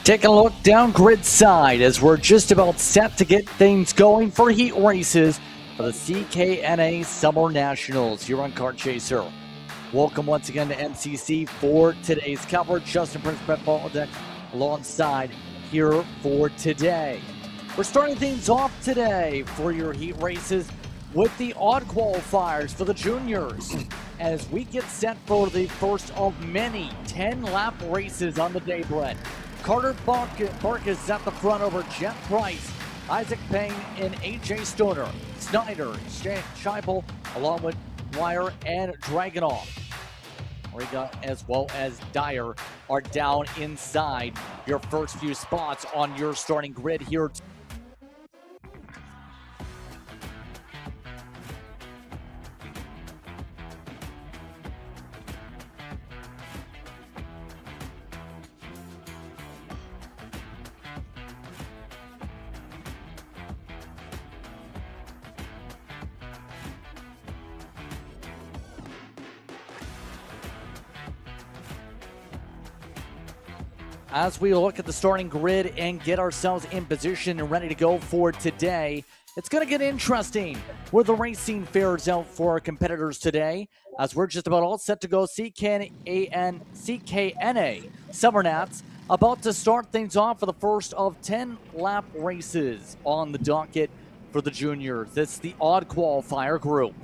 Take a look down grid side as we're just about set to get things going for heat races for the CKNA Summer Nationals here on Kart Chaser. Welcome once again to MCC for today's coverage. Justin Prince, Brett Baldeck alongside here for today. We're starting things off today for your heat races with the odd qualifiers for the juniors as we get set for the first of many 10-lap races on the day, Brett. Carter Barkas at the front over Jeff Price, Isaac Payne, and AJ Stoner. Snyder, Scheibel, along with Wire and Dragunov. Riga as well as Dyer are down inside your first few spots on your starting grid here. As we look at the starting grid and get ourselves in position and ready to go for today, it's going to get interesting where the racing fares out for our competitors today, as we're just about all set to go. CKNA Summer Nats about to start things off for the first of 10-lap races on the docket for the juniors. It's the odd qualifier group.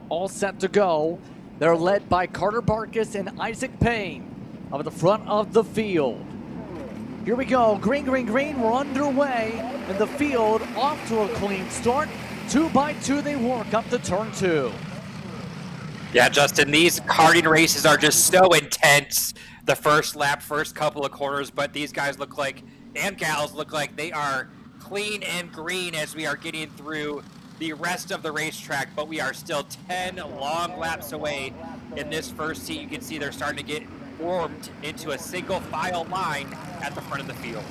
All set to go. They're led by Carter Barkas and Isaac Payne up at the front of the field. Here we go, green, green, green, we're underway, and the field off to a clean start. 2 by 2 they work up to turn 2. Yeah, Justin, these karting races are just so intense. The first lap, first couple of corners, but these guys look like, and gals look like they are clean and green as we are getting through the rest of the racetrack, but we are still 10 long laps away in this first heat. You can see they're starting to get formed into a single file line at the front of the field.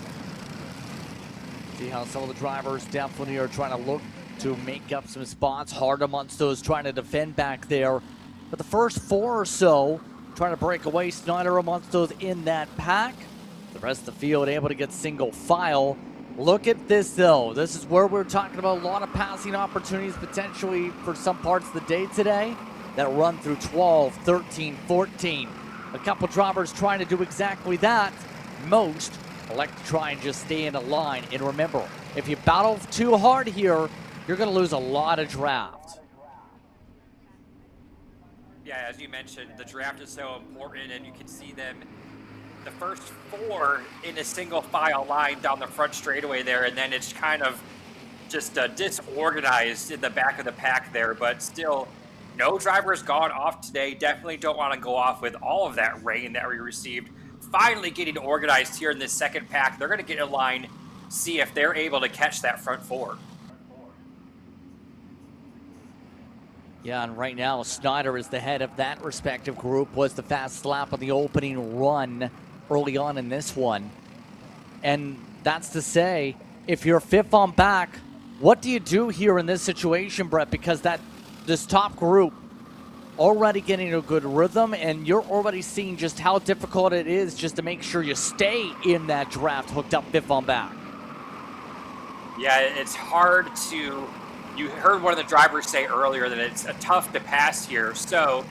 See how some of the drivers definitely are trying to look to make up some spots. Hard amongst those trying to defend back there. But the first 4 or so trying to break away. Snyder amongst those in that pack. The rest of the field able to get single file. Look at this though. This is where we're talking about a lot of passing opportunities potentially for some parts of the day today that run through 12, 13, 14. A couple drivers trying to do exactly that. Most elect to try and just stay in a line. And remember, if you battle too hard here, you're going to lose a lot of draft. Yeah, as you mentioned, the draft is so important, and you can see them, the first 4 in a single file line down the front straightaway there, and then it's kind of just disorganized in the back of the pack there, but still, no drivers gone off today. Definitely don't want to go off with all of that rain that we received. Finally getting organized here in this second pack. They're going to get in line, see if they're able to catch that front 4. Yeah, and right now, Snyder is the head of that respective group. Was the fast lap on the opening run early on in this one. And that's to say, if you're 5th on back, what do you do here in this situation, Brett? Because this top group already getting a good rhythm, and you're already seeing just how difficult it is just to make sure you stay in that draft hooked up 5th on back. Yeah, it's hard to, you heard one of the drivers say earlier that it's tough to pass here. So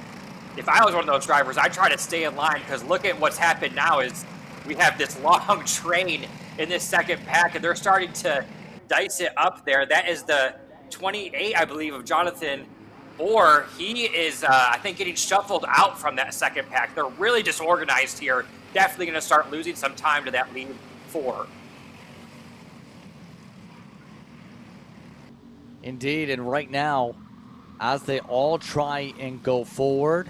if I was one of those drivers, I'd try to stay in line, because look at what's happened now is we have this long train in this second pack, and they're starting to dice it up there. That is the 28, I believe, of Jonathan, or he is, I think, getting shuffled out from that second pack. They're really disorganized here. Definitely going to start losing some time to that lead 4. Indeed, and right now, as they all try and go forward,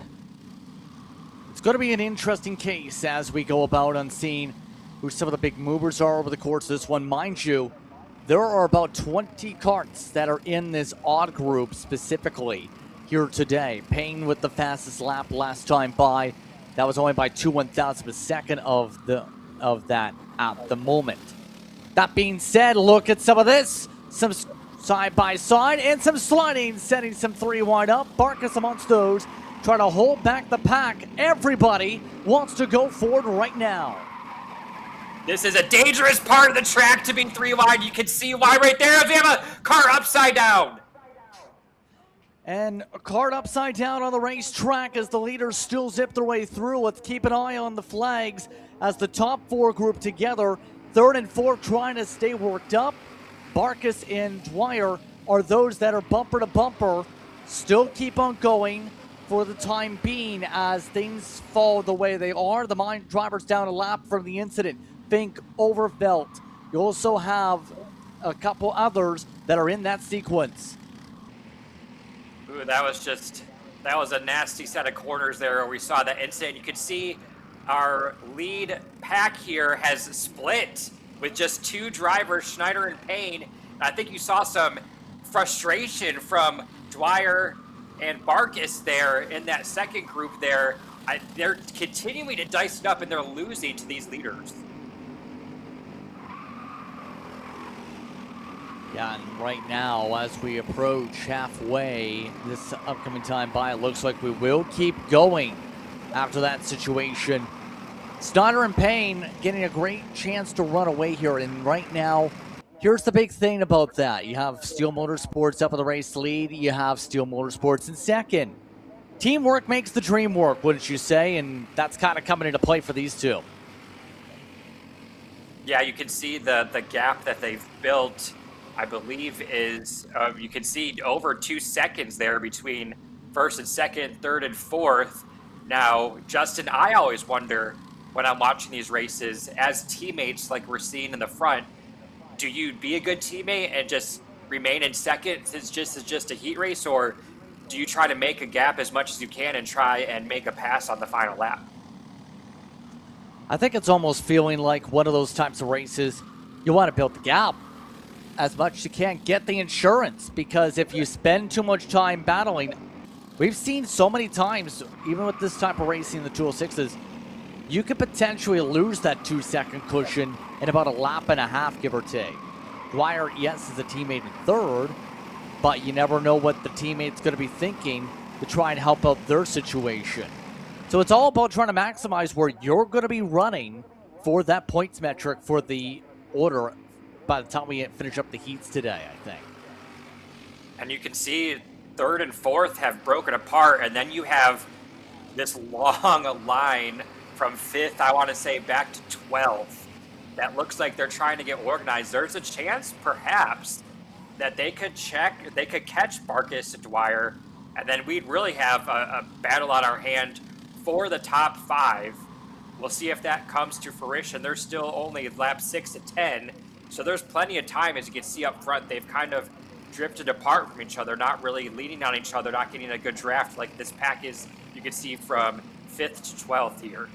it's going to be an interesting case as we go about on seeing who some of the big movers are over the course of this one. Mind you, there are about 20 karts that are in this odd group specifically here today. Payne with the fastest lap last time by. That was only by 2/1000 of a second of that at the moment. That being said, look at some of this. Some side by side and some sliding, setting some 3 wide up. Barkas amongst those, trying to hold back the pack. Everybody wants to go forward right now. This is a dangerous part of the track to be 3 wide. You can see why right there. They have a car upside down. And a Kart upside down on the racetrack as the leaders still zip their way through. Let's keep an eye on the flags as the top 4 group together. 3rd and 4th trying to stay worked up. Barkas and Dwyer are those that are bumper to bumper. Still keep on going for the time being as things fall the way they are. The mine drivers down a lap from the incident. Fink, Overvelt. You also have a couple others that are in that sequence. Ooh, that was a nasty set of corners there where we saw that incident. You can see our lead pack here has split with just 2 drivers, Schneider and Payne. I think you saw some frustration from Dwyer and Barkas there in that second group there. They're continuing to dice it up and they're losing to these leaders. Yeah, and right now, as we approach halfway, this upcoming time by, it looks like we will keep going after that situation. Schneider and Payne getting a great chance to run away here, and right now, here's the big thing about that. You have Steel Motorsports up in the race lead. You have Steel Motorsports in second. Teamwork makes the dream work, wouldn't you say? And that's kind of coming into play for these two. Yeah, you can see the gap that they've built, I believe, is you can see over 2 seconds there between 1st and 2nd, 3rd and 4th. Now, Justin, I always wonder when I'm watching these races, as teammates like we're seeing in the front, do you be a good teammate and just remain in second since this is just a heat race, or do you try to make a gap as much as you can and try and make a pass on the final lap? I think it's almost feeling like one of those types of races you want to build the gap as much as you can, get the insurance, because if you spend too much time battling, we've seen so many times, even with this type of racing, the 206s, you could potentially lose that 2-second cushion in about a lap and a half, give or take. Dwyer, yes, is a teammate in 3rd, but you never know what the teammate's going to be thinking to try and help out their situation. So it's all about trying to maximize where you're going to be running for that points metric for the order by the time we finish up the heats today, I think. And you can see 3rd and 4th have broken apart, and then you have this long line from 5th, I want to say, back to 12th. That looks like they're trying to get organized. There's a chance, perhaps, that they could catch Barkas and Dwyer, and then we'd really have a battle on our hand for the top 5. We'll see if that comes to fruition. They're still only lap 6 to 10, so there's plenty of time. As you can see up front, they've kind of drifted apart from each other, not really leaning on each other, not getting a good draft like this pack is, you can see, from 5th to 12th here.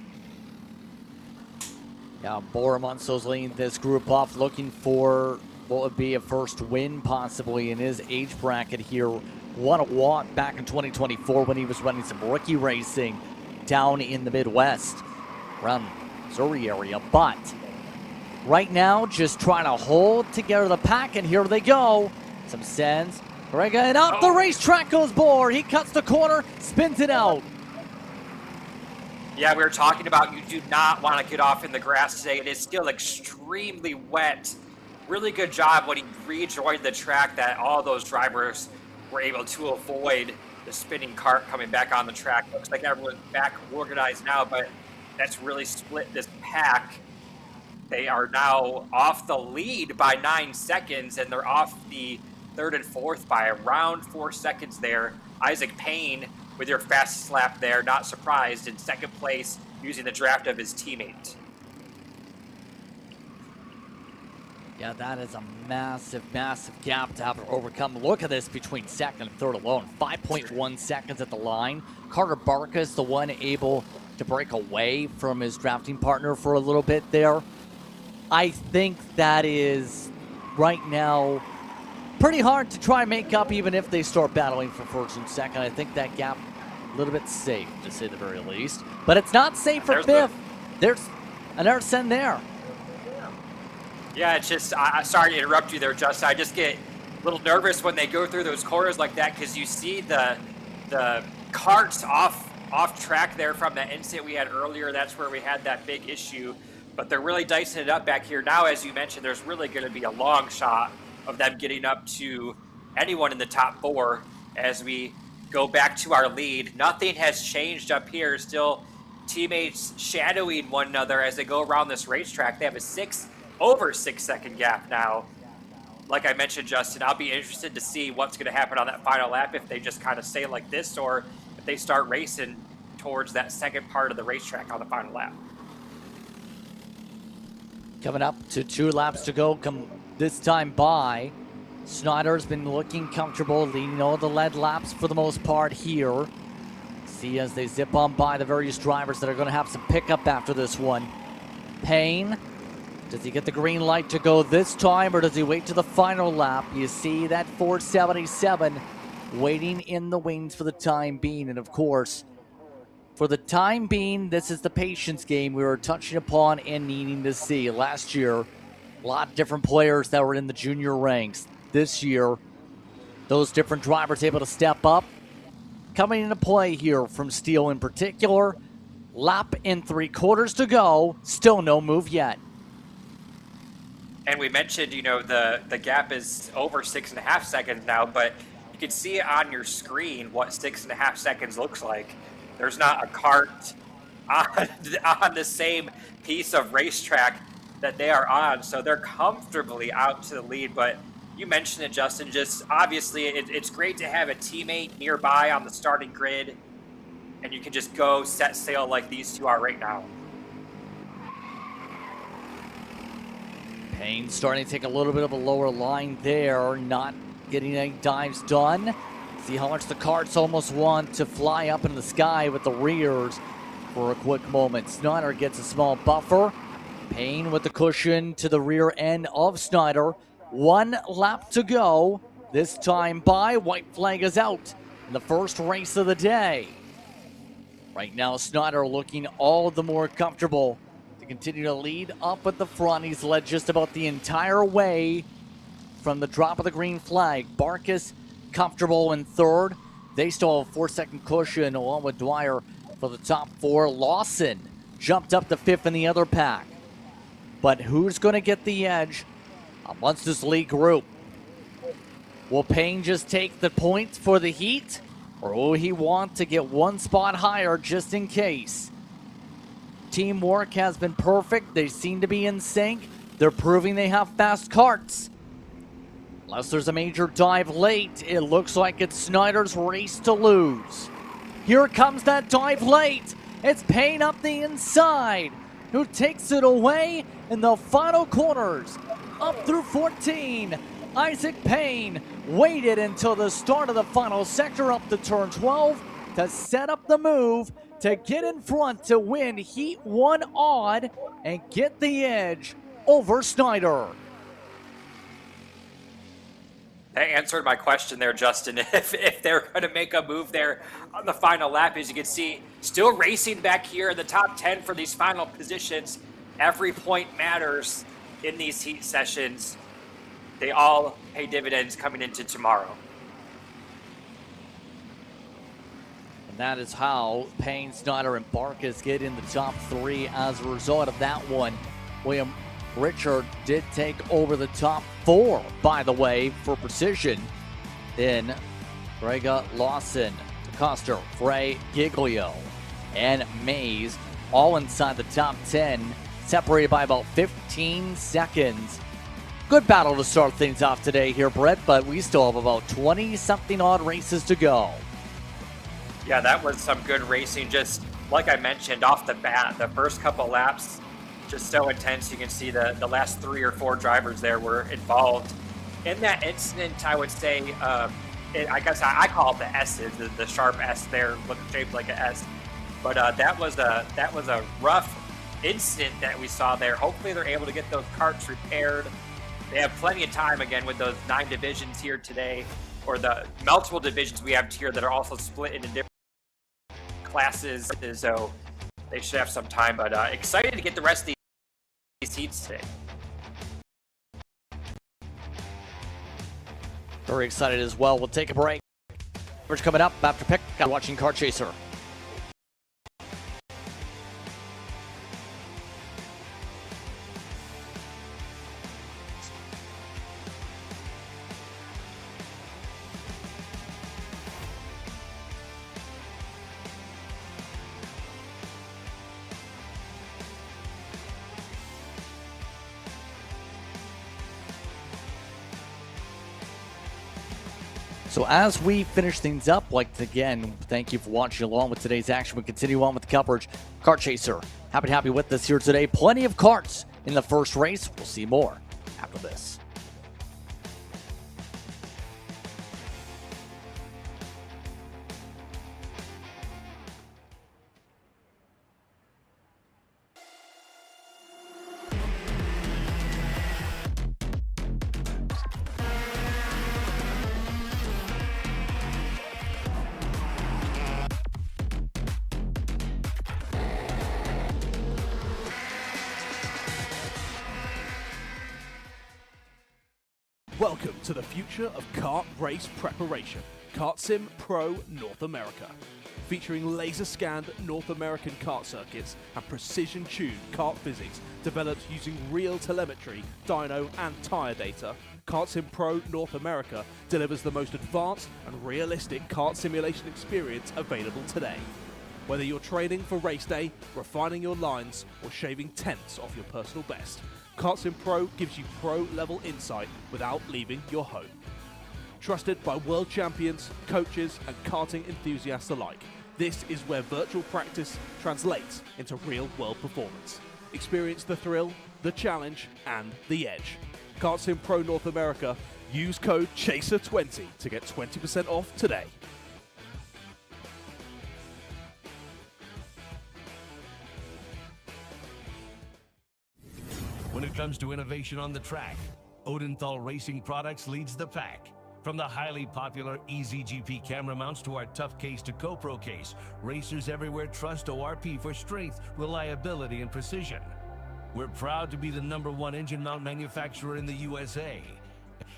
Yeah, Boromonso's leading this group off, looking for what would be a first win possibly in his age bracket here. Won a walk back in 2024 when he was running some rookie racing down in the Midwest, around Missouri area. But right now, just trying to hold together the pack, and here they go. Some sends. And up the racetrack goes Bohr. He cuts the corner, spins it out. Yeah, we were talking about you do not want to get off in the grass today. It is still extremely wet. Really good job when he rejoined the track that all those drivers were able to avoid the spinning cart coming back on the track. Looks like everyone's back organized now, but that's really split this pack. They are now off the lead by 9 seconds, and they're off the 3rd and 4th by around 4 seconds there. Isaac Payne with your fastest lap there, not surprised, in 2nd place using the draft of his teammate. Yeah, that is a massive, massive gap to have to overcome. Look at this between 2nd and 3rd alone. 5.1 seconds at the line. Carter Barkas, the one able to break away from his drafting partner for a little bit there. I think that is, right now, pretty hard to try and make up even if they start battling for 1st and 2nd. I think that gap a little bit safe, to say the very least. But it's not safe for 5th. There's another send there. Yeah, it's just, sorry to interrupt you there, Justin. I just get a little nervous when they go through those corners like that, because you see the carts off track there from that incident we had earlier. That's where we had that big issue but they're really dicing it up back here. Now, as you mentioned, there's really going to be a long shot of them getting up to anyone in the top 4 as we go back to our lead. Nothing has changed up here. Still teammates shadowing one another as they go around this racetrack. They have a over 6 second gap now. Like I mentioned, Justin, I'll be interested to see what's going to happen on that final lap, if they just kind of stay like this or if they start racing towards that second part of the racetrack on the final lap. Coming up to 2 laps to go come this time by. Snyder's been looking comfortable, leading all the lead laps for the most part here. See as they zip on by the various drivers that are going to have some pickup after this one. Payne, does he get the green light to go this time, or does he wait to the final lap? You see that 477 waiting in the wings for the time being. And of course, for the time being, this is the patience game we were touching upon and needing to see. Last year, a lot of different players that were in the junior ranks. This year, those different drivers able to step up. Coming into play here from Steele in particular. Lap and 3/4 to go. Still no move yet. And we mentioned, the gap is over 6.5 seconds now, but you can see on your screen what 6.5 seconds looks like. There's not a kart on the same piece of racetrack that they are on, so they're comfortably out to the lead. But you mentioned it, Justin, just obviously it's great to have a teammate nearby on the starting grid, and you can just go set sail like these two are right now. Payne starting to take a little bit of a lower line there, not getting any dives done. See how much the karts almost want to fly up in the sky with the rears for a quick moment. Snyder gets a small buffer. Payne with the cushion to the rear end of Snyder. 1 lap to go. This time by, white flag is out in the first race of the day. Right now, Snyder looking all the more comfortable to continue to lead up at the front. He's led just about the entire way from the drop of the green flag. Barkas comfortable in 3rd. They still have a 4-second cushion along with Dwyer for the top 4. Lawson jumped up to 5th in the other pack. But who's going to get the edge amongst this lead group? Will Payne just take the points for the Heat, or will he want to get 1 spot higher just in case? Teamwork has been perfect. They seem to be in sync. They're proving they have fast karts. Unless there's a major dive late, it looks like it's Snyder's race to lose. Here comes that dive late. It's Payne up the inside, who takes it away in the final corners. Up through 14, Isaac Payne waited until the start of the final sector up to turn 12 to set up the move to get in front to win Heat 1 odd and get the edge over Snyder. That answered my question there, Justin. If they're going to make a move there on the final lap, as you can see, still racing back here in the top 10 for these final positions. Every point matters in these heat sessions. They all pay dividends coming into tomorrow. And that is how Payne, Snyder, and Barkas get in the top 3 as a result of that one. William Richard did take over the top 4, by the way, for precision. Then Grega Lawson, DeCoster, Frey, Giglio, and Mays all inside the top 10, separated by about 15 seconds. Good battle to start things off today here, Brett, but we still have about 20-something odd races to go. Yeah, that was some good racing. Just like I mentioned off the bat, the first couple laps, just so intense. You can see the last 3 or 4 drivers there were involved in that incident. I would say, I guess I call it the S's, the sharp S there, looking shaped like an S. But that was a rough incident that we saw there. Hopefully they're able to get those karts repaired. They have plenty of time again with those 9 divisions here today, or the multiple divisions we have here that are also split into different classes. So they should have some time. But excited to get the rest of these heats today. Very excited as well. We'll take a break. Coverage coming up after pick. Watching Kart Chaser. So as we finish things up, again, thank you for watching along with today's action. We continue on with the coverage. Kart Chaser, happy to have you with us here today. Plenty of karts in the first race. We'll see more after this. Welcome to the future of kart race preparation, Kart Sim Pro North America. Featuring laser-scanned North American kart circuits and precision-tuned kart physics developed using real telemetry, dyno and tyre data, Kart Sim Pro North America delivers the most advanced and realistic kart simulation experience available today. Whether you're training for race day, refining your lines, or shaving tenths off your personal best, Kart Sim Pro gives you pro-level insight without leaving your home. Trusted by world champions, coaches, and karting enthusiasts alike, this is where virtual practice translates into real-world performance. Experience the thrill, the challenge, and the edge. Kart Sim Pro North America, use code CHASER20 to get 20% off today. When it comes to innovation on the track, Odenthal Racing Products leads the pack. From the highly popular EasyGP camera mounts to our tough case to GoPro case, racers everywhere trust ORP for strength, reliability, and precision. We're proud to be the #1 engine mount manufacturer in the USA.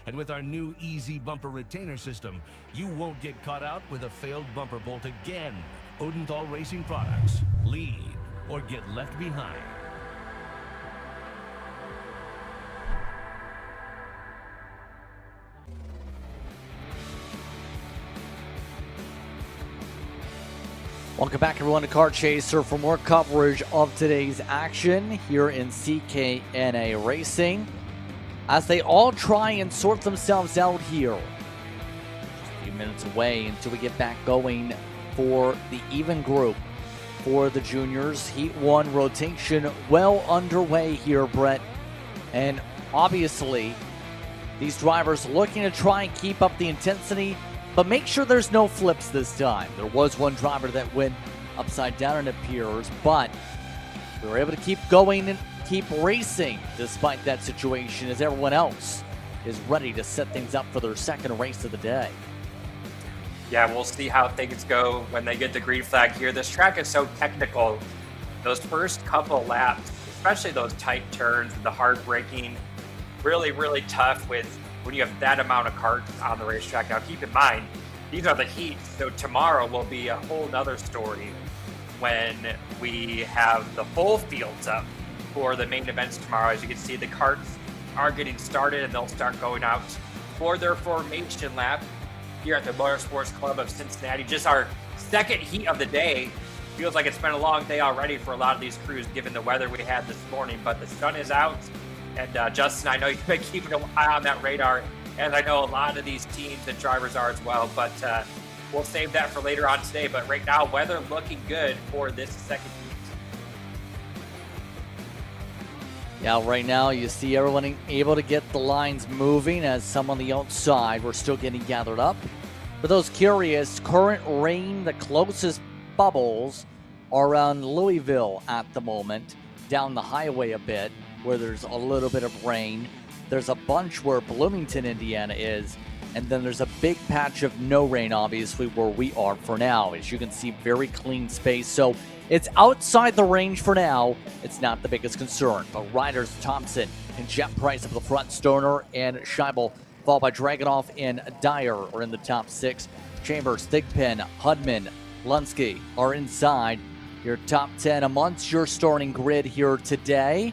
And with our new Easy Bumper Retainer System, you won't get caught out with a failed bumper bolt again. Odenthal Racing Products. Lead or get left behind. Welcome back, everyone, to Kart Chaser for more coverage of today's action here in CKNA Racing as they all try and sort themselves out here. Just a few minutes away until we get back going for the even group for the juniors. Heat 1 rotation well underway here, Brett. And obviously, these drivers looking to try and keep up the intensity, but make sure there's no flips this time. There was one driver that went upside down, it appears, but we were able to keep going and keep racing despite that situation as everyone else is ready to set things up for their second race of the day. Yeah, we'll see how things go when they get the green flag here. This track is so technical. Those first couple laps, especially those tight turns, the hard braking, really, really tough when you have that amount of karts on the racetrack. Now, keep in mind, these are the heats, so tomorrow will be a whole nother story when we have the full fields up for the main events tomorrow. As you can see, the karts are getting started, and they'll start going out for their formation lap here at the Motorsports Club of Cincinnati. Just our second heat of the day. Feels like it's been a long day already for a lot of these crews, given the weather we had this morning, but the sun is out. And Justin, I know you've been keeping an eye on that radar, and I know a lot of these teams and drivers are as well, but we'll save that for later on today. But right now, weather looking good for this second heat. Yeah, right now you see everyone able to get the lines moving as some on the outside were still getting gathered up. For those curious, current rain, the closest bubbles are around Louisville at the moment, down the highway a bit, where there's a little bit of rain. There's a bunch where Bloomington, Indiana is, and then there's a big patch of no rain, obviously, where we are for now. As you can see, very clean space. So it's outside the range for now. It's not the biggest concern. But riders Thompson and Jeff Price up the front, Stoner and Scheibel, followed by Dragunov and Dyer are in the top 6. Chambers, Thigpen, Hudman, Lunsky are inside your top 10 amongst your starting grid here today.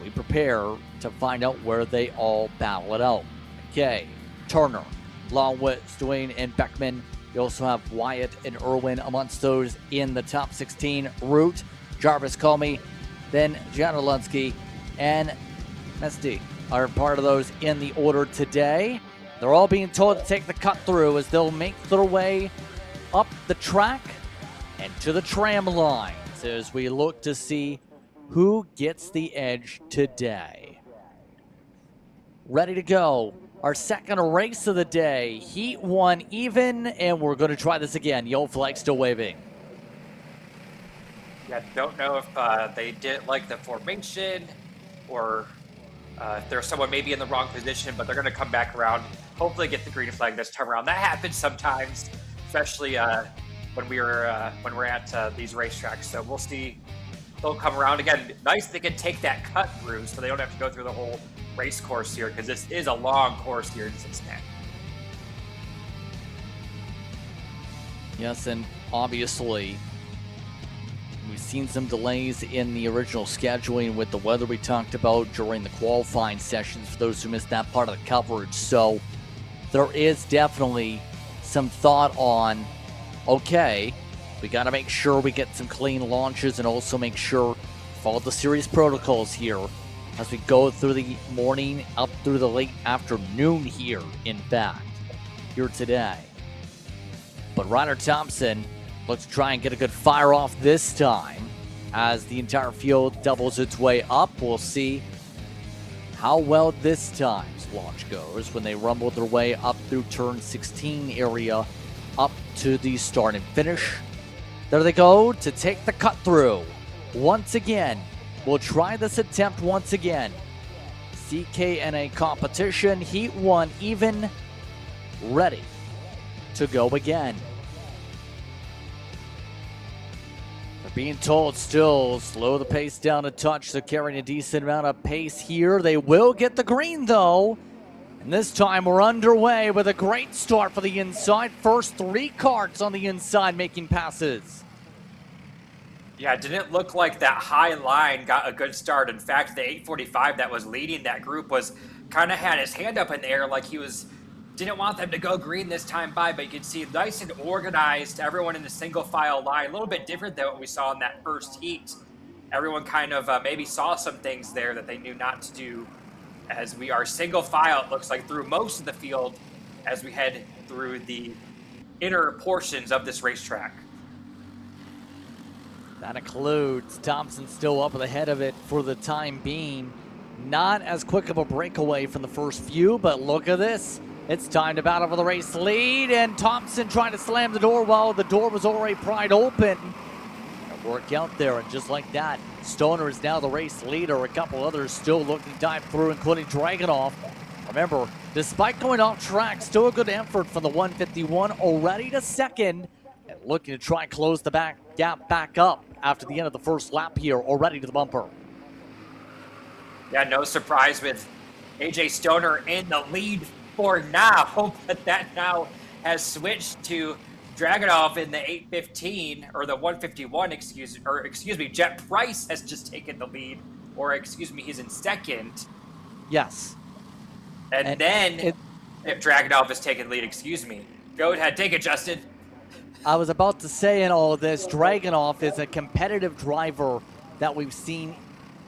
We prepare to find out where they all battle it out. McKay, Turner, along with Dwayne and Beckman. You also have Wyatt and Irwin amongst those in the top 16. Root, Jarvis Comey, then Janulunsky and Mesty are part of those in the order today. They're all being told to take the cut through as they'll make their way up the track and to the tram lines as we look to see who gets the edge today. Ready to go. Our second race of the day. Heat 1 even, and we're going to try this again. Yellow flag still waving. Yeah, don't know if they didn't like the formation or if there's someone maybe in the wrong position, but they're going to come back around, hopefully get the green flag this time around. That happens sometimes, especially when we're at these racetracks. So we'll see. They'll come around again. Nice they can take that cut through, so they don't have to go through the whole race course here, because this is a long course here in Cincinnati. Yes, and obviously we've seen some delays in the original scheduling with the weather we talked about during the qualifying sessions for those who missed that part of the coverage. So there is definitely some thought on, okay, we got to make sure we get some clean launches and also make sure follow the series protocols here as we go through the morning up through the late afternoon here, in fact, here today. But Ryder Thompson looks to try and get a good fire off this time as the entire field doubles its way up. We'll see how well this time's launch goes when they rumble their way up through turn 16 area up to the start and finish. There they go to take the cut through. Once again, we'll try this attempt once again. CKNA competition, Heat 1 even, ready to go again. They're being told still slow the pace down a touch. They're carrying a decent amount of pace here. They will get the green though. And this time we're underway with a great start for the inside. First 3 karts on the inside making passes. Yeah, it didn't look like that high line got a good start. In fact, the 845 that was leading that group was kind of had his hand up in the air like he didn't want them to go green this time by, but you can see nice and organized, everyone in a single file line, a little bit different than what we saw in that first heat. Everyone kind of maybe saw some things there that they knew not to do, as we are single file, it looks like, through most of the field as we head through the inner portions of this racetrack. That includes Thompson still up ahead of it for the time being. Not as quick of a breakaway from the first few, but look at this. It's time to battle for the race lead, and Thompson trying to slam the door while the door was already pried open. It'll work out there, and just like that, Stoner is now the race leader. A couple others still looking to dive through, including Dragunov. Remember, despite going off track, still a good effort from the 151, already to second, and looking to try and close the gap back up after the end of the first lap here, already to the bumper. Yeah, no surprise with AJ Stoner in the lead for now, but that now has switched to Dragunov in the 815, or the 151, excuse me, Jet Price has just taken the lead, or excuse me, he's in second. Yes. And then if Dragunov has taken lead, excuse me. Go ahead, take it, Justin. I was about to say in all this, Dragunov is a competitive driver that we've seen,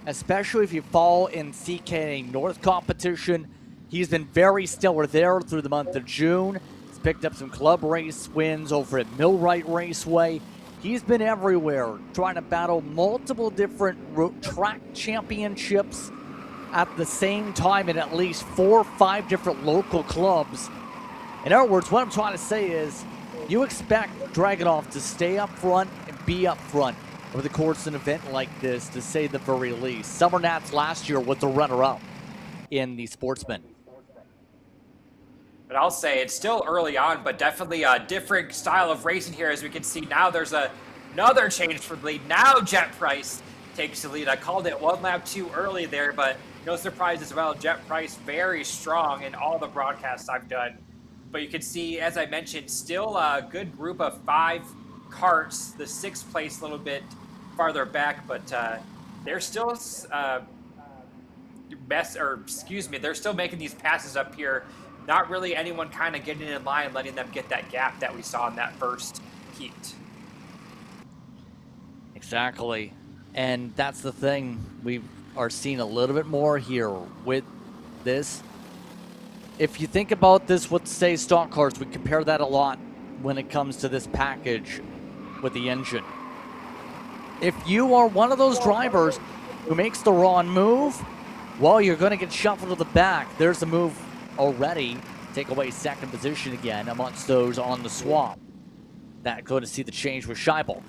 especially if you fall in CKNA North competition. He's been very stellar there through the month of June. He's picked up some club race wins over at Millwright Raceway. He's been everywhere, trying to battle multiple different track championships at the same time in at least 4 or 5 different local clubs. In other words, what I'm trying to say is, you expect Dragunov to stay up front and be up front over the course of an event like this, to say the very least. Summer Nats last year was the runner-up in the Sportsman. But I'll say it's still early on, but definitely a different style of racing here. As we can see now, there's another change for the lead. Now Jet Price takes the lead. I called it 1 lap too early there, but no surprise as well. Jet Price very strong in all the broadcasts I've done. But you can see, as I mentioned, still a good group of 5 karts. The 6th place a little bit farther back, but they're still they're still making these passes up here. Not really anyone kind of getting in line, letting them get that gap that we saw in that first heat. Exactly. And that's the thing. We are seeing a little bit more here with this. if you think about this with, say, stock cars, we compare that a lot when it comes to this package with the engine. If you are one of those drivers who makes the wrong move, well, you're going to get shuffled to the back. There's the move already. Take away second position again amongst those on the swap. That going to see the change with Scheibel.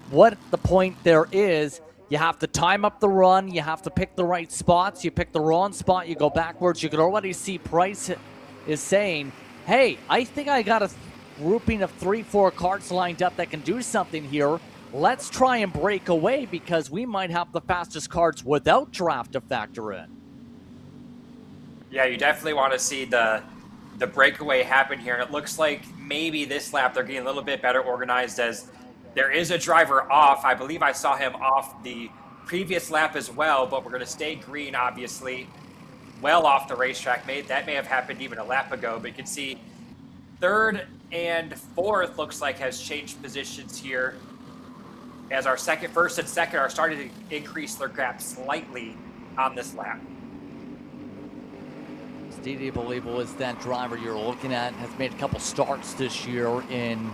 What the point there is, you have to time up the run. You have to pick the right spots. You pick the wrong spot, you go backwards. You can already see Price is saying, hey, I think I got a grouping of 3-4 carts lined up that can do something here. Let's try and break away because we might have the fastest carts without draft to factor in. Yeah, you definitely want to see the breakaway happen here. And it looks like maybe this lap they're getting a little bit better organized as there is a driver off. I believe I saw him off the previous lap as well, but we're going to stay green, obviously, well off the racetrack. That may have happened even a lap ago, but you can see third and fourth looks like has changed positions here as our first and second are starting to increase their gap slightly on this lap. Stevie Believable is that driver you're looking at, has made a couple starts this year in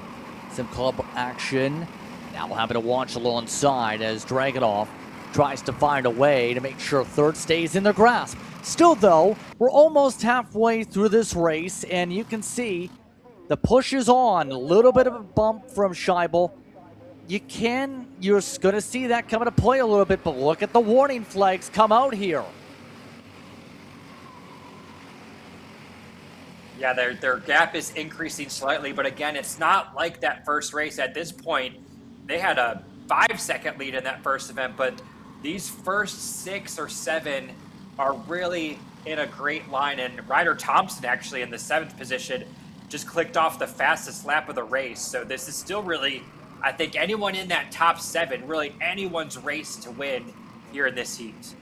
some club action. Now we'll have to watch alongside as Dragunov tries to find a way to make sure third stays in their grasp. Still though, we're almost halfway through this race and you can see the push is on. A little bit of a bump from Scheibel. You're going to see that come into play a little bit, but look at the warning flags come out here. Yeah, their gap is increasing slightly, but again, it's not like that first race. At this point, they had a 5-second lead in that first event, but these first 6 or 7 are really in a great line. And Ryder Thompson, actually, in the 7th position, just clicked off the fastest lap of the race. So this is still really, I think, anyone in that top 7, really anyone's race to win here in this heat.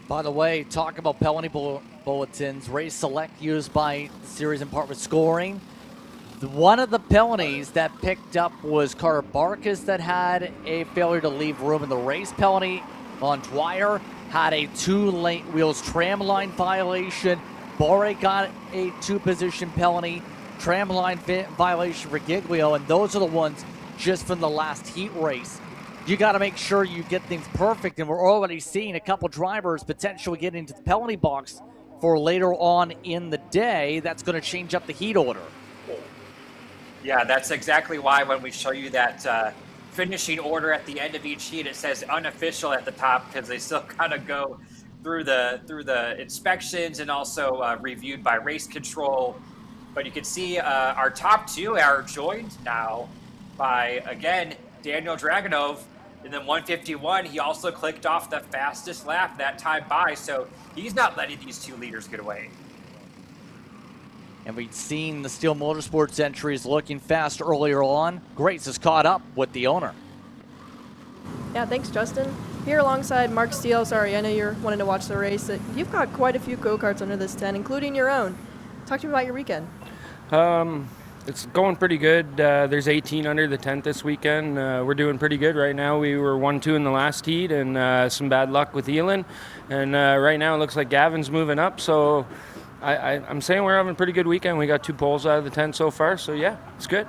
By the way, talk about penalty bulletins, race select used by the series in part with scoring. One of the penalties that picked up was Carter Barkas that had a failure to leave room in the race penalty. Von Dwyer had a 2 wheels tram line violation. Bore got a 2-position penalty, tram line violation for Giglio, and those are the ones just from the last heat race. You got to make sure you get things perfect, and we're already seeing a couple drivers potentially get into the penalty box for later on in the day. That's going to change up the heat order. Yeah, that's exactly why when we show you that finishing order at the end of each heat, it says unofficial at the top because they still kind of go through the inspections and also reviewed by race control. But you can see our top 2 are joined now by, again, Daniel Dragunov. And then 151, he also clicked off the fastest lap that time by, so he's not letting these 2 leaders get away. And we've seen the Steel Motorsports entries looking fast earlier on. Grace has caught up with the owner. Yeah, thanks, Justin. Here alongside Mark Steele, sorry, I know you're wanting to watch the race. You've got quite a few go-karts under this tent, including your own. Talk to me about your weekend. It's going pretty good. There's 18 under the tent this weekend. We're doing pretty good right now. We were 1-2 in the last heat and some bad luck with Elin. And right now it looks like Gavin's moving up. So I'm saying we're having a pretty good weekend. We got 2 poles out of the tent so far. So yeah, it's good.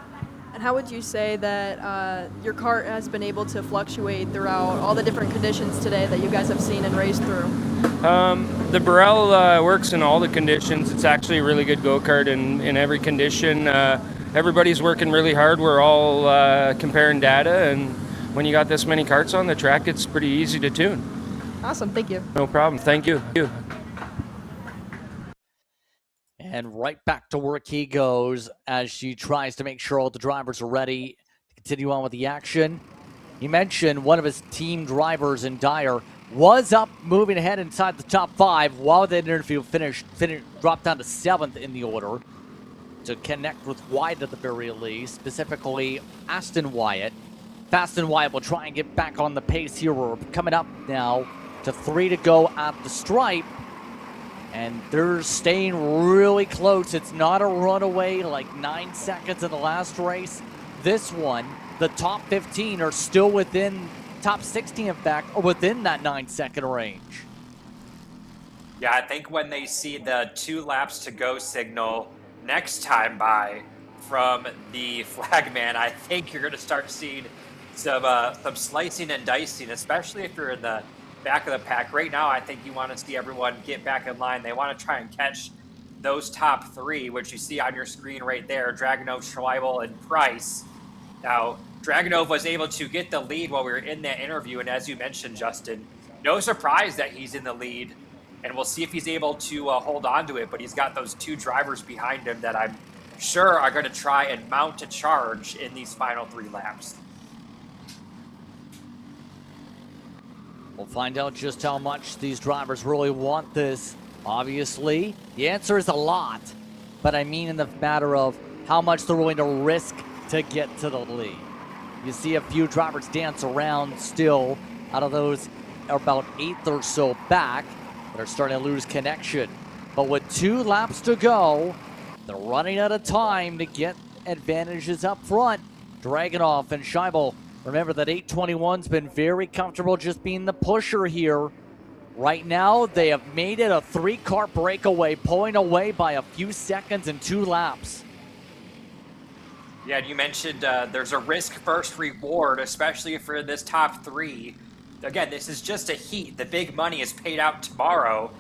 And how would you say that your kart has been able to fluctuate throughout all the different conditions today that you guys have seen and raced through? The Burrell works in all the conditions. It's actually a really good go-kart in every condition. Everybody's working really hard. We're all comparing data, and when you got this many karts on the track, it's pretty easy to tune. Awesome, thank you. No problem. Thank you. And right back to work he goes as she tries to make sure all the drivers are ready to continue on with the action. He mentioned one of his team drivers in Dyer was up moving ahead inside the top 5 while the interview dropped down to 7th in the order to connect with Wyatt at the very least, specifically Aston Wyatt. Aston Wyatt will try and get back on the pace here. We're coming up now to 3 to go at the stripe. And they're staying really close. It's not a runaway like 9 seconds in the last race. This one, the top 15 are still within, top 16 in fact, are within that 9-second range. Yeah, I think when they see the 2 laps to go signal next time by from the flagman, I think you're going to start seeing some slicing and dicing, especially if you're in the back of the pack. Right now, I think you want to see everyone get back in line. They want to try and catch those top 3, which you see on your screen right there, Dragunov, Schleibel, and Price. Now, Dragunov was able to get the lead while we were in that interview, and as you mentioned, Justin, no surprise that he's in the lead, and we'll see if he's able to hold on to it, but he's got those 2 drivers behind him that I'm sure are going to try and mount a charge in these final 3 laps. We'll find out just how much these drivers really want this. Obviously, the answer is a lot, but I mean in the matter of how much they're willing to risk to get to the lead. You see a few drivers dance around still. Out of those, about 8th or so back, that are starting to lose connection. But with 2 laps to go, they're running out of time to get advantages up front. Dragunov and Scheibel. Remember that 821's been very comfortable just being the pusher here. Right now, they have made it a 3-car breakaway, pulling away by a few seconds in 2 laps. Yeah, and you mentioned there's a risk first reward, especially for this top 3. Again, this is just a heat. The big money is paid out tomorrow.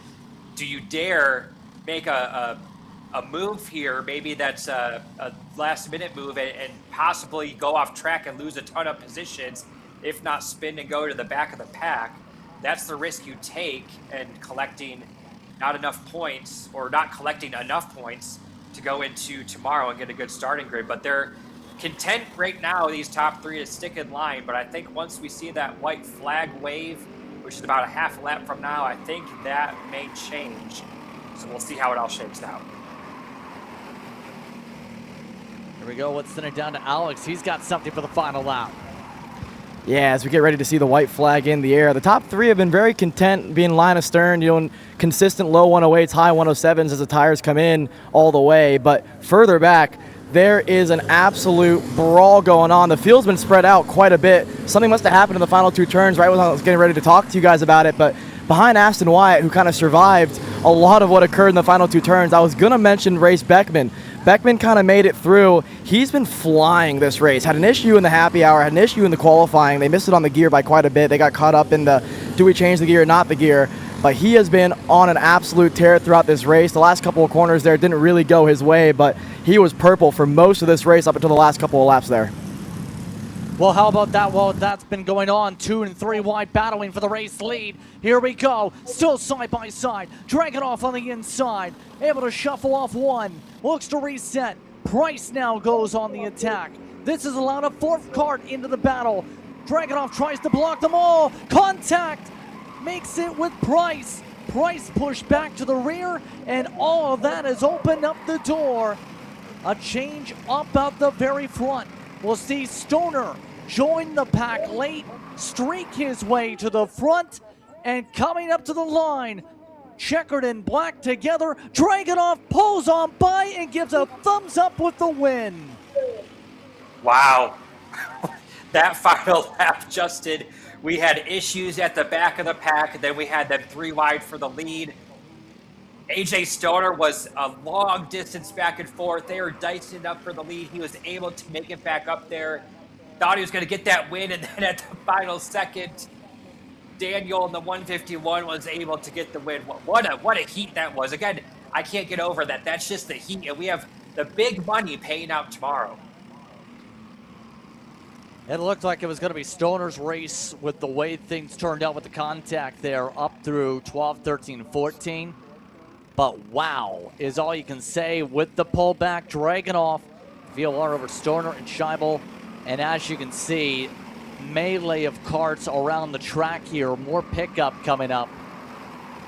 Do you dare make a move here? Maybe that's a last-minute move and possibly go off track and lose a ton of positions, if not spin and go to the back of the pack. That's the risk you take, and collecting not enough points, or not collecting enough points to go into tomorrow and get a good starting grid. But they're content right now, these top 3, to stick in line. But I think once we see that white flag wave, which is about a half lap from now, I think that may change. So we'll see how it all shakes out. Here we go. Let's send it down to Alex. He's got something for the final lap. Yeah, as we get ready to see the white flag in the air, the top 3 have been very content being line of stern, doing consistent low 108s, high 107s as the tires come in all the way. But further back, there is an absolute brawl going on. The field's been spread out quite a bit. Something must have happened in the final 2 turns right when I was getting ready to talk to you guys about it. But behind Aston Wyatt, who kind of survived a lot of what occurred in the final 2 turns, I was going to mention Race Beckman. Beckman kind of made it through. He's been flying this race. Had an issue in the happy hour, had an issue in the qualifying. They missed it on the gear by quite a bit. They got caught up in the, do we change the gear or not the gear? But he has been on an absolute tear throughout this race. The last couple of corners there didn't really go his way, but he was purple for most of this race up until the last couple of laps there. Well, how about that? Well, that's been going on. 2 and 3 wide battling for the race lead. Here we go. Still side by side. Dragunov on the inside. Able to shuffle off 1. Looks to reset. Price now goes on the attack. This has allowed a 4th kart into the battle. Dragunov tries to block them all. Contact makes it with Price. Price pushed back to the rear, and all of that has opened up the door. A change up at the very front. We'll see Stoner join the pack late, streak his way to the front, and coming up to the line, checkered in black together, Dragunov pulls on by and gives a thumbs up with the win. Wow. That final lap, Justin, we had issues at the back of the pack, and then we had them 3 wide for the lead. AJ Stoner was a long distance back and forth. They were dicing it up for the lead. He was able to make it back up there. Thought he was going to get that win, and then at the final second, Daniel in the 151 was able to get the win. What a heat that was. Again, I can't get over that. That's just the heat, and we have the big money paying out tomorrow. It looked like it was going to be Stoner's race with the way things turned out with the contact there up through 12, 13, 14. But wow is all you can say with the pullback. Dragunov, VLR over Stoner and Scheibel. And as you can see, melee of karts around the track here. More pickup coming up.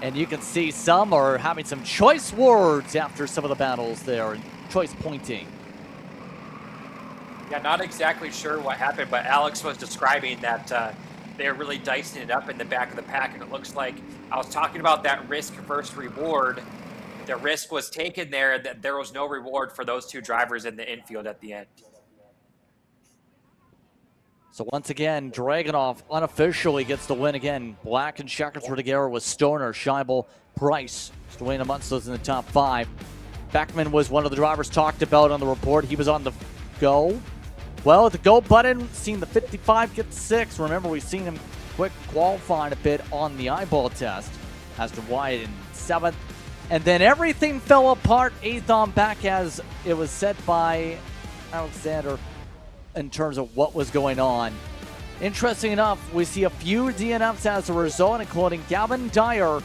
And you can see some are having some choice words after some of the battles there. And choice pointing. Yeah, not exactly sure what happened, but Alex was describing that they're really dicing it up in the back of the pack, and it looks like I was talking about that risk versus reward. The risk was taken there, that there was no reward for those 2 drivers in the infield at the end. So once again, Dragunov unofficially gets the win again. Black and checkers were together with Stoner, Scheibel, Price. Dwayne Amunsto's in the top 5. Beckman was one of the drivers talked about on the report. He was on the go. Well, the go button, seen the 55 get 6. Remember, we've seen him quick qualifying a bit on the eyeball test as to Wyatt in 7th. And then everything fell apart 8th on back, as it was said by Alexander in terms of what was going on. Interesting enough, we see a few DNFs as a result, including Gavin Dyer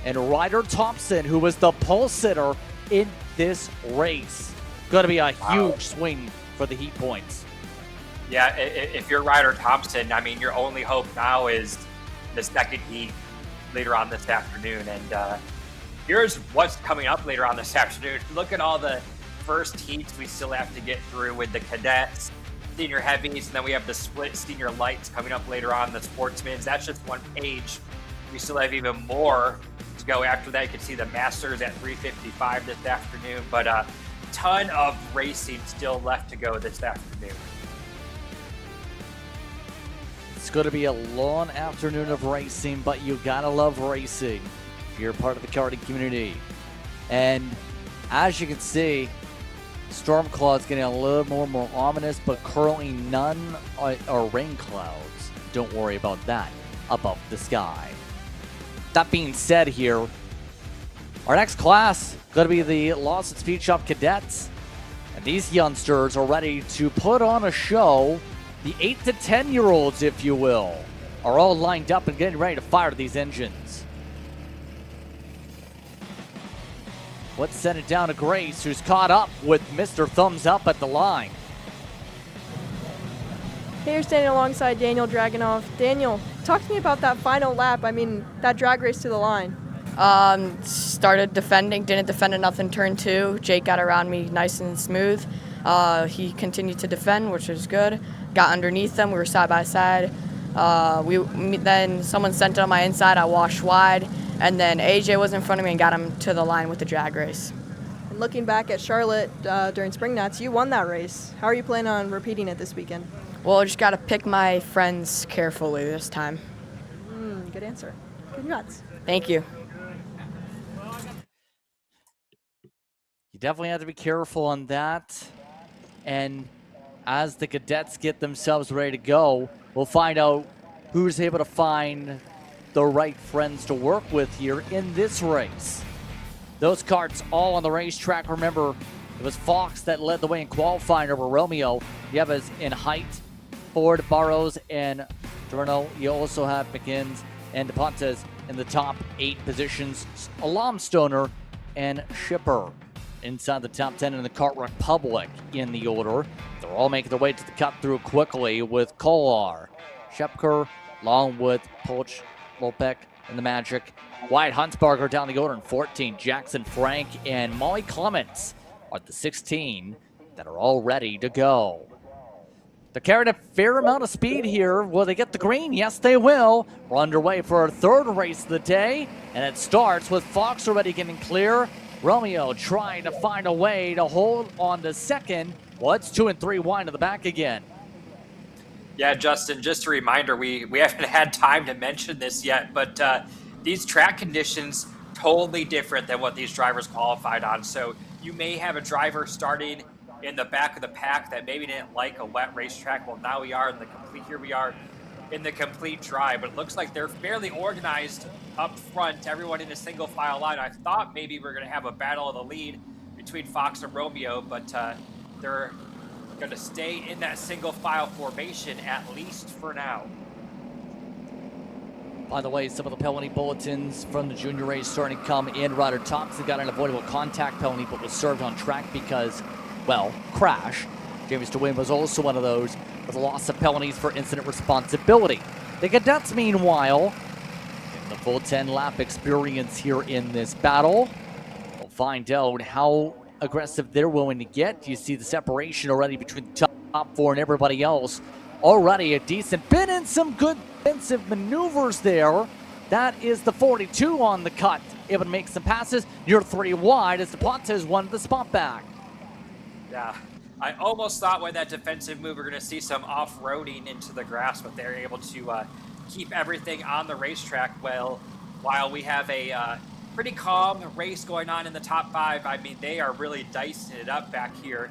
and Ryder Thompson, who was the pole sitter in this race. Going to be a huge swing for the Heat points. Yeah, if you're Ryder Thompson, I mean, your only hope now is the second heat later on this afternoon. And here's what's coming up later on this afternoon. Look at all the first heats we still have to get through with the cadets, senior heavies, and then we have the split senior lights coming up later on, the sportsmen's. That's just one page. We still have even more to go after that. You can see the Masters at 3:55 this afternoon, but a ton of racing still left to go this afternoon. It's going to be a long afternoon of racing, but you gotta love racing if you're part of the karting community. And as you can see, storm clouds getting a little more ominous, but currently none are rain clouds. Don't worry about that above the sky. That being said here, our next class going to be the Lawson Speed Shop Cadets. And these youngsters are ready to put on a show. The 8 to 10-year-olds, if you will, are all lined up and getting ready to fire these engines. Let's send it down to Grace, who's caught up with Mr. Thumbs Up at the line. Hey, you're standing alongside Daniel Dragunov. Daniel, talk to me about that final lap. I mean, that drag race to the line. Started defending, didn't defend enough in turn 2. Jake got around me nice and smooth. He continued to defend, which was good. Got underneath them. We were side by side. Then someone sent it on my inside. I washed wide. And then AJ was in front of me and got him to the line with the drag race. And looking back at Charlotte during Spring Nats, you won that race. How are you planning on repeating it this weekend? Well, I just got to pick my friends carefully this time. Good answer. Congrats. Thank you. You definitely have to be careful on that. And as the cadets get themselves ready to go, we'll find out who's able to find the right friends to work with here in this race. Those karts all on the racetrack. Remember, it was Fox that led the way in qualifying over Romeo. You have us in Height, Ford, Burrows, and Durno. You also have McGinns and DePontes in the top 8 positions. Alam, Stoner, and Shipper inside the top 10 in the Kart Republic in the order. They're all making their way to the cut through quickly with Kolar, Shepker, along with Polch, Lopek, and the Magic. Wyatt Huntsberger down the order in 14. Jackson Frank and Molly Clements are the 16 that are all ready to go. They're carrying a fair amount of speed here. Will they get the green? Yes, they will. We're underway for our third race of the day, and it starts with Fox already getting clear. Romeo trying to find a way to hold on to second. Well, it's 2 and 3 wide to the back again. Yeah, Justin, just a reminder, we haven't had time to mention this yet, but these track conditions totally different than what these drivers qualified on. So you may have a driver starting in the back of the pack that maybe didn't like a wet racetrack. Well, now we are in the complete, here we are in the complete dry, but it looks like they're fairly organized up front, everyone in a single file line. I thought maybe we're going to have a battle of the lead between Fox and Romeo, but they're going to stay in that single file formation at least for now. By the way, some of the penalty bulletins from the junior race starting to come in. Ryder Thompson got an avoidable contact penalty, but was served on track because, well, crash. James DeWin was also one of those with a loss of penalties for incident responsibility. The cadets, meanwhile, in the full 10-lap experience here in this battle. We'll find out how aggressive they're willing to get. You see the separation already between the top 4 and everybody else. Already a decent bit and some good defensive maneuvers there. That is the 42 on the cut. Able to make some passes. You're 3 wide as DePontes won the spot back. Yeah, I almost thought with that defensive move we're going to see some off-roading into the grass, but they're able to keep everything on the racetrack while we have a pretty calm race going on in the top 5. I mean, they are really dicing it up back here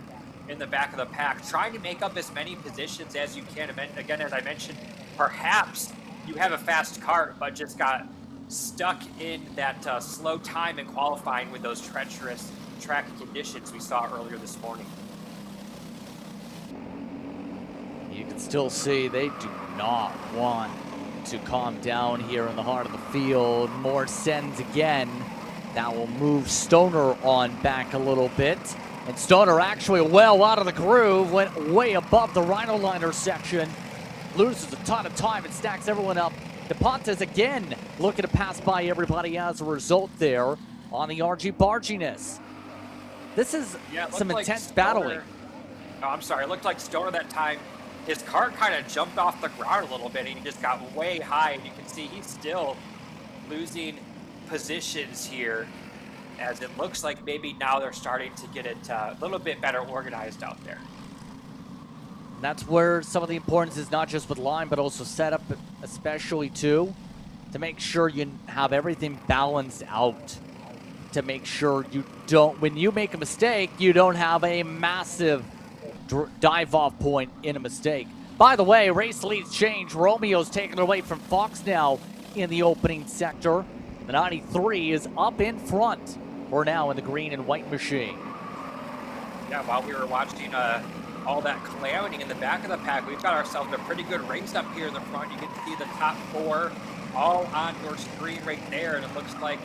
in the back of the pack, trying to make up as many positions as you can. Again, as I mentioned, perhaps you have a fast kart, but just got stuck in that slow time in qualifying with those treacherous track conditions we saw earlier this morning. You can still see they do not want to calm down here in the heart of the field. More sends again. That will move Stoner on back a little bit. And Stoner actually well out of the groove, went way above the Rhino Liner section. Loses a ton of time and stacks everyone up. DePontes again looking to pass by everybody as a result there on the RG Barginess. This is some intense battling. Oh, I'm sorry. It looked like Stoner that time. His car kind of jumped off the ground a little bit, and he just got way high. And you can see he's still losing positions here, as it looks like maybe now they're starting to get it a little bit better organized out there. And that's where some of the importance is, not just with line, but also setup, especially too, to make sure you have everything balanced out. To make sure you don't, when you make a mistake, you don't have a massive dive-off point in a mistake. By the way, race leads change. Romeo's taken it away from Fox now in the opening sector. The 93 is up in front. We're now in the green and white machine. Yeah, while we were watching all that calamity in the back of the pack, we've got ourselves a pretty good race up here in the front. You can see the top 4 all on your screen right there, and it looks like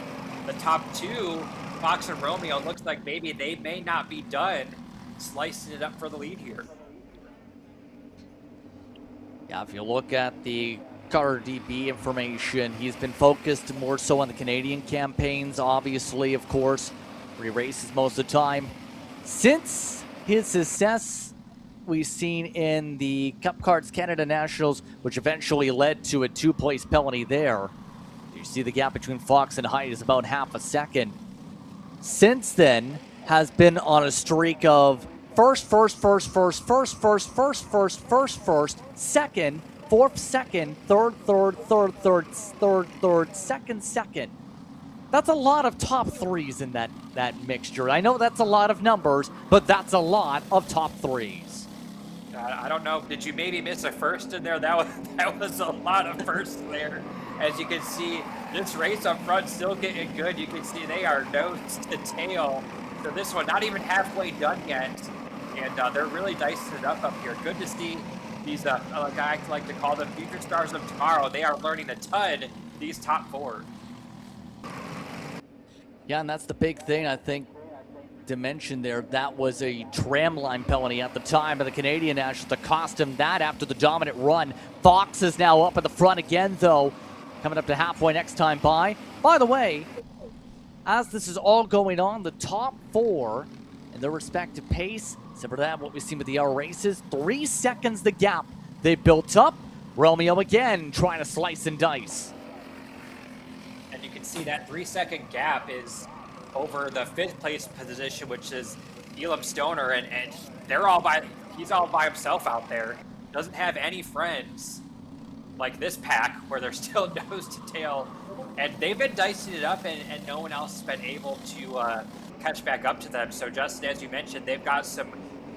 the top 2, Fox and Romeo, looks like maybe they may not be done slicing it up for the lead here. Yeah, if you look at the Carter DB information, he's been focused more so on the Canadian campaigns, obviously, of course, where he races most of the time. Since his success we've seen in the Cup Karts Canada Nationals, which eventually led to a 2-place penalty there, you see the gap between Fox and Height is about half a second. Since then, has been on a streak of first, second, fourth, second, third, second. That's a lot of top 3s in that mixture. I know that's a lot of numbers, but that's a lot of top 3s. I don't know. Did you maybe miss a first in there? That was a lot of firsts there. As you can see, this race up front still getting good. You can see they are nose to tail. So this one not even halfway done yet, and they're really dicing it up here. Good to see these, I like to call them future stars of tomorrow. They are learning a ton, these top 4. Yeah, and that's the big thing, I think, to mention there. That was a tramline penalty at the time of the Canadian Nationals to cost him that after the dominant run. Fox is now up at the front again, though, coming up to halfway next time by. By the way, as this is all going on, the top 4 in their respective pace, except for that, what we've seen with the other races, 3 seconds the gap they built up. Romeo again trying to slice and dice. And you can see that 3-second gap is over the 5th place position, which is Elam Stoner, and he's all by himself out there. Doesn't have any friends like this pack where they're still nose to tail. And they've been dicing it up, and no one else has been able to catch back up to them. So, Justin, as you mentioned, they've got some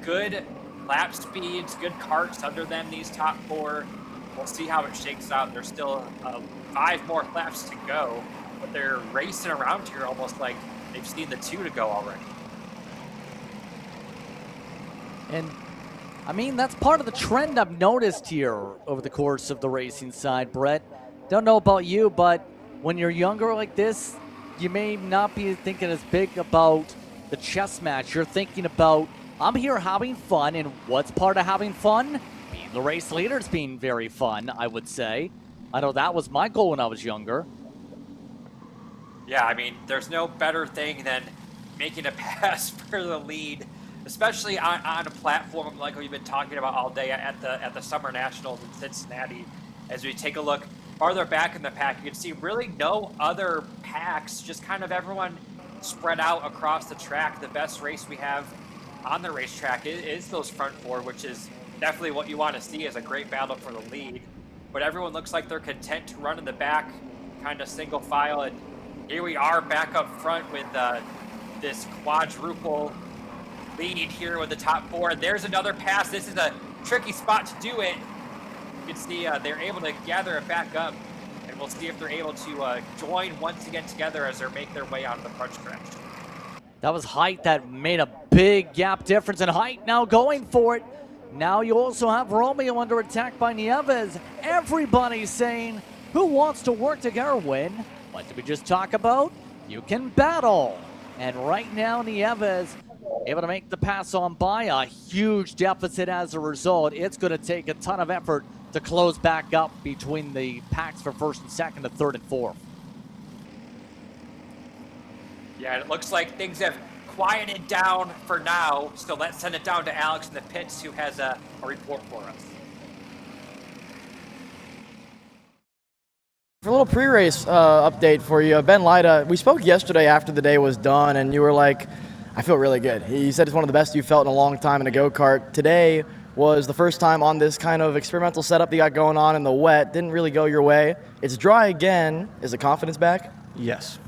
good lap speeds, good karts under them, these top 4. We'll see how it shakes out. There's still 5 more laps to go, but they're racing around here almost like they've seen the 2 to go already. And, I mean, that's part of the trend I've noticed here over the course of the racing side, Brett. Don't know about you, but when you're younger like this, you may not be thinking as big about the chess match. You're thinking about, I'm here having fun, and what's part of having fun? Being the race leaders being very fun, I would say. I know that was my goal when I was younger. Yeah, I mean, there's no better thing than making a pass for the lead, especially on a platform like we've been talking about all day at the Summer Nationals in Cincinnati. As we take a look farther back in the pack, you can see really no other packs, just kind of everyone spread out across the track. The best race we have on the racetrack is those front four, which is definitely what you want to see as a great battle for the lead. But everyone looks like they're content to run in the back, kind of single file. And here we are back up front with this quadruple lead here with the top four. And there's another pass. This is a tricky spot to do it. You can see they're able to gather it back up. And we'll see if they're able to join once again together as they make their way out of the front stretch. That was Height that made a big gap difference, and Height now going for it. Now you also have Romeo under attack by Nieves. Everybody's saying, who wants to work together win? What did we just talk about? You can battle. And right now Nieves able to make the pass on by, a huge deficit as a result. It's going to take a ton of effort to close back up between the packs for first and second to third and fourth. Yeah, it looks like things have quieted down for now, so let's send it down to Alex in the pits, who has a report for us. For a little pre-race update for you, Ben Lyda, we spoke yesterday after the day was done, and you were like, I feel really good. He said it's one of the best you felt in a long time in a go-kart. Today was the first time on this kind of experimental setup you got going on in the wet. Didn't really go your way. It's dry again. Is the confidence back? Yes.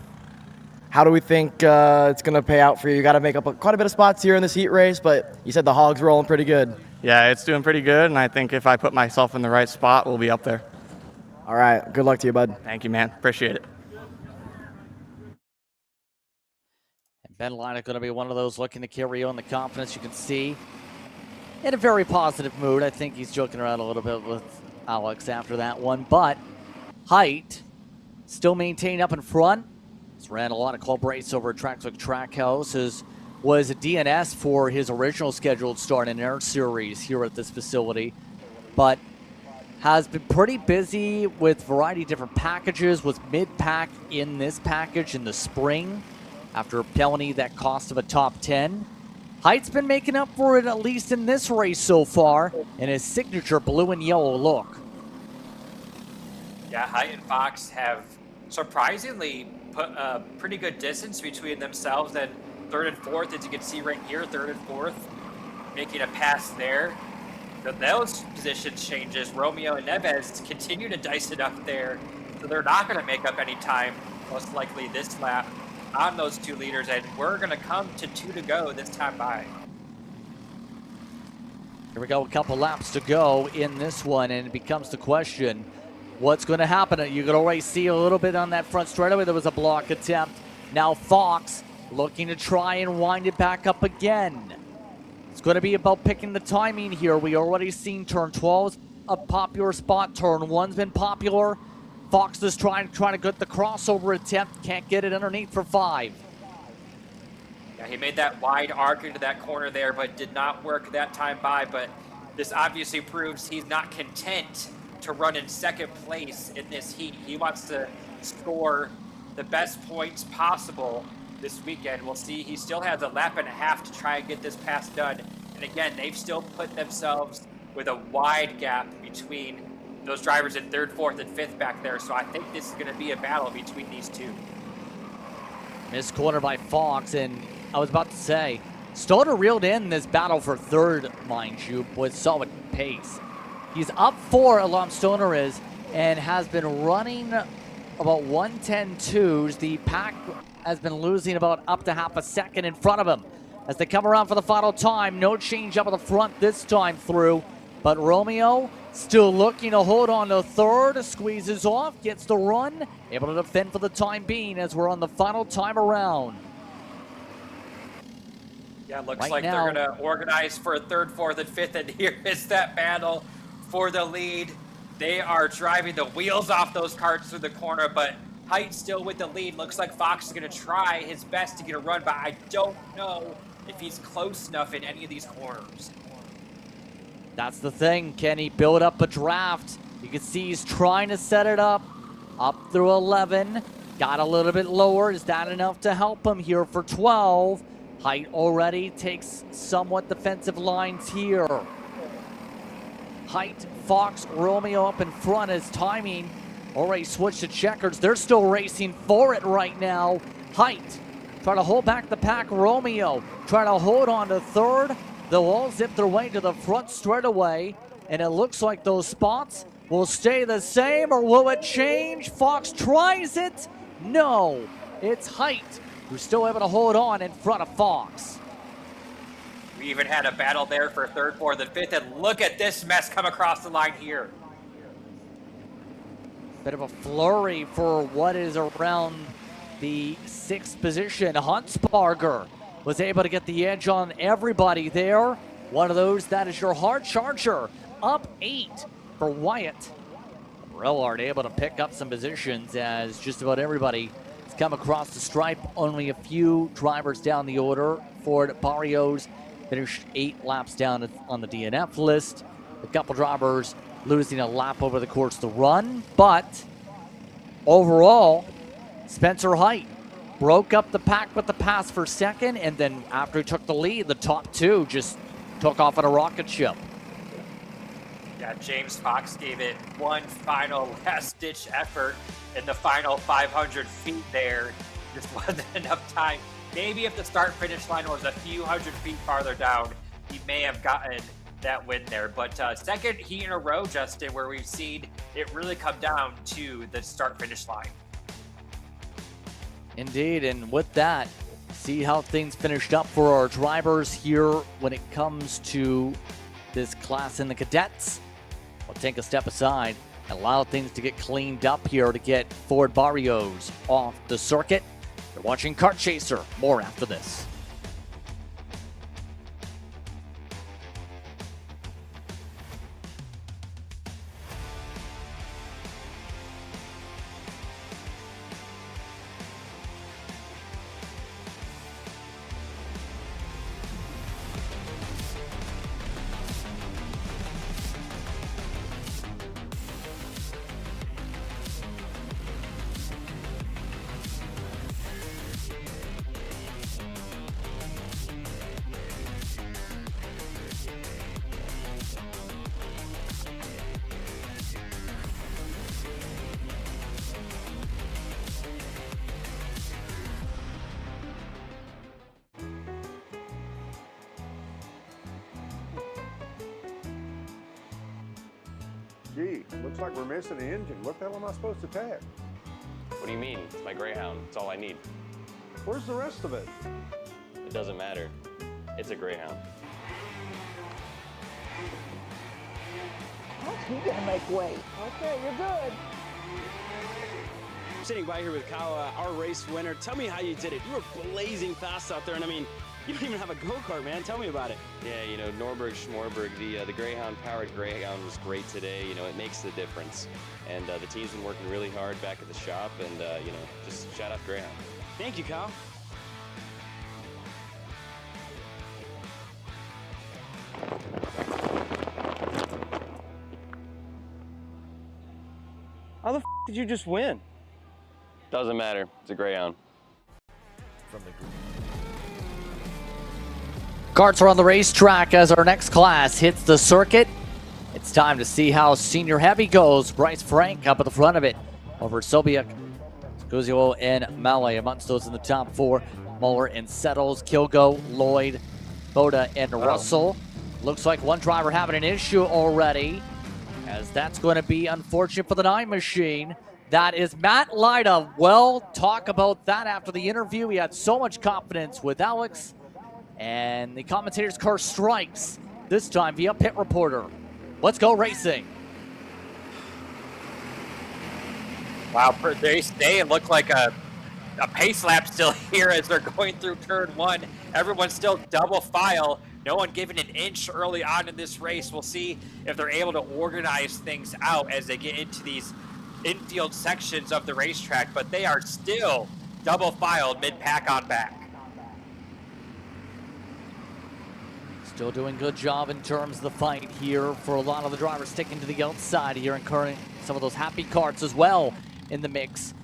How do we think it's going to pay out for you? You got to make up quite a bit of spots here in this heat race, but you said the hog's rolling pretty good. Yeah, it's doing pretty good, and I think if I put myself in the right spot, we'll be up there. All right. Good luck to you, bud. Thank you, man. Appreciate it. And Ben Lyda going to be one of those looking to carry on the confidence. You can see in a very positive mood. I think he's joking around a little bit with Alex after that one, but Height still maintained up in front. He's ran a lot of club race over at tracks like Trackhouse. Was a DNS for his original scheduled start in Air Series here at this facility, but has been pretty busy with a variety of different packages, was mid-pack in this package in the spring after a penalty that cost him a top 10. Height's been making up for it, at least in this race so far, in his signature blue and yellow look. Yeah, Height and Fox have surprisingly put a pretty good distance between themselves and third and fourth, as you can see right here, third and fourth, making a pass there. But those position changes, Romeo and Nieves continue to dice it up there, so they're not going to make up any time, most likely this lap, on those two leaders, and we're going to come to 2 to go this time by. Here we go, a couple laps to go in this one, and it becomes the question, what's going to happen? You can already see a little bit on that front straightaway. There was a block attempt. Now Fox looking to try and wind it back up again. It's going to be about picking the timing here. We already seen turn 12 a popular spot. Turn 1's been popular. Fox is trying to get the crossover attempt. Can't get it underneath for 5. Yeah, he made that wide arc into that corner there, but did not work that time by. But this obviously proves he's not content to run in second place in this heat. He wants to score the best points possible this weekend. We'll see. He still has a lap and a half to try and get this pass done. And again, they've still put themselves with a wide gap between those drivers in third, fourth, and fifth back there. So I think this is going to be a battle between these two. Missed corner by Fox, and I was about to say, Stoner reeled in this battle for third, mind you, with solid pace. He's up 4, Alum Stoner is, and has been running about 1:10.2s. The pack has been losing about up to half a second in front of him. As they come around for the final time, no change up at the front this time through, but Romeo still looking to hold on to third, squeezes off, gets the run, able to defend for the time being as we're on the final time around. Yeah, looks Right like now, they're going to organize for third, fourth, and fifth, and here is that battle for the lead. They are driving the wheels off those carts through the corner, but Height still with the lead. Looks like Fox is going to try his best to get a run, but I don't know if he's close enough in any of these corners. That's the thing. Can he build up a draft? You can see he's trying to set it up through 11. Got a little bit lower. Is that enough to help him here for 12? Height already takes somewhat defensive lines here. Height, Fox, Romeo up in front as timing already switched to checkers. They're still racing for it right now. Height try to hold back the pack. Romeo trying to hold on to third. They'll all zip their way to the front straightaway, and it looks like those spots will stay the same, or will it change? Fox tries it. No, it's Height who's still able to hold on in front of Fox. We even had a battle there for third, fourth, and fifth, and look at this mess come across the line here. Bit of a flurry for what is around the 6th position. Huntsbarger was able to get the edge on everybody there. One of those, that is your hard charger. Up 8 for Wyatt. Rellard able to pick up some positions as just about everybody has come across the stripe. Only a few drivers down the order. Ford Barrios finished 8 laps down on the DNF list. A couple drivers losing a lap over the course of the run, but overall, Spencer Height broke up the pack with the pass for second, and then after he took the lead, the top 2 just took off on a rocket ship. Yeah, James Fox gave it one final last-ditch effort in the final 500 feet there. Just wasn't enough time. Maybe if the start-finish line was a few hundred feet farther down, he may have gotten that win there. But second heat in a row, Justin, where we've seen it really come down to the start-finish line. Indeed, and with that, see how things finished up for our drivers here when it comes to this class in the cadets. We'll take a step aside and allow things to get cleaned up here to get Ford Barrios off the circuit. You're watching Kart Chaser. More after this. Gee, looks like we're missing the engine. What the hell am I supposed to tag? What do you mean? It's my Greyhound. It's all I need. Where's the rest of it? It doesn't matter. It's a Greyhound. You gotta make weight. Okay, you're good. I'm sitting by here with Kyle, our race winner. Tell me how you did it. You were blazing fast out there, and I mean, you don't even have a go-kart, man. Tell me about it. Yeah, you know, Norberg, Schmorberg, the Greyhound-powered Greyhound was great today. You know, it makes the difference. And the team's been working really hard back at the shop, and, you know, just shout out Greyhound. Thank you, Kyle. How the f did you just win? Doesn't matter. It's a Greyhound. Karts are on the racetrack as our next class hits the circuit. It's time to see how senior heavy goes. Bryce Frank up at the front of it over Sobiek, Scuzio, and Malay amongst those in the top 4. Muller and Settles, Kilgo, Lloyd, Boda, and Russell. Looks like one driver having an issue already, as that's going to be unfortunate for the 9 machine. That is Matt Lyda. Well, talk about that after the interview. He had so much confidence with Alex. And the commentator's car strikes, this time via pit reporter. Let's go racing. Wow, they look like a pace lap still here as they're going through turn 1. Everyone's still double file. No one given an inch early on in this race. We'll see if they're able to organize things out as they get into these infield sections of the racetrack, but they are still double filed mid-pack on back. Still doing a good job in terms of the fight here for a lot of the drivers sticking to the outside here, incurring some of those happy karts as well in the mix.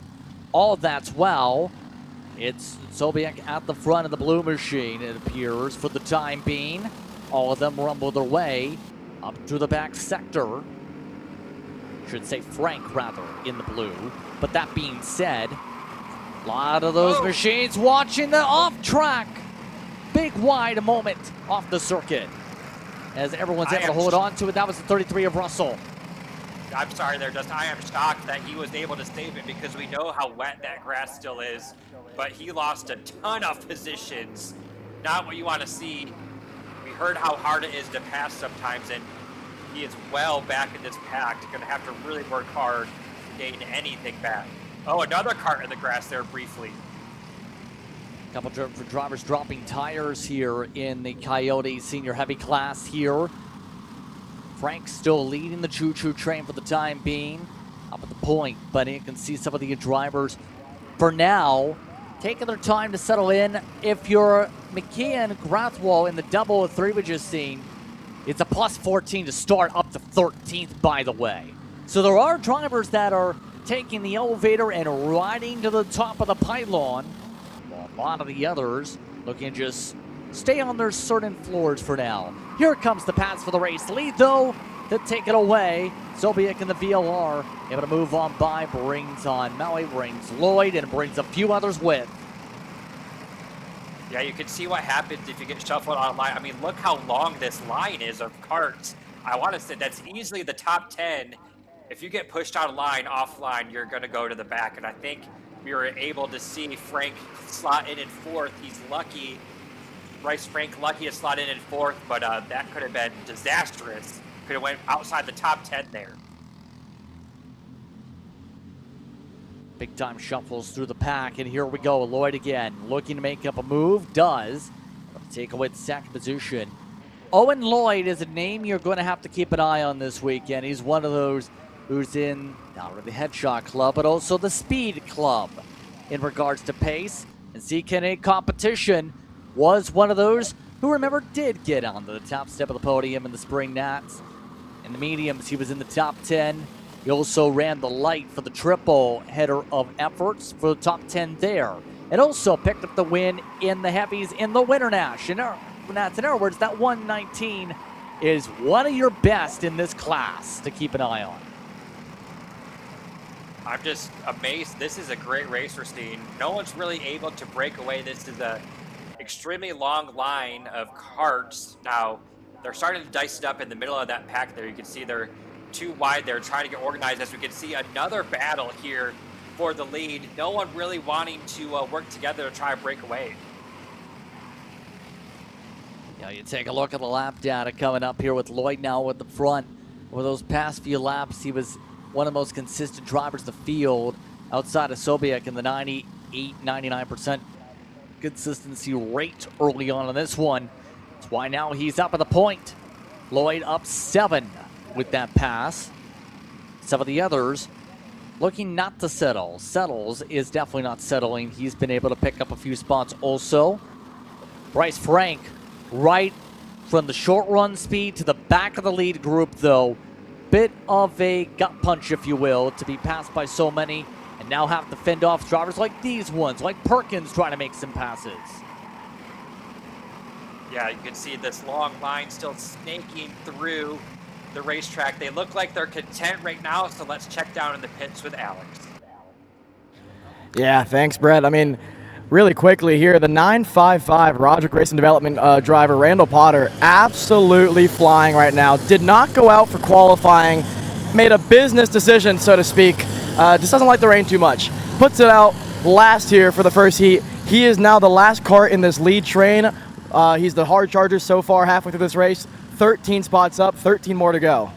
All of that's well. It's Sobiek at the front of the blue machine, it appears, for the time being. All of them rumble their way up to the back sector. Should say Frank, rather, in the blue. But that being said, A lot of those machines watching the off track. Big wide moment off the circuit. As everyone's able to hold on to it. That was the 33 of Russell. I'm sorry there, Justin. I am shocked that he was able to save it because we know how wet that grass still is. But he lost a ton of positions. Not what you want to see. We heard how hard it is to pass sometimes, and he is well back in this pack. Going to have to really work hard to gain anything back. Oh, another cart in the grass there briefly. A couple of drivers dropping tires here in the Coyote senior heavy class here. Frank still leading the choo-choo train for the time being. Up at the point, but you can see some of the drivers for now taking their time to settle in. If you're McKee and Grathwell in the double of three we just seen, it's a plus 14 to start, up to 13th, by the way. So there are drivers that are taking the elevator and riding to the top of the pylon, while a lot of the others looking to just stay on their certain floors for now. Here comes the pass for the race. Lead, though, to take it away. Sobiek in the VLR, able to move on by, brings on Maui, brings Lloyd, and brings a few others with. Yeah, you can see what happens if you get shuffled online. I mean, look how long this line is of carts. I want to say that's easily the top 10. If you get pushed out of line, offline, you're going to go to the back. And I think we were able to see Frank slot in fourth. He's lucky. Bryce Frank lucky to slot in fourth, but that could have been disastrous. Could have went outside the top 10 there. Big time shuffles through the pack, and here we go. Lloyd again, looking to make up a move, does. Take away the second position. Owen Lloyd is a name you're going to have to keep an eye on this weekend. He's one of those who's in not really the Headshot Club, but also the Speed Club in regards to pace. And CKNA competition was one of those who, remember, did get onto the top step of the podium in the Spring Nats. In the mediums, he was in the top 10. He also ran the light for the triple header of efforts for the top 10 there. And also picked up the win in the heavies in the Winter Nash. In other words, that 119 is one of your best in this class to keep an eye on. I'm just amazed. This is a great race we're seeing. No one's really able to break away. This is a extremely long line of carts. Now, they're starting to dice it up in the middle of that pack there. You can see they're too wide there, trying to get organized. As we can see, another battle here for the lead. No one really wanting to work together to try to break away. Yeah, you take a look at the lap data coming up here with Lloyd now at the front. Over those past few laps, he was one of the most consistent drivers in the field outside of Sobiek in the 98, 99% consistency rate early on in this one. That's why now he's up at the point. Lloyd up 7 with that pass. Some of the others looking not to settle. Settles is definitely not settling. He's been able to pick up a few spots also. Bryce Frank right from the short run speed to the back of the lead group, though. Bit of a gut punch, if you will, to be passed by so many and now have to fend off drivers like these ones, like Perkins trying to make some passes. Yeah, you can see this long line still snaking through the racetrack. They look like they're content right now, so let's check down in the pits with Alex. Yeah, thanks, Brett. I mean, really quickly here, the 955 Roderick Racing Development driver, Randall Potter, absolutely flying right now. Did not go out for qualifying, made a business decision, so to speak. Just doesn't like the rain too much. Puts it out last here for the first heat. He is now the last cart in this lead train. He's the hard charger so far halfway through this race. 13 spots up, 13 more to go.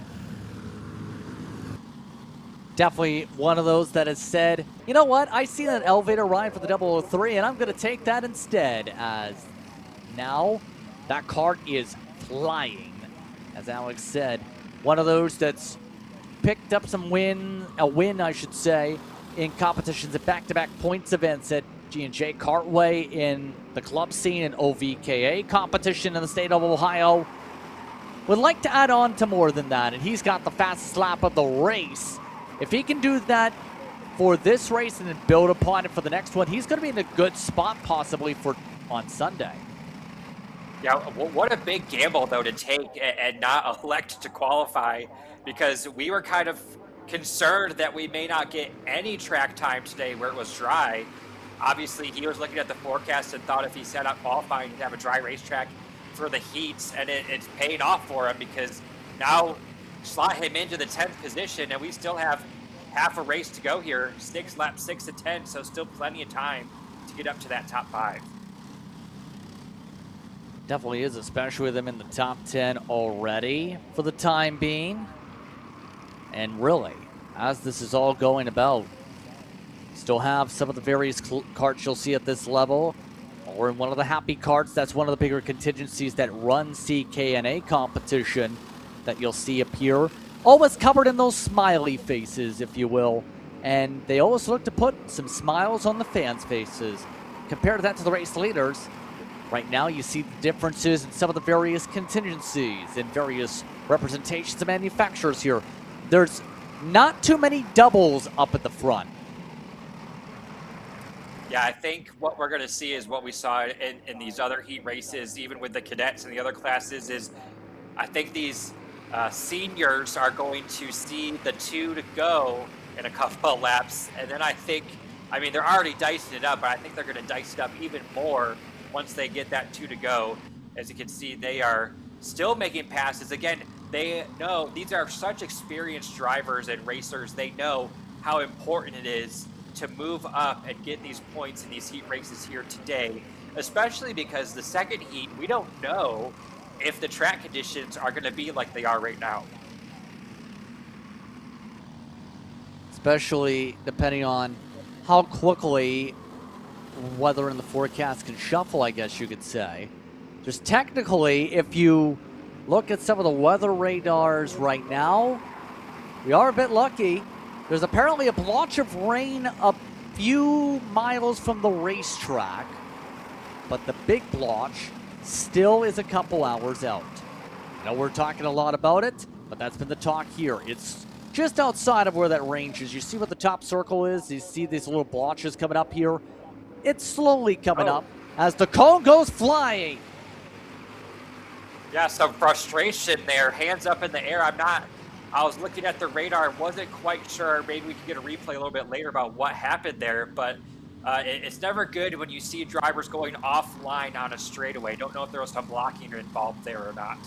Definitely one of those that has said, you know what, I see that elevator ride for the 003, and I'm going to take that instead, as now that cart is flying. As Alex said, one of those that's picked up a win, I should say, in competitions at back-to-back points events at G&J Cartway in the club scene and OVKA competition in the state of Ohio. Would like to add on to more than that, and he's got the fastest lap of the race. If he can do that for this race and then build upon it for the next one, he's going to be in a good spot possibly for on Sunday. Yeah, what a big gamble, though, to take and not elect to qualify, because we were kind of concerned that we may not get any track time today where it was dry. Obviously, he was looking at the forecast and thought if he set up qualifying, he'd have a dry racetrack for the heats, and it's paid off for him because now slot him into the 10th position, and we still have half a race to go here, laps 6 to 10, so still plenty of time to get up to that top 5. Definitely is, especially with them in the top 10 already for the time being. And really, as this is all going about, still have some of the various carts you'll see at this level, or in one of the happy carts. That's one of the bigger contingencies that run CKNA competition that you'll see appear. Always covered in those smiley faces, if you will. And they always look to put some smiles on the fans' faces. Compare that to the race leaders. Right now, you see the differences in some of the various contingencies and various representations of manufacturers here. There's not too many doubles up at the front. Yeah, I think what we're going to see is what we saw in these other heat races, even with the cadets and the other classes, is I think these seniors are going to see the 2 to go in a couple of laps. And then I think, I mean, they're already dicing it up, but I think they're going to dice it up even more once they get that 2 to go. As you can see, they are still making passes. Again, they know these are such experienced drivers and racers. They know how important it is to move up and get these points in these heat races here today, especially because the second heat, we don't know if the track conditions are going to be like they are right now. Especially depending on how quickly weather in the forecast can shuffle, I guess you could say. Just technically, if you look at some of the weather radars right now, we are a bit lucky. There's apparently a blotch of rain a few miles from the racetrack, but the big blotch still is a couple hours out. I know we're talking a lot about it, but that's been the talk here. It's just outside of where that range is. You see what the top circle is? You see these little blotches coming up here? It's slowly coming up as the cone goes flying. Yeah, some frustration there. Hands up in the air. I was looking at the radar, wasn't quite sure. Maybe we could get a replay a little bit later about what happened there, but it's never good when you see drivers going offline on a straightaway. Don't know if there was some blocking involved there or not.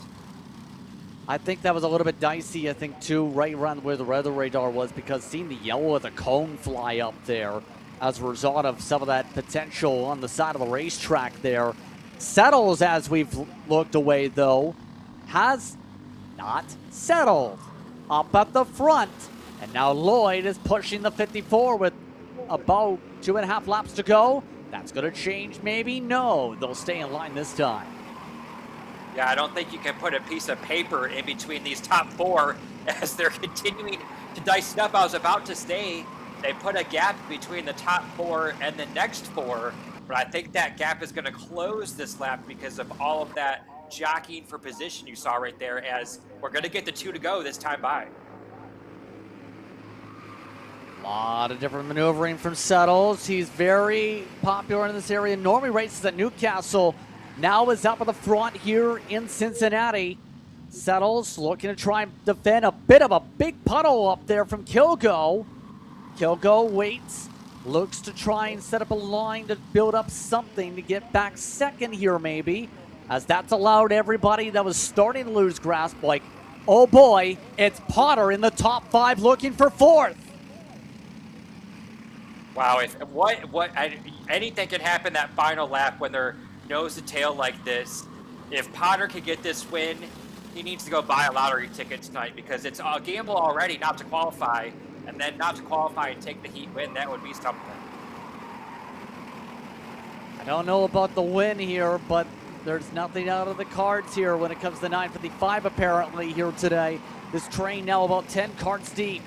I think that was a little bit dicey, I think, too, right around where the weather radar was, because seeing the yellow of the cone fly up there as a result of some of that potential on the side of the racetrack there. Settles, as we've looked away, though, has not settled up at the front. And now Lloyd is pushing the 54 with about 2.5 laps to go. That's going to change, maybe? No, they'll stay in line this time. Yeah, I don't think you can put a piece of paper in between these top 4 as they're continuing to dice it up. I was about to say they put a gap between the top 4 and the next 4, but I think that gap is going to close this lap because of all of that jockeying for position you saw right there, as we're going to get the 2 to go this time by. A lot of different maneuvering from Settles. He's very popular in this area. Normally races at Newcastle. Now is up at the front here in Cincinnati. Settles looking to try and defend a bit of a big puddle up there from Kilgo. Kilgo waits, looks to try and set up a line to build up something to get back second here maybe, as that's allowed everybody that was starting to lose grasp, like, oh boy, it's Potter in the top 5 looking for 4th. Wow, anything can happen that final lap when they're nose to tail like this. If Potter could get this win, he needs to go buy a lottery ticket tonight, because it's a gamble already not to qualify, and then not to qualify and take the heat win. That would be something. I don't know about the win here, but there's nothing out of the cards here when it comes to 9:55 apparently here today. This train now about 10 carts deep.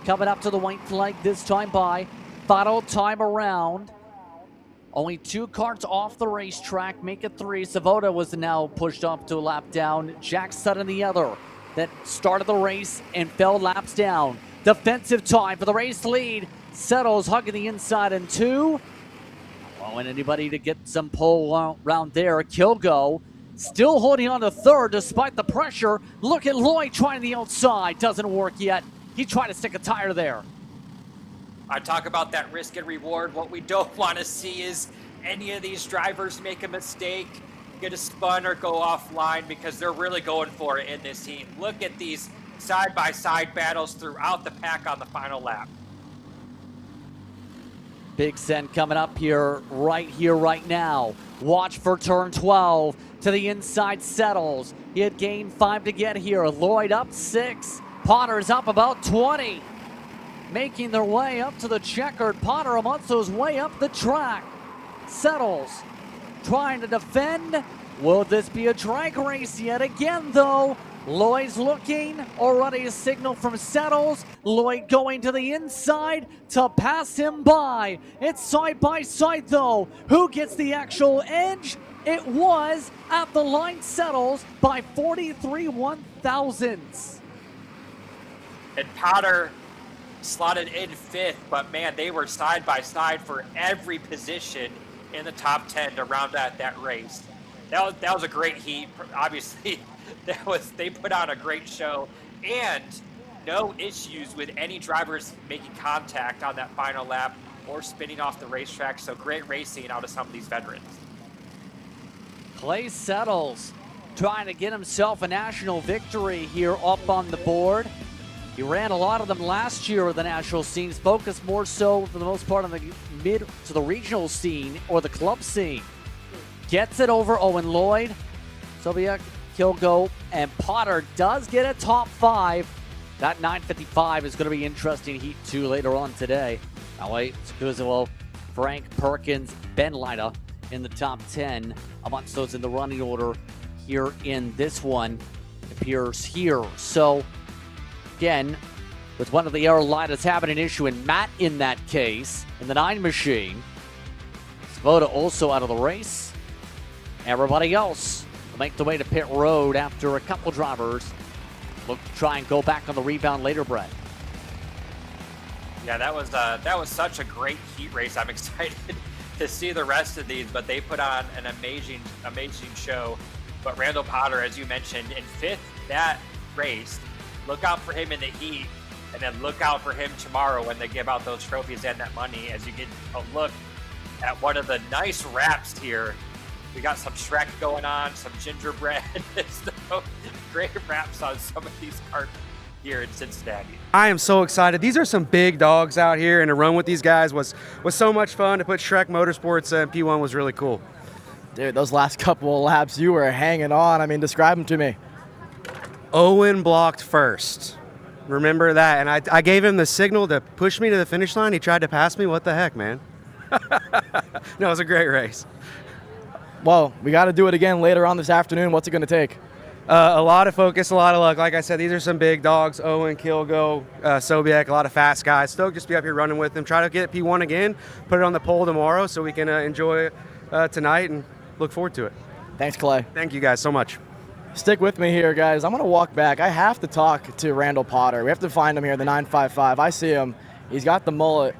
Coming up to the white flag this time by. Final time around. Only 2 carts off the racetrack, make it 3. Savoda was now pushed up to a lap down. Jack Sutton the other that started the race and fell laps down. Defensive time for the race lead. Settles hugging the inside in 2. Allowing anybody to get some pole round there. Kilgo still holding on to 3rd despite the pressure. Look at Lloyd trying the outside. Doesn't work yet. He tried to stick a tire there. I talk about that risk and reward. What we don't want to see is any of these drivers make a mistake, get a spun, or go offline, because they're really going for it in this heat. Look at these side-by-side battles throughout the pack on the final lap. Big send coming up here, right now. Watch for turn 12. To the inside settles. He had gained 5 to get here. Lloyd up 6. Potter's up about 20. Making their way up to the checkered. Potter Alonso's way up the track. Settles trying to defend. Will this be a drag race yet again, though? Lloyd's looking. Already a signal from Settles. Lloyd going to the inside to pass him by. It's side by side, though. Who gets the actual edge? It was at the line Settles by 43 1/1000ths. And Potter slotted in 5th, but man, they were side by side for every position in the top 10 to round out that race. That was a great heat. Obviously, they put on a great show, and no issues with any drivers making contact on that final lap or spinning off the racetrack. So great racing out of some of these veterans. Clay Settles trying to get himself a national victory here up on the board. He ran a lot of them last year with the national scenes, focused more so for the most part on the mid to the regional scene or the club scene. Gets it over Owen Lloyd, Sobiek, Kilgo, and Potter does get a top 5. That 9:55 is going to be interesting heat 2 later on today. Wait, Scuso, Frank Perkins, Ben Lida in the top 10 amongst those in the running order here in this one appears here. So again, with one of the airliners having an issue, and Matt in that case in the 9 machine, Svoboda also out of the race. Everybody else will make the way to pit road after a couple drivers look to try and go back on the rebound later, Brett. Yeah, that was such a great heat race. I'm excited to see the rest of these, but they put on an amazing show. But Randall Potter, as you mentioned, in 5th that race. Look out for him in the heat, and then look out for him tomorrow when they give out those trophies and that money, as you get a look at one of the nice wraps here. We got some Shrek going on, some gingerbread, so great wraps on some of these carts here in Cincinnati. I am so excited. These are some big dogs out here, and to run with these guys was so much fun. To put Shrek Motorsports in P1 was really cool. Dude, those last couple of laps, you were hanging on. I mean, describe them to me. Owen blocked first. Remember that. And I gave him the signal to push me to the finish line. He tried to pass me. What the heck, man? No, it was a great race. Well, we got to do it again later on this afternoon. What's it going to take? A lot of focus, a lot of luck. Like I said, these are some big dogs. Owen, Kilgo, Sobiek, a lot of fast guys. Stoked just to be up here running with them. Try to get P1 again, put it on the pole tomorrow so we can enjoy tonight and look forward to it. Thanks, Clay. Thank you guys so much. Stick with me here, guys. I'm going to walk back. I have to talk to Randall Potter. We have to find him here, the 955. I see him. He's got the mullet.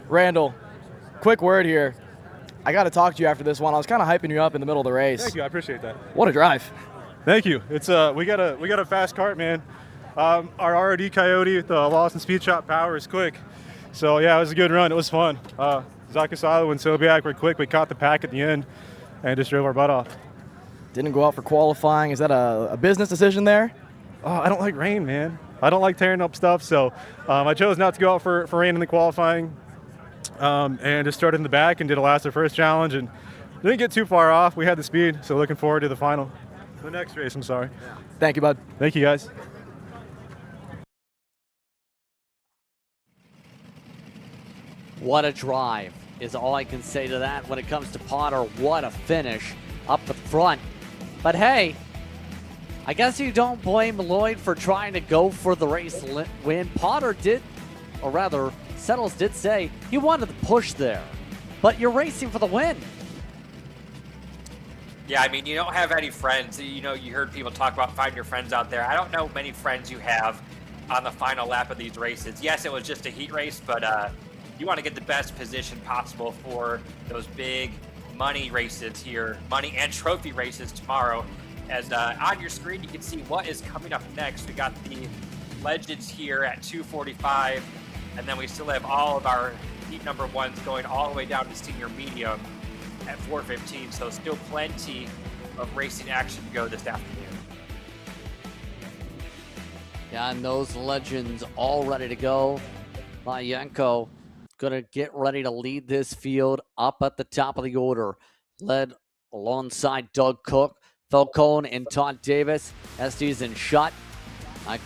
Randall, quick word here. I got to talk to you after this one. I was kind of hyping you up in the middle of the race. Thank you. I appreciate that. What a drive. Thank you. It's we got a fast kart, man. Our RRD Coyote, the Lawson Speed Shop power is quick. So yeah, it was a good run. It was fun. Zakasalo and Sobiak were quick. We caught the pack at the end and just drove our butt off. Didn't go out for qualifying. Is that a business decision there? Oh, I don't like rain, man. I don't like tearing up stuff. So I chose not to go out for rain in the qualifying and just started in the back and did a last or first challenge and didn't get too far off. We had the speed, so looking forward to the final. The next race, I'm sorry. Thank you, bud. Thank you, guys. What a drive is all I can say to that. When it comes to Potter, what a finish up the front. But hey, I guess you don't blame Lloyd for trying to go for the race win. Potter did, or rather, Settles did say he wanted to push there. But you're racing for the win. Yeah, I mean, you don't have any friends. You know, you heard people talk about finding your friends out there. I don't know many friends you have on the final lap of these races. Yes, it was just a heat race, but you want to get the best position possible for those big money races here, money and trophy races tomorrow. As on your screen, you can see what is coming up next. We got the Legends here at 2:45 And then we still have all of our heat number ones going all the way down to senior medium at 4:15. So still plenty of racing action to go this afternoon. Yeah, and those legends all ready to go. Mayenko gonna get ready to lead this field up at the top of the order. Led alongside Doug Cook, Falcone, and Todd Davis. Estes and Shutt.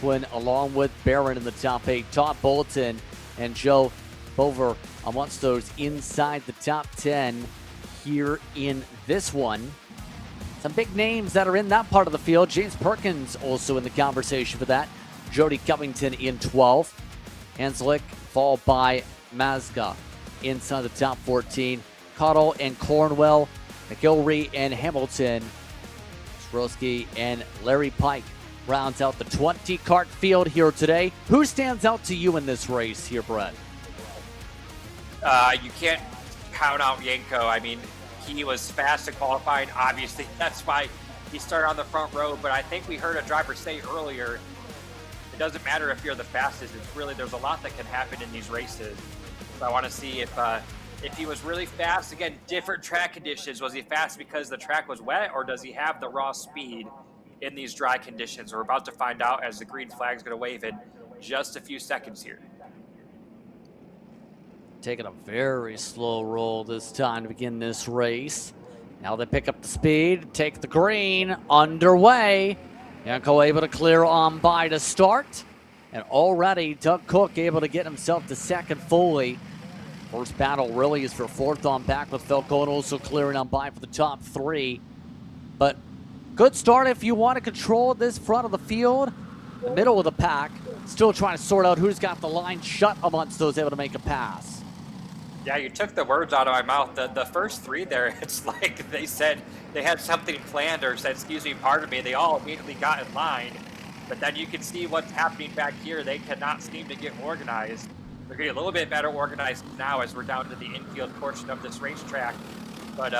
Quinn along with Barron in the top 8. Todd Bolton and Joe Bover amongst those inside the top 10 here in this one. Some big names that are in that part of the field. James Perkins also in the conversation for that. Jody Covington in 12th. Hanslick followed by Mazga inside the top 14. Cottle and Cornwell, McIlry and Hamilton. Sroski and Larry Pike rounds out the 20 kart field here today. Who stands out to you in this race here, Brett? You can't count out Yanko. I mean, he was fast in qualifying. Obviously, that's why he started on the front row. But I think we heard a driver say earlier, it doesn't matter if you're the fastest. It's really, there's a lot that can happen in these races. So I want to see if he was really fast. Again, different track conditions. Was he fast because the track was wet, or does he have the raw speed in these dry conditions? We're about to find out as the green flag is going to wave in just a few seconds here. Taking a very slow roll this time to begin this race. Now they pick up the speed, take the green, underway. Yanko able to clear on by to start. And already Doug Cook able to get himself to second fully. First battle really is for fourth on back with Falcone also clearing on by for the top 3. But good start if you want to control this front of the field. The middle of the pack, still trying to sort out who's got the line shut amongst those able to make a pass. Yeah, you took the words out of my mouth. The first 3 there, it's like they said they had something planned or said, excuse me, pardon me. They all immediately got in line. But then you can see what's happening back here. They cannot seem to get organized. They're getting a little bit better organized now as we're down to the infield portion of this racetrack. But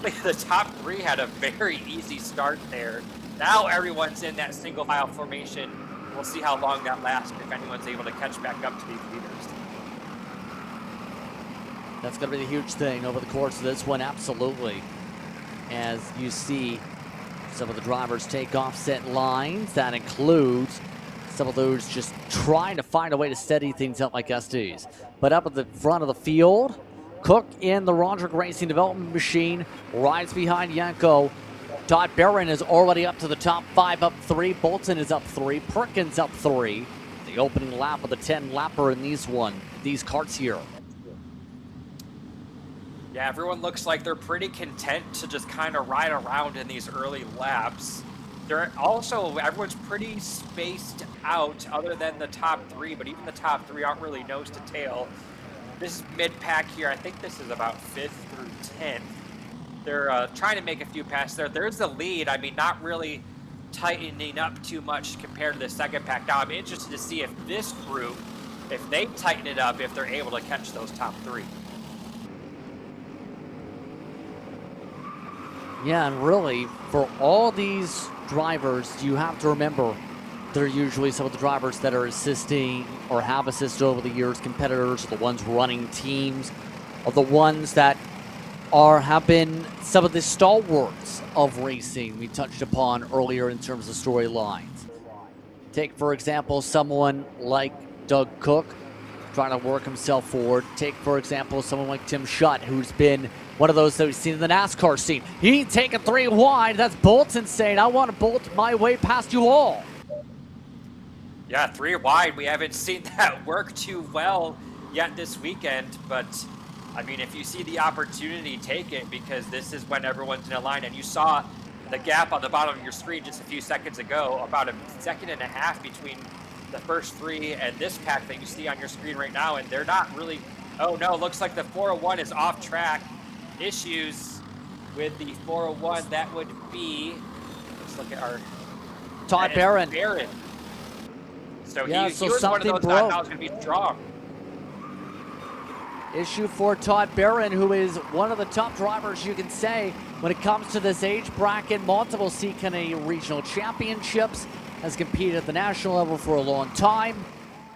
the top 3 had a very easy start there. Now everyone's in that single file formation. We'll see how long that lasts if anyone's able to catch back up to these leaders. That's going to be the huge thing over the course of this one, absolutely. As you see some of the drivers take offset lines, that includes some of those just trying to find a way to steady things up like Estes. But up at the front of the field, Cook in the Roderick Racing Development Machine rides behind Yanko. Todd Barron is already up to the top 5, up 3. Bolton is up 3. Perkins up 3. The opening lap of the 10-lapper in these carts here. Yeah, everyone looks like they're pretty content to just kind of ride around in these early laps. They're also, everyone's pretty spaced out other than the top 3, but even the top 3 aren't really nose to tail. This is mid-pack here. I think this is about 5th through 10th. They're trying to make a few passes there. There's the lead. I mean, not really tightening up too much compared to the second pack. Now, I'm interested to see if this group, if they tighten it up, if they're able to catch those top 3. Yeah, and really, for all these drivers, you have to remember they're usually some of the drivers that are assisting or have assisted over the years. Competitors are the ones running teams, are the ones that have been some of the stalwarts of racing we touched upon earlier in terms of storylines. Take, for example, someone like Doug Cook trying to work himself forward. Take, for example, someone like Tim Shutt, who's been one of those that we've seen in the NASCAR scene. He ain't taking 3 wide. That's Bolton saying, I want to bolt my way past you all. Yeah, 3 wide. We haven't seen that work too well yet this weekend. But, I mean, if you see the opportunity, take it, because this is when everyone's in a line. And you saw the gap on the bottom of your screen just a few seconds ago, about a second and a half between the first 3 and this pack that you see on your screen right now. And they're not really, oh no, looks like the 401 is off track. Issues with the 401, that would be, let's look at our Todd Barron. So yeah, he was one of those that I was going to be strong. Issue for Todd Barron, who is one of the top drivers, you can say, when it comes to this age bracket. Multiple CKNA regional championships, has competed at the national level for a long time.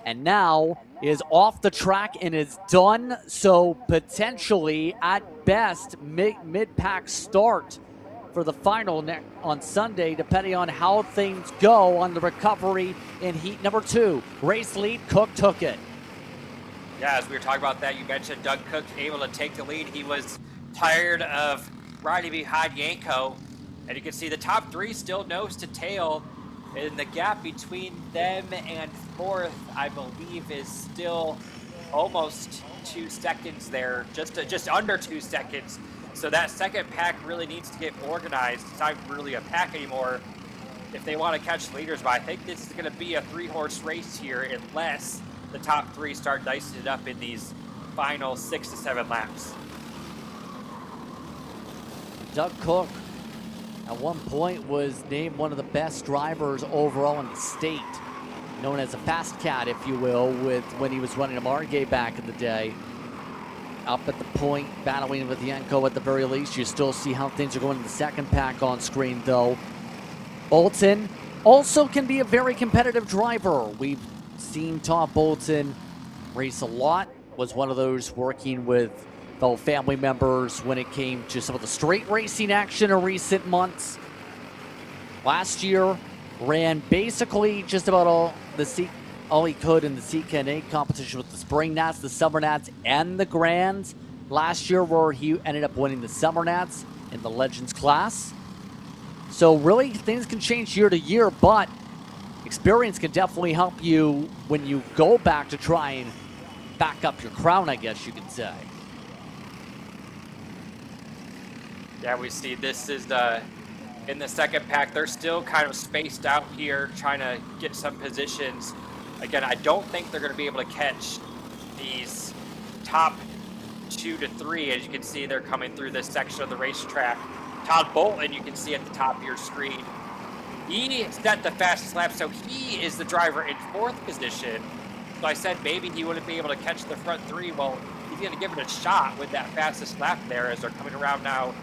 and now is off the track and is done. So potentially, at best, mid-pack start for the final on Sunday, depending on how things go on the recovery in heat number 2. Race lead, Cook took it. Yeah, as we were talking about that, you mentioned Doug Cook able to take the lead. He was tired of riding behind Yanko, and you can see the top 3 still nose to tail, and the gap between them and 4th, I believe, is still almost 2 seconds there, just under 2 seconds. So that second pack really needs to get organized. It's not really a pack anymore if they want to catch leaders, but I think this is going to be a 3-horse race here unless the top 3 start dicing it up in these final 6 to 7 laps. Doug Cook at one point was named one of the best drivers overall in the state, known as a fast cat, if you will, with when he was running a Margay back in the day. Up at the point, battling with Yanko at the very least. You still see how things are going in the second pack on screen, though. Bolton also can be a very competitive driver. We've seen Todd Bolton race a lot, was one of those working with fellow family members when it came to some of the straight racing action in recent months. Last year, ran basically just about all he could in the CKNA competition with the Spring Nats, the Summer Nats, and the Grands. Last year, where he ended up winning the Summer Nats in the Legends class. So really, things can change year to year, but experience can definitely help you when you go back to try and back up your crown, I guess you could say. Yeah, we see this is in the second pack. They're still kind of spaced out here, trying to get some positions. Again, I don't think they're going to be able to catch these top 2 to 3. As you can see, they're coming through this section of the racetrack. Todd Bolton, you can see at the top of your screen, he set the fastest lap, so he is the driver in 4th position. So I said maybe he wouldn't be able to catch the front 3. Well, he's going to give it a shot with that fastest lap there as they're coming around now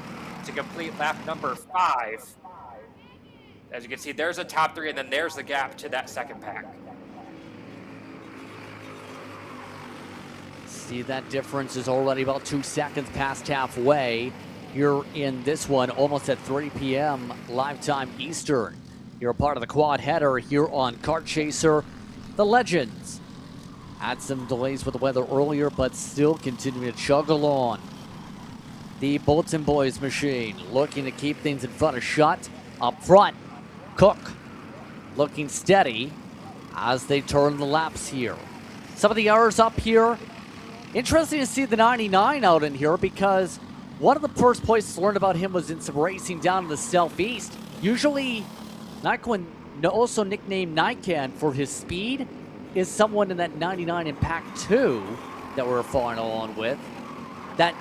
to complete lap number 5. As you can see, there's a top 3, and then there's the gap to that second pack. See, that difference is already about 2 seconds past halfway. You're in this one almost at 3 p.m. live time Eastern. You're a part of the quad header here on Kart Chaser. The Legends had some delays with the weather earlier, but still continuing to chug along. The Bolton Boys machine looking to keep things in front of Shutt. Up front, Cook looking steady as they turn the laps here. Some of the errors up here. Interesting to see the 99 out in here because one of the first places learned about him was in some racing down in the southeast. Usually, Nyquin, also nicknamed Nycan for his speed, is someone in that 99 in Pack 2 that we're following along with that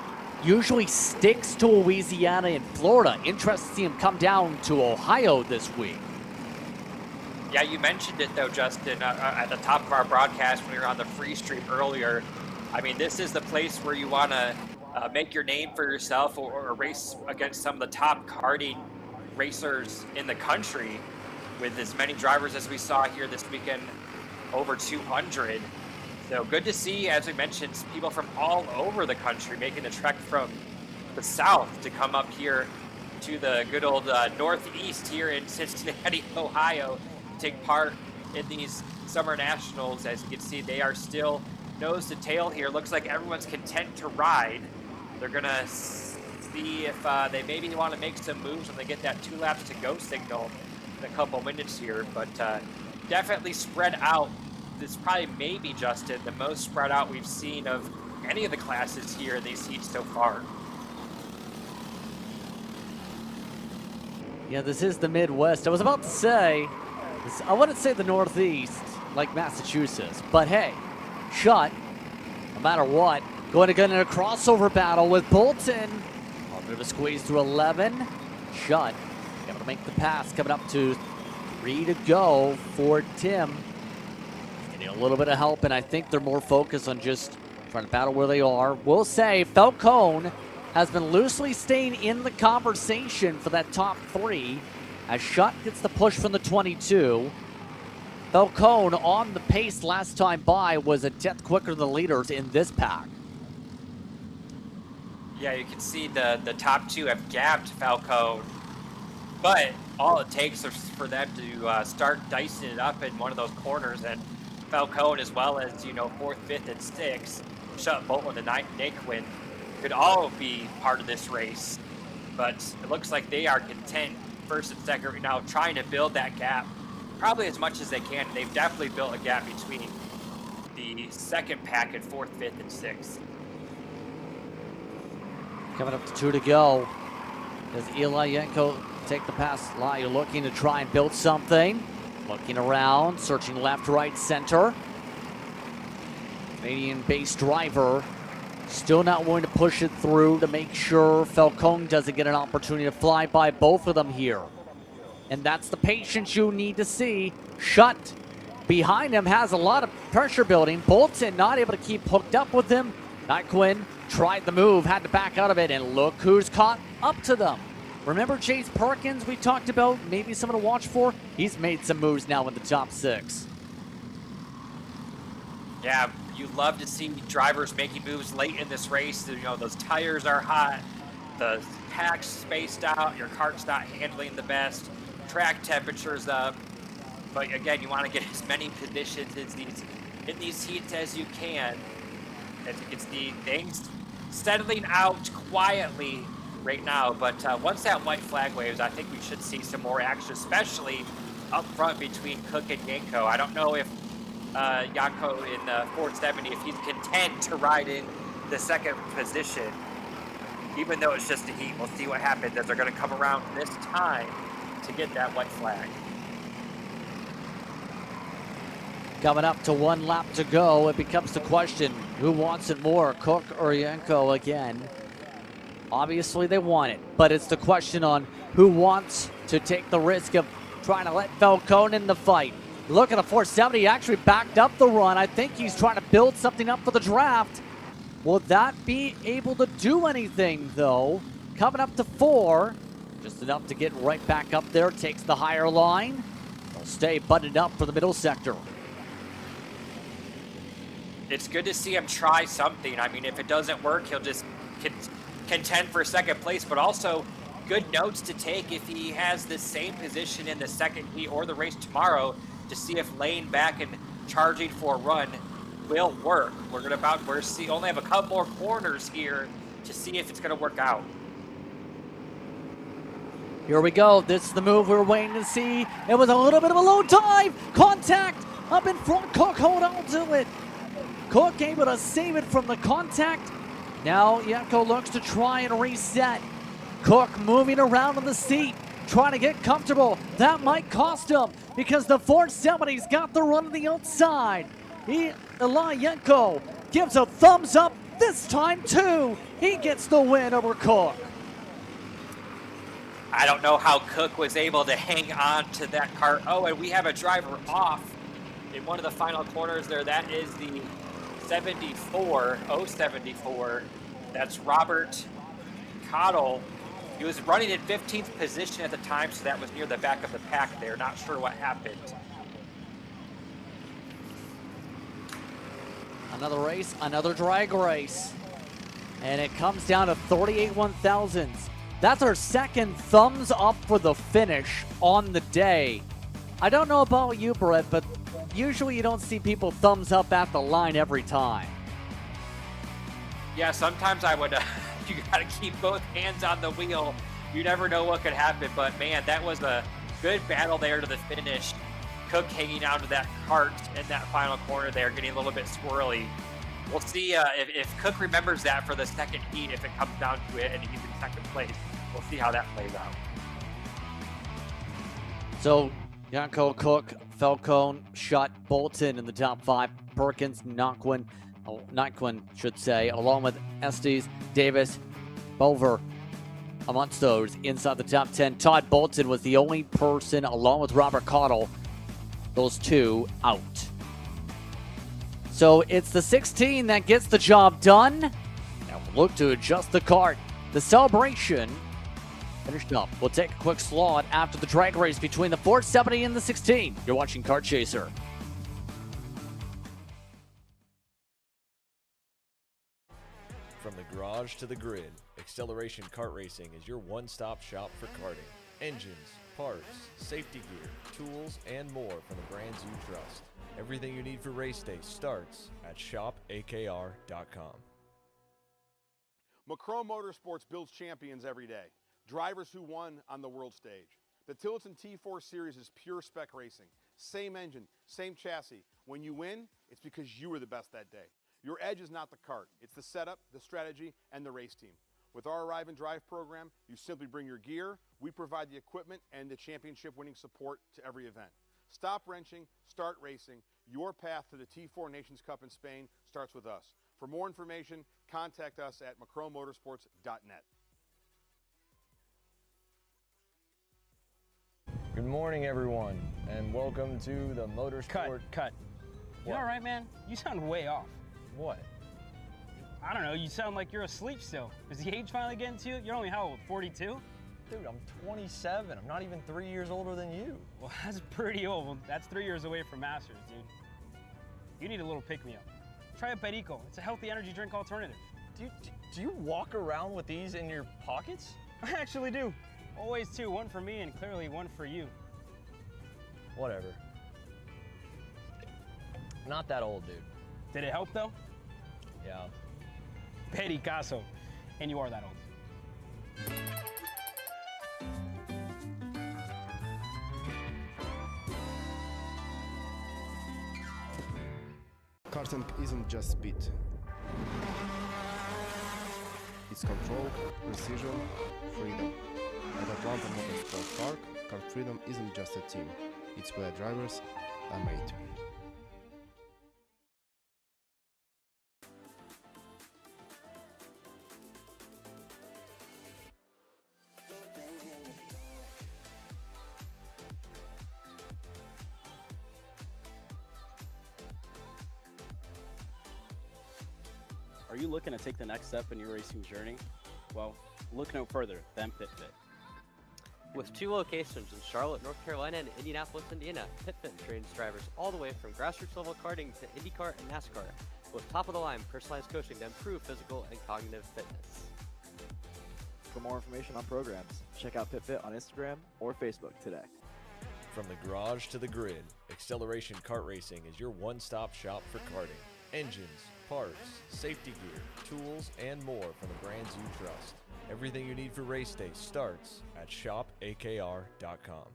usually sticks to Louisiana and Florida. Interesting to see him come down to Ohio this week. Yeah, you mentioned it though, Justin, at the top of our broadcast when we were on the free stream earlier. I mean, this is the place where you want to make your name for yourself or race against some of the top karting racers in the country with as many drivers as we saw here this weekend, over 200. So good to see, as we mentioned, people from all over the country making the trek from the south to come up here to the good old northeast here in Cincinnati, Ohio, take part in these summer nationals. As you can see, they are still nose to tail here. Looks like everyone's content to ride. They're gonna see if they maybe want to make some moves when they get that 2 laps to go signal in a couple minutes here, but definitely spread out. This probably maybe, Justin, the most spread out we've seen of any of the classes here in these heats so far. Yeah, this is the Midwest. I was about to say, I wouldn't say the Northeast, like Massachusetts, but hey, Shutt, no matter what, going to get in a crossover battle with Bolton. A bit of a squeeze through 11. Shutt able to make the pass, coming up to 3 to go for Tim. Getting a little bit of help, and I think they're more focused on just trying to battle where they are. We'll say Falcone has been loosely staying in the conversation for that top 3 as Shutt gets the push from the 22. Falcone on the pace last time by was a tenth quicker than the leaders in this pack. Yeah, you can see the top two have gapped Falcone, but all it takes is for them to start dicing it up in one of those corners, and Falcone, as well as, you know, 4th, 5th, and 6th, Shut Bolton and Naquin could all be part of this race. But it looks like they are content 1st and 2nd right now, trying to build that gap probably as much as they can. They've definitely built a gap between the 2nd pack and 4th, 5th, and 6th. Coming up to 2 to go. Does Eli Yenko take the pass? Eli looking to try and build something. Looking around, searching left, right, center. Canadian-based driver still not willing to push it through to make sure Falcone doesn't get an opportunity to fly by both of them here. And that's the patience you need to see. Shut behind him has a lot of pressure building. Bolton not able to keep hooked up with him. Naquin tried the move, had to back out of it, and look who's caught up to them. Remember Chase Perkins we talked about, maybe someone to watch for? He's made some moves now in the top 6. Yeah, you love to see drivers making moves late in this race. You know, those tires are hot, the pack's spaced out, your kart's not handling the best, track temperature's up. But again, you want to get as many positions in these heats as you can. As you can see, things settling out quietly right now, but once that white flag waves, I think we should see some more action, especially up front between Cook and Yanko. I don't know if Yanko in 470, if he's content to ride in the 2nd position, even though it's just a heat. We'll see what happens as they're going to come around this time to get that white flag. Coming up to 1 lap to go, it becomes the question, who wants it more, Cook or Yanko again? Obviously they want it, but it's the question on who wants to take the risk of trying to let Falcone in the fight. Look at the 470, actually backed up the run. I think he's trying to build something up for the draft. Will that be able to do anything though? Coming up to 4, just enough to get right back up there, takes the higher line. They'll stay buttoned up for the middle sector. It's good to see him try something. I mean, if it doesn't work, he'll just contend for 2nd place, but also good notes to take if he has the same position in the 2nd heat or the race tomorrow to see if laying back and charging for a run will work. We're only have a couple more corners here to see if it's going to work out. Here we go. This is the move we were waiting to see. It was a little bit of a low dive. Contact up in front. Cook hold on to it. Cook able to save it from the contact. Now Yanko looks to try and reset. Cook moving around on the seat, trying to get comfortable. That might cost him because the 470's got the run on the outside. Eli Yanko gives a thumbs up this time too. He gets the win over Cook. I don't know how Cook was able to hang on to that kart. Oh, and we have a driver off in one of the final corners there. That is the 074. That's Robert Cottle. He was running in 15th position at the time, so that was near the back of the pack there. Not sure what happened. Another race, another drag race. And it comes down to 38 1,000s. That's our 2nd thumbs up for the finish on the day. I don't know about you, Brett, but usually you don't see people thumbs up at the line every time. Yeah, sometimes I would, you got to keep both hands on the wheel. You never know what could happen, but man, that was a good battle there to the finish. Cook hanging out to that kart in that final corner there, getting a little bit squirrely. We'll see if Cook remembers that for the 2nd heat, if it comes down to it and he's in 2nd place. We'll see how that plays out. So, Yanko, Cook, Falcone, Shutt, Bolton in the top 5. Perkins, Naquin should say, along with Estes, Davis, Bover, amongst those inside the top 10. Todd Bolton was the only person, along with Robert Cottle, those two out. So it's the 16 that gets the job done. Now we'll look to adjust the kart. The celebration finished up. We'll take a quick slot after the drag race between the 470 and the 16. You're watching Kart Chaser. From the garage to the grid, Acceleration Kart Racing is your one-stop shop for karting. Engines, parts, safety gear, tools, and more from the brands you trust. Everything you need for race day starts at shopakr.com. Macron Motorsports builds champions every day. Drivers who won on the world stage. The Tillotson T4 Series is pure spec racing. Same engine, same chassis. When you win, it's because you were the best that day. Your edge is not the kart. It's the setup, the strategy, and the race team. With our Arrive and Drive program, you simply bring your gear, we provide the equipment and the championship-winning support to every event. Stop wrenching, start racing. Your path to the T4 Nations Cup in Spain starts with us. For more information, contact us at macronmotorsports.net. Good morning, everyone, and welcome to the Motorsport. Cut. You all right, man? You sound way off. What? I don't know, you sound like you're asleep still. Is the age finally getting to you? You're only how old, 42? Dude, I'm 27. I'm not even 3 years older than you. Well, that's pretty old. Well, that's 3 years away from Masters, dude. You need a little pick-me-up. Try a Perico. It's a healthy energy drink alternative. Do you walk around with these in your pockets? I actually do. Always two, one for me and clearly one for you. Whatever. Not that old, dude. Did it help, though? Yeah. Pericazo. And you are that old. Karting isn't just speed. It's control, precision, freedom. At Atlanta Motorsports Park, Kart Freedom isn't just a team. It's where drivers are made. Are you looking to take the next step in your racing journey? Well, look no further than PitFit. With 2 locations in Charlotte, North Carolina and Indianapolis, Indiana, PitFit trains drivers all the way from grassroots level karting to IndyCar and NASCAR, with top-of-the-line personalized coaching to improve physical and cognitive fitness. For more information on programs, check out PitFit on Instagram or Facebook today. From the garage to the grid, Acceleration Kart Racing is your one-stop shop for karting. Engines, parts, safety gear, tools, and more from the brands you trust. Everything you need for race day starts at shopakr.com.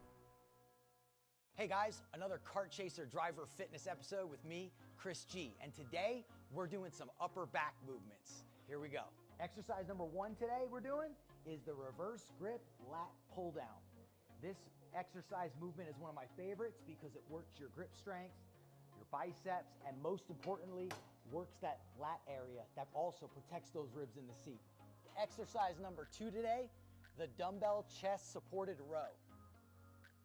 Hey guys, another Kart Chaser driver fitness episode with me, Chris G. And today we're doing some upper back movements. Here we go. Exercise number 1 today we're doing is the reverse grip lat pull down. This exercise movement is one of my favorites because it works your grip strength, your biceps, and most importantly, works that lat area that also protects those ribs in the seat. Exercise number 2 today, the dumbbell chest supported row.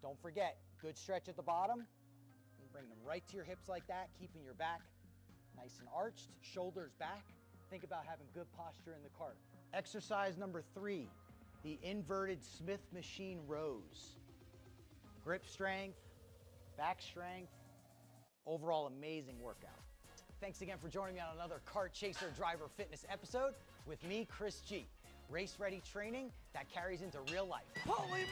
Don't forget, good stretch at the bottom, and bring them right to your hips like that, keeping your back nice and arched, shoulders back. Think about having good posture in the cart. Exercise number 3, the inverted Smith machine rows. Grip strength, back strength, overall amazing workout. Thanks again for joining me on another Kart Chaser driver fitness episode with me, Chris G. Race ready training that carries into real life. Holy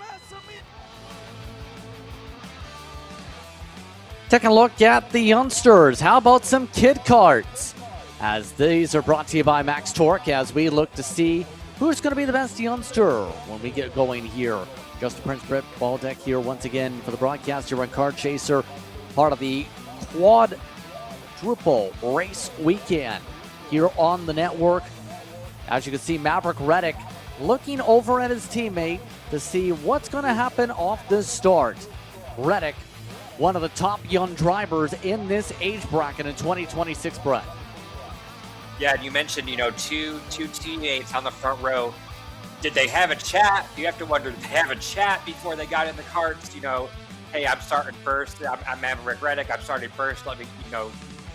Taking a look at the youngsters. How about some kid karts? As these are brought to you by Max Torque, as we look to see who's going to be the best youngster when we get going here. Justin Prince, Britt Baldeck here once again for the broadcast here on Kart Chaser, part of the quadruple race weekend here on the network. As you can see, Maverick Reddick looking over at his teammate to see what's going to happen off the start. Reddick, one of the top young drivers in this age bracket in 2026, Brett. Yeah, and you mentioned, two teammates on the front row. Did they have a chat? You have to wonder, did they have a chat before they got in the carts? Hey, I'm starting first. I'm Maverick Reddick. I'm starting first. Let me,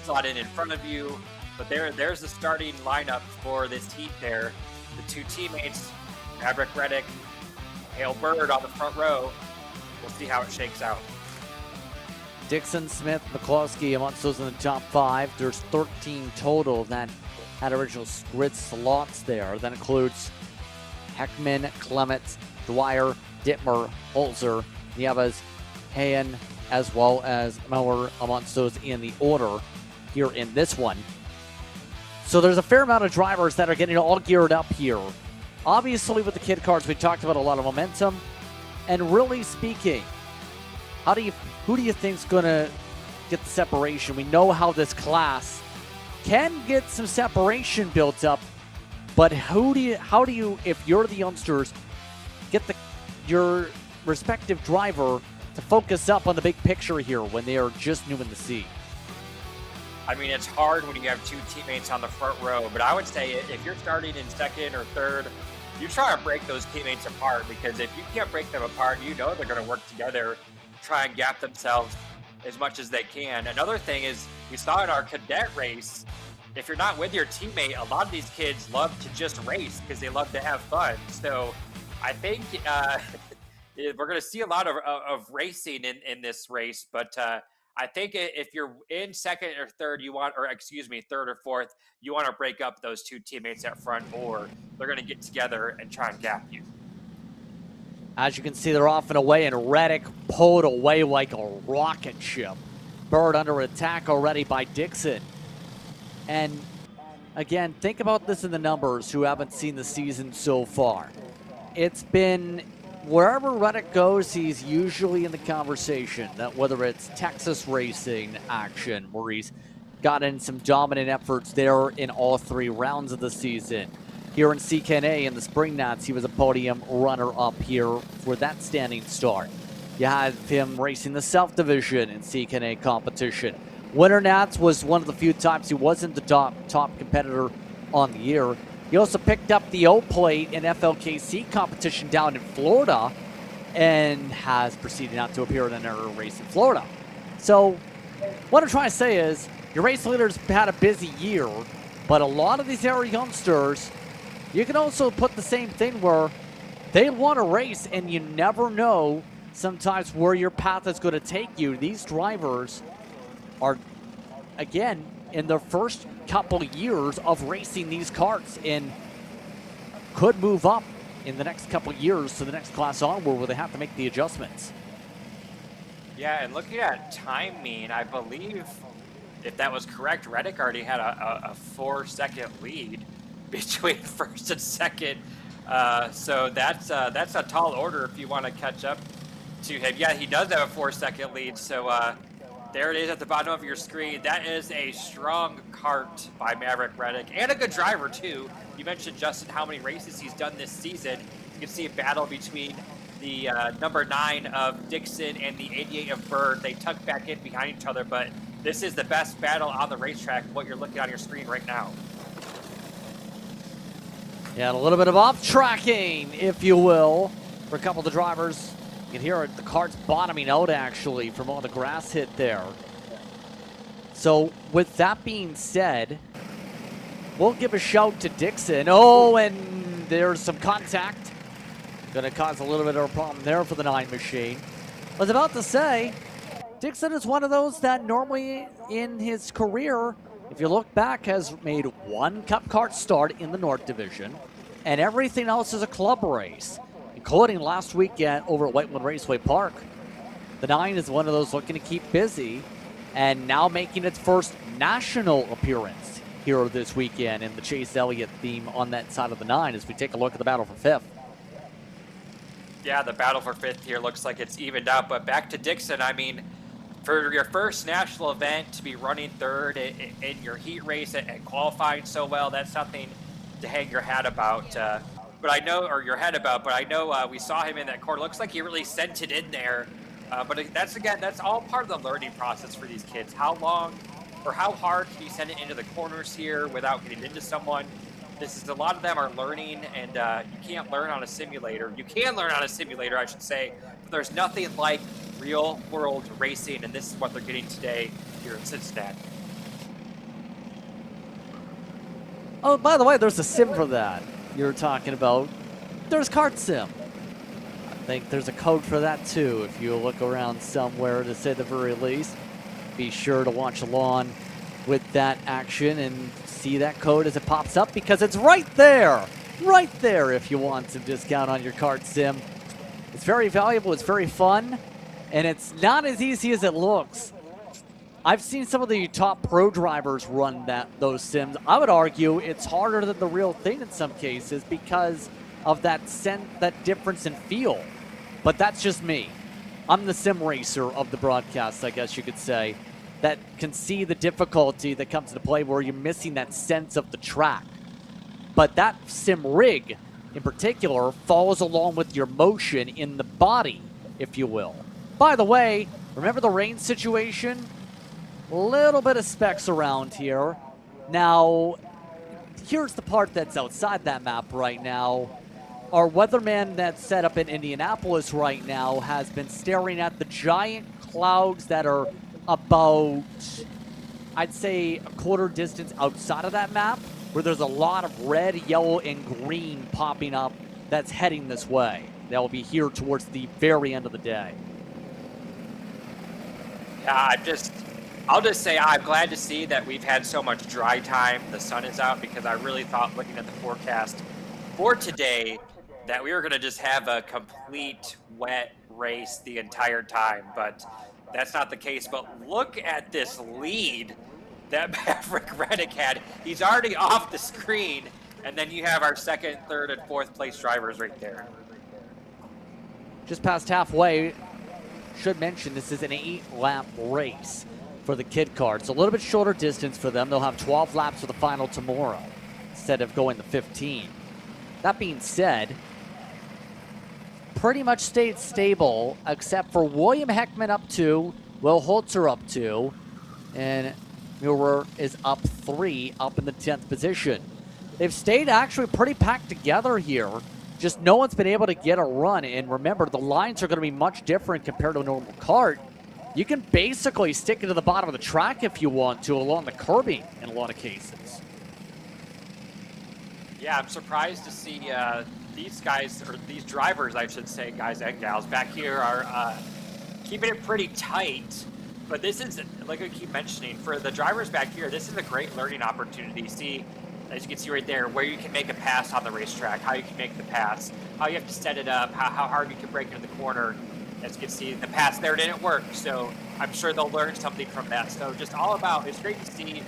slot in front of you. But there's the starting lineup for this heat there. The 2 teammates, Maverick Reddick Hale Bird on the front row. We'll see how it shakes out. Dixon, Smith, McCloskey amongst those in the top 5. There's 13 total that had original grid slots there. That includes Heckman, Clements, Dwyer, Dittmer, Holzer, Nieves, Hayen, as well as Mauer amongst those in the order here in this one. So there's a fair amount of drivers that are getting all geared up here. Obviously with the kid cars, we talked about a lot of momentum. And really speaking, who do you think's going to get the separation? We know how this class can get some separation built up, but how do you, if you're the youngsters, get your respective driver to focus up on the big picture here when they are just new in the seat? I mean, it's hard when you have two teammates on the front row, but I would say if you're starting in second or third, you try to break those teammates apart, because if you can't break them apart, you know they're going to work together, try and gap themselves as much as they can. Another thing is, we saw in our cadet race, if you're not with your teammate, a lot of these kids love to just race because they love to have fun. So I think we're going to see a lot of racing in this race, but I think if you're in second or third, third or fourth, you want to break up those two teammates up front, or they're going to get together and try and gap you. As you can see, they're off and away, and Reddick pulled away like a rocket ship. Bird under attack already by Dixon. And again, think about this in the numbers who haven't seen the season so far. It's been wherever Reddick goes, he's usually in the conversation. That whether it's Texas racing action, where he's gotten some dominant efforts there in all 3 rounds of the season. Here in CKNA in the Spring Nats, he was a podium runner-up here for that standing start. You had him racing the South Division in CKNA competition. Winter Nats was one of the few times he wasn't the top competitor on the year. He also picked up the O-Plate in FLKC competition down in Florida and has proceeded not to appear in another race in Florida. So what I'm trying to say is your race leaders had a busy year, but a lot of these area youngsters, you can also put the same thing where they want to race and you never know sometimes where your path is going to take you. These drivers are, again, in their first couple of years of racing these karts and could move up in the next couple of years to the next class onward where they have to make the adjustments. Yeah, and looking at timing, I believe, if that was correct, Reddick already had a 4-second lead between first and second. So that's a tall order if you want to catch up to him. Yeah, he does have a 4-second lead. So there it is at the bottom of your screen. That is a strong kart by Maverick Reddick, and a good driver too. You mentioned, Justin, how many races he's done this season. You can see a battle between the number 9 of Dixon and the 88 of Bird. They tuck back in behind each other, but this is the best battle on the racetrack, what you're looking on your screen right now. Yeah, and a little bit of off-tracking, if you will, for a couple of the drivers. You can hear the kart's bottoming out, actually, from all the grass hit there. So, with that being said, we'll give a shout to Dixon. Oh, and there's some contact. Going to cause a little bit of a problem there for the 9 machine. I was about to say, Dixon is one of those that normally in his career, if you look back, has made 1 Cup kart start in the North Division, and everything else is a club race, including last weekend over at Whitewood Raceway Park. The 9 is one of those looking to keep busy, and now making its first national appearance here this weekend in the Chase Elliott theme on that side of the 9 as we take a look at the battle for 5th. Yeah, the battle for 5th here looks like it's evened out, but back to Dixon, I mean, for your first national event to be running 3rd in your heat race and qualifying so well, that's something to hang your hat about. But I know we saw him in that corner. Looks like he really sent it in there. But that's all part of the learning process for these kids. How long or how hard can you send it into the corners here without getting into someone? A lot of them are learning, and you can't learn on a simulator. You can learn on a simulator, I should say, but there's nothing like real world racing, and this is what they're getting today here in Cincinnati. Oh, by the way, there's a sim for that you're talking about. There's Kart Sim. I think there's a code for that too. If you look around somewhere, to say the very least, be sure to watch along with that action and see that code as it pops up, because it's right there if you want some discount on your kart sim. It's very valuable, it's very fun, and it's not as easy as it looks. I've seen some of the top pro drivers run those sims. I would argue it's harder than the real thing in some cases because of that difference in feel. But that's just me. I'm the sim racer of the broadcast, I guess you could say, that can see the difficulty that comes into play where you're missing that sense of the track. But that sim rig, in particular, follows along with your motion in the body, if you will. By the way, remember the rain situation? A little bit of specs around here. Now, here's the part that's outside that map right now. Our weatherman that's set up in Indianapolis right now has been staring at the giant clouds that are about, I'd say, a quarter distance outside of that map, where there's a lot of red, yellow, and green popping up that's heading this way. That will be here towards the very end of the day. Yeah, I'll just say I'm glad to see that we've had so much dry time. The sun is out, because I really thought, looking at the forecast for today, that we were going to just have a complete wet race the entire time. But that's not the case. But look at this lead that Maverick Reddick had. He's already off the screen. And then you have our second, third, and fourth place drivers right there. Just past halfway. Should mention this is an 8-lap race for the kid card. It's a little bit shorter distance for them. They'll have 12 laps for the final tomorrow instead of going to 15. That being said, pretty much stayed stable except for William Heckman up 2, Will Holzer up 2, and Muir is up 3, up in the 10th position. They've stayed actually pretty packed together here. Just no one's been able to get a run. And remember, the lines are going to be much different compared to a normal kart. You can basically stick it to the bottom of the track if you want to, along the curbing in a lot of cases. Yeah, I'm surprised to see these guys, or these drivers, I should say, guys and gals, back here are keeping it pretty tight. But this is, like I keep mentioning, for the drivers back here, this is a great learning opportunity. See, as you can see right there, where you can make a pass on the racetrack, how you can make the pass, how you have to set it up, how hard you can break into the corner. As you can see, the pass there didn't work, so I'm sure they'll learn something from that. So just all about, it's great to see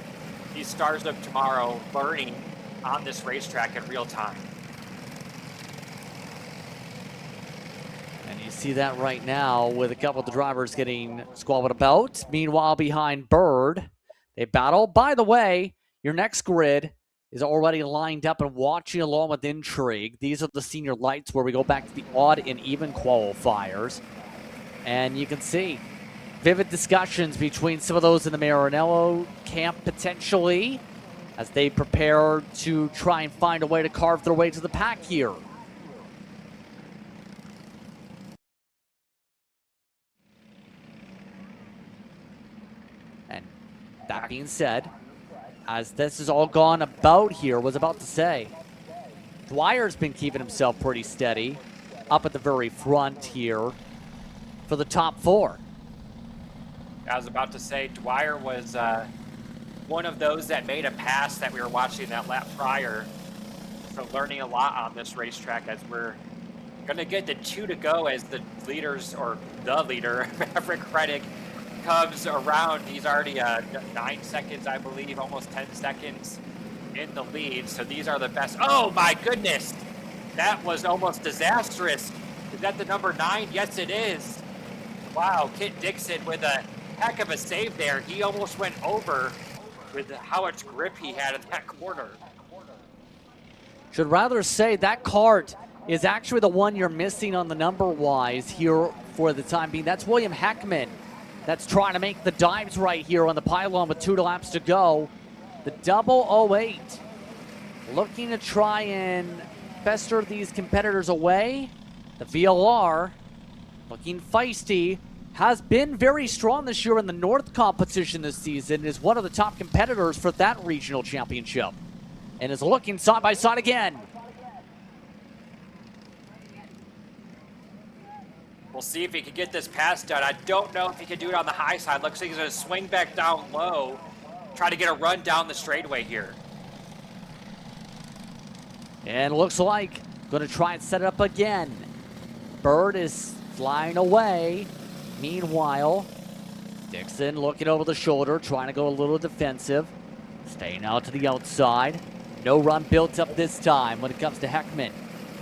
these stars of tomorrow learning on this racetrack in real time. And you see that right now with a couple of the drivers getting squabbled about. Meanwhile, behind Bird, they battle. By the way, your next grid is already lined up and watching along with intrigue. These are the senior lights where we go back to the odd and even qualifiers. And you can see vivid discussions between some of those in the Maranello camp potentially as they prepare to try and find a way to carve their way to the pack here. And that being said, as this has all gone about here, was about to say, Dwyer's been keeping himself pretty steady up at the very front here for the top 4. I was about to say, Dwyer was one of those that made a pass that we were watching that lap prior. So learning a lot on this racetrack as we're going to get the 2 to go as the leaders, or the leader, Maverick Reddick, comes around. He's already 9 seconds, I believe, almost 10 seconds in the lead. So these are the best. Oh my goodness, that was almost disastrous. Is that the number 9? Yes, it is. Wow, Kit Dixon with a heck of a save there. He almost went over with how much grip he had in that corner. Should rather say that kart is actually the one you're missing on the number-wise here for the time being. That's William Heckman. That's trying to make the dives right here on the pylon with 2 laps to go. The 008 looking to try and fester these competitors away. The VLR looking feisty, has been very strong this year in the North competition this season, is one of the top competitors for that regional championship, and is looking side by side again. We'll see if he can get this pass done. I don't know if he can do it on the high side. Looks like he's going to swing back down low, try to get a run down the straightaway here. And looks like going to try and set it up again. Bird is flying away. Meanwhile, Dixon looking over the shoulder, trying to go a little defensive. Staying out to the outside. No run built up this time when it comes to Heckman.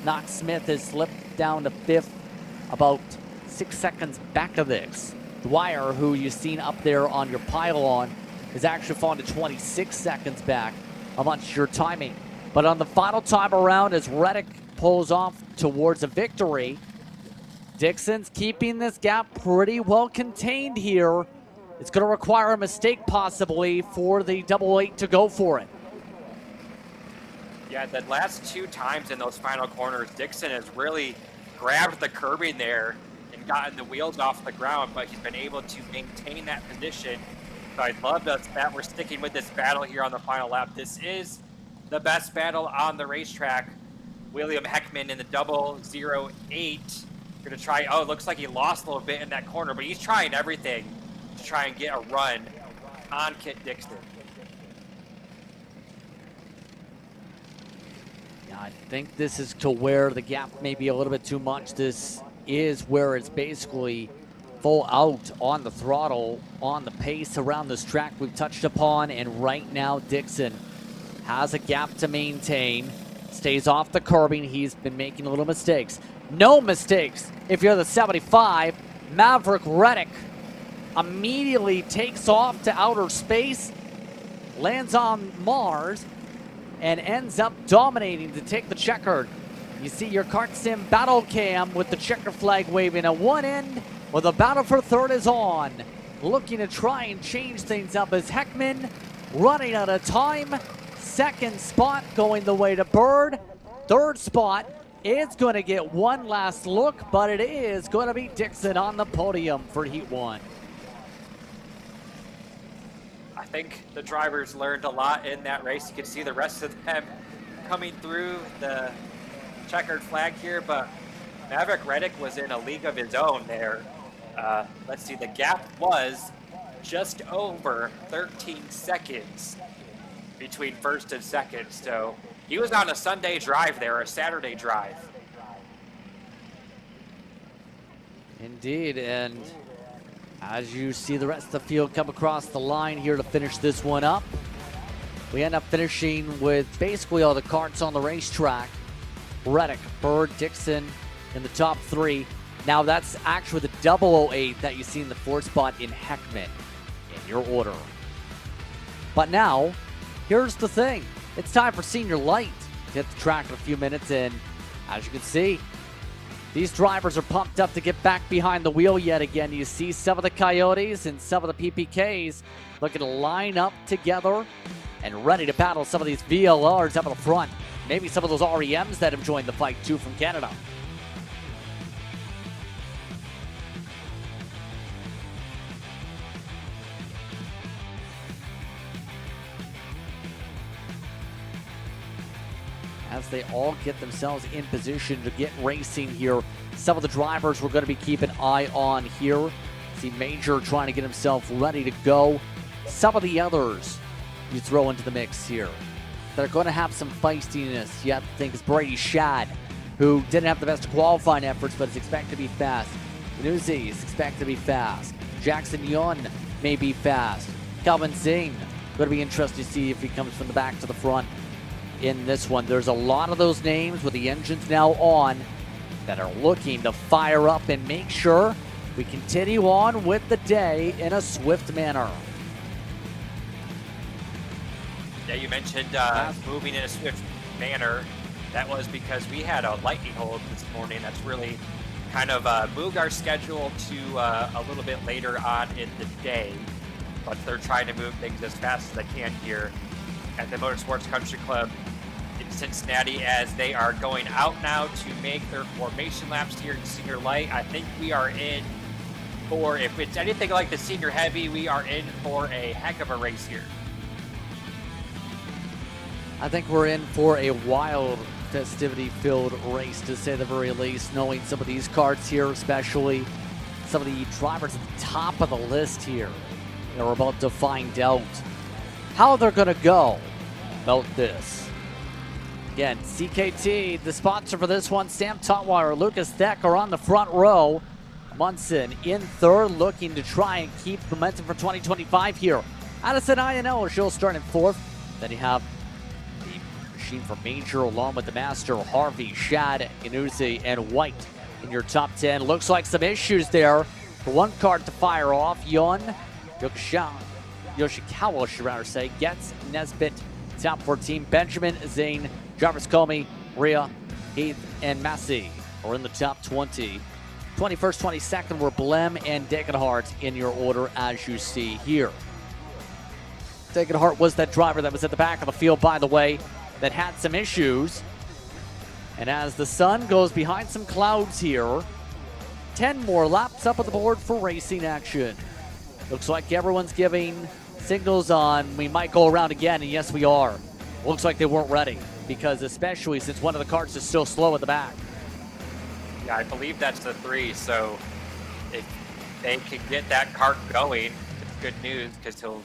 Knox Smith has slipped down to 5th, about 6 seconds back of this. Dwyer, who you've seen up there on your pylon, is actually fallen to 26 seconds back. I'm not sure timing. But on the final time around, as Reddick pulls off towards a victory, Dixon's keeping this gap pretty well contained here. It's going to require a mistake possibly for the 88 to go for it. Yeah, the last 2 times in those final corners, Dixon has really grabbed the curbing there and gotten the wheels off the ground, but he's been able to maintain that position. So I love that we're sticking with this battle here on the final lap. This is the best battle on the racetrack. William Heckman in the 008. Going to try, oh, it looks like he lost a little bit in that corner, but he's trying everything to try and get a run on Kit Dixon. Yeah, I think this is to where the gap may be a little bit too much. This is where it's basically full out on the throttle, on the pace around this track we've touched upon, and right now Dixon has a gap to maintain, stays off the curbing. He's been making little mistakes. No mistakes if you're the 75. Maverick Reddick immediately takes off to outer space, lands on Mars, and ends up dominating to take the checkered. You see your Kart Sim battle cam with the checker flag waving at one end, where the battle for third is on. Looking to try and change things up as Heckman running out of time. Second spot going the way to Bird. Third spot is going to get one last look, but it is going to be Dixon on the podium for Heat 1. I think the drivers learned a lot in that race. You can see the rest of them coming through the checkered flag here, but Maverick Reddick was in a league of his own there. Let's see, the gap was just over 13 seconds between first and second. So he was on a Sunday drive there, a Saturday drive. Indeed, and as you see the rest of the field come across the line here to finish this one up, we end up finishing with basically all the karts on the racetrack. Reddick, Bird, Dixon in the top 3. Now that's actually the 008 that you see in the 4th spot in Heckman in your order. But now, here's the thing. It's time for Senior Light to hit the track in a few minutes, and as you can see, these drivers are pumped up to get back behind the wheel yet again. You see some of the Coyotes and some of the PPKs looking to line up together and ready to battle some of these VLRs up in the front. Maybe some of those REMs that have joined the fight too from Canada. As they all get themselves in position to get racing here. Some of the drivers we're going to be keeping an eye on here. See Major trying to get himself ready to go. Some of the others you throw into the mix here that are going to have some feistiness. You have to think is Brady Shad, who didn't have the best qualifying efforts, but is expected to be fast. Newsy is expected to be fast. Jackson Yun may be fast. Calvin Zane, going to be interesting to see if he comes from the back to the front in this one. There's a lot of those names with the engines now on that are looking to fire up and make sure we continue on with the day in a swift manner. Yeah, you mentioned moving in a swift manner. That was because we had a lightning hold this morning. That's really kind of moved our schedule to a little bit later on in the day. But they're trying to move things as fast as they can here at the Motorsports Country Club in Cincinnati, as they are going out now to make their formation laps here in Senior Light. I think we are in for, if it's anything like the Senior Heavy, we are in for a heck of a race here. I think we're in for a wild festivity-filled race, to say the very least, knowing some of these karts here, especially some of the drivers at the top of the list here. We're about to find out how they're going to go about this. Again, CKT, the sponsor for this one, Sam Totwire, Lucas Theck are on the front row. Munson in third, looking to try and keep momentum for 2025 here. Addison INL, she'll start in fourth. Then you have the machine for Major along with the master, Harvey, Shad, Ganuzzi, and White in your top 10. Looks like some issues there for one kart to fire off. Yoshikawa, should rather say, gets Nesbitt, top 14. Benjamin, Zane, Jarvis Comey, Rhea, Heath, and Massey are in the top 20. 21st, 22nd were Blem and Degenhardt in your order as you see here. Degenhardt was that driver that was at the back of the field, by the way, that had some issues. And as the sun goes behind some clouds here, 10 more laps up on the board for racing action. Looks like everyone's giving signals on we might go around again, and yes, we are. Looks like they weren't ready, because especially since one of the karts is still slow at the back. Yeah, I believe that's the 3, so if they can get that kart going, it's good news because he'll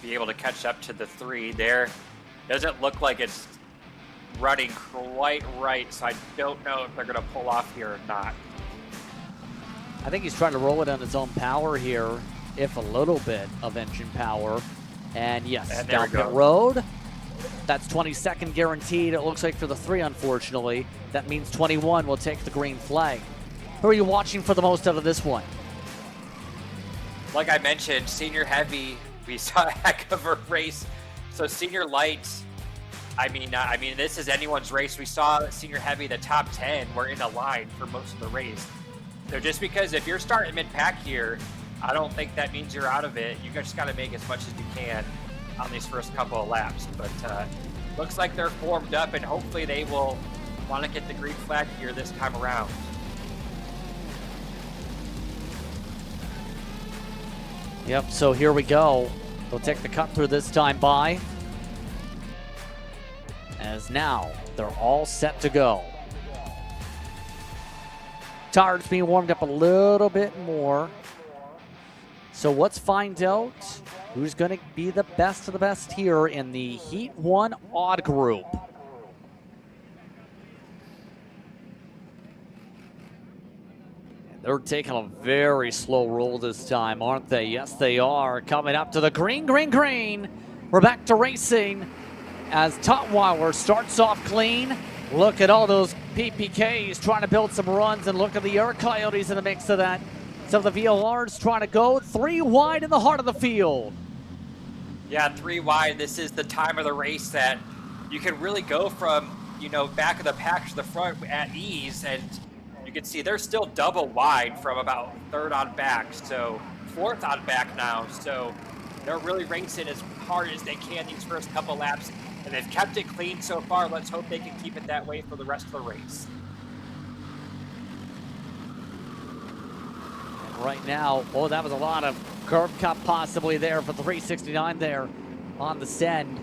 be able to catch up to the 3 there. Doesn't look like it's running quite right, so I don't know if they're going to pull off here or not. I think he's trying to roll it on his own power here, if a little bit of engine power. And yes, and down pit road. That's 22nd guaranteed, it looks like, for the 3, unfortunately. That means 21 will take the green flag. Who are you watching for the most out of this one? Like I mentioned, senior heavy, we saw a heck of a race. So senior light, I mean, this is anyone's race. We saw senior heavy, the top 10 were in a line for most of the race. So just because if you're starting mid-pack here, I don't think that means you're out of it. You just got to make as much as you can on these first couple of laps. But looks like they're formed up, and hopefully they will want to get the green flag here this time around. Yep, so here we go. They'll take the cut through this time by. As now, they're all set to go. Tires being warmed up a little bit more. So let's find out who's going to be the best of the best here in the Heat 1 odd group. They're taking a very slow roll this time, aren't they? Yes, they are. Coming up to the green. We're back to racing as Tutwiler starts off clean. Look at all those PPKs trying to build some runs, and look at the Air Coyotes in the mix of that. Some of the VLRs trying to go 3 wide in the heart of the field. Yeah, 3 wide. This is the time of the race that you can really go from, back of the pack to the front at ease, and you can see they're still double wide from about 3rd on back, so 4th on back now. So they're really racing as hard as they can these first couple laps, and they've kept it clean so far. Let's hope they can keep it that way for the rest of the race. Right now, that was a lot of curb cut possibly there for the 369 there on the send.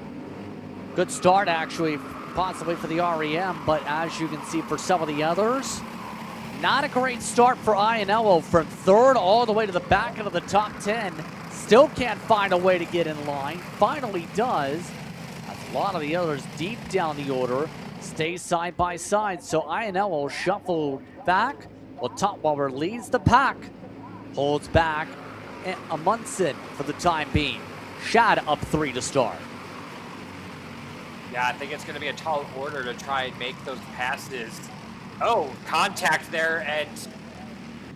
Good start, actually, possibly for the REM, but as you can see for some of the others, not a great start for Iannello from 3rd all the way to the back end of the top 10. Still can't find a way to get in line. Finally does. As a lot of the others deep down the order stay side by side. So Iannello shuffled back while Tutwiler leads the pack. Holds back Amundsen for the time being. Shad up 3 to start. Yeah, I think it's going to be a tall order to try and make those passes. Oh, contact there, and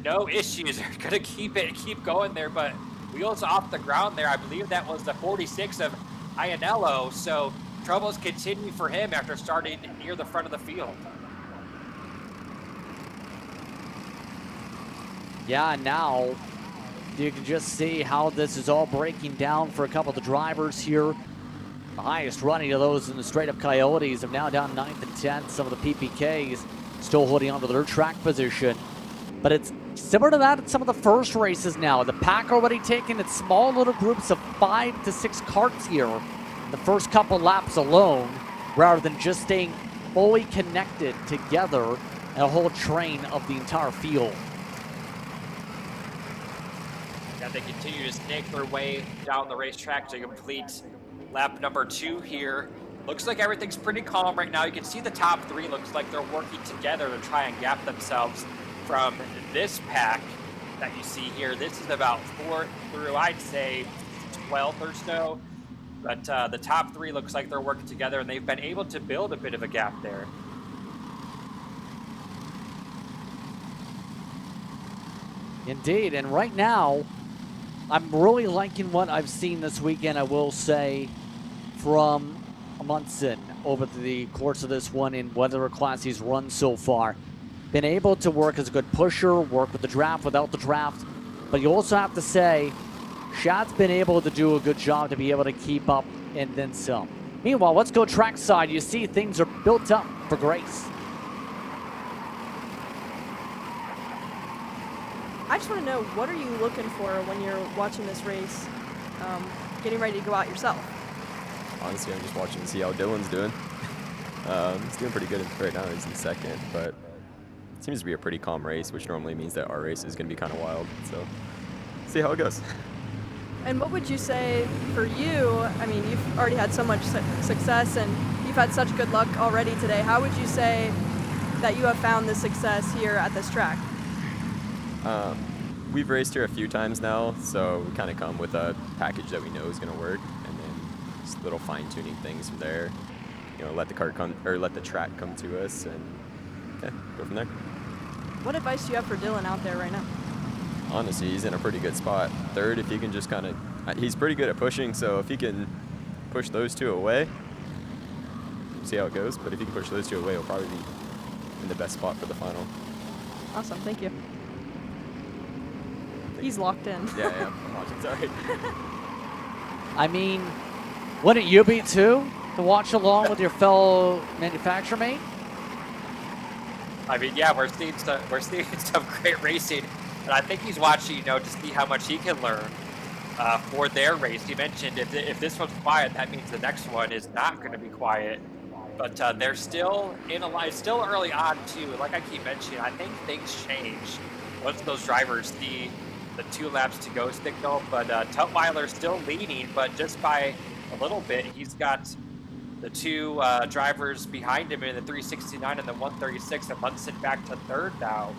no issues. They're going to keep going there, but wheels off the ground there. I believe that was the 46 of Iannello, so troubles continue for him after starting near the front of the field. Yeah, now you can just see how this is all breaking down for a couple of the drivers here. The highest running of those in the straight-up Coyotes have now down 9th and 10th. Some of the PPKs still holding on to their track position. But it's similar to that in some of the first races now. The pack already taking its small little groups of 5 to 6 karts here in the first couple laps alone, rather than just staying fully connected together in a whole train of the entire field. Yeah, they continue to snake their way down the racetrack to complete lap number 2 here. Looks like everything's pretty calm right now. You can see the top 3 looks like they're working together to try and gap themselves from this pack that you see here. This is about 4th through, I'd say, 12th or so. But the top 3 looks like they're working together, and they've been able to build a bit of a gap there. Indeed, and right now, I'm really liking what I've seen this weekend, I will say, from Munson over the course of this one in whatever class he's run so far. Been able to work as a good pusher, work with the draft, without the draft, but you also have to say, Shad's been able to do a good job to be able to keep up and then some. Meanwhile, let's go trackside. You see things are built up for Grace. I just want to know, what are you looking for when you're watching this race, getting ready to go out yourself? Honestly, I'm just watching to see how Dylan's doing. He's doing pretty good right now. He's in second, but it seems to be a pretty calm race, which normally means that our race is going to be kind of wild. So, see how it goes. And what would you say for you? I mean, you've already had so much success and you've had such good luck already today. How would you say that you have found the success here at this track? We've raced here a few times now, so we kind of come with a package that we know is going to work, and then just little fine-tuning things from there. You know, let the kart come, or let the track come to us, and go from there. What advice do you have for Dylan out there right now? Honestly, he's in a pretty good spot. Third, if he can just kind of, he's pretty good at pushing, so if he can push those 2 away, see how it goes. But if he can push those 2 away, he'll probably be in the best spot for the final. Awesome, thank you. He's locked in. Yeah, I'm watching, sorry. I mean, wouldn't you be too, to watch along with your fellow manufacturer mate? I mean, yeah, we're seeing some great racing, and I think he's watching, you know, to see how much he can learn for their race. He mentioned if this one's quiet, that means the next one is not going to be quiet. But they're still in a line, still early on too. Like I keep mentioning, I think things change once those drivers see the 2 laps to go signal. But Tutwiler's still leading, but just by a little bit. He's got the 2 drivers behind him in the 369 and the 136, and Munson back to 3rd now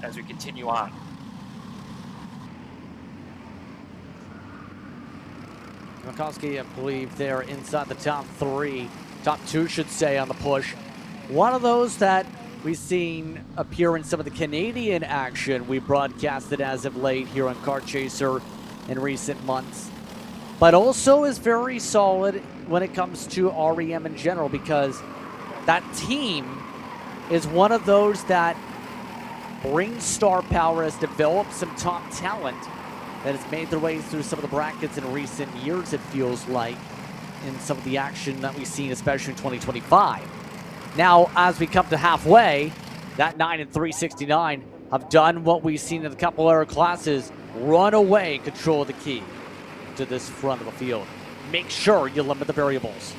as we continue on. Mikowski, I believe they're inside the top 3, top 2 should say, on the push. One of those that we've seen appear in some of the Canadian action we broadcasted as of late here on Kart Chaser in recent months, but also is very solid when it comes to REM in general, because that team is one of those that brings star power, has developed some top talent that has made their way through some of the brackets in recent years, it feels like, in some of the action that we've seen, especially in 2025. Now, as we come to halfway, that 9 and 369 have done what we've seen in a couple other classes, run away, control the key to this front of the field. Make sure you limit the variables.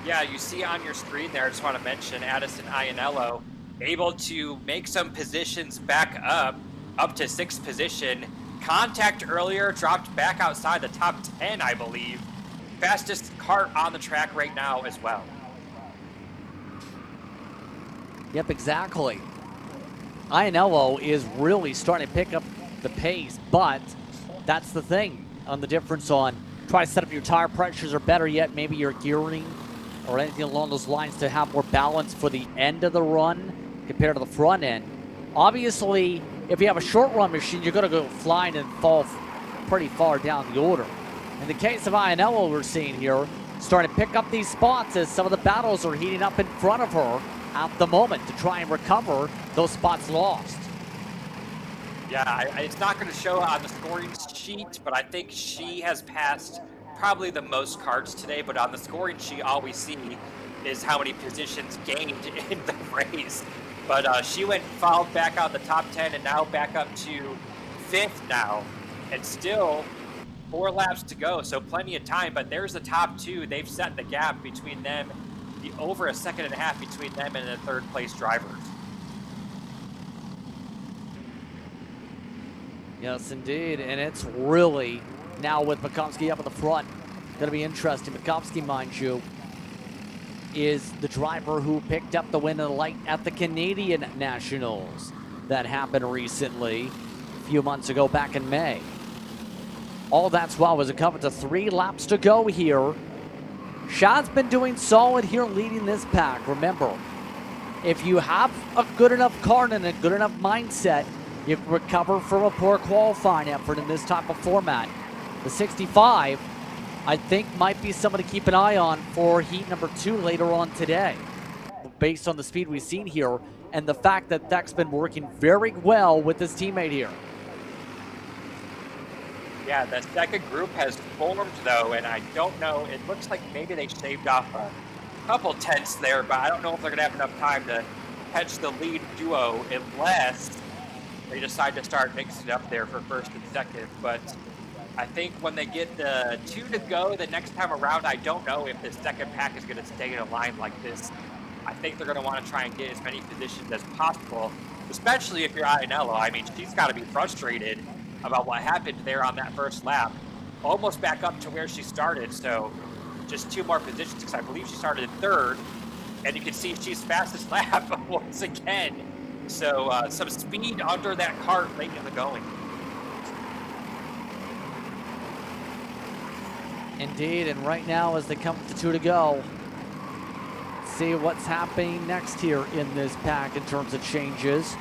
Yeah, you see on your screen there, I just want to mention Addison Iannello able to make some positions back up to 6th position. Contact earlier, dropped back outside the top 10, I believe. Fastest kart on the track right now as well. Yep, exactly. Iannello is really starting to pick up the pace, but that's the thing on the difference on try to set up your tire pressures, or better yet, maybe your gearing or anything along those lines to have more balance for the end of the run compared to the front end. Obviously, if you have a short run machine, you're going to go flying and fall pretty far down the order. In the case of Iannello, we're seeing here, starting to pick up these spots as some of the battles are heating up in front of her at the moment to try and recover those spots lost. Yeah, it's not going to show on the scoring sheet, but I think she has passed probably the most carts today. But on the scoring sheet, all we see is how many positions gained in the race. But she went fouled back out the top 10 and now back up to 5th now. And still 4 laps to go, so plenty of time. But there's the top 2. They've set the gap between them be over a second and a half between them and the third place drivers. Yes, indeed. And it's really now with Makovsky up at the front. Going to be interesting. Makovsky, mind you, is the driver who picked up the win in the light at the Canadian Nationals that happened recently, a few months ago back in May. All that's while was a cover to 3 laps to go here. Shad's been doing solid here leading this pack. Remember, if you have a good enough car and a good enough mindset, you can recover from a poor qualifying effort in this type of format. The 65, I think, might be someone to keep an eye on for heat number 2 later on today. Based on the speed we've seen here and the fact that Tech's been working very well with his teammate here. Yeah, the second group has formed though, and I don't know, it looks like maybe they shaved off a couple tenths there, but I don't know if they're gonna have enough time to catch the lead duo unless they decide to start mixing it up there for first and second. But I think when they get the 2 to go the next time around, I don't know if the second pack is gonna stay in a line like this. I think they're gonna wanna try and get as many positions as possible, especially if you're Ianello. I mean, she's gotta be frustrated about what happened there on that first lap. Almost back up to where she started, so just 2 more positions, because I believe she started in 3rd, and you can see she's fastest lap once again. So some speed under that cart late in the going. Indeed, and right now as they come to 2 to go, see what's happening next here in this pack in terms of changes.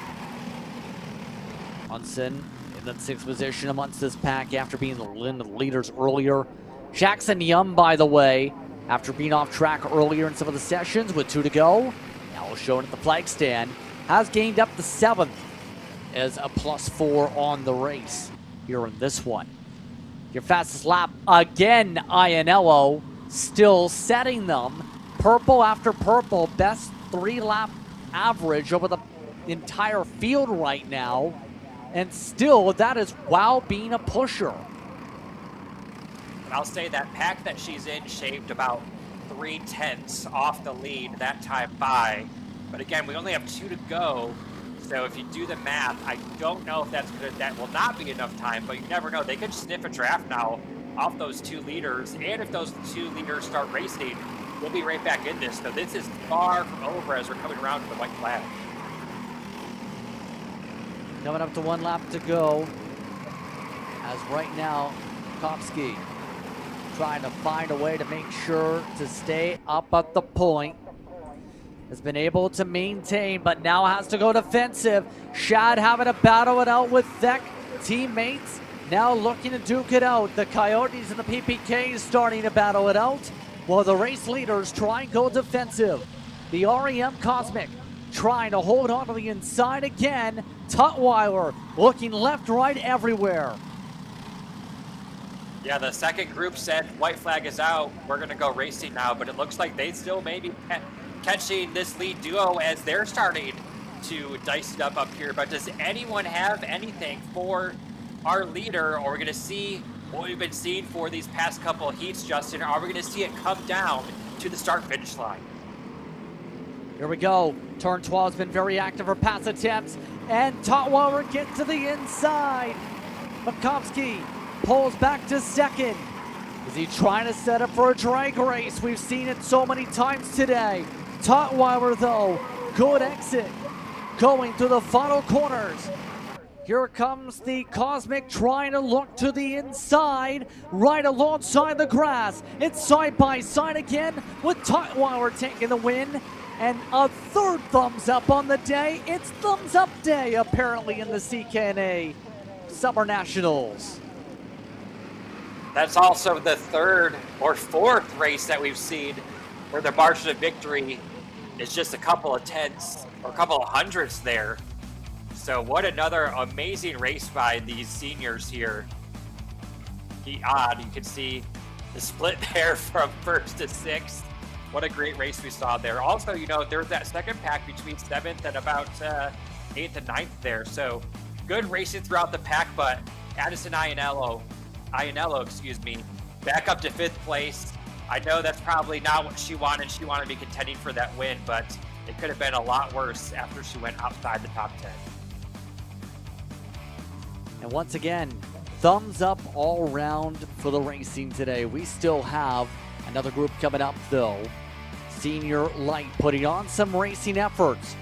Munson in the 6th position amongst this pack after being the leaders earlier. Jackson Yum, by the way, after being off track earlier in some of the sessions with 2 to go, now showing at the flag stand, has gained up to 7th as a +4 on the race here in this one. Your fastest lap again, Ianello, still setting them purple after purple, best 3-lap average over the entire field right now. And still, that is while being a pusher. And I'll say that pack that she's in shaved about 3 tenths off the lead that time by. But again, we only have 2 to go. So if you do the math, I don't know if that will not be enough time, but you never know. They could sniff a draft now off those 2 leaders. And if those 2 leaders start racing, we'll be right back in this. So this is far from over as we're coming around to the white flag. Coming up to 1 lap to go. As right now, Kopsky trying to find a way to make sure to stay up at the point. Has been able to maintain, but now has to go defensive. Shad having to battle it out with Thek teammates. Now looking to duke it out. The Coyotes and the PPKs starting to battle it out, while the race leaders try and go defensive. The REM Cosmic trying to hold on to the inside again. Tutwiler looking left, right, everywhere. Yeah, the second group said white flag is out. We're going to go racing now, but it looks like they still may be catching this lead duo as they're starting to dice it up here. But does anyone have anything for our leader? Or are we going to see what we've been seeing for these past couple of heats, Justin? Are we going to see it come down to the start-finish line? Here we go. Turn 12 has been very active for pass attempts. And Tutwiler gets to the inside. Makovsky pulls back to second. Is he trying to set up for a drag race? We've seen it so many times today. Tutwiler, though, good exit. Going to the final corners. Here comes the Cosmic trying to look to the inside, right alongside the grass. It's side by side again with Tutwiler taking the win. And a 3rd thumbs up on the day. It's thumbs up day, apparently, in the CKNA Summer Nationals. That's also the 3rd or 4th race that we've seen where the margin of victory is just a couple of tenths or a couple of hundredths there. So what another amazing race by these seniors here. You can see the split there from 1st to 6th. What a great race we saw there. Also, you know, there's that second pack between 7th and about 8th and 9th there. So good racing throughout the pack, but Addison Ianello, back up to 5th place. I know that's probably not what she wanted. She wanted to be contending for that win, but it could have been a lot worse after she went outside the top 10. And once again, thumbs up all around for the racing today. We still have another group coming up, though. Senior Light putting on some racing efforts.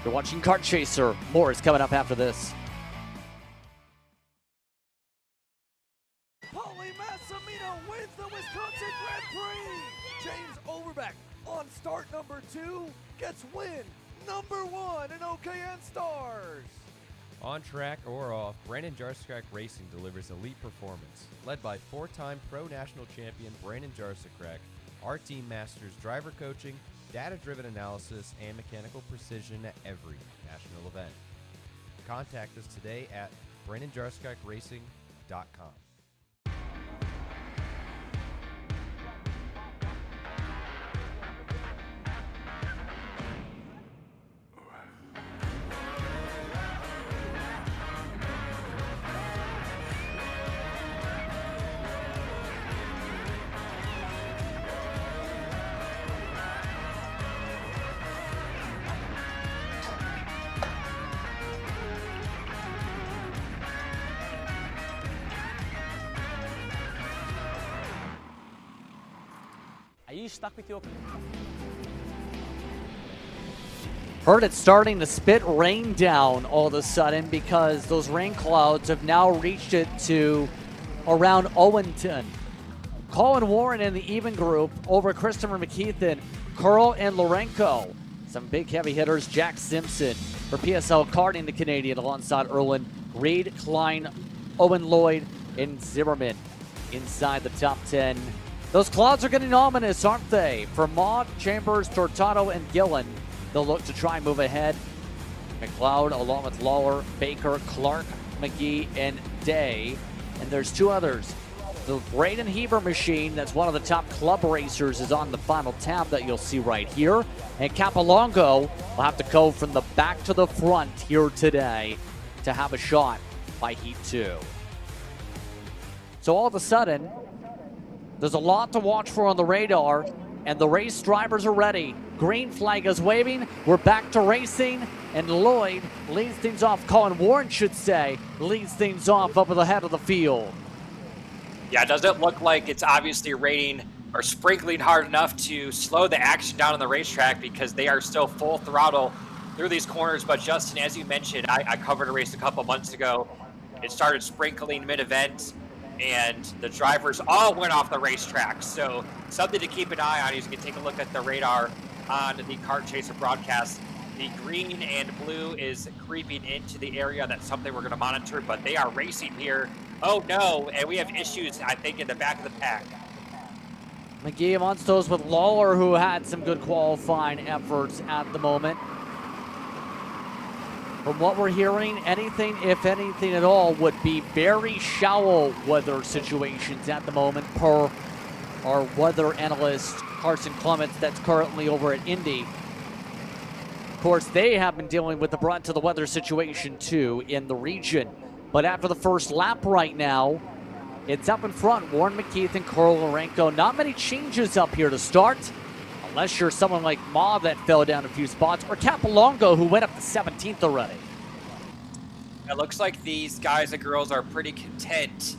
You're watching Kart Chaser. More is coming up after this. Wins the Wisconsin Grand Prix. James Overbeck on start number 2 gets win number 1 in OKN Stars. On track or off, Brandon Jarsekrak Racing delivers elite performance. Led by 4-time Pro National Champion Brandon Jarsekrak, our team masters driver coaching, data-driven analysis, and mechanical precision at every national event. Contact us today at BrandonJarsekrakRacing.com. Are you stuck with your... Heard it's starting to spit rain down all of a sudden because those rain clouds have now reached it to around Owenton. Colin Warren in the even group over Christopher McKeithen, Carl and Lorenko. Some big heavy hitters, Jack Simpson for PSL Karting, the Canadian, alongside Erwin, Reed, Klein, Owen Lloyd, and Zimmerman inside the top 10. Those clouds are getting ominous, aren't they? For Maud, Chambers, Tortado, and Gillen, they'll look to try and move ahead. McLeod, along with Lawler, Baker, Clark, McGee, and Day. And there's two others. The Braden Heber machine, that's one of the top club racers, is on the final tab that you'll see right here. And Capolongo will have to go from the back to the front here today to have a shot by Heat 2. So all of a sudden, there's a lot to watch for on the radar, and the race drivers are ready. Green flag is waving. We're back to racing, and Lloyd leads things off. Colin Warren, should say, leads things off up at the head of the field. Yeah, it doesn't look like it's obviously raining or sprinkling hard enough to slow the action down on the racetrack because they are still full throttle through these corners. But Justin, as you mentioned, I covered a race a couple months ago. It started sprinkling mid-event, and the drivers all went off the racetrack. So something to keep an eye on. You can take a look at the radar on the Kart Chaser broadcast. The green and blue is creeping into the area. That's something we're going to monitor, but they are racing here. Oh no, and we have issues, I think, in the back of the pack. McGee amongst those with Lawler, who had some good qualifying efforts at the moment. From what we're hearing, anything, if anything at all, would be very shallow weather situations at the moment per our weather analyst, Carson Clements, that's currently over at Indy. Of course, they have been dealing with the brunt of the weather situation too in the region. But after the first lap right now, it's up in front. Warren McKeith and Carl Lorenko. Not many changes up here to start, unless you're someone like Ma that fell down a few spots, or Capolongo, who went up to 17th already. It looks like these guys and girls are pretty content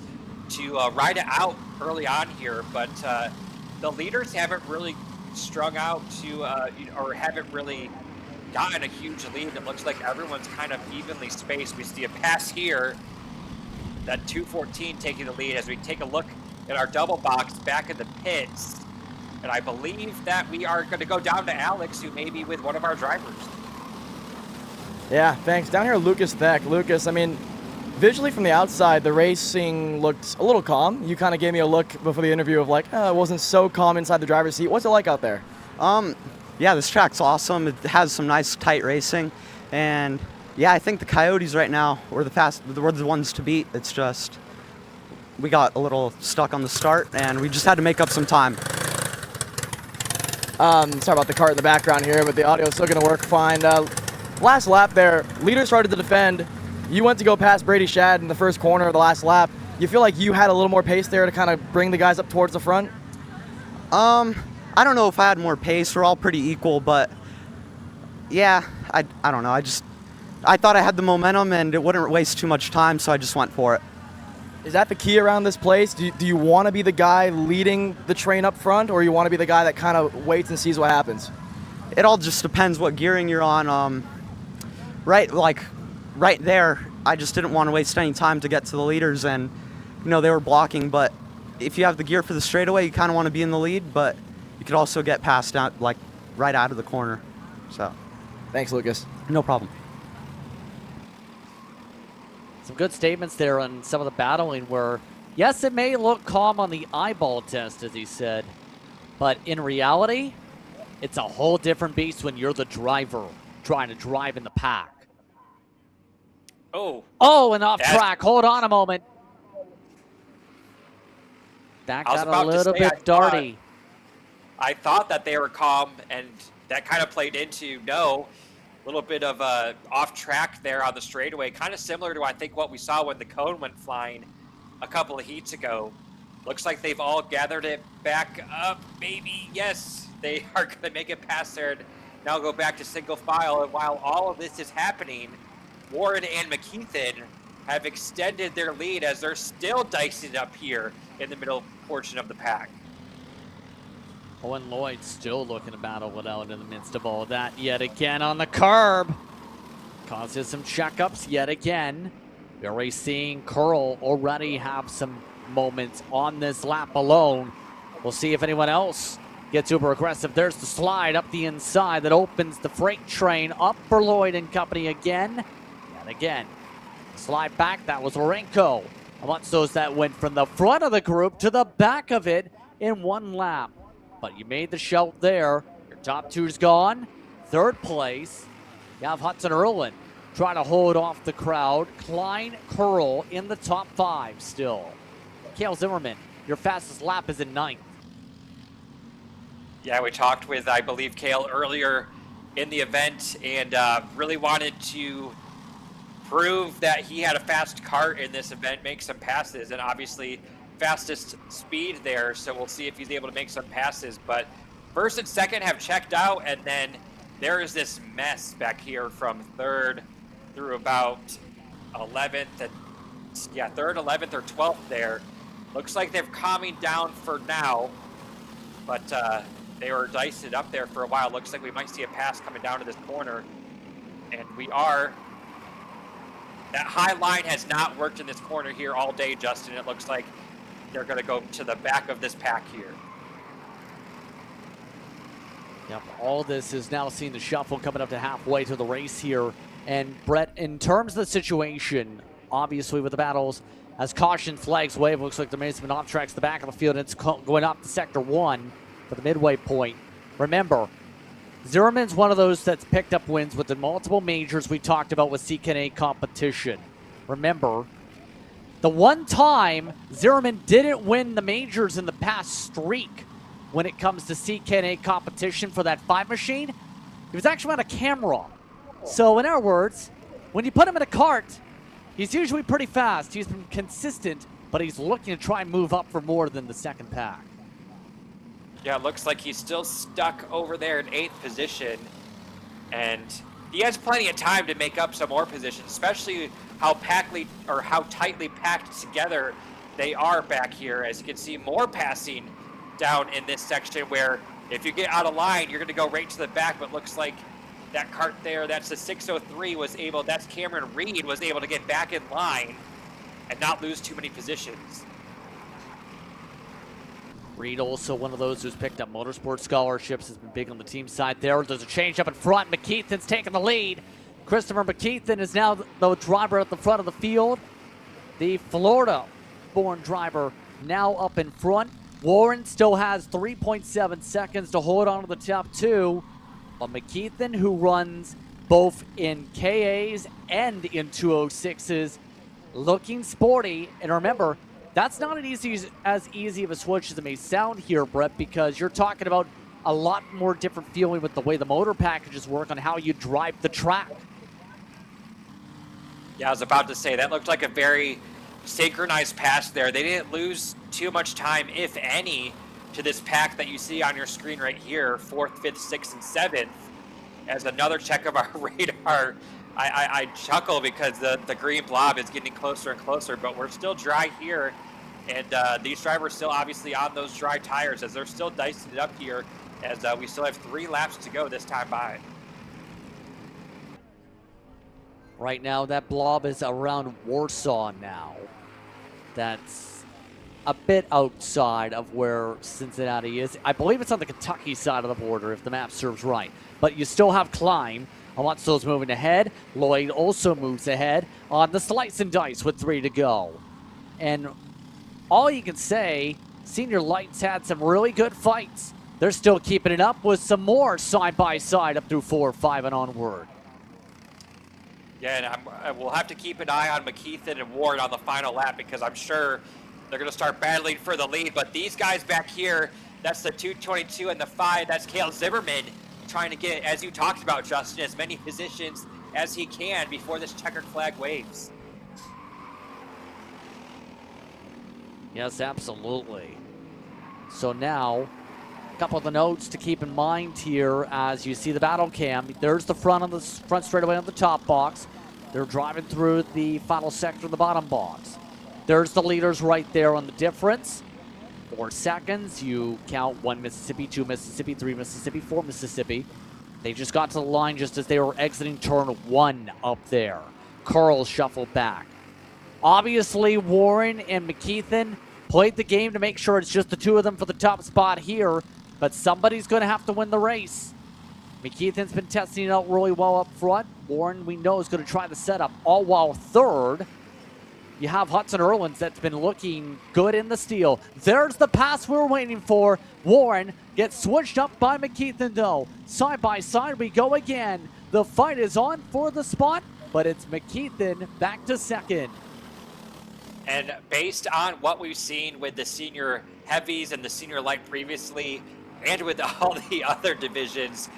to ride it out early on here, but the leaders haven't really strung out to, or haven't really gotten a huge lead. It looks like everyone's kind of evenly spaced. We see a pass here, that 214 taking the lead as we take a look at our double box back in the pits. And I believe that we are going to go down to Alex, who may be with one of our drivers. Yeah, thanks. Down here, Lucas Theck. Lucas, I mean, visually from the outside, the racing looked a little calm. You kind of gave me a look before the interview of like, it wasn't so calm inside the driver's seat. What's it like out there? Yeah, this track's awesome. It has some nice tight racing, and yeah, I think the Coyotes right now were the ones to beat. It's just we got a little stuck on the start, and we just had to make up some time. Sorry about the cart in the background here, but the audio's still going to work fine. Last lap there, leader started to defend. You went to go past Brady Shad in the first corner of the last lap. You feel like you had a little more pace there to kind of bring the guys up towards the front? I don't know if I had more pace. We're all pretty equal, but yeah, I don't know. I thought I had the momentum and it wouldn't waste too much time, so I just went for it. Is that the key around this place? Do you want to be the guy leading the train up front, or you want to be the guy that kind of waits and sees what happens? It all just depends what gearing you're on. Right there, I just didn't want to waste any time to get to the leaders, and they were blocking. But if you have the gear for the straightaway, you kind of want to be in the lead, but you could also get passed out right out of the corner. So, thanks, Lucas. No problem. Some good statements there on some of the battling where, yes, it may look calm on the eyeball test, as he said, but in reality, it's a whole different beast when you're the driver trying to drive in the pack. Oh, and off track. Hold on a moment. That I was got about a to little say, bit darty. I thought that they were calm, and that kind of played into a little bit of off track there on the straightaway, kind of similar to I think what we saw when the cone went flying a couple of heats ago. Looks like they've all gathered it back up. Maybe, yes, they are going to make it past there and now go back to single file. And while all of this is happening, Warren and McKeithen have extended their lead as they're still dicing up here in the middle portion of the pack. Owen Lloyd still looking to battle it out in the midst of all of that yet again on the curb. Causes some checkups yet again. We're already seeing Curl already have some moments on this lap alone. We'll see if anyone else gets uber aggressive. There's the slide up the inside that opens the freight train up for Lloyd and company again. And again, slide back. That was Lorenko. Amongst those that went from the front of the group to the back of it in one lap. But you made the shout there. Your top two's gone. Third place, you have Hudson Erlin trying to hold off the crowd. Klein Curl in the top 5 still. Cale Zimmerman, your fastest lap is in 9th. Yeah, we talked with, I believe, Cale earlier in the event and really wanted to prove that he had a fast kart in this event, make some passes, and obviously fastest speed there, so we'll see if he's able to make some passes. But first and second have checked out, and then there is this mess back here from 3rd through about 11th, and 3rd, 11th, or 12th there. Looks like they're calming down for now, but they were dicing up there for a while. Looks like we might see a pass coming down to this corner, and we are. That high line has not worked in this corner here all day, Justin. It looks like they're going to go to the back of this pack here. Yep, all this is now seeing the shuffle coming up to halfway to the race here. And Brett, in terms of the situation, obviously with the battles, as caution flags wave, looks like there may have been off tracks to the back of the field, and it's going up to sector 1 for the midway point. Remember, Zimmerman's one of those that's picked up wins with the multiple majors we talked about with CKNA competition. Remember, the one time Zimmerman didn't win the majors in the past streak when it comes to CKNA competition for that 5 machine, he was actually on a camera. So in other words, when you put him in a cart, he's usually pretty fast. He's been consistent, but he's looking to try and move up for more than the second pack. Yeah, it looks like he's still stuck over there in 8th position, and he has plenty of time to make up some more positions, especially how tightly packed together they are back here. As you can see, more passing down in this section where if you get out of line, you're going to go right to the back, but looks like that cart there, that's the 603, that's Cameron Reed, was able to get back in line and not lose too many positions. Reed, also one of those who's picked up motorsport scholarships, has been big on the team side there. There's a change up in front. McKeithen's taking the lead. Christopher McKeithen is now the driver at the front of the field. The Florida-born driver now up in front. Warren still has 3.7 seconds to hold on to the top 2. But McKeithen, who runs both in KAs and in 206s, looking sporty. And remember, that's not as easy of a switch as it may sound here, Brett, because you're talking about a lot more different feeling with the way the motor packages work on how you drive the track. Yeah, I was about to say, that looked like a very synchronized pass there. They didn't lose too much time, if any, to this pack that you see on your screen right here, 4th, 5th, 6th, and 7th. As another check of our radar, I chuckle because the green blob is getting closer and closer, but we're still dry here. And these drivers still obviously on those dry tires as they're still dicing it up here as we still have 3 laps to go this time by. Right now, that blob is around Warsaw now. That's a bit outside of where Cincinnati is. I believe it's on the Kentucky side of the border, if the map serves right. But you still have Klein. Alonso's moving ahead. Lloyd also moves ahead on the slice and dice with 3 to go. And all you can say, Senior Light's had some really good fights. They're still keeping it up with some more side-by-side up through 4, 5, and onward. Yeah, and we'll have to keep an eye on McKeithen and Ward on the final lap because I'm sure they're going to start battling for the lead. But these guys back here, that's the 222 and the 5. That's Cale Zimmerman trying to get, as you talked about, Justin, as many positions as he can before this checkered flag waves. Yes, absolutely. So now, a couple of the notes to keep in mind here as you see the battle cam. There's the front on the front straightaway on the top box. They're driving through the final sector of the bottom box. There's the leaders right there on the difference. 4 seconds. You count 1 Mississippi, 2 Mississippi, 3 Mississippi, 4 Mississippi. They just got to the line just as they were exiting turn 1 up there. Carl shuffled back. Obviously, Warren and McKeithen played the game to make sure it's just the 2 of them for the top spot here, but somebody's going to have to win the race. McKeithen's been testing it out really well up front. Warren, we know, is going to try the setup, all while 3rd. You have Hudson Erlins that's been looking good in the steel. There's the pass we're waiting for. Warren gets switched up by McKeithen, though. Side by side we go again. The fight is on for the spot, but it's McKeithen back to 2nd. And based on what we've seen with the senior heavies and the senior light previously, and with all the other divisions,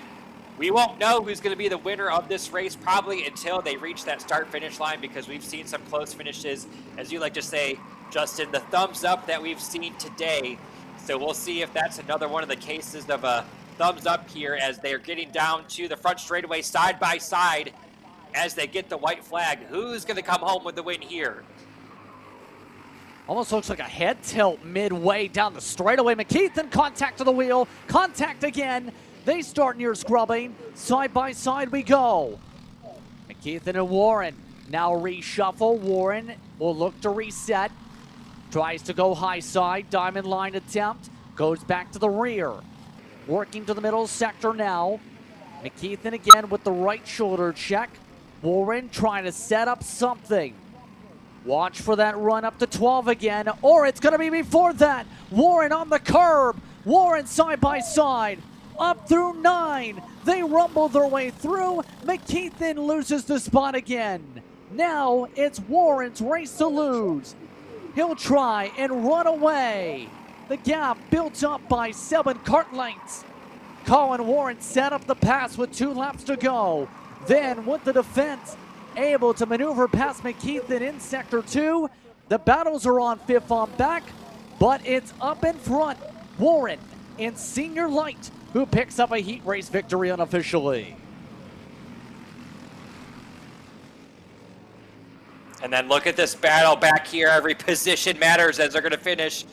we won't know who's going to be the winner of this race probably until they reach that start-finish line, because we've seen some close finishes, as you like to say, Justin, the thumbs up that we've seen today. So we'll see if that's another one of the cases of a thumbs up here as they're getting down to the front straightaway side by side as they get the white flag. Who's going to come home with the win here? Almost looks like a head tilt midway down the straightaway. McKeithen, contact to the wheel, contact again. They start near scrubbing. Side by side we go. McKeithen and Warren now reshuffle. Warren will look to reset. Tries to go high side. Diamond line attempt. Goes back to the rear. Working to the middle sector now. McKeithen again with the right shoulder check. Warren trying to set up something. Watch for that run up to 12 again, or it's going to be before that. Warren on the curb. Warren side by side. Up through 9. They rumble their way through. McKeithen loses the spot again. Now it's Warren's race to lose. He'll try and run away. The gap built up by 7 kart lengths. Colin Warren set up the pass with 2 laps to go. Then with the defense, able to maneuver past McKeithen in Sector 2. The battles are on 5th on back, but it's up in front. Warren in Senior Light, who picks up a heat race victory unofficially. And then look at this battle back here. Every position matters as they're going to finish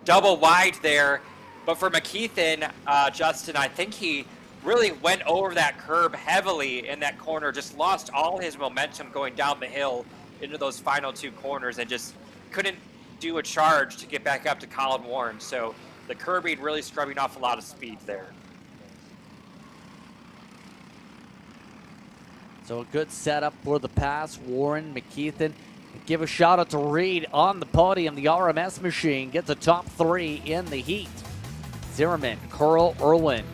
double wide there. But for McKeithen, Justin, I think he really went over that curb heavily in that corner, just lost all his momentum going down the hill into those final 2 corners and just couldn't do a charge to get back up to Colin Warren. So the curbing really scrubbing off a lot of speed there. So a good setup for the pass. Warren, McKeithen. Give a shout out to Reed on the podium. The RMS machine gets a top 3 in the heat. Zimmerman, Curl, Irwin,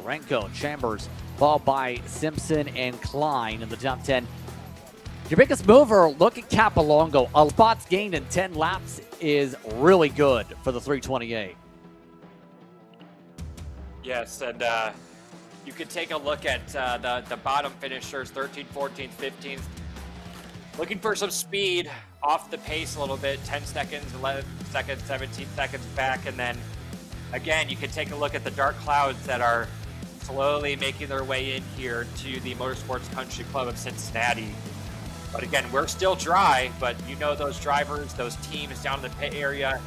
Renko, Chambers, followed by Simpson and Klein in the top 10. Your biggest mover, look at Capilongo. A spots gained in 10 laps is really good for the 328. Yes, and you can take a look at the bottom finishers, 13th, 14th, 15th. Looking for some speed off the pace a little bit, 10 seconds, 11 seconds, 17 seconds back, and then Again, you can take a look at the dark clouds that are slowly making their way in here to the Motorsports Country Club of Cincinnati. But again, we're still dry, but you know those drivers, those teams down in the pit area,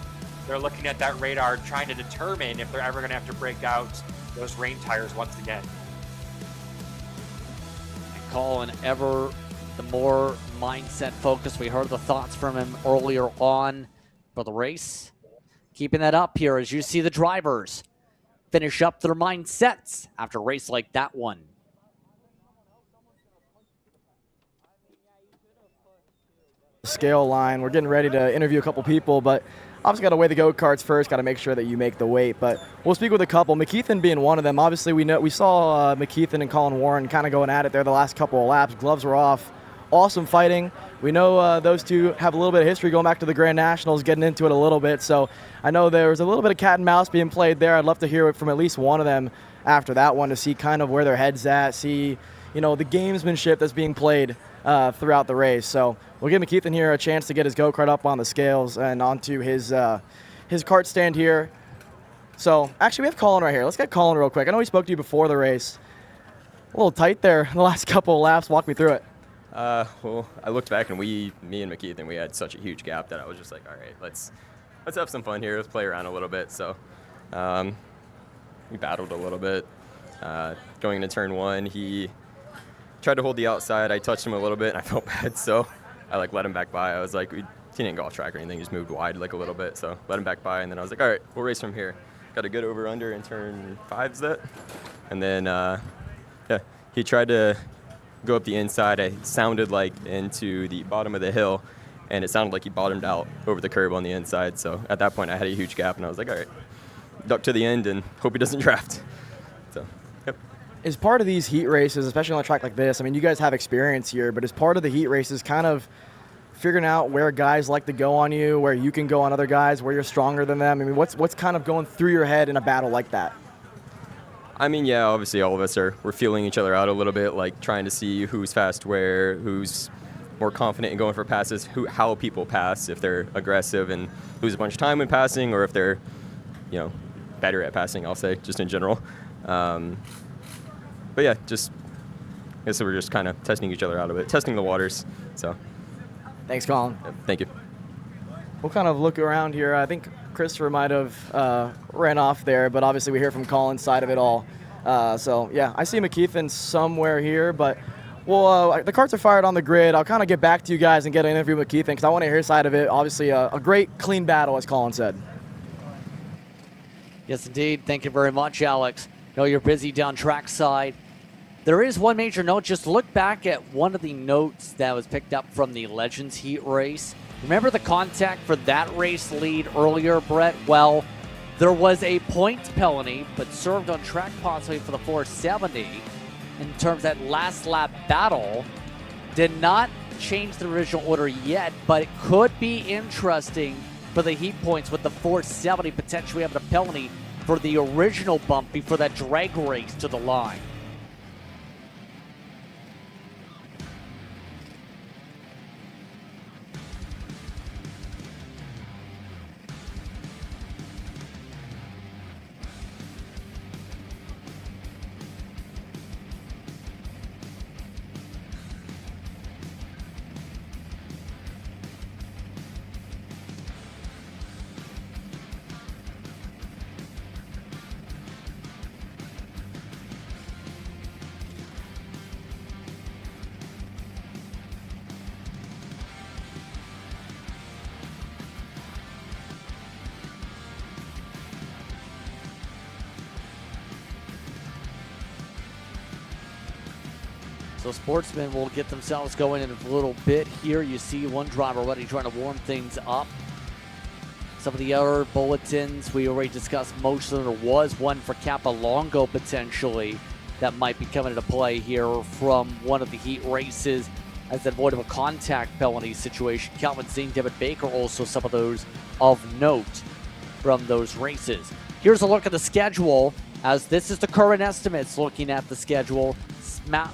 they're looking at that radar trying to determine if they're ever going to have to break out those rain tires once again. And Colin, ever the more mindset focused. We heard the thoughts from him earlier on for the race. Keeping that up here as you see the drivers finish up their mindsets after a race like that one. Scale line. We're getting ready to interview a couple people, but obviously got to weigh the go-karts first, got to make sure that you make the weight. But we'll speak with a couple, McKeithen being one of them. Obviously, we saw McKeithen and Colin Warren kind of going at it there the last couple of laps. Gloves were off. Awesome fighting. We know those two have a little bit of history going back to the Grand Nationals, getting into it a little bit. So I know there was a little bit of cat and mouse being played there. I'd love to hear it from at least one of them after that one to see kind of where their head's at, see, you know, the gamesmanship that's being played throughout the race. So we'll give McKeithen here a chance to get his go-kart up on the scales and onto his kart stand here. So actually we have Colin right here. Let's get Colin real quick. I know we spoke to you before the race. A little tight there in the last couple of laps. Walk me through it. Well, I looked back and me and McKeithen, we had such a huge gap that I was just like, all right, let's have some fun here. Let's play around a little bit. So we battled a little bit. Going into turn one, he tried to hold the outside. I touched him a little bit and I felt bad, so I let him back by. I was like, he didn't go off track or anything. He just moved wide a little bit, so let him back by. And then I was like, all right, we'll race from here. Got a good over-under in turn 5's that. And then, he tried to go up the inside. I sounded like into the bottom of the hill, and it sounded like he bottomed out over the curb on the inside. So at that point, I had a huge gap, and I was like, all right, duck to the end and hope he doesn't draft. So, yep. Is part of these heat races, especially on a track like this, I mean, you guys have experience here, but is part of the heat races kind of figuring out where guys like to go on you, where you can go on other guys, where you're stronger than them? I mean, what's kind of going through your head in a battle like that? I mean, yeah, obviously all of us we're feeling each other out a little bit, trying to see who's fast where, who's more confident in going for passes, how people pass, if they're aggressive and lose a bunch of time when passing, or if they're, better at passing, I'll say, just in general. But yeah, I guess we're just kind of testing each other out a bit, testing the waters, so. Thanks, Colin. Yeah, thank you. We'll kind of look around here. I think Christopher might have ran off there, but obviously we hear from Colin's side of it all. So, yeah, I see McKeithen somewhere here, but the carts are fired on the grid. I'll kind of get back to you guys and get an interview with McKeithen because I want to hear his side of it. Obviously, a great, clean battle, as Colin said. Yes, indeed. Thank you very much, Alex. I know you're busy down trackside. There is one major note. Just look back at one of the notes that was picked up from the Legends Heat race. Remember the contact for that race lead earlier, Brett? Well, there was a points penalty, but served on track possibly for the 470 in terms of that last lap battle. Did not change the original order yet, but it could be interesting for the Heat points with the 470 potentially having a penalty for the original bump before that drag race to the line. So Sportsman will get themselves going in a little bit here. You see one driver already trying to warm things up. Some of the other bulletins we already discussed most of them. There was one for Capilongo potentially that might be coming into play here from one of the Heat races as an avoid of a contact penalty situation. Calvin Zing, David Baker, also some of those of note from those races. Here's a look at the schedule as this is the current estimates looking at the schedule.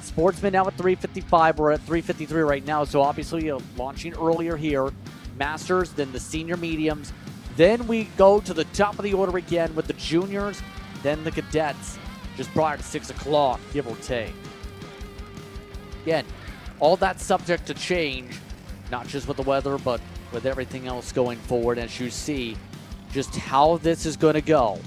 Sportsman now at 355. We're at 353 right now, so obviously launching earlier here. Masters, then the senior mediums, Then we go to the top of the order again with the juniors, then the cadets, just prior to 6 o'clock, give or take. Again, all that's subject to change, not just with the weather, but with everything else going forward, as you see just how this is going to go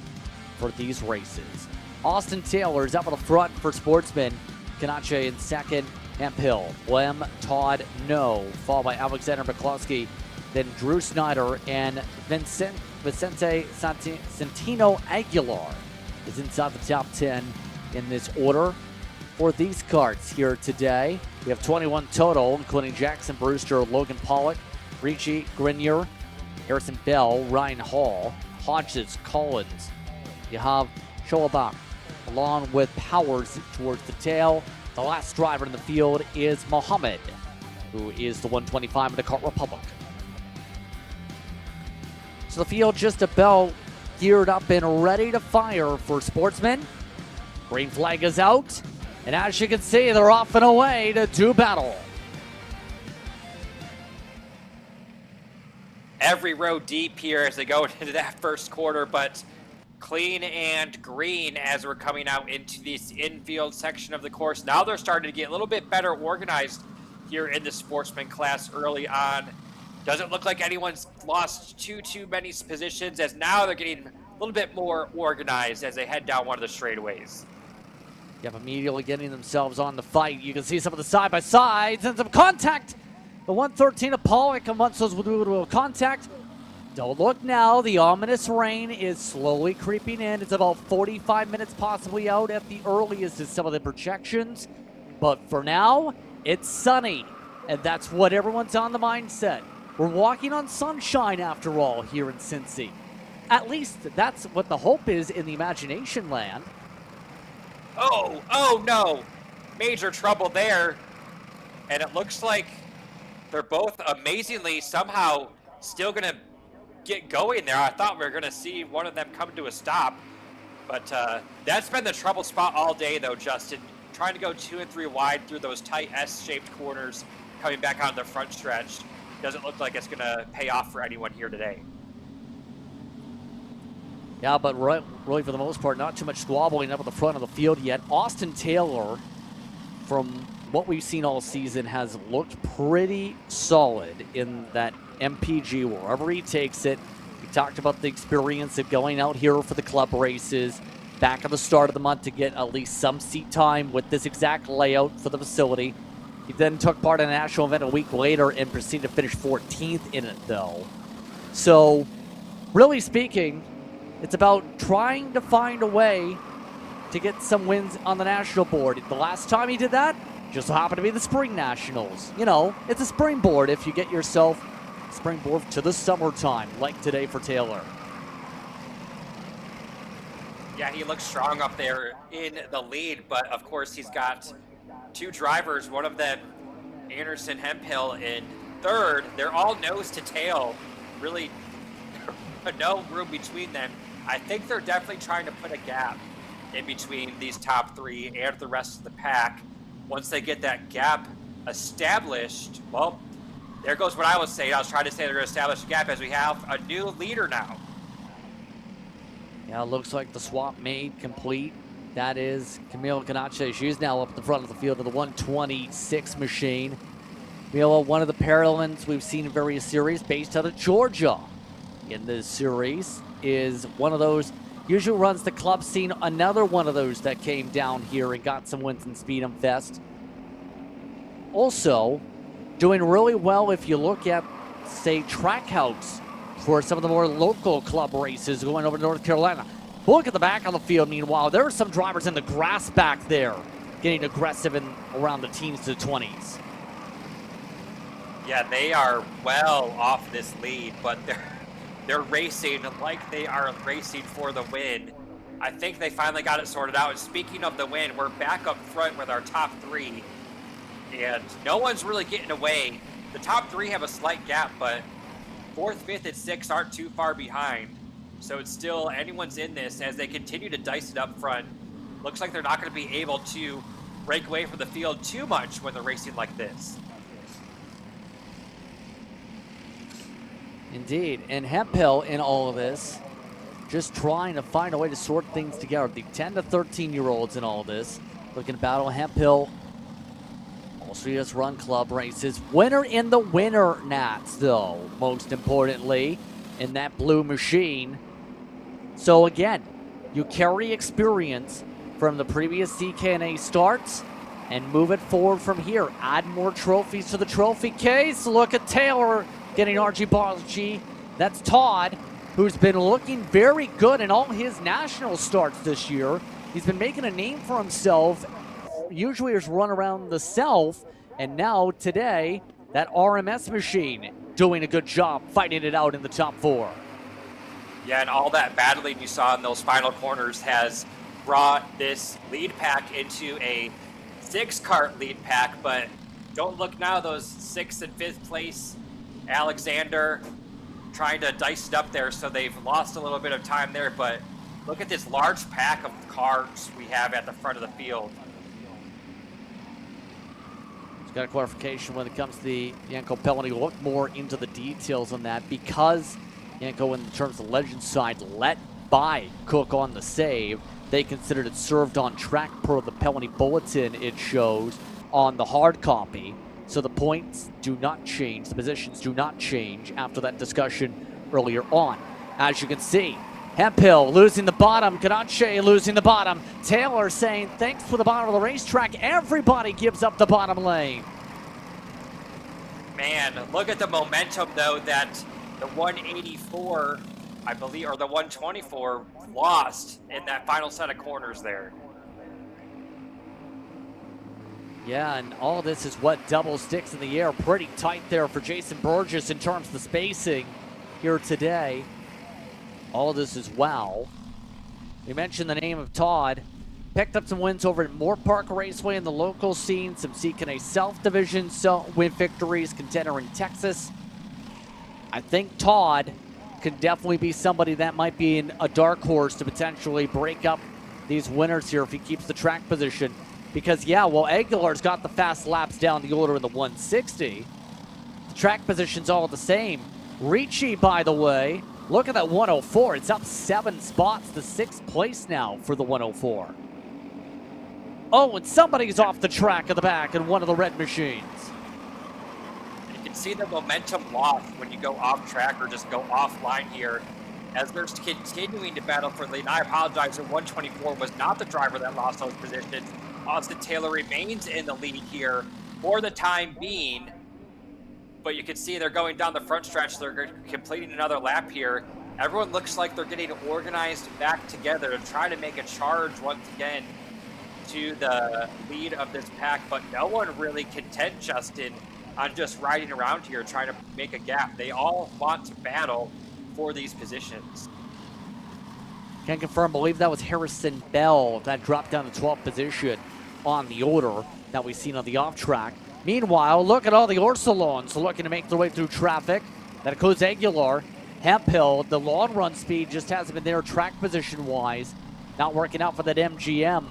for these races. Austin Taylor is up on the front for Sportsman. Kanache in second. Hemphill, Lem, Todd, No, followed by Alexander McCluskey, then Drew Snyder and Vicente Santino Aguilar is inside the top 10 in this order for these karts here today. We have 21 total, including Jackson Brewster, Logan Pollock, Ricci Grenier, Harrison Bell, Ryan Hall, Hodges, Collins. You have Scholabach along with Powers towards the tail. The last driver in the field is Mohammed, who is the 125 in the Kart Republic. So the field just about geared up and ready to fire for Sportsman. Green flag is out, and as you can see, they're off and away to do battle. Every row deep here as they go into that first quarter, but clean and green as we're coming out into this infield section of the course. Now they're starting to get a little bit better organized here in the Sportsman class early on. Doesn't look like anyone's lost too many positions, as now they're getting a little bit more organized as they head down one of the straightaways. You have immediately getting themselves on the fight. You can see some of the side-by-sides and some contact. The 113 of Pollock and once those will do contact. Don't look now. The ominous rain is slowly creeping in. It's about 45 minutes possibly out at the earliest in some of the projections. But for now, it's sunny. And that's what everyone's on the mindset. We're walking on sunshine after all here in Cincy. At least that's what the hope is in the imagination land. Oh no. Major trouble there. And it looks like they're both amazingly somehow still going to get going there. I thought we were going to see one of them come to a stop. But that's been the trouble spot all day, though, Justin. Trying to go 2 and 3 wide through those tight S-shaped corners, coming back on the front stretch. Doesn't look like it's going to pay off for anyone here today. Yeah, but really for the most part, not too much squabbling up at the front of the field yet. Austin Taylor, from what we've seen all season, has looked pretty solid in that MPG wherever he takes it. We talked about the experience of going out here for the club races back at the start of the month to get at least some seat time with this exact layout for the facility. He then took part in a national event a week later and proceeded to finish 14th in it, though. So, really speaking, it's about trying to find a way to get some wins on the national board. The last time he did that just so happened to be the Spring Nationals. You know, it's a springboard if you get yourself a springboard to the summertime, like today for Taylor. Yeah, he looks strong up there in the lead, but of course he's got 2 drivers, one of them Anderson Hemphill in third. They're all nose to tail, really no room between them. I think they're definitely trying to put a gap in between these top 3 and the rest of the pack. Once they get that gap established, well, there goes what I was saying. I was trying to say they're going to establish a gap as we have a new leader now. Yeah, it looks like the swap made complete. That is Camille Canache. She's now up at the front of the field of the 126 machine. Camille, one of the parallels we've seen in various series based out of Georgia in this series, is one of those, usually runs the club scene, another one of those that came down here and got some wins in Speed'em Fest. Also, doing really well if you look at, say, Trackhouse for some of the more local club races going over to North Carolina. Look at the back of the field, meanwhile. There are some drivers in the grass back there getting aggressive and around the teens to the 20s. Yeah, they are well off this lead, but they're racing like they are racing for the win. I think they finally got it sorted out. And speaking of the win, we're back up front with our top 3, and no one's really getting away. The top 3 have a slight gap, but 4th, 5th, and 6th aren't too far behind. So it's still anyone's in this as they continue to dice it up front. Looks like they're not going to be able to break away from the field too much when they're racing like this. Indeed. And Hemphill in all of this, just trying to find a way to sort things together. The 10 to 13-year-olds in all of this, looking to battle Hemphill. Also, US Run Club races. Winner in the winter Nats, though, most importantly, in that blue machine. So again, you carry experience from the previous CKNA starts and move it forward from here. Add more trophies to the trophy case. Look at Taylor getting RG. That's Todd, who's been looking very good in all his national starts this year. He's been making a name for himself. Usually he's run around the South, and now today, that RMS machine doing a good job fighting it out in the top 4. Yeah, and all that battling you saw in those final corners has brought this lead pack into a 6-cart lead pack, but don't look now, those 6th and 5th place, Alexander trying to dice it up there, so they've lost a little bit of time there, but look at this large pack of cars we have at the front of the field. Just got a clarification when it comes to the Yanko penalty. We'll look more into the details on that because Yanko, in terms of the legend side, let by Cook on the save. They considered it served on track per the penalty bulletin it shows on the hard copy. So the points do not change, the positions do not change after that discussion earlier on. As you can see, Hemphill losing the bottom, Ganache losing the bottom. Taylor saying thanks for the bottom of the racetrack. Everybody gives up the bottom lane. Man, look at the momentum though that the 184, I believe, or the 124 lost in that final set of corners there. Yeah, and all this is what double sticks in the air. Pretty tight there for Jason Burgess in terms of the spacing here today. All of this as well. We mentioned the name of Todd. Picked up some wins over at Moore Park Raceway in the local scene. Some CKNA South Division win victories, contender in Texas. I think Todd can definitely be somebody that might be in a dark horse to potentially break up these winners here if he keeps the track position. Because, yeah, well, Aguilar's got the fast laps down the order in the 160. The track position's all the same. Ricci, by the way, look at that 104. It's up 7 spots to 6th place now for the 104. Oh, and somebody's off the track at the back in one of the red machines. You can see the momentum lost when you go off track or just go offline here as they're continuing to battle for the lead. And I apologize, the 124 was not the driver that lost those positions. Austin Taylor remains in the lead here for the time being. But you can see they're going down the front stretch. They're completing another lap here. Everyone looks like they're getting organized back together to try to make a charge once again to the lead of this pack. But no one really content, Justin, on just riding around here trying to make a gap. They all want to battle for these positions. Can confirm, believe that was Harrison Bell that dropped down to 12th position on the order that we've seen on the off track. Meanwhile, look at all the Orsolons looking to make their way through traffic. That includes Aguilar, Hemphill. The long run speed just hasn't been there track position wise. Not working out for that MGM.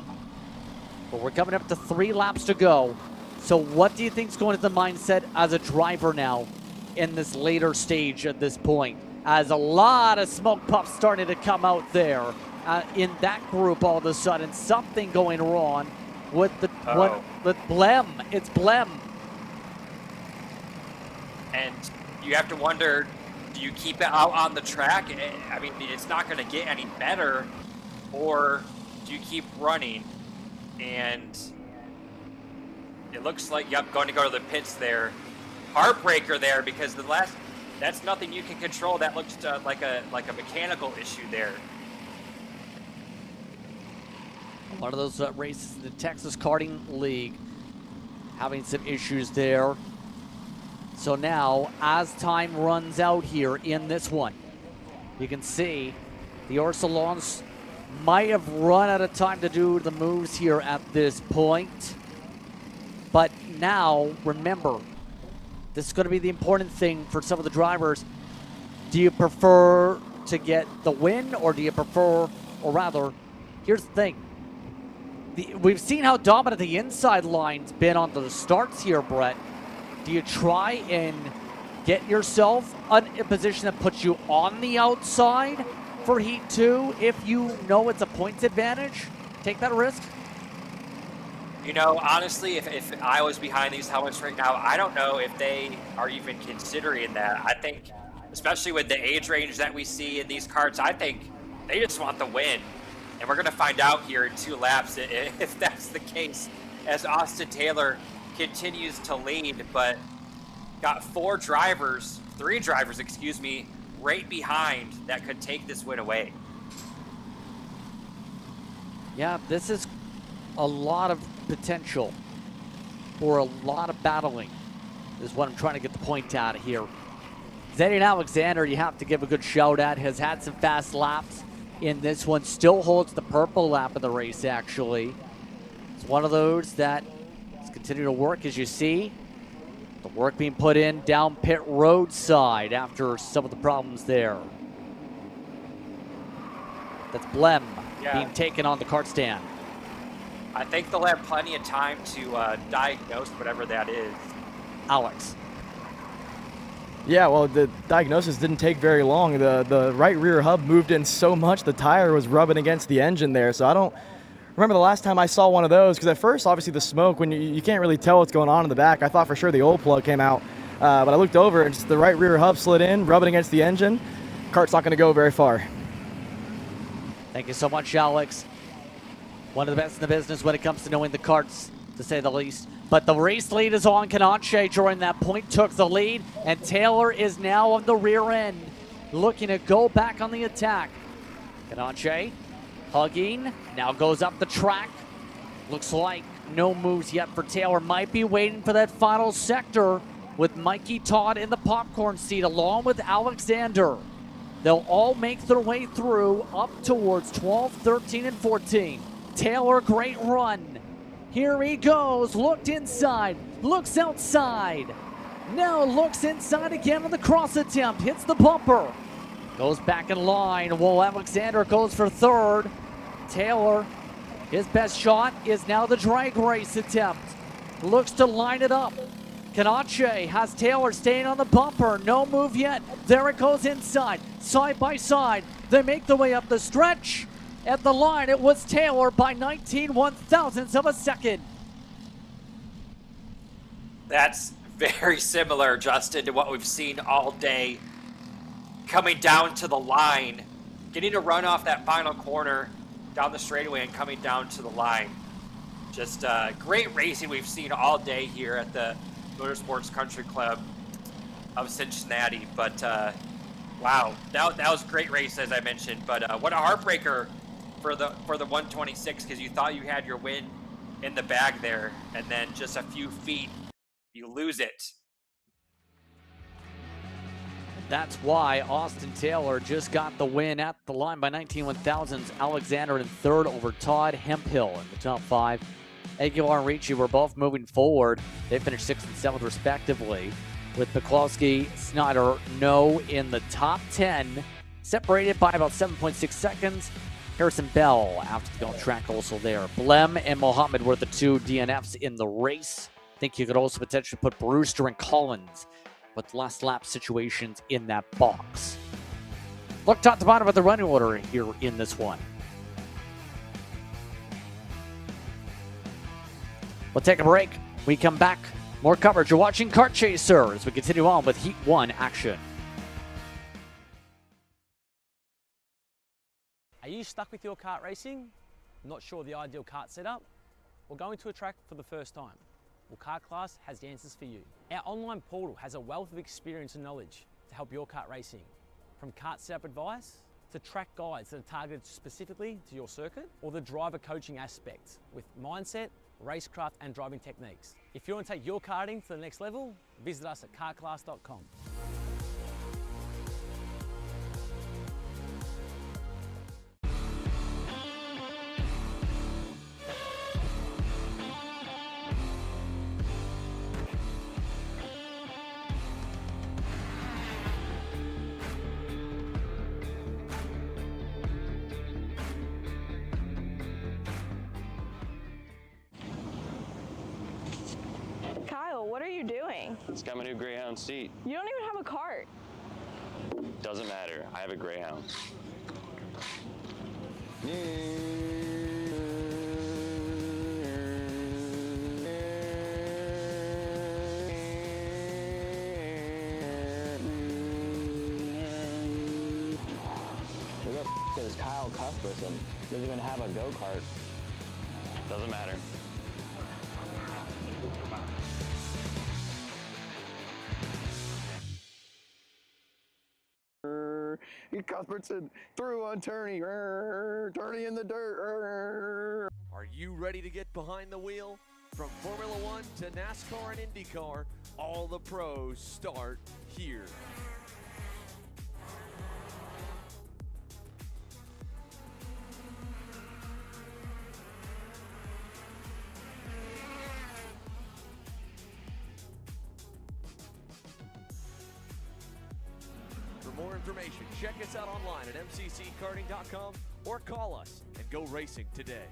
But we're coming up to 3 laps to go. So what do you think is going into the mindset as a driver now in this later stage at this point? As a lot of smoke puffs starting to come out there in that group all of a sudden. Something going wrong with the with Blem. It's Blem. And you have to wonder, do you keep it out on the track? I mean, it's not going to get any better. Or do you keep running? And it looks like, yep, going to go to the pits there. Heartbreaker there because that's nothing you can control. That looks like a mechanical issue there. A lot of those races in the Texas Karting League having some issues there. So now, as time runs out here in this one, you can see the Orsolons might have run out of time to do the moves here at this point. But now, remember, this is going to be the important thing for some of the drivers. Do you prefer to get the win, or do you prefer, or rather, here's the thing. We've seen how dominant the inside line's been on the starts here, Brett. Do you try and get yourself in a position that puts you on the outside for Heat 2 if you know it's a points advantage? Take that risk? You know, honestly, if I was behind these helmets right now, I don't know if they are even considering that. I think, especially with the age range that we see in these karts, I think they just want the win. And we're going to find out here in 2 laps if that's the case as Austin Taylor continues to lead, but got 3 drivers, excuse me, right behind that could take this win away. Yeah, this is a lot of potential for a lot of battling is what I'm trying to get the point out of here. Zayden Alexander, you have to give a good shout at, has had some fast laps in this one, still holds the purple lap of the race actually. It's one of those that is continuing to work, as you see. The work being put in down pit road side after some of the problems there. That's Blem being taken on the kart stand. I think they'll have plenty of time to diagnose whatever that is. Alex. Yeah, well, the diagnosis didn't take very long. The right rear hub moved in so much the tire was rubbing against the engine there. So I don't remember the last time I saw one of those, because at first, obviously, the smoke, when you can't really tell what's going on in the back, I thought for sure the oil plug came out. But I looked over and just the right rear hub slid in, rubbing against the engine. Kart's not going to go very far. Thank you so much, Alex. One of the best in the business when it comes to knowing the karts, to say the least. But the race lead is on. Canacce during that point took the lead, and Taylor is now on the rear end, looking to go back on the attack. Canacce hugging, now goes up the track. Looks like no moves yet for Taylor. Might be waiting for that final sector with Mikey Todd in the popcorn seat along with Alexander. They'll all make their way through up towards 12, 13, and 14. Taylor, great run. Here he goes, looked inside, looks outside. Now looks inside again on the cross attempt, hits the bumper. Goes back in line while Alexander goes for third. Taylor, his best shot is now the drag race attempt. Looks to line it up. Canacce has Taylor staying on the bumper. No move yet. There it goes inside, side by side. They make their way up the stretch. At the line, it was Taylor by 19 one-thousandths of a second. That's very similar, Justin, to what we've seen all day. Coming down to the line, getting a run off that final corner, down the straightaway and coming down to the line. Just great racing we've seen all day here at the Motorsports Country Club of Cincinnati. But wow, that was a great race, as I mentioned. But what a heartbreaker for the 126, because you thought you had your win in the bag there, and then just a few feet, you lose it. That's why Austin Taylor just got the win at the line by 19 one-thousandths. Alexander in third over Todd Hemphill in the top 5. Aguilar and Ricci were both moving forward. They finished 6th and 7th respectively, with Peklowski, Snyder, no in the top 10, separated by about 7.6 seconds. Harrison Bell after the track also there. Blem and Mohammed were the 2 DNFs in the race. I think you could also potentially put Brewster and Collins with last lap situations in that box. Look top to bottom of the running order here in this one. We'll take a break. We come back. More coverage. You're watching Kart Chaser as we continue on with Heat 1 action. Are you stuck with your kart racing? Not sure the ideal kart setup? Or going to a track for the first time? Well, Kart Class has the answers for you. Our online portal has a wealth of experience and knowledge to help your kart racing. From kart setup advice to track guides that are targeted specifically to your circuit, or the driver coaching aspects with mindset, racecraft and driving techniques. If you want to take your karting to the next level, visit us at kartclass.com. What are you doing? It's got my new Greyhound seat. You don't even have a cart. Doesn't matter. I have a Greyhound. Who the f is Kyle Cuthbertson? Doesn't even have a go-kart. Doesn't matter. Cuthbertson through on Turney. Turney in the dirt. Are you ready to get behind the wheel? From Formula One to NASCAR and IndyCar, all the pros start here. For more information, check us out online at mcckarting.com or call us and go racing today.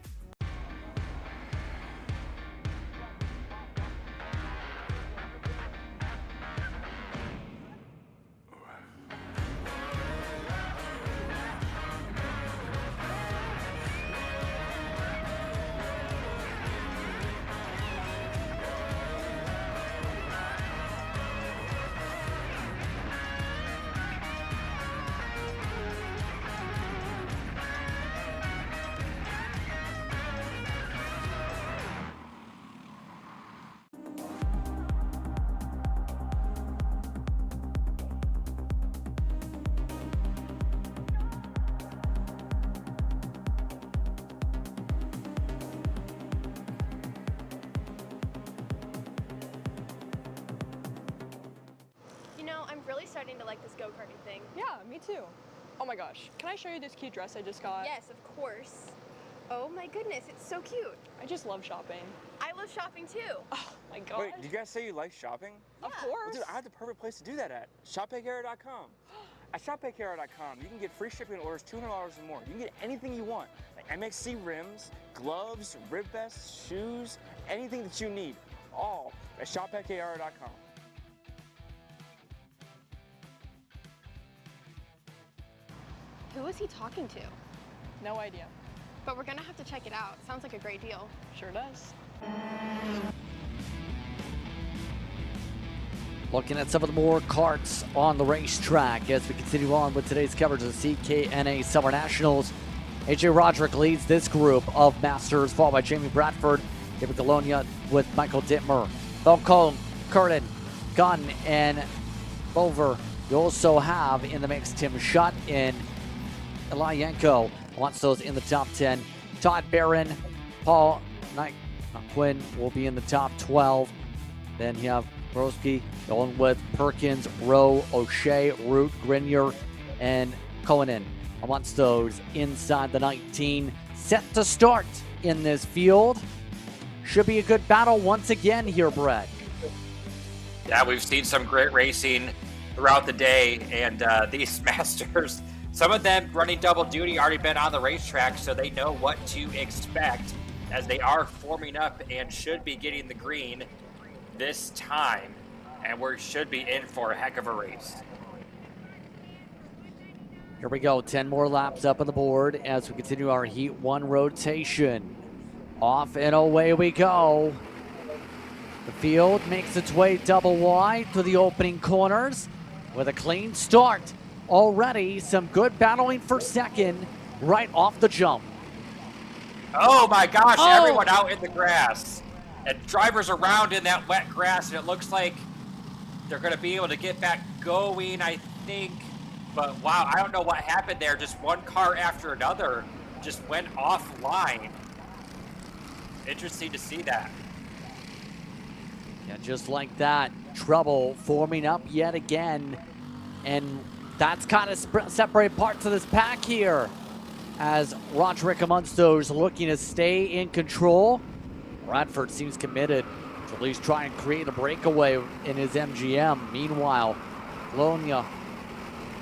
I'm really starting to like this go-karting thing. Yeah, me too. Oh my gosh, can I show you this cute dress I just got? Yes, of course. Oh my goodness, it's so cute. I just love shopping. I love shopping too. Oh my gosh. Wait, did you guys say you like shopping? Of course. Well, dude, I have the perfect place to do that at. ShopPayCara.com. At ShopPayCara.com, you can get free shipping orders $200 or more. You can get anything you want, like MXC rims, gloves, rib vests, shoes, anything that you need, all at ShopPayCara.com. Who is he talking to? No idea. But we're gonna have to check it out. Sounds like a great deal. Sure does. Looking at some of the more karts on the racetrack as we continue on with today's coverage of the CKNA Summer Nationals. AJ Roderick leads this group of Masters, followed by Jamie Bradford, David Galonia with Michael Dittmer, Belcombe, Curtin, Gunn, and Bover. You also have in the mix Tim Schutt and Eliyenko wants those in the top 10. Todd Barron, Paul Quinn will be in the top 12. Then you have Broski going with Perkins, Rowe, O'Shea, Root, Grenier, and Cohen amongst those inside the 19. Set to start in this field. Should be a good battle once again here, Brett. Yeah, we've seen some great racing throughout the day, and these Masters, some of them running double duty, already been on the racetrack, so they know what to expect as they are forming up and should be getting the green this time, and we should be in for a heck of a race. Here we go, 10 more laps up on the board as we continue our Heat 1 rotation. Off and away we go. The field makes its way double wide to the opening corners with a clean start. Already some good battling for second right off the jump. Oh my gosh, everyone out in the grass. And drivers around in that wet grass, and it looks like they're going to be able to get back going, I think. But wow, I don't know what happened there. Just one car after another just went offline. Interesting to see that. Yeah, just like that, trouble forming up yet again. And that's kind of separate parts of this pack here as Roderick amongst those looking to stay in control. Bradford seems committed to at least try and create a breakaway in his MGM. Meanwhile, Lonia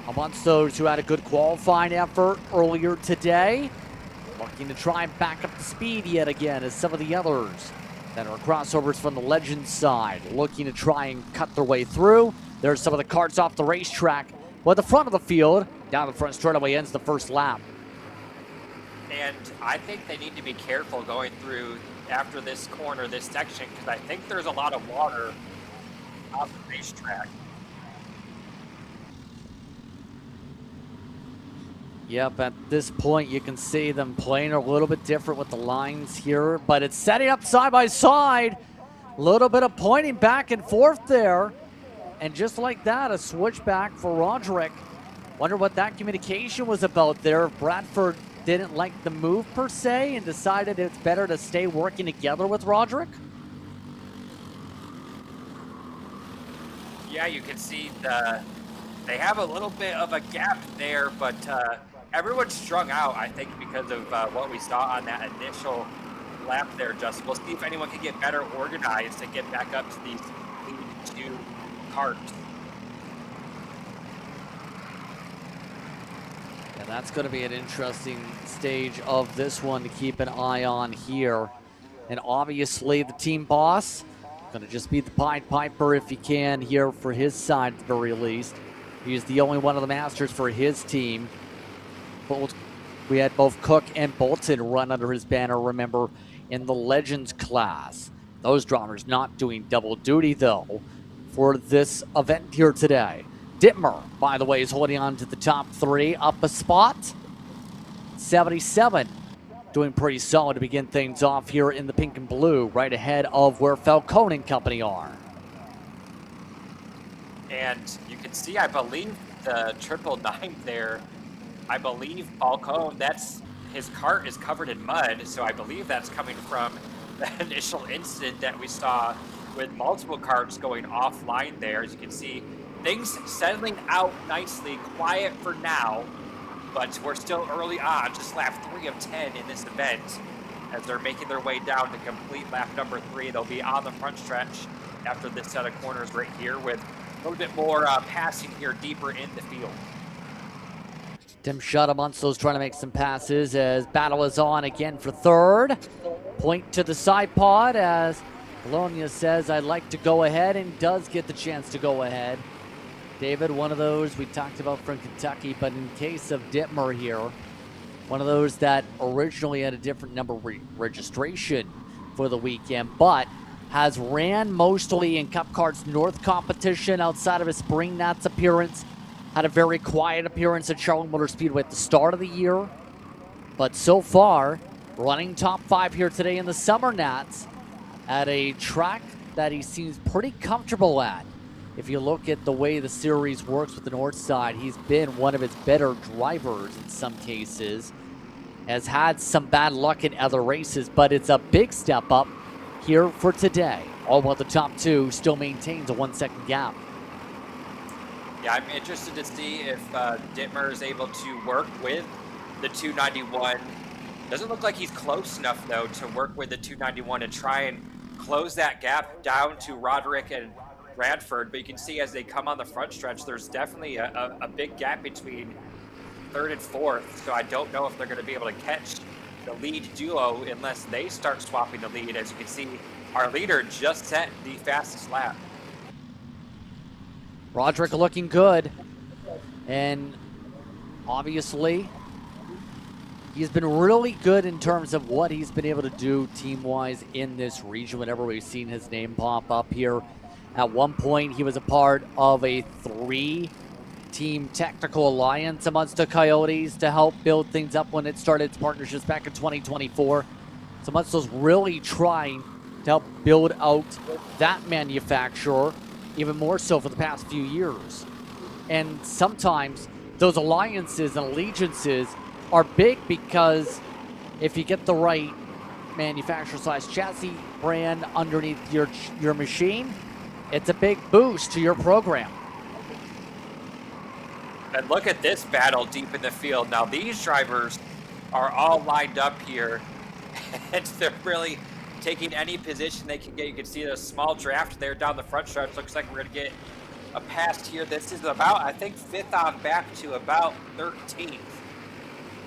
amongst those who had a good qualifying effort earlier today, looking to try and back up the speed yet again as some of the others Then our crossovers from the Legends side, looking to try and cut their way through. There's some of the karts off the racetrack. Well, at the front of the field, down the front straightaway ends the first lap. And I think they need to be careful going through after this corner, this section, because I think there's a lot of water off the racetrack. Yep, at this point you can see them playing a little bit different with the lines here, but it's setting up side by side. A little bit of pointing back and forth there. And just like that, a switchback for Roderick. Wonder what that communication was about there. Bradford didn't like the move per se and decided it's better to stay working together with Roderick. Yeah, you can see they have a little bit of a gap there, but everyone's strung out, I think, because of what we saw on that initial lap there, Justin. We'll see if anyone can get better organized to get back up to these lead two karts. And that's going to be an interesting stage of this one to keep an eye on here. And obviously the team boss going to just be the Pied Piper if he can here for his side at the very least. He's the only one of the Masters for his team. We had both Cook and Bolton run under his banner, remember, in the Legends class. Those drivers not doing double duty, though, for this event here today. Dittmer, by the way, is holding on to the top three, up a spot. 77, doing pretty solid to begin things off here in the pink and blue, right ahead of where Falcone and company are. And you can see, I believe, the 999 there. I believe Falcone, his cart is covered in mud, so I believe that's coming from the initial incident that we saw with multiple carts going offline there. As you can see, things settling out nicely, quiet for now, but we're still early on, just lap 3 of 10 in this event. As they're making their way down to complete lap number 3, they'll be on the front stretch after this set of corners right here with a little bit more passing here deeper in the field. Tim Shuttermunsel's trying to make some passes as battle is on again for third. Point to the side pod as Bologna says, I'd like to go ahead, and does get the chance to go ahead. David, one of those we talked about from Kentucky, but in case of Dittmer here, one of those that originally had a different number registration for the weekend, but has ran mostly in Cup Karts North competition outside of a Spring Nats appearance. Had a very quiet appearance at Charlotte Motor Speedway at the start of the year. But so far, running top 5 here today in the Summer Nats at a track that he seems pretty comfortable at. If you look at the way the series works with the North Side, he's been one of its better drivers in some cases. Has had some bad luck in other races, but it's a big step up here for today. All while the top 2 still maintains a 1 second gap. Yeah, I'm interested to see if Dittmer is able to work with the 291. Doesn't look like he's close enough, though, to work with the 291 and try and close that gap down to Roderick and Bradford. But you can see as they come on the front stretch, there's definitely a big gap between 3rd and 4th. So I don't know if they're going to be able to catch the lead duo unless they start swapping the lead. As you can see, our leader just set the fastest lap. Roderick looking good, and obviously he's been really good in terms of what he's been able to do team-wise in this region whenever we've seen his name pop up here. At one point, he was a part of a 3-team technical alliance amongst the Coyotes to help build things up when it started its partnerships back in 2024. So Munzel's really trying to help build out that manufacturer even more so for the past few years. And sometimes those alliances and allegiances are big because if you get the right manufacturer/chassis brand underneath your machine, it's a big boost to your program. And look at this battle deep in the field. Now these drivers are all lined up here, and they're really taking any position they can get. You can see the small draft there down the front stretch. Looks like we're going to get a pass here. This is about, I think, 5th on back to about 13th.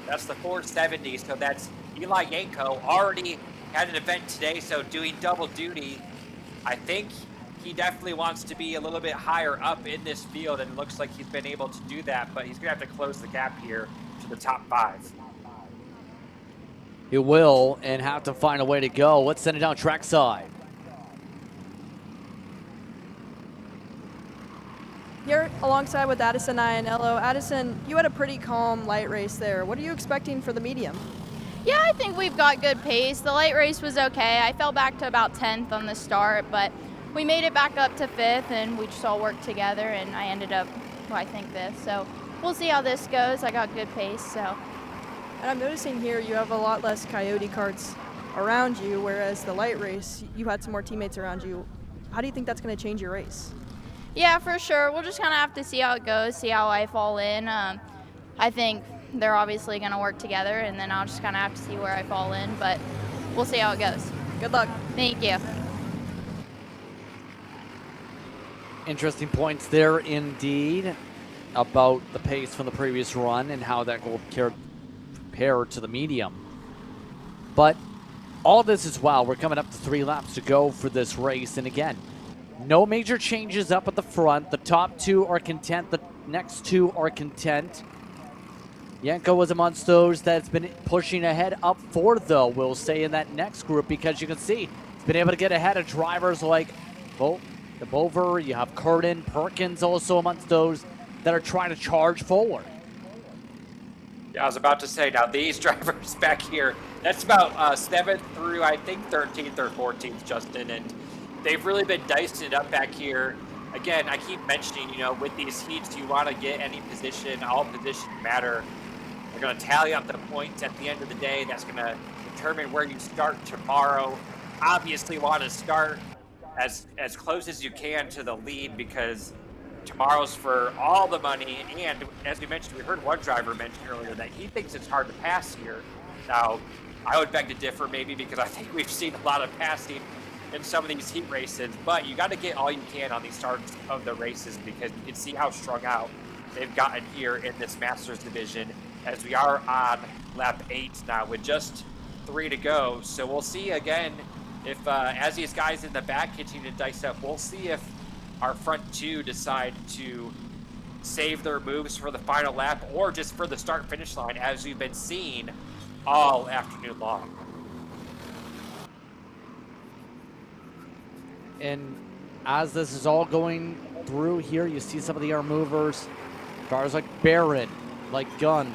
That's the 470, so that's Eli Yanko already had an event today, so doing double duty, I think he definitely wants to be a little bit higher up in this field, and it looks like he's been able to do that, but he's going to have to close the gap here to the top 5. He will, and have to find a way to go. Let's send it down trackside. Here alongside with Addison Ianello. Addison, you had a pretty calm light race there. What are you expecting for the medium? Yeah, I think we've got good pace. The light race was okay. I fell back to about 10th on the start, but we made it back up to 5th, and we just all worked together, and I ended up, well, I think 5th. So we'll see how this goes. I got good pace, so. And I'm noticing here you have a lot less Coyote karts around you, whereas the light race, you had some more teammates around you. How do you think that's going to change your race? Yeah, for sure. We'll just kind of have to see how it goes, see how I fall in. I think they're obviously going to work together, and then I'll just kind of have to see where I fall in, but we'll see how it goes. Good luck. Thank you. Interesting points there indeed about the pace from the previous run and how that will compare to the medium. But all this as well, we're coming up to 3 laps to go for this race, and again, no major changes up at the front. The top 2 are content, the next 2 are content. Yanko was amongst those that's been pushing ahead up 4, though, we'll say, in that next group, because you can see he's been able to get ahead of drivers like the Bover. You have Curtin, Perkins also amongst those that are trying to charge forward. Yeah, I was about to say, now these drivers back here, that's about 7th through, I think, 13th or 14th, Justin, and they've really been dicing it up back here. Again, I keep mentioning, you know, with these heats, you want to get any position. All positions matter. They're going to tally up the points at the end of the day. That's going to determine where you start tomorrow. Obviously want to start as close as you can to the lead, because tomorrow's for all the money. And as we mentioned, we heard one driver mention earlier that he thinks it's hard to pass here. Now, I would beg to differ maybe, because I think we've seen a lot of passing in some of these heat races, but you got to get all you can on these starts of the races, because you can see how strung out they've gotten here in this Masters division, as we are on lap 8 now with just 3 to go. So we'll see again if as these guys in the back continue to dice up, we'll see if our front 2 decide to save their moves for the final lap or just for the start finish line, as we've been seeing all afternoon long. And as this is all going through here, you see some of the air movers, cars like Barron, like Gunn.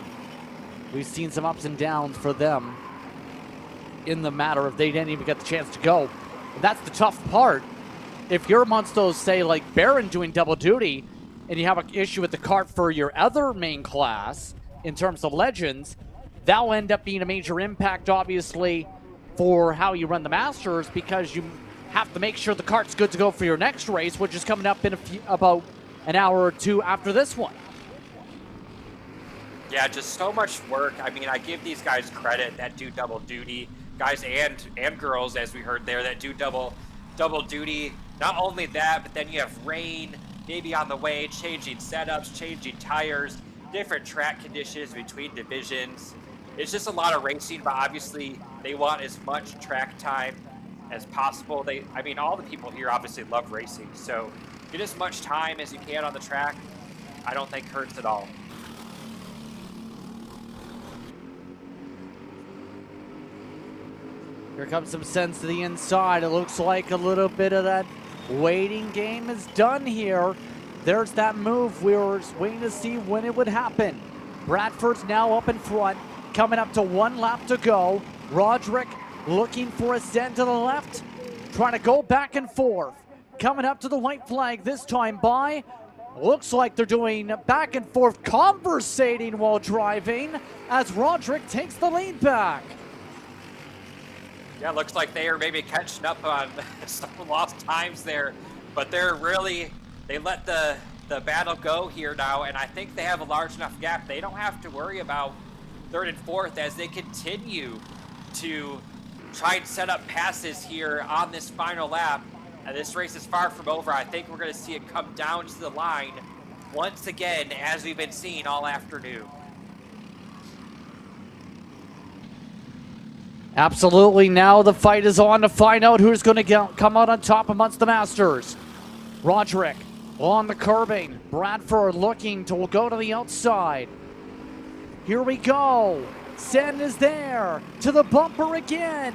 We've seen some ups and downs for them in the matter of they didn't even get the chance to go. And that's the tough part. If you're amongst those, say, like Barron doing double duty, and you have an issue with the kart for your other main class in terms of legends, that'll end up being a major impact, obviously, for how you run the Masters, because you have to make sure the kart's good to go for your next race, which is coming up in about an hour or 2 after this one. Yeah, just so much work. I mean, I give these guys credit that do double duty, guys and girls, as we heard there, that do double duty. Not only that, but then you have rain, maybe on the way, changing setups, changing tires, different track conditions between divisions. It's just a lot of racing, but obviously they want as much track time as possible. I mean, all the people here obviously love racing, so get as much time as you can on the track. I don't think hurts at all. Here comes some sense to the inside. It looks like a little bit of that waiting game is done here. There's that move. We were waiting to see when it would happen. Bradford's now up in front, coming up to 1 lap to go. Roderick looking for a send to the left, trying to go back and forth. Coming up to the white flag this time by. Looks like they're doing back and forth conversating while driving as Roderick takes the lead back. Yeah, it looks like they are maybe catching up on some lost times there, but they let the battle go here now, and I think they have a large enough gap. They don't have to worry about 3rd and 4th as they continue to try and set up passes here on this final lap. And this race is far from over. I think we're going to see it come down to the line once again, as we've been seeing all afternoon. Absolutely. Now the fight is on to find out who's going to come out on top amongst the Masters. Roderick on the curbing. Bradford looking to go to the outside. Here we go. Sen is there. To the bumper again.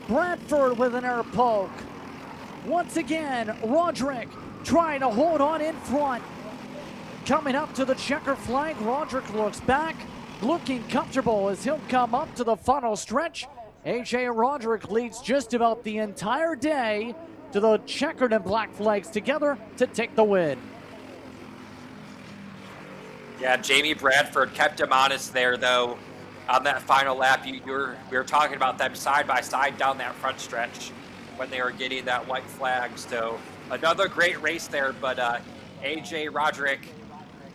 Bradford with an air poke. Once again, Roderick trying to hold on in front. Coming up to the checker flag. Roderick looks back, looking comfortable as he'll come up to the final stretch. AJ Roderick leads just about the entire day to the checkered and black flags together to take the win. Yeah, Jamie Bradford kept him honest there, though, on that final lap. We were talking about them side by side down that front stretch when they were getting that white flag. So another great race there, but AJ Roderick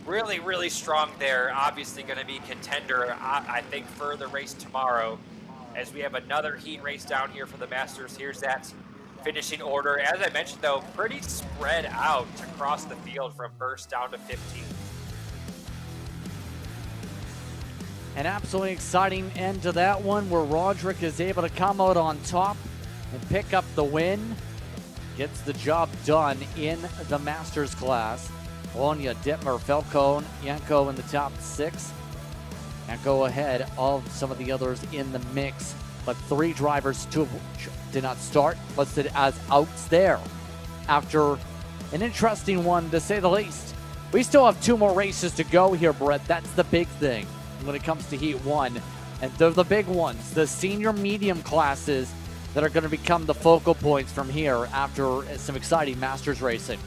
really, really strong there. Obviously going to be contender, I think, for the race tomorrow, as we have another heat race down here for the Masters. Here's that finishing order. As I mentioned, though, pretty spread out across the field from first down to 15th. An absolutely exciting end to that one, where Roderick is able to come out on top and pick up the win. Gets the job done in the Masters class. Onya, Dittmer, Falcone, Yanko in the top 6. Yanko ahead of some of the others in the mix, but 3 drivers, 2 of which did not start, listed as outs there. After an interesting one, to say the least. We still have 2 more races to go here, Brett. That's the big thing when it comes to Heat 1. And they're the big ones, the senior medium classes that are going to become the focal points from here after some exciting Masters racing.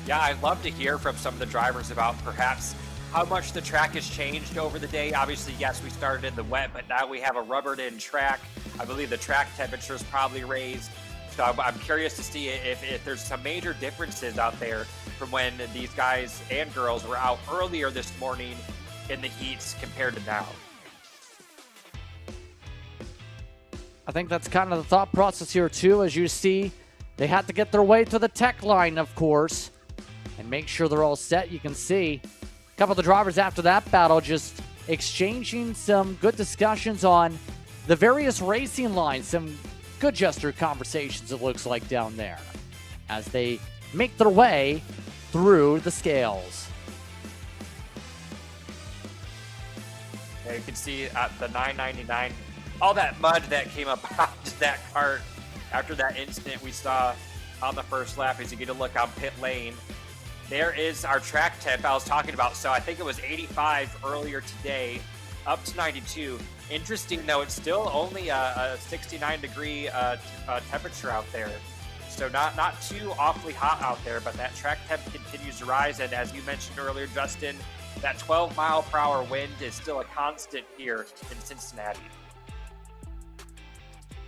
Yeah, I'd love to hear from some of the drivers about perhaps how much the track has changed over the day. Obviously, yes, we started in the wet, but now we have a rubbered-in track. I believe the track temperature is probably raised. So I'm curious to see if there's some major differences out there from when these guys and girls were out earlier this morning in the heats compared to now. I think that's kind of the thought process here too. As you see, they had to get their way to the tech line, of course, and make sure they're all set. You can see a couple of the drivers after that battle just exchanging some good discussions on the various racing lines, some good gesture conversations, it looks like, down there as they make their way through the scales. Yeah, you can see at the 999, all that mud that came up out that cart after that incident we saw on the first lap. As you get a look on pit lane, there is our track temp I was talking about. So I think it was 85 earlier today, up to 92. Interesting though, it's still only a 69 degree temperature out there. So not too awfully hot out there, but that track temp continues to rise. And as you mentioned earlier, Justin, that 12-mile-per-hour wind is still a constant here in Cincinnati.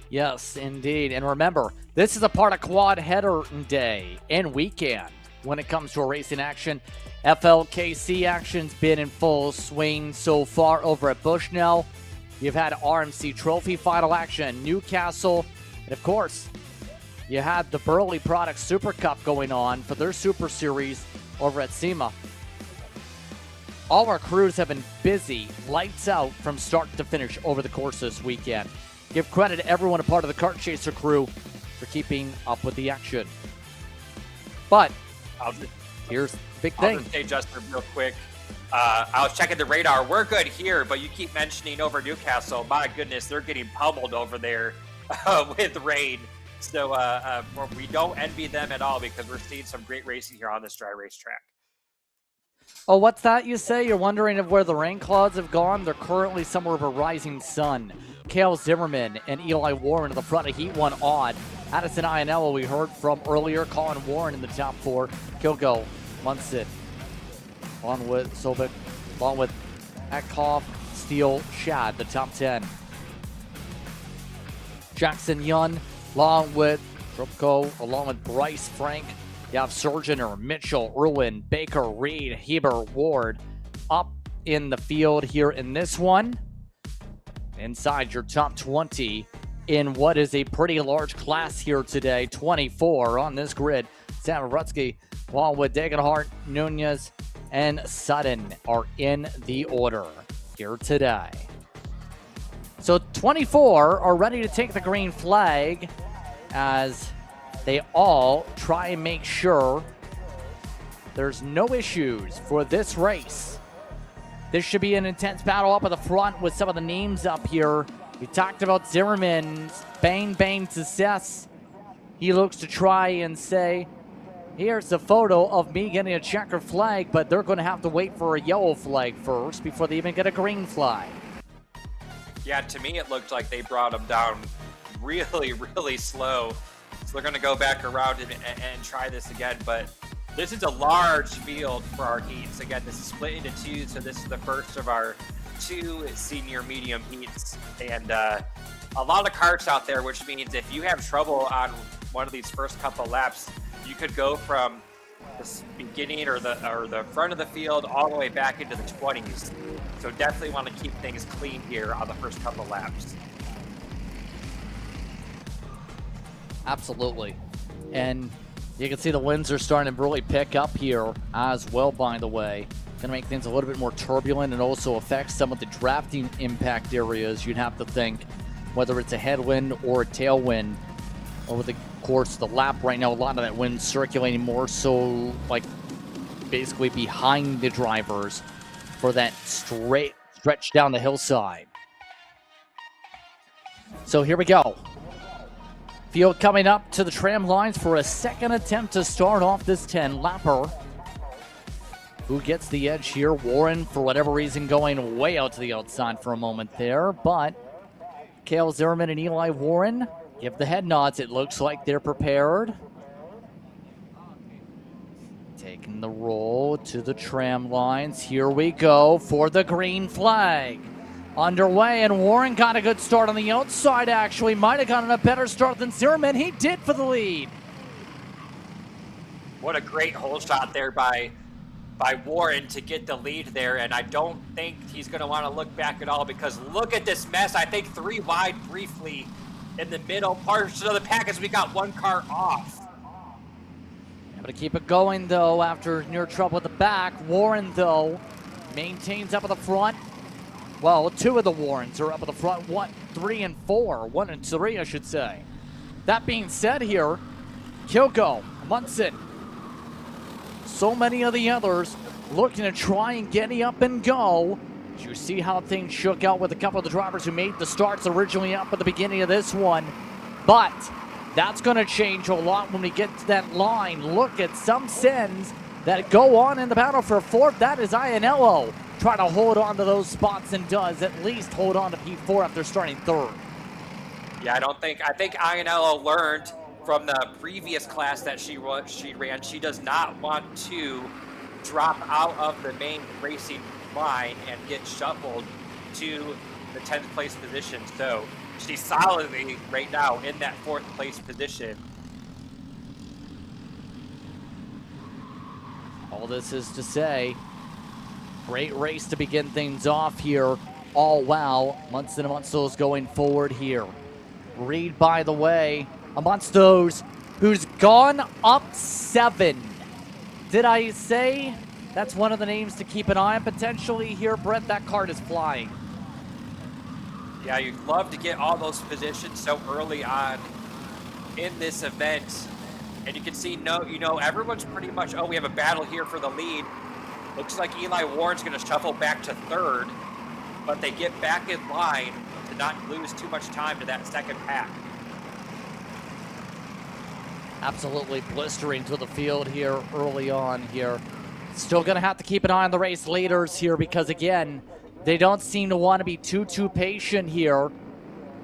Yes, indeed. And remember, this is a part of quad header day and weekend when it comes to a racing action. FLKC action's been in full swing so far over at Bushnell. You've had RMC Trophy final action, Newcastle, and of course, you had the Burley Products Super Cup going on for their Super Series over at SEMA. All our crews have been busy, lights out from start to finish over the course this weekend. Give credit to everyone a part of the Kart Chaser crew for keeping up with the action. But here's the big thing. I'll just say, Justin, real quick, I was checking the radar. We're good here, but you keep mentioning over Newcastle. My goodness, they're getting pummeled over there with rain. So we don't envy them at all, because we're seeing some great racing here on this dry racetrack. Oh, what's that you say? You're wondering of where the rain clouds have gone? They're currently somewhere of a rising sun. Cale Zimmerman and Eli Warren in the front of Heat 1 odd. Addison Ionello, we heard from earlier. Colin Warren in the top 4. Kilgo, Munson, along with Sobek, along with Ekhoff, Steele, Shad, the top 10. Jackson Yun, along with Trupko, along with Bryce Frank. You have Surgeoner, Mitchell, Irwin, Baker, Reed, Heber, Ward up in the field here in this one. Inside your top 20 in what is a pretty large class here today. 24 on this grid. Sam Rutsky, along with Degenhart, Nunez, and Sutton are in the order here today. So 24 are ready to take the green flag as they all try and make sure there's no issues for this race. This should be an intense battle up at the front with some of the names up here. We talked about Zimmerman's bang success. He looks to try and say, here's a photo of me getting a checkered flag, but they're going to have to wait for a yellow flag first before they even get a green flag. Yeah, to me it looked like they brought him down really slow. So they're going to go back around and try this again. But this is a large field for our heats. Again, this is split into two, so this is the first of our 2 senior medium heats. And a lot of karts out there, which means if you have trouble on one of these first couple laps, you could go from the beginning or the front of the field all the way back into the 20s. So definitely want to keep things clean here on the first couple laps. Absolutely. And you can see the winds are starting to really pick up here as well, by the way. Going to make things a little bit more turbulent and also affect some of the drafting impact areas. You'd have to think, whether it's a headwind or a tailwind over the course of the lap. Right now, a lot of that wind circulating more so like basically behind the drivers for that straight stretch down the hillside. So here we go. Field coming up to the tram lines for a second attempt to start off this 10-lapper. Who gets the edge here? Warren, for whatever reason, going way out to the outside for a moment there, but Cale Zimmerman and Eli Warren give the head nods. It looks like they're prepared. Taking the roll to the tram lines. Here we go for the green flag. Underway, and Warren got a good start on the outside, actually. Might have gotten a better start than Zimmerman. He did for the lead. What a great hole shot there by Warren to get the lead there, and I don't think he's going to want to look back at all because look at this mess. I think 3 wide briefly in the middle portion of the package. We got 1 car off. Able to keep it going, though, after near trouble at the back. Warren, though, maintains up at the front. Well, 2 of the Warrens are up at the front. 1, 3, and 4. 1 and 3, I should say. That being said here, Kilgo, Munson, so many of the others looking to try and get up and go. Did you see how things shook out with a couple of the drivers who made the starts originally up at the beginning of this one? But that's going to change a lot when we get to that line. Look at some sends that go on in the battle for 4th. That is Iannello trying to hold on to those spots and does at least hold on to P4 after starting 3rd. Yeah, I think Iannello learned from the previous class that she ran. She does not want to drop out of the main racing line and get shuffled to the 10th place position. So she's solidly right now in that 4th place position. All this is to say, great race to begin things off here. All wow, Munson and Munsters going forward here. Reed, by the way, amongst those who's gone up 7. Did I say that's one of the names to keep an eye on potentially here, Brett? That card is flying. Yeah, you'd love to get all those positions so early on in this event. And you can see, everyone's pretty much, we have a battle here for the lead. Looks like Eli Warren's going to shuffle back to 3rd, but they get back in line to not lose too much time to that second pack. Absolutely blistering to the field here early on here. Still going to have to keep an eye on the race leaders here because, again, they don't seem to want to be too patient here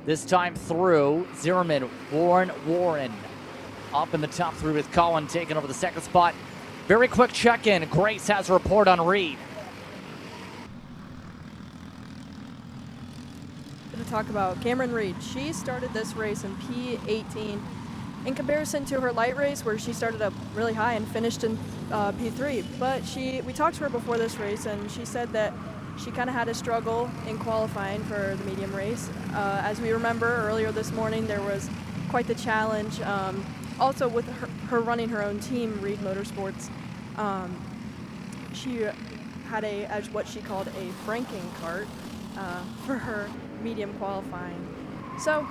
this time through. Zimmerman, Warren up in the top 3 with Colin taking over the 2nd spot. Very quick check-in. Grace has a report on Reed. Going to talk about Cameron Reed. She started this race in P18 in comparison to her light race where she started up really high and finished in P3. But we talked to her before this race and she said that she kind of had a struggle in qualifying for the medium race. As we remember earlier this morning, there was quite the challenge. Also with her running her own team, Reed Motorsports, she had what she called a franking cart. for her medium qualifying. So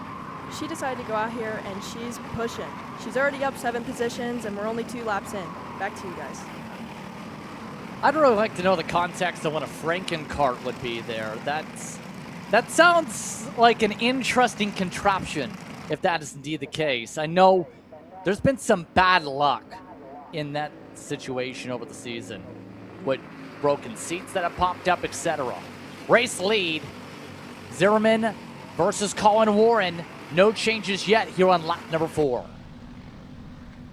she decided to go out here and she's pushing. She's already up 7 positions and we're only 2 laps in. Back to you guys. I'd really like to know the context of what a Frankenkart would be there. That sounds like an interesting contraption, if that is indeed the case. I know there's been some bad luck in that situation over the season with broken seats that have popped up, etc. Race lead, Zimmerman versus Colin Warren. No changes yet here on lap number 4.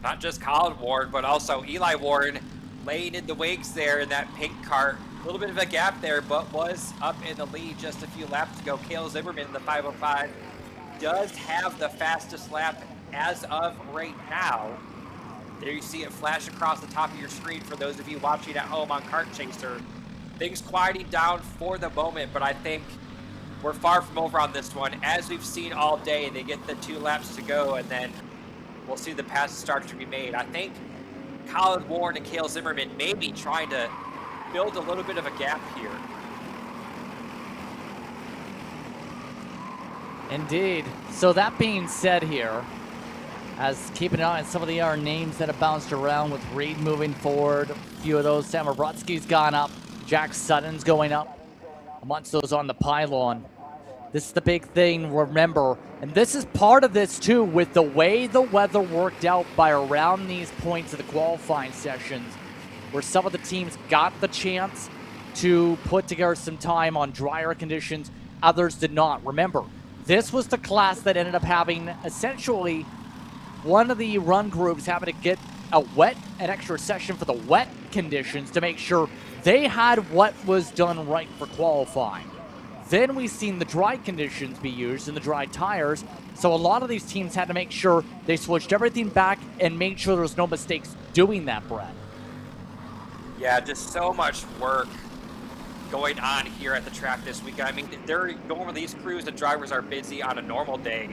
Not just Colin Warren, but also Eli Warren laying in the wakes there in that pink cart. A little bit of a gap there, but was up in the lead just a few laps to go. Cale Zimmerman in the 505 does have the fastest lap as of right now. There you see it flash across the top of your screen for those of you watching at home on Kart Chaser. Things quieting down for the moment, but I think we're far from over on this one. As we've seen all day, they get the 2 laps to go, and then we'll see the passes start to be made. I think Colin Warren and Cale Zimmerman may be trying to build a little bit of a gap here. Indeed. So that being said here, as keeping an eye on some of the other names that have bounced around with Reed moving forward, a few of those, Sam Obrutsky's gone up, Jack Sutton's going up, amongst those on the pylon. This is the big thing, remember, and this is part of this too, with the way the weather worked out by around these points of the qualifying sessions, where some of the teams got the chance to put together some time on drier conditions, others did not. Remember, this was the class that ended up having essentially one of the run groups having to get an extra session for the wet conditions to make sure they had what was done right for qualifying. Then we've seen the dry conditions be used and the dry tires, so a lot of these teams had to make sure they switched everything back and made sure there was no mistakes doing that, Brett. Yeah, just so much work going on here at the track this weekend. I mean, they're going with these crews and drivers are busy on a normal day.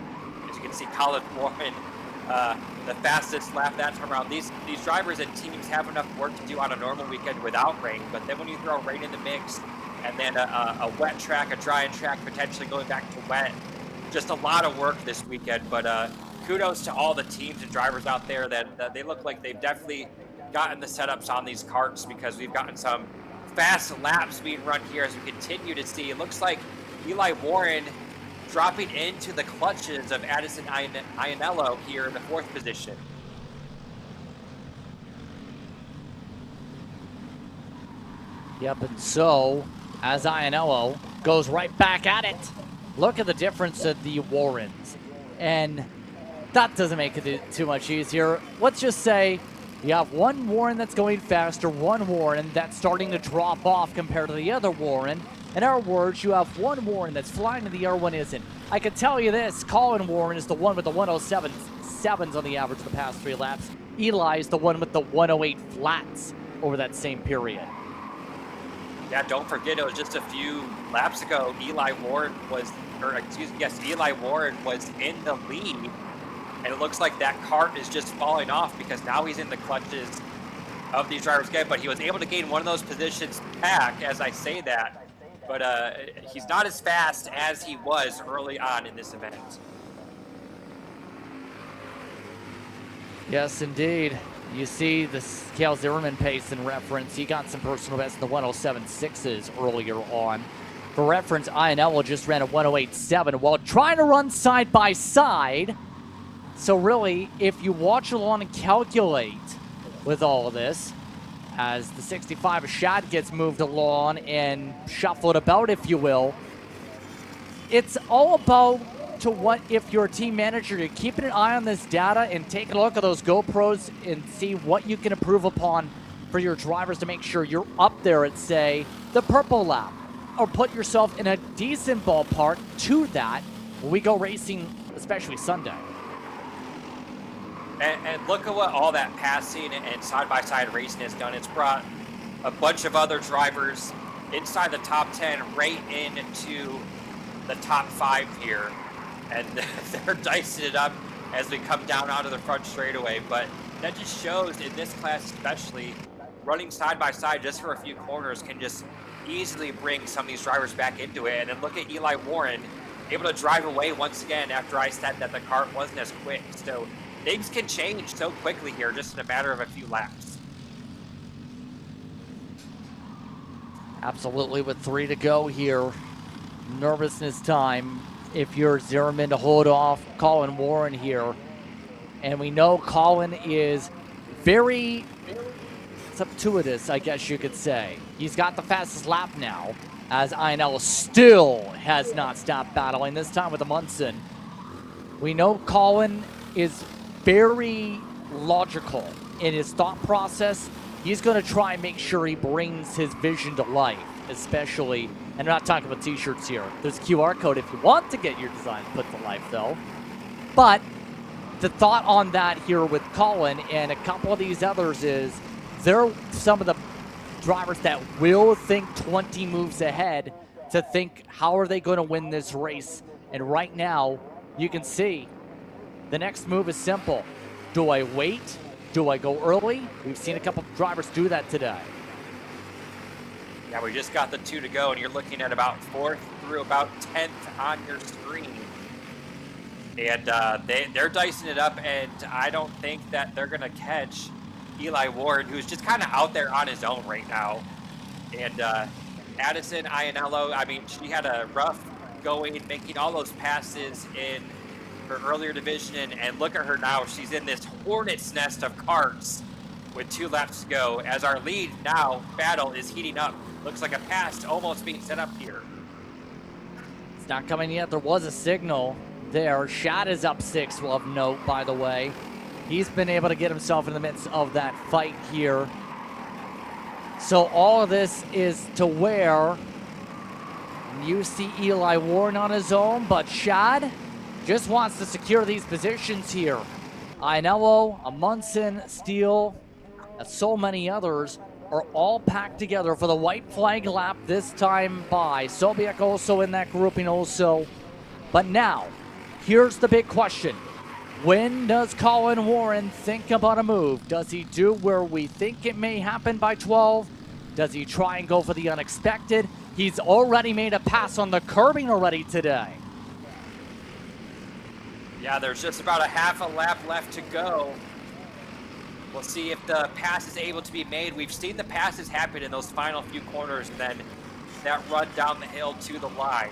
As you can see, Colin Warren, the fastest lap that time around. These drivers and teams have enough work to do on a normal weekend without rain, but then when you throw rain in the mix, and then a wet track, a dry track, potentially going back to wet, just a lot of work this weekend. But kudos to all the teams and drivers out there that they look like they've definitely gotten the setups on these carts, because we've gotten some fast laps being run here as we continue to see. It looks like Eli Warren dropping into the clutches of Addison Iannello here in the 4th position. Yep, and so as Iannello goes right back at it, look at the difference of the Warrens. And that doesn't make it too much easier. Let's just say you have one Warren that's going faster, one Warren that's starting to drop off compared to the other Warren. In other words, you have one Warren that's flying and the other one isn't. I can tell you this, Colin Warren is the one with the 107.7s on the average of the past 3 laps. Eli is the one with the 108 flats over that same period. Yeah, don't forget, it was just a few laps ago, Eli Warren was in the lead. And it looks like that cart is just falling off because now he's in the clutches of these drivers again. But he was able to gain one of those positions back, as I say that. But he's not as fast as he was early on in this event. Yes, indeed. You see the Cale Zimmerman pace in reference. He got some personal bests in the 107.6s earlier on. For reference, Iannello just ran a 108.7 while trying to run side by side. So really, if you watch along and calculate with all of this, as the 65 shot gets moved along and shuffled about, if you will, it's all about to what if you're a team manager, you're keeping an eye on this data and taking a look at those GoPros and see what you can improve upon for your drivers to make sure you're up there at, say, the purple lap, or put yourself in a decent ballpark to that when we go racing, especially Sunday. And look at what all that passing and side-by-side racing has done. It's brought a bunch of other drivers inside the top 10 right into the top 5 here. And they're dicing it up as we come down onto the front straightaway. But that just shows, in this class especially, running side by side just for a few corners can just easily bring some of these drivers back into it. And then look at Eli Warren, able to drive away once again after I said that the kart wasn't as quick. So things can change so quickly here, just in a matter of a few laps. Absolutely, with 3 to go here. Nervousness time if you're Zimmerman to hold off Colin Warren here. And we know Colin is very subtuitous, I guess you could say. He's got the fastest lap now, as INL still has not stopped battling, this time with Amundsen. We know Colin is very logical in his thought process. He's going to try and make sure he brings his vision to life, especially, and I'm not talking about t-shirts here. There's a QR code if you want to get your design put to life, though. But the thought on that here with Colin and a couple of these others is they're some of the drivers that will think 20 moves ahead to think, how are they going to win this race? And right now, you can see the next move is simple. Do I wait? Do I go early? We've seen a couple of drivers do that today. Yeah, we just got the 2 to go, and you're looking at about 4th through about 10th on your screen. And they're dicing it up, and I don't think that they're going to catch Eli Ward, who's just kind of out there on his own right now. And Addison Ianello, I mean, she had a rough going, making all those passes in her earlier division, and look at her now. She's in this hornet's nest of karts with 2 laps to go, as our lead now battle is heating up. Looks like a pass almost being set up here. It's not coming yet. There was a signal there. Shad is up 6 of note, by the way. He's been able to get himself in the midst of that fight here. So all of this is to where you see Eli Warren on his own, but Shad just wants to secure these positions here. Ainello, Amundsen, Steele, and so many others are all packed together for the white flag lap this time by. Sobiek also in that grouping also. But now, here's the big question. When does Colin Warren think about a move? Does he do where we think it may happen by 12? Does he try and go for the unexpected? He's already made a pass on the curbing already today. Yeah, there's just about a half a lap left to go. We'll see if the pass is able to be made. We've seen the passes happen in those final few corners, and then that run down the hill to the line.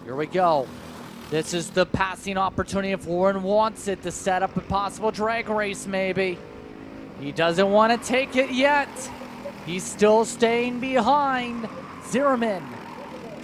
Here we go. This is the passing opportunity if Warren wants it to set up a possible drag race, maybe. He doesn't want to take it yet. He's still staying behind. Zimmerman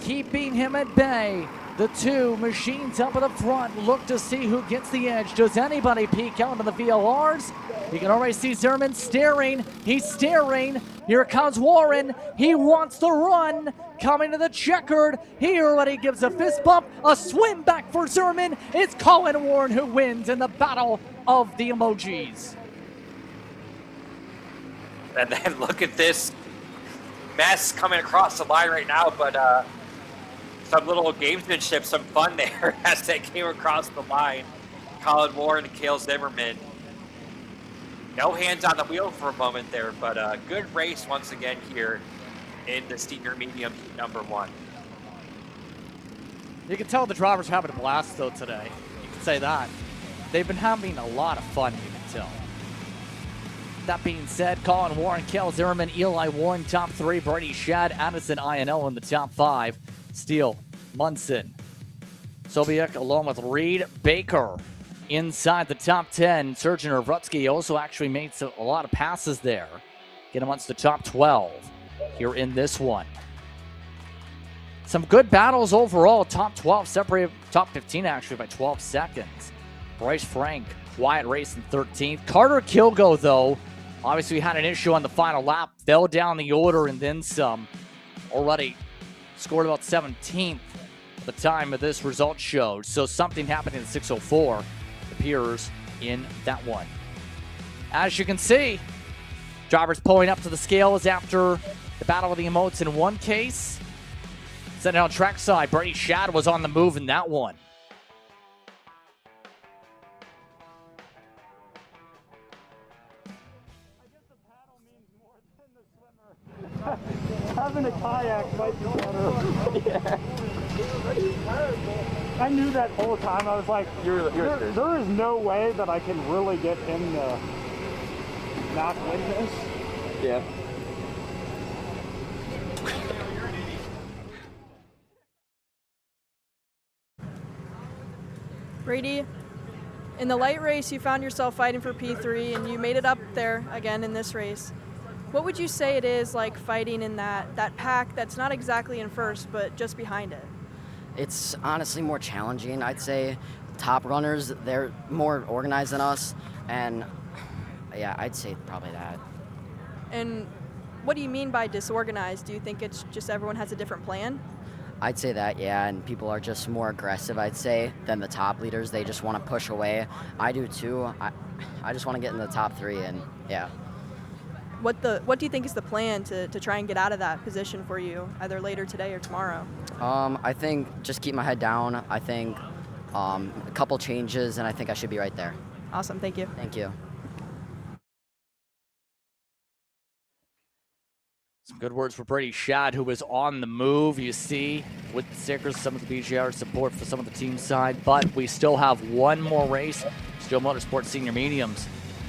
keeping him at bay. The 2 machines up at the front look to see who gets the edge. Does anybody peek out of the VLRs? You can already see Zimmerman staring. He's staring. Here comes Warren. He wants the run. Coming to the checkered. He already gives a fist bump. A swim back for Zimmerman. It's Colin Warren who wins in the battle of the emojis. And then look at this mess coming across the line right now, but some little gamesmanship, some fun there as they came across the line. Colin Warren and Cale Zimmerman. No hands on the wheel for a moment there, but a good race once again here in the senior medium number 1. You can tell the drivers are having a blast though today. You can say that. They've been having a lot of fun, you can tell. That being said, Colin Warren, Cale Zimmerman, Eli Warren, top 3, Brady Shad, Addison INL in the top 5. Steele, Munson, Sobiek along with Reed Baker inside the top 10. Sergeant Rutsky also actually made a lot of passes there. Get amongst the top 12 here in this one. Some good battles overall. Top 12 separated top 15 actually by 12 seconds. Bryce Frank, quiet race in 13th. Carter Kilgo, though, obviously had an issue on the final lap. Fell down the order and then some. Already scored about 17th at the time of this result showed. So something happened in 6:04 appears in that one. As you can see, drivers pulling up to the scales after the battle of the emotes in one case. Sent out trackside, Brady Shad was on the move in that one. Having a kayak might be better. I knew that whole time. I was like, there is no way that I can really get him to not win this. Yeah. Brady, in the light race, you found yourself fighting for P3, and you made it up there again in this race. What would you say it is like fighting in that pack that's not exactly in first, but just behind it? It's honestly more challenging. I'd say top runners, they're more organized than us, and yeah, I'd say probably that. And what do you mean by disorganized? Do you think it's just everyone has a different plan? I'd say that, yeah, and people are just more aggressive, I'd say, than the top leaders. They just want to push away. I do too. I just want to get in the top 3, and yeah. What do you think is the plan to try and get out of that position for you, either later today or tomorrow? I think just keep my head down. I think a couple changes, and I think I should be right there. Awesome, thank you. Thank you. Some good words for Brady Shad, who was on the move, you see, with the stickers, some of the BGR support for some of the team side, but we still have one more race, still Motorsports Senior Mediums,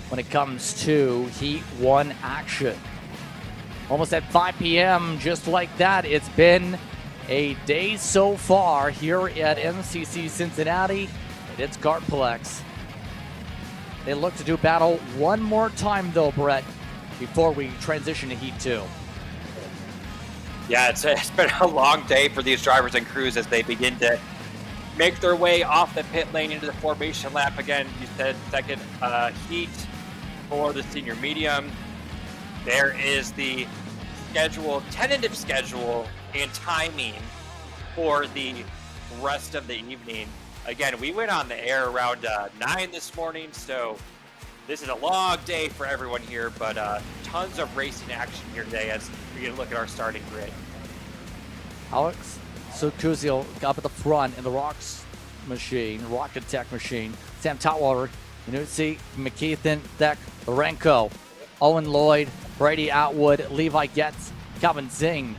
when it comes to Heat 1 action. Almost at 5 p.m., just like that, it's been a day so far here at MCC Cincinnati. It's Kartplex. They look to do battle one more time, though, Brett, before we transition to Heat 2. Yeah, it's been a long day for these drivers and crews as they begin to make their way off the pit lane into the formation lap. Again, you said second heat for the senior medium. There is the tentative schedule and timing for the rest of the evening. Again, we went on the air around 9 this morning, so this is a long day for everyone here, but tons of racing action here today as we get a look at our starting grid. Alex Socuzio up at the front in the Rocket Tech machine. Sam Totwater, Minuzzi, McKeithen, Deck, Lorenko, Owen Lloyd, Brady Atwood, Levi Getz, Calvin Zing.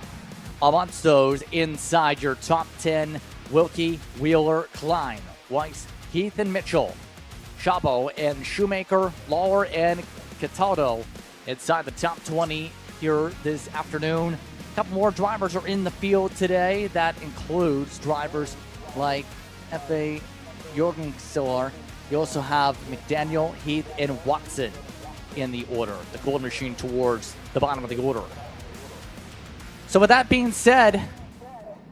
Amongst those inside your top 10, Wilkie, Wheeler, Klein, Weiss, Heath and Mitchell, Chabot and Shoemaker, Lawler and Cataldo inside the top 20 here this afternoon. A couple more drivers are in the field today. That includes drivers like F.A. Jorgenstiller. You also have McDaniel, Heath, and Watson in the order. The gold machine towards the bottom of the order. So with that being said,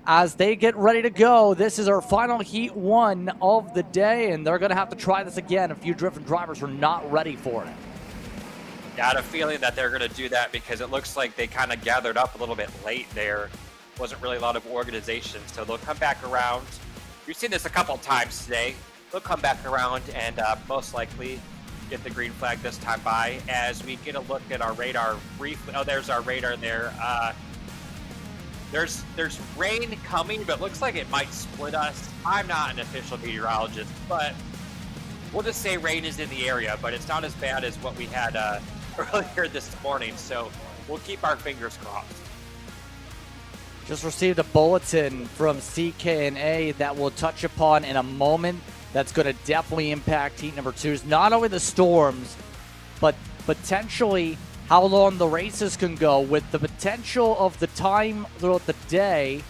as they get ready to go, this is our final Heat 1 of the day, and they're going to have to try this again. A few different drivers were not ready for it. Yeah, I had a feeling that they're going to do that because it looks like they kind of gathered up a little bit late there. Wasn't really a lot of organization, so they'll come back around. We've seen this a couple times today. They'll come back around and most likely get the green flag this time by as we get a look at our radar briefly. Oh, there's our radar there. There's rain coming, but it looks like it might split us. I'm not an official meteorologist, but we'll just say rain is in the area, but it's not as bad as what we had earlier this morning, so we'll keep our fingers crossed. Just received a bulletin from CKNA that we'll touch upon in a moment. That's going to definitely impact Heat number 2's not only the storms, but potentially how long the races can go. With the potential of the time throughout the day,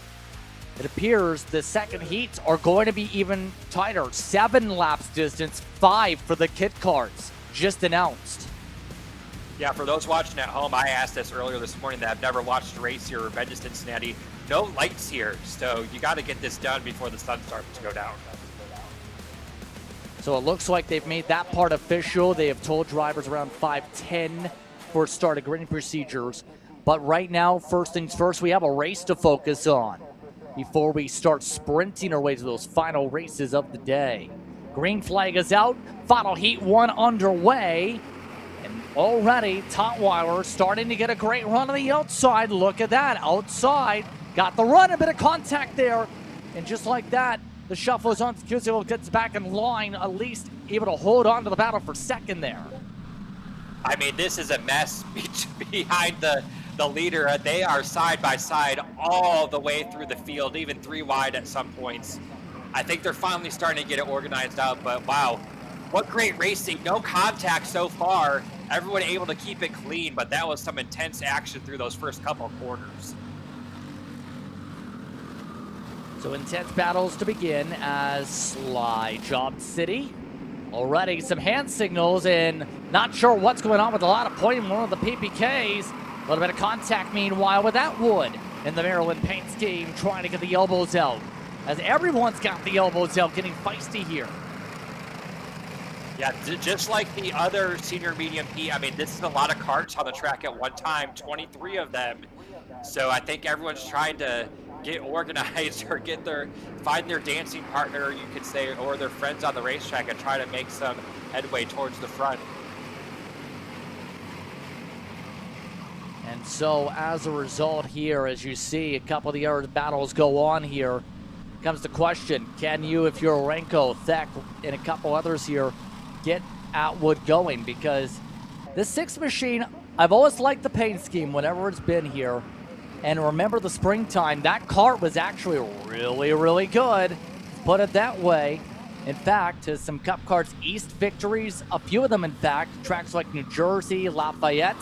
it appears the second heats are going to be even tighter. 7 laps distance, 5 for the kit cars, just announced. Yeah, for those watching at home, I asked this earlier this morning that I've never watched a race here or been to Cincinnati. No lights here, so you got to get this done before the sun starts to go down. So it looks like they've made that part official. They have told drivers around 5:10 for start of grading procedures. But right now, first things first, we have a race to focus on before we start sprinting our way to those final races of the day. Green flag is out. Final Heat 1 underway. And already, Totweiler starting to get a great run on the outside. Look at that. Outside. Got the run. A bit of contact there. And just like that, the shuffle is on. Kuzio gets back in line, at least able to hold on to the battle for second there. I mean, this is a mess behind the the leader. They are side by side all the way through the field, even 3 wide at some points. I think they're finally starting to get it organized out, but wow, what great racing. No contact so far. Everyone able to keep it clean, but that was some intense action through those first couple corners. So intense battles to begin as Sly Job City. Already some hand signals and not sure what's going on with a lot of pointing one of the PPKs. A little bit of contact meanwhile with Atwood in the Maryland paint scheme trying to get the elbows out. As everyone's got the elbows out, getting feisty here. Yeah, just like the other senior medium heat, I mean, this is a lot of carts on the track at one time, 23 of them. So I think everyone's trying to get organized or find their dancing partner, you could say, or their friends on the racetrack and try to make some headway towards the front. And so as a result here, as you see a couple of the other battles go on here, comes the question, can you, if you're Renko, Thek, and a couple others here, get Atwood going? Because this 6 machine, I've always liked the paint scheme whenever it's been here. And remember the springtime, that kart was actually really, really good. Put it that way. In fact, to some Cup Karts East victories, a few of them, in fact, tracks like New Jersey, Lafayette,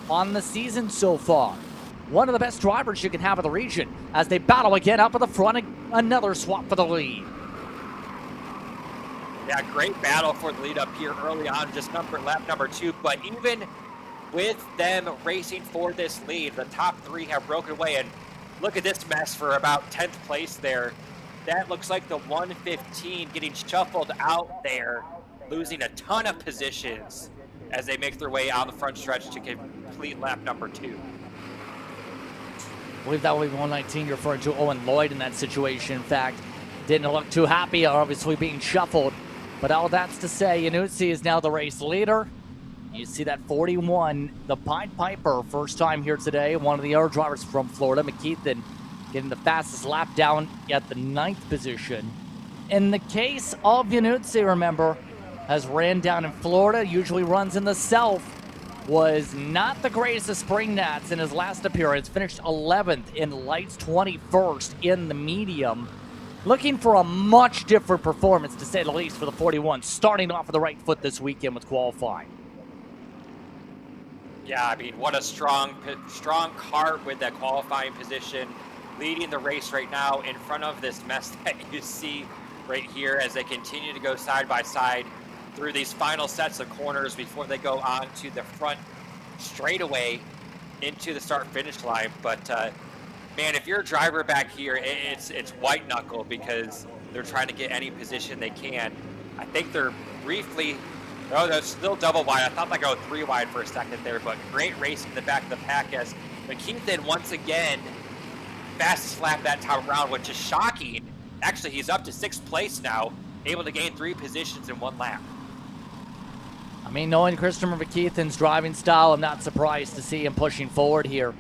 on the season so far. One of the best drivers you can have in the region as they battle again up at the front, another swap for the lead. Yeah, great battle for the lead up here early on, just lap number 2, but even with them racing for this lead, the top 3 have broken away, and look at this mess for about 10th place there. That looks like the 115 getting shuffled out there, losing a ton of positions as they make their way on the front stretch to complete lap number 2. I believe that will be 119 you're referring to Owen Lloyd in that situation. In fact, didn't look too happy, obviously being shuffled. But all that's to say, Iannuzzi is now the race leader. You see that 41, the Pied Piper, first time here today. One of the other drivers from Florida, McKeithen, getting the fastest lap down at the 9th position. In the case of Iannuzzi, remember, has ran down in Florida, usually runs in the South, was not the greatest of spring nats in his last appearance, finished 11th in lights, 21st in the medium. Looking for a much different performance, to say the least, for the 41, starting off with the right foot this weekend with qualifying. Yeah, I mean, what a strong kart with that qualifying position, leading the race right now in front of this mess that you see right here as they continue to go side by side through these final sets of corners before they go on to the front straightaway into the start-finish line. But man, if you're a driver back here, it's white knuckle because they're trying to get any position they can. I think they're briefly. Oh, that's still double wide. I thought they go 3 wide for a second there, but great racing in the back of the pack as McKeithen once again fastest lap that time around, which is shocking. Actually, he's up to 6th place now, able to gain 3 positions in 1 lap. I mean, knowing Christopher McKeithen's driving style, I'm not surprised to see him pushing forward here.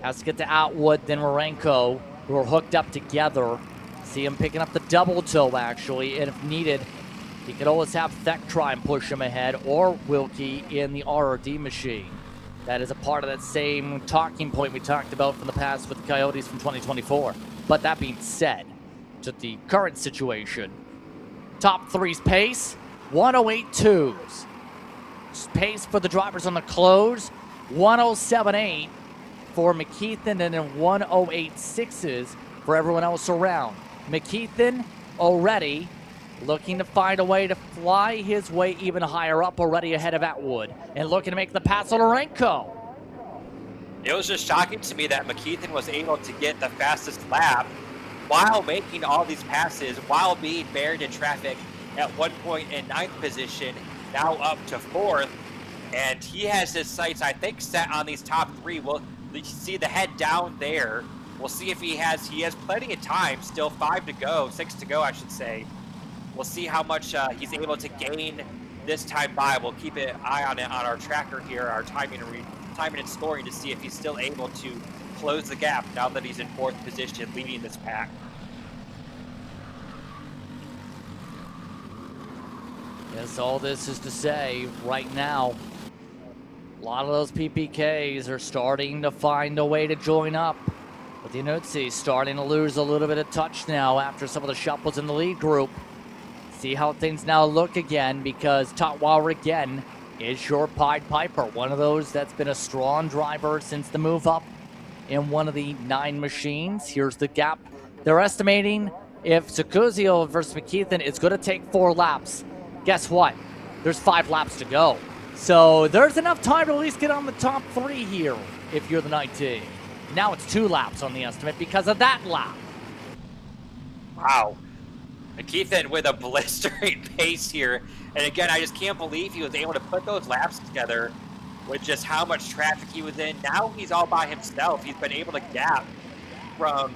Has to get to Atwood, then Marenko, who are hooked up together. See him picking up the double toe, actually, and if needed, he could always have Thek try and push him ahead, or Wilkie in the RRD machine. That is a part of that same talking point we talked about from the past with the Coyotes from 2024. But that being said, to the current situation, top 3's pace, 108.2s. Pace for the drivers on the close, 107.8 for McKeithen, and then 108.6s for everyone else around. McKeithen already looking to find a way to fly his way even higher up, already ahead of Atwood, and looking to make the pass on Renko. It was just shocking to me that McKeithen was able to get the fastest lap while making all these passes, while being buried in traffic at one point in 9th position, now up to 4th. And he has his sights, I think, set on these top 3. We'll see the head down there. We'll see if he has plenty of time, still 5 to go, 6 to go, I should say. We'll see how much he's able to gain this time by. We'll keep an eye on it on our tracker here, our timing and scoring, to see if he's still able to close the gap now that he's in 4th position leading this pack. Yes, all this is to say right now, A lot of those PPKs are starting to find a way to join up. With Iannuzzi starting to lose a little bit of touch now after some of the shuffles in the lead group. See how things now look again, because Tutwiler again is your Pied Piper. One of those that's been a strong driver since the move up in one of the 9 machines. Here's the gap. They're estimating if Sakuzio versus McKeithen, it's going to take 4 laps. Guess what? There's 5 laps to go. So there's enough time to at least get on the top 3 here if you're the 19. Now it's 2 laps on the estimate because of that lap. Wow. McKeithen with a blistering pace here. And again, I just can't believe he was able to put those laps together with just how much traffic he was in. Now he's all by himself. He's been able to gap from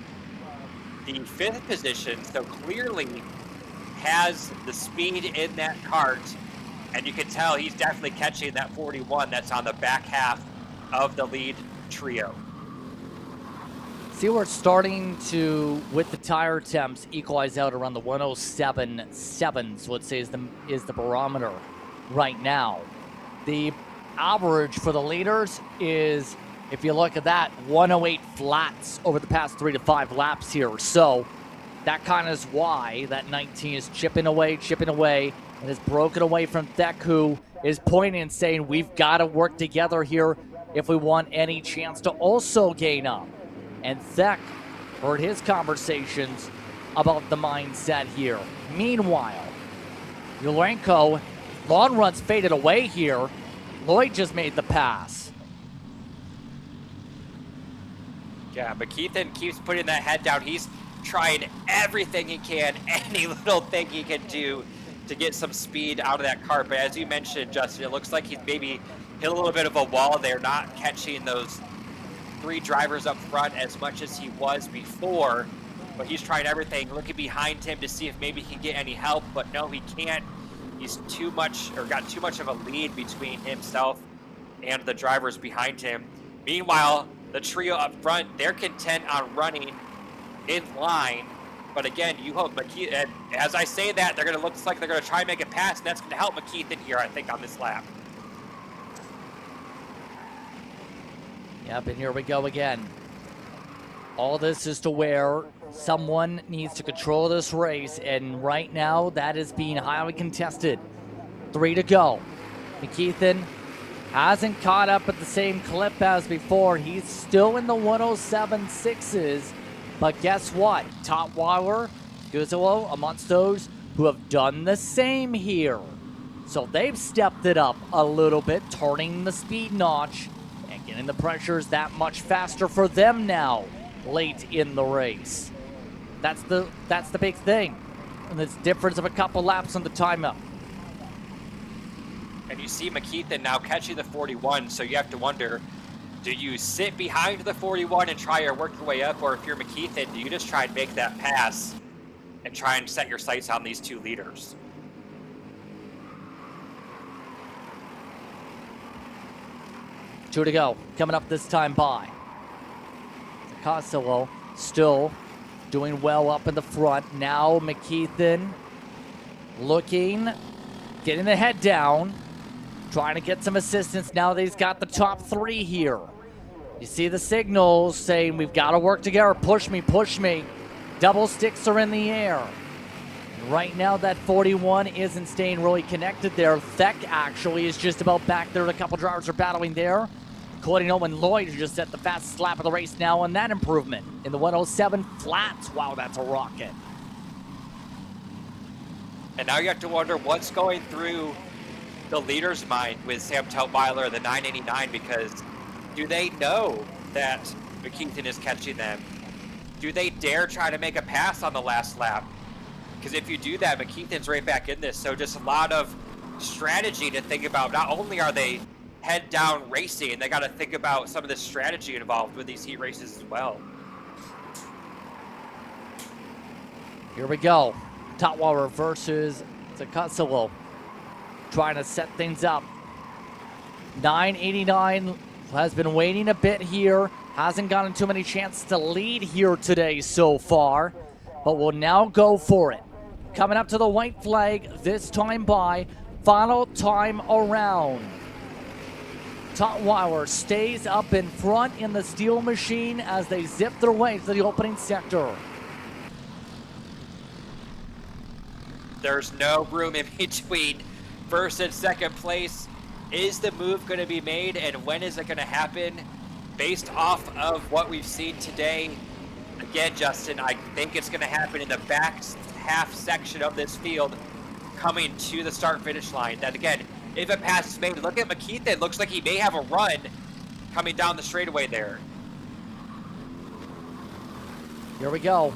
the 5th position, so clearly has the speed in that cart. And you can tell he's definitely catching that 41 that's on the back half of the lead trio. See, we're starting to, with the tire temps, equalize out around the 107.7, let's say is the barometer right now. The average for the leaders is, if you look at that, 108 flats over the past 3 to 5 laps here. So that kind of is why that 19 is chipping away, and is broken away from Thek, who is pointing and saying, we've got to work together here if we want any chance to also gain up. And Thek heard his conversations about the mindset here. Meanwhile, Ulenko, long runs faded away here. Lloyd just made the pass. Yeah, McKeithen keeps putting that head down. He's trying everything he can, any little thing he can do to get some speed out of that cart. But as you mentioned, Justin, it looks like he's maybe hit a little bit of a wall there, not catching those 3 drivers up front as much as he was before. But he's trying everything, looking behind him to see if maybe he can get any help. But no, he can't. He's too much, or got too much of a lead between himself and the drivers behind him. Meanwhile, the trio up front, they're content on running in line. But again, you hope McKeithen, as I say that, they're going to look like they're going to try and make a pass, and that's going to help McKeithen here, I think, on this lap. Yep, and here we go again. All this is to where someone needs to control this race, and right now that is being highly contested. 3 to go. McKeithen hasn't caught up at the same clip as before. He's still in the 107.6s, but guess what? Tutwiler, Guzzo amongst those who have done the same here. So they've stepped it up a little bit, turning the speed notch and getting the pressures that much faster for them now late in the race. That's the big thing. And this difference of a couple laps on the timeout. And you see McKeithen now catching the 41, so you have to wonder, do you sit behind the 41 and try to work your way up, or if you're McKeithen, do you just try and make that pass and try and set your sights on these 2 leaders? Two to go. Coming up this time by. Costello still doing well up in the front. Now McKeithen looking, getting the head down, trying to get some assistance now that he's got the top 3 here. You see the signals saying we've got to work together. Push me, push me. Double sticks are in the air. And right now that 41 isn't staying really connected there. Thek actually is just about back there. A couple drivers are battling there. Cordino and Lloyd are just at the fastest lap of the race now on that improvement. In the 107 flats. Wow, that's a rocket. And now you have to wonder what's going through the leader's mind with Sam Tutwiler, the 989, because do they know that McKeithen is catching them? Do they dare try to make a pass on the last lap? Because if you do that, McKeithen's right back in this. So just a lot of strategy to think about. Not only are they head down racing, they got to think about some of the strategy involved with these heat races as well. Here we go. Tutwiler versus Zakasilo, trying to set things up. 989 has been waiting a bit here. Hasn't gotten too many chances to lead here today so far, but will now go for it. Coming up to the white flag this time by, final time around. Tutwiler stays up in front in the steel machine as they zip their way to the opening sector. There's no room in between first and second place. Is the move going to be made, and when is it going to happen? Based off of what we've seen today, again, Justin, I think it's going to happen in the back half section of this field coming to the start-finish line. That, again, if a pass is made, look at McKeithen. It looks like he may have a run coming down the straightaway there. Here we go.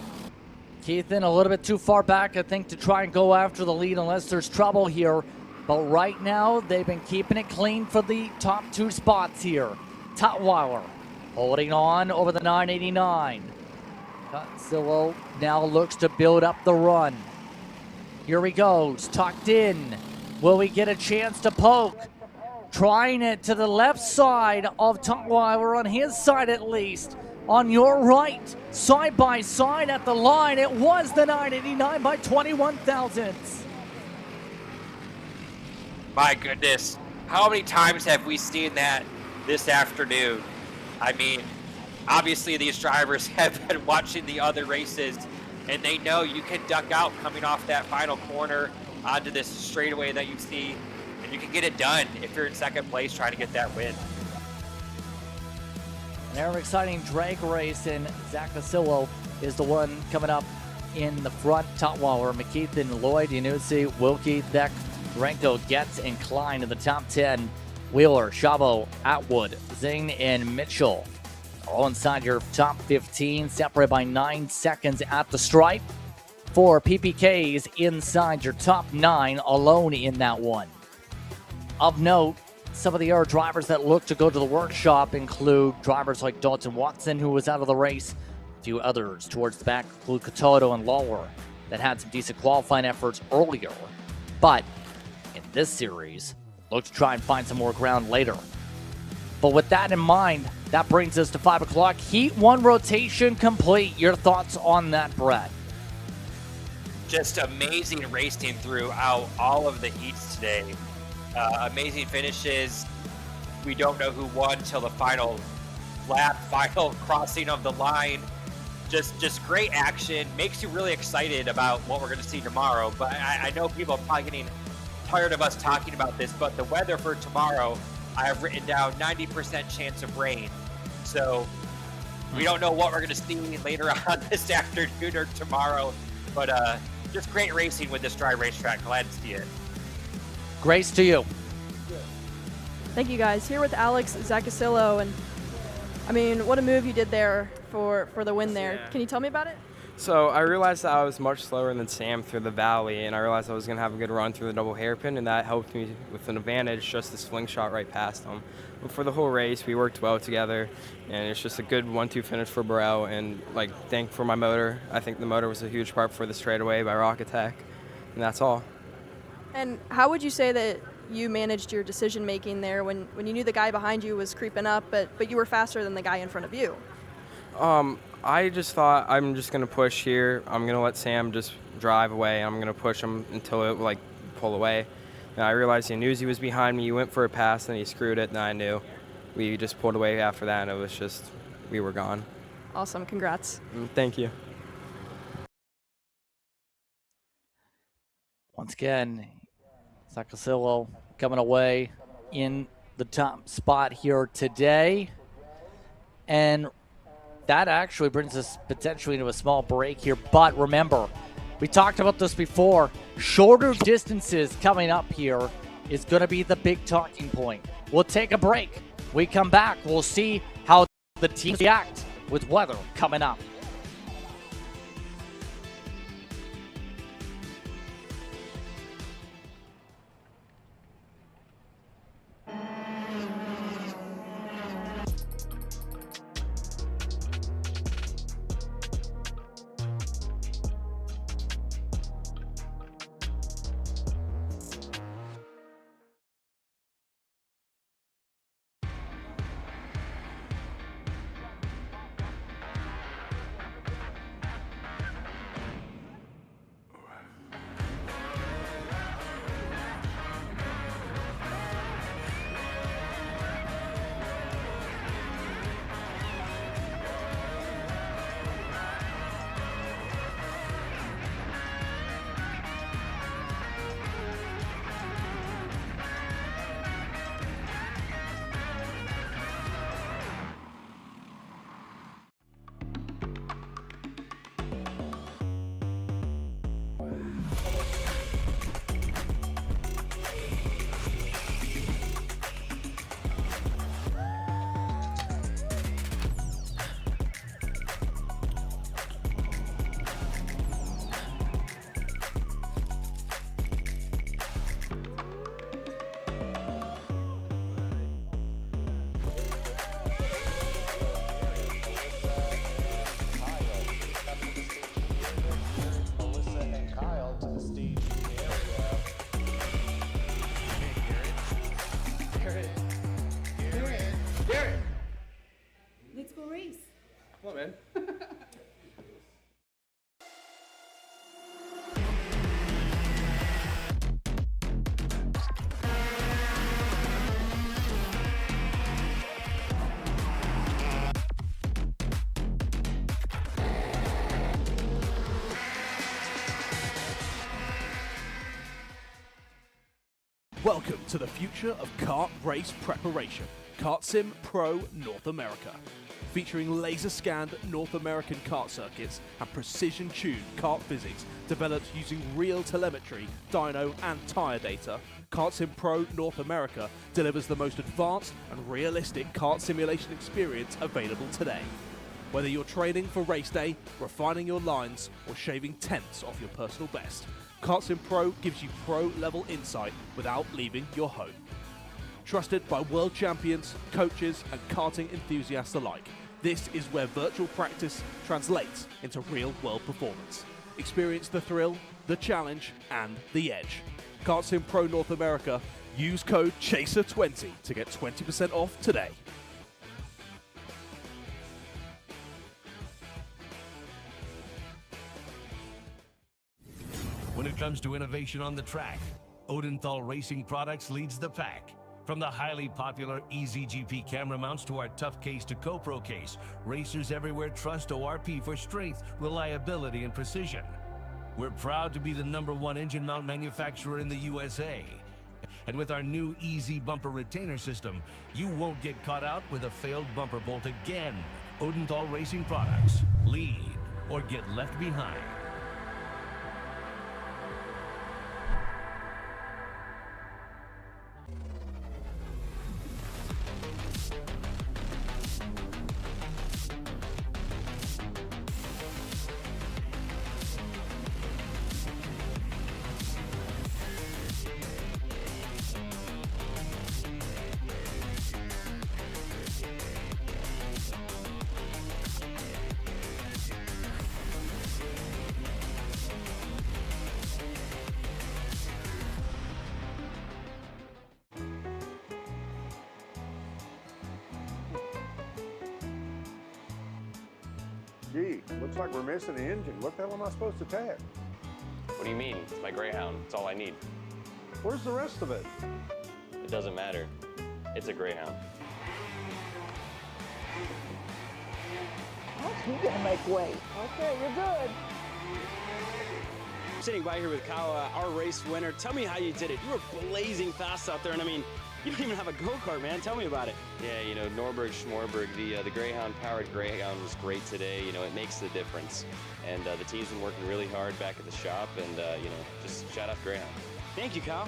Keithan a little bit too far back, I think, to try and go after the lead unless there's trouble here. But right now, they've been keeping it clean for the top 2 spots here. Tutwiler holding on over the 989. Zillow now looks to build up the run. Here he goes, tucked in. Will we get a chance to poke? Trying it to the left side of Tutwiler, on his side at least. On your right, side by side at the line, it was the 989 by 21 thousandths. My goodness, how many times have we seen that this afternoon? I mean, obviously these drivers have been watching the other races, and they know you can duck out coming off that final corner onto this straightaway that you see, and you can get it done if you're in second place trying to get that win. An exciting drag race, and Zach Casillo is the one coming up in the front. Tutwiler, McKeithen, Lloyd, Yanusi, Wilkie, Beck, Renko, Getz, and Klein in the top 10. Wheeler, Chavo, Atwood, Zing, and Mitchell all inside your top 15, separated by 9 seconds at the stripe. 4 PPKs inside your top 9, alone in that one. Of note, some of the other drivers that look to go to the workshop include drivers like Dalton Watson, who was out of the race. A few others towards the back include Katoto and Lawler that had some decent qualifying efforts earlier. But in this series, look to try and find some more ground later. But with that in mind, that brings us to 5 o'clock. Heat 1 rotation complete. Your thoughts on that, Brett? Just amazing racing throughout all of the heats today. Amazing finishes. We don't know who won till the final lap, final crossing of the line. Just great action. Makes you really excited about what we're going to see tomorrow. But I know people are probably getting tired of us talking about this, but the weather for tomorrow, I have written down 90% chance of rain. So we don't know what we're going to see later on this afternoon or tomorrow. But just great racing with this dry racetrack. Glad to see it. Grace to you. Thank you, guys. Here with Alex Zaccasillo, and I mean, what a move you did there for the win there. Yeah. Can you tell me about it? So I realized that I was much slower than Sam through the valley, and I realized I was going to have a good run through the double hairpin, and that helped me with an advantage, just the slingshot right past him. But for the whole race, we worked well together, and it's just a good 1-2 finish for Burrell, and thank for my motor. I think the motor was a huge part for the straightaway by Rocket Tech, and that's all. And how would you say that you managed your decision making there when you knew the guy behind you was creeping up, but you were faster than the guy in front of you? I just thought I'm just going to push here. I'm going to let Sam just drive away. I'm going to push him until it pull away. And I realized he knew he was behind me. He went for a pass and he screwed it, and I knew. We just pulled away after that, and it was just, we were gone. Awesome. Congrats. Thank you. Once again, Zaccasillo coming away in the top spot here today. And that actually brings us potentially into a small break here. But remember, we talked about this before. Shorter distances coming up here is going to be the big talking point. We'll take a break. We come back. We'll see how the teams react with weather coming up. Come on, man. Welcome to the future of kart race preparation, Kart Sim Pro North America. Featuring laser-scanned North American kart circuits and precision-tuned kart physics developed using real telemetry, dyno and tyre data, Kart Sim Pro North America delivers the most advanced and realistic kart simulation experience available today. Whether you're training for race day, refining your lines, or shaving tenths off your personal best, Kart Sim Pro gives you pro-level insight without leaving your home. Trusted by world champions, coaches, and karting enthusiasts alike, this is where virtual practice translates into real-world performance. Experience the thrill, the challenge, and the edge. Kart Sim Pro North America, use code CHASER20 to get 20% off today. When it comes to innovation on the track, Odenthal Racing Products leads the pack. From the highly popular EasyGP camera mounts to our tough case to GoPro case, racers everywhere trust ORP for strength, reliability, and precision. We're proud to be the #1 engine mount manufacturer in the USA. And with our new Easy Bumper Retainer System, you won't get caught out with a failed bumper bolt again. Odenthal Racing Products. Lead or get left behind. Gee, looks like we're missing the engine. What the hell am I supposed to tag? What do you mean? It's my Greyhound. It's all I need. Where's the rest of it? It doesn't matter. It's a Greyhound. You gotta make weight. Okay, you're good. Sitting by here with Kyle, our race winner. Tell me how you did it. You were blazing fast out there, and I mean, you don't even have a go-kart, man. Tell me about it. Yeah, you know, Norberg, Schmorberg, the Greyhound-powered Greyhound was great today. You know, it makes the difference. And the team's been working really hard back at the shop, and, you know, just shout out Greyhound. Thank you, Kyle.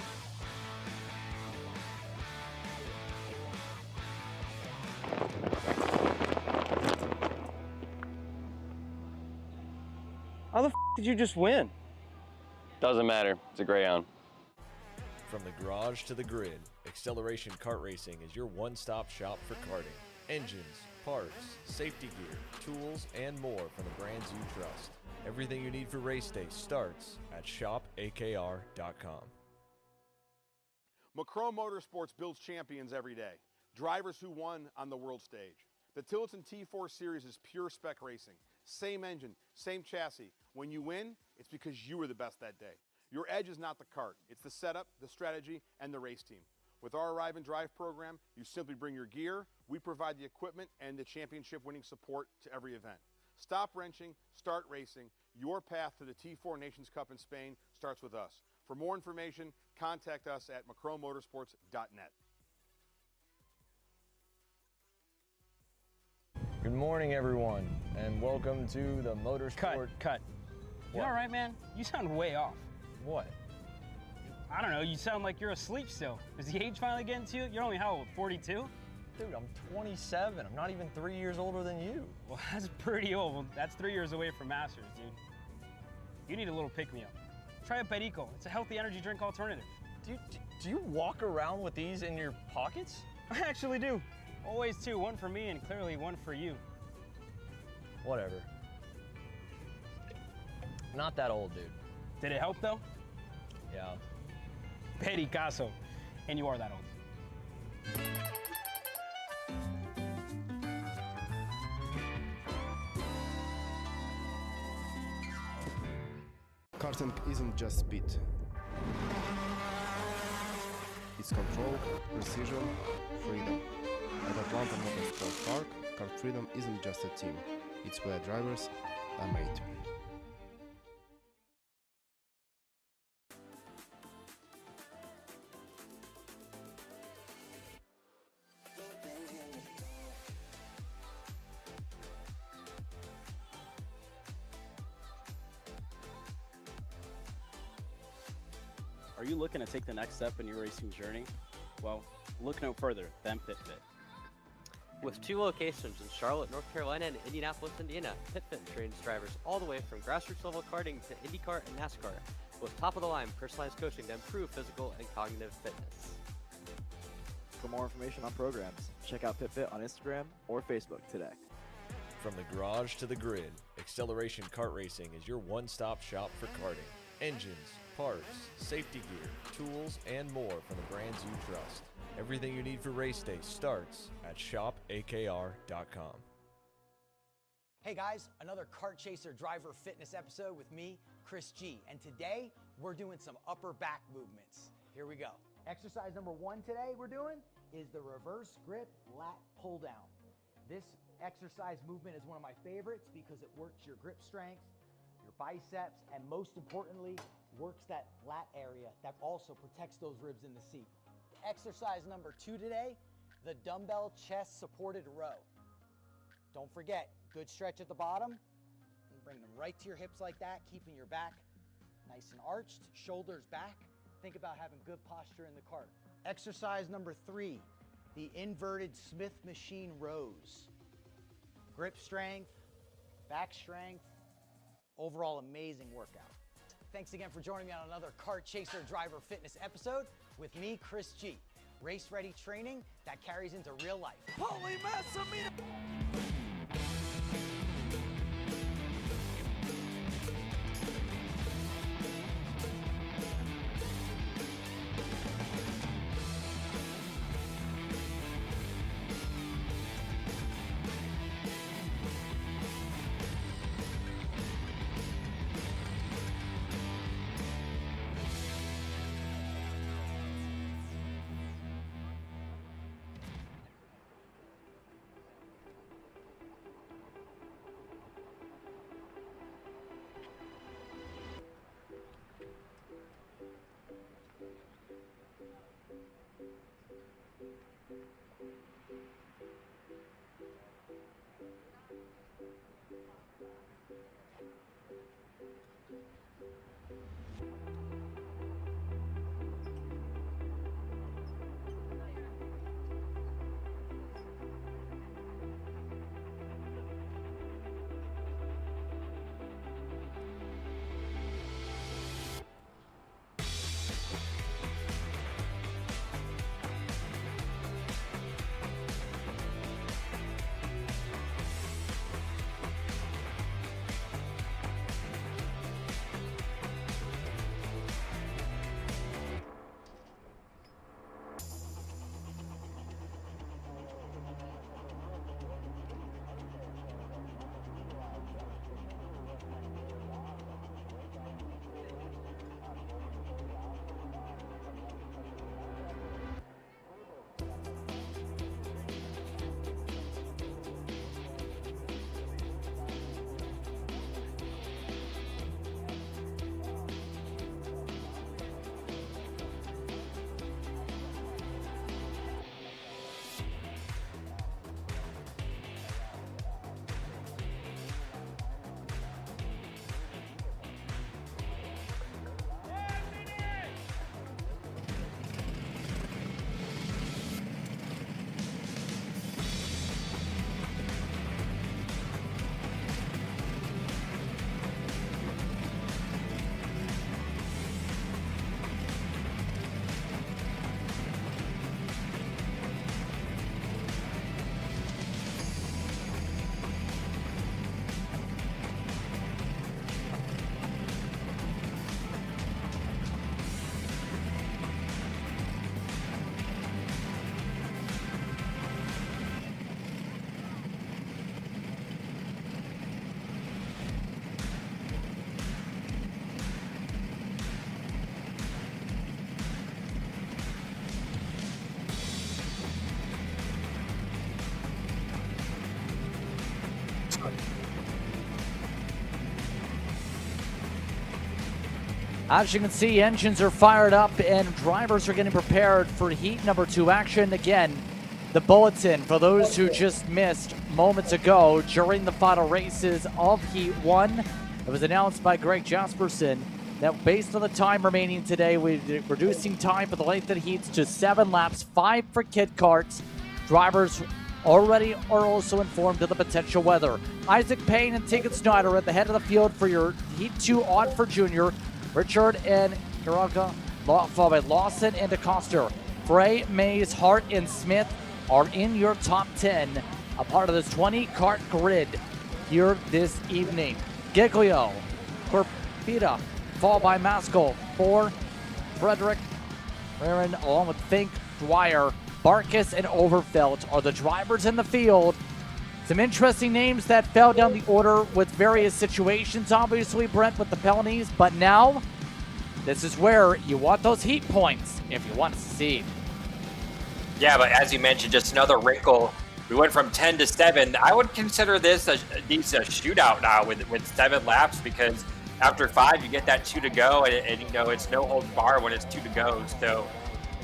How the f did you just win? Doesn't matter. It's a Greyhound. From the garage to the grid, Acceleration Kart Racing is your one-stop shop for karting. Engines, parts, safety gear, tools, and more from the brands you trust. Everything you need for race day starts at shopakr.com. Macron Motorsports builds champions every day. Drivers who won on the world stage. The Tillotson T4 Series is pure spec racing. Same engine, same chassis. When you win, it's because you were the best that day. Your edge is not the kart. It's the setup, the strategy, and the race team. With our Arrive and Drive program, you simply bring your gear, we provide the equipment and the championship-winning support to every event. Stop wrenching, start racing. Your path to the T4 Nations Cup in Spain starts with us. For more information, contact us at macronmotorsports.net. Good morning, everyone, and welcome to the Motorsport. Cut. You all right, man? You sound way off. What? I don't know, you sound like you're asleep still. Is the age finally getting to you? You're only how old, 42? Dude, I'm 27. I'm not even 3 years older than you. Well, that's pretty old. Well, that's 3 years away from Masters, dude. You need a little pick-me-up. Try a Perico. It's a healthy energy drink alternative. Do you walk around with these in your pockets? I actually do. Always two, one for me and clearly one for you. Whatever. Not that old, dude. Did it help, though? Yeah. Pericazo. And you are that old. Karting isn't just speed. It's control, precision, freedom. At Atlanta Motorsports Park, Kart Freedom isn't just a team. It's where drivers are made. Are you looking to take the next step in your racing journey? Well, look no further than PitFit. With 2 locations in Charlotte, North Carolina and Indianapolis, Indiana, PitFit trains drivers all the way from grassroots level karting to IndyCar and NASCAR with top-of-the-line personalized coaching to improve physical and cognitive fitness. For more information on programs, check out PitFit on Instagram or Facebook today. From the garage to the grid, Acceleration Kart Racing is your one-stop shop for karting. Engines, parts, safety gear, tools, and more from the brands you trust. Everything you need for race day starts at shopakr.com. Hey guys, another Kart Chaser driver fitness episode with me, Chris G. And today we're doing some upper back movements. Here we go. Exercise number 1 today we're doing is the reverse grip lat pull down. This exercise movement is one of my favorites because it works your grip strength, your biceps, and most importantly, works that lat area that also protects those ribs in the seat. Exercise number 2 today, the dumbbell chest supported row. Don't forget, good stretch at the bottom, and bring them right to your hips like that, keeping your back nice and arched, shoulders back. Think about having good posture in the cart. Exercise number 3, the inverted Smith machine rows. Grip strength, back strength, overall amazing workout. Thanks again for joining me on another Kart Chaser driver fitness episode with me, Chris G. Race ready training that carries into real life. Holy Massamita! As you can see, engines are fired up and drivers are getting prepared for Heat number 2 action. Again, the bulletin for those who just missed moments ago during the final races of Heat 1. It was announced by Greg Jasperson that based on the time remaining today, we're reducing time for the length of the heats to 7 laps, 5 for kit karts. Drivers already are also informed of the potential weather. Isaac Payne and Tegan Snyder at the head of the field for your Heat 2 odd for Junior. Richard and Karaga, followed by Lawson and DeCoster. Frey, Mays, Hart, and Smith are in your top 10, a part of this 20 kart grid here this evening. Giglio, Corpita, followed by Maskell, 4, Frederick, Aaron, along with Fink, Dwyer, Barkus, and Overfelt are the drivers in the field. Some interesting names that fell down the order with various situations, obviously, Brent, with the penalties. But now, this is where you want those heat points if you want to succeed. Yeah, but as you mentioned, just another wrinkle. We went from 10 to 7. I would consider this a shootout now with 7 laps, because after 5, you get that 2 to go, and you know, it's no holds bar when it's 2 to go. So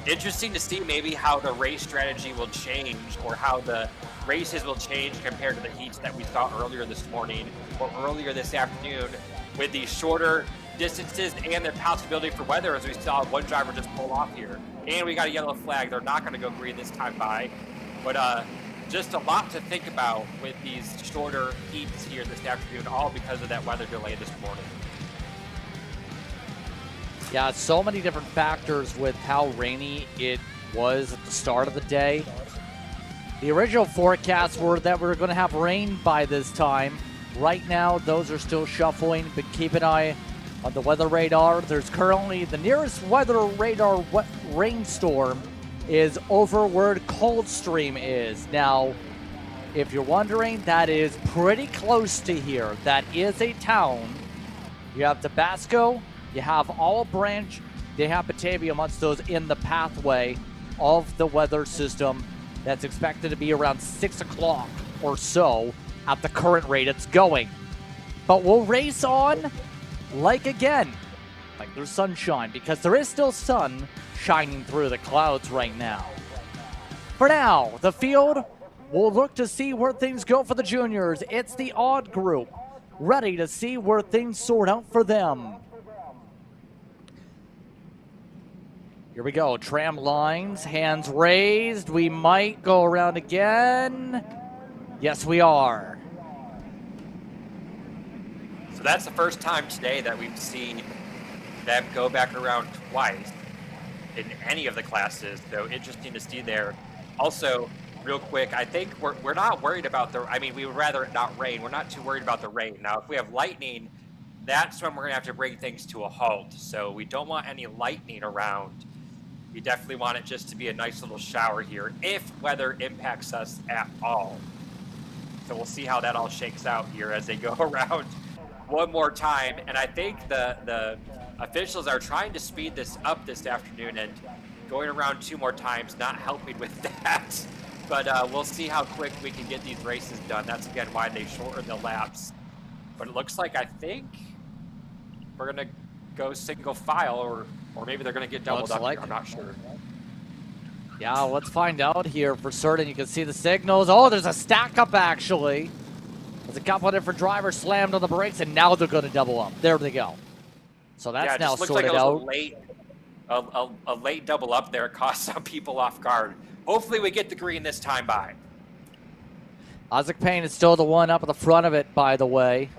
interesting to see maybe how the race strategy will change, or how the races will change compared to the heats that we saw earlier this morning or earlier this afternoon, with these shorter distances and the possibility for weather, as we saw one driver just pull off here. And we got a yellow flag. They're not going to go green this time by. But just a lot to think about with these shorter heats here this afternoon, all because of that weather delay this morning. Yeah, so many different factors with how rainy it was at the start of the day. The original forecasts were that we're going to have rain by this time. Right now, those are still shuffling, but keep an eye on the weather radar. There's currently the nearest weather radar rainstorm is over where Coldstream is. Now, if you're wondering, that is pretty close to here. That is a town. You have Tabasco, you have Olive Branch, they have Batavia amongst those in the pathway of the weather system. That's expected to be around 6 o'clock or so at the current rate it's going. But we'll race on like there's sunshine, because there is still sun shining through the clouds right now. For now, the field will look to see where things go for the juniors. It's the odd group, ready to see where things sort out for them. Here we go, tram lines, hands raised. We might go around again. Yes, we are. So that's the first time today that we've seen them go back around twice in any of the classes. So interesting to see there. Also, real quick, I think we're not worried about we would rather it not rain. We're not too worried about the rain. Now, if we have lightning, that's when we're going to have to bring things to a halt. So we don't want any lightning around. We definitely want it just to be a nice little shower here, if weather impacts us at all. So we'll see how that all shakes out here as they go around one more time. And I think the officials are trying to speed this up this afternoon, and going around 2 more times not helping with that. But we'll see how quick we can get these races done. That's, again, why they shorten the laps. But it looks like, I think we're going to go single file, or maybe they're going to get doubled up here. I'm not sure. Yeah, let's find out here for certain. You can see the signals. Oh, there's a stack up, actually. There's a couple of different drivers slammed on the brakes, and now they're going to double up. There they go. So that's now sorted out. A late double up there cost some people off guard. Hopefully we get the green this time by. Isaac Payne is still the one up at the front of it, by the way,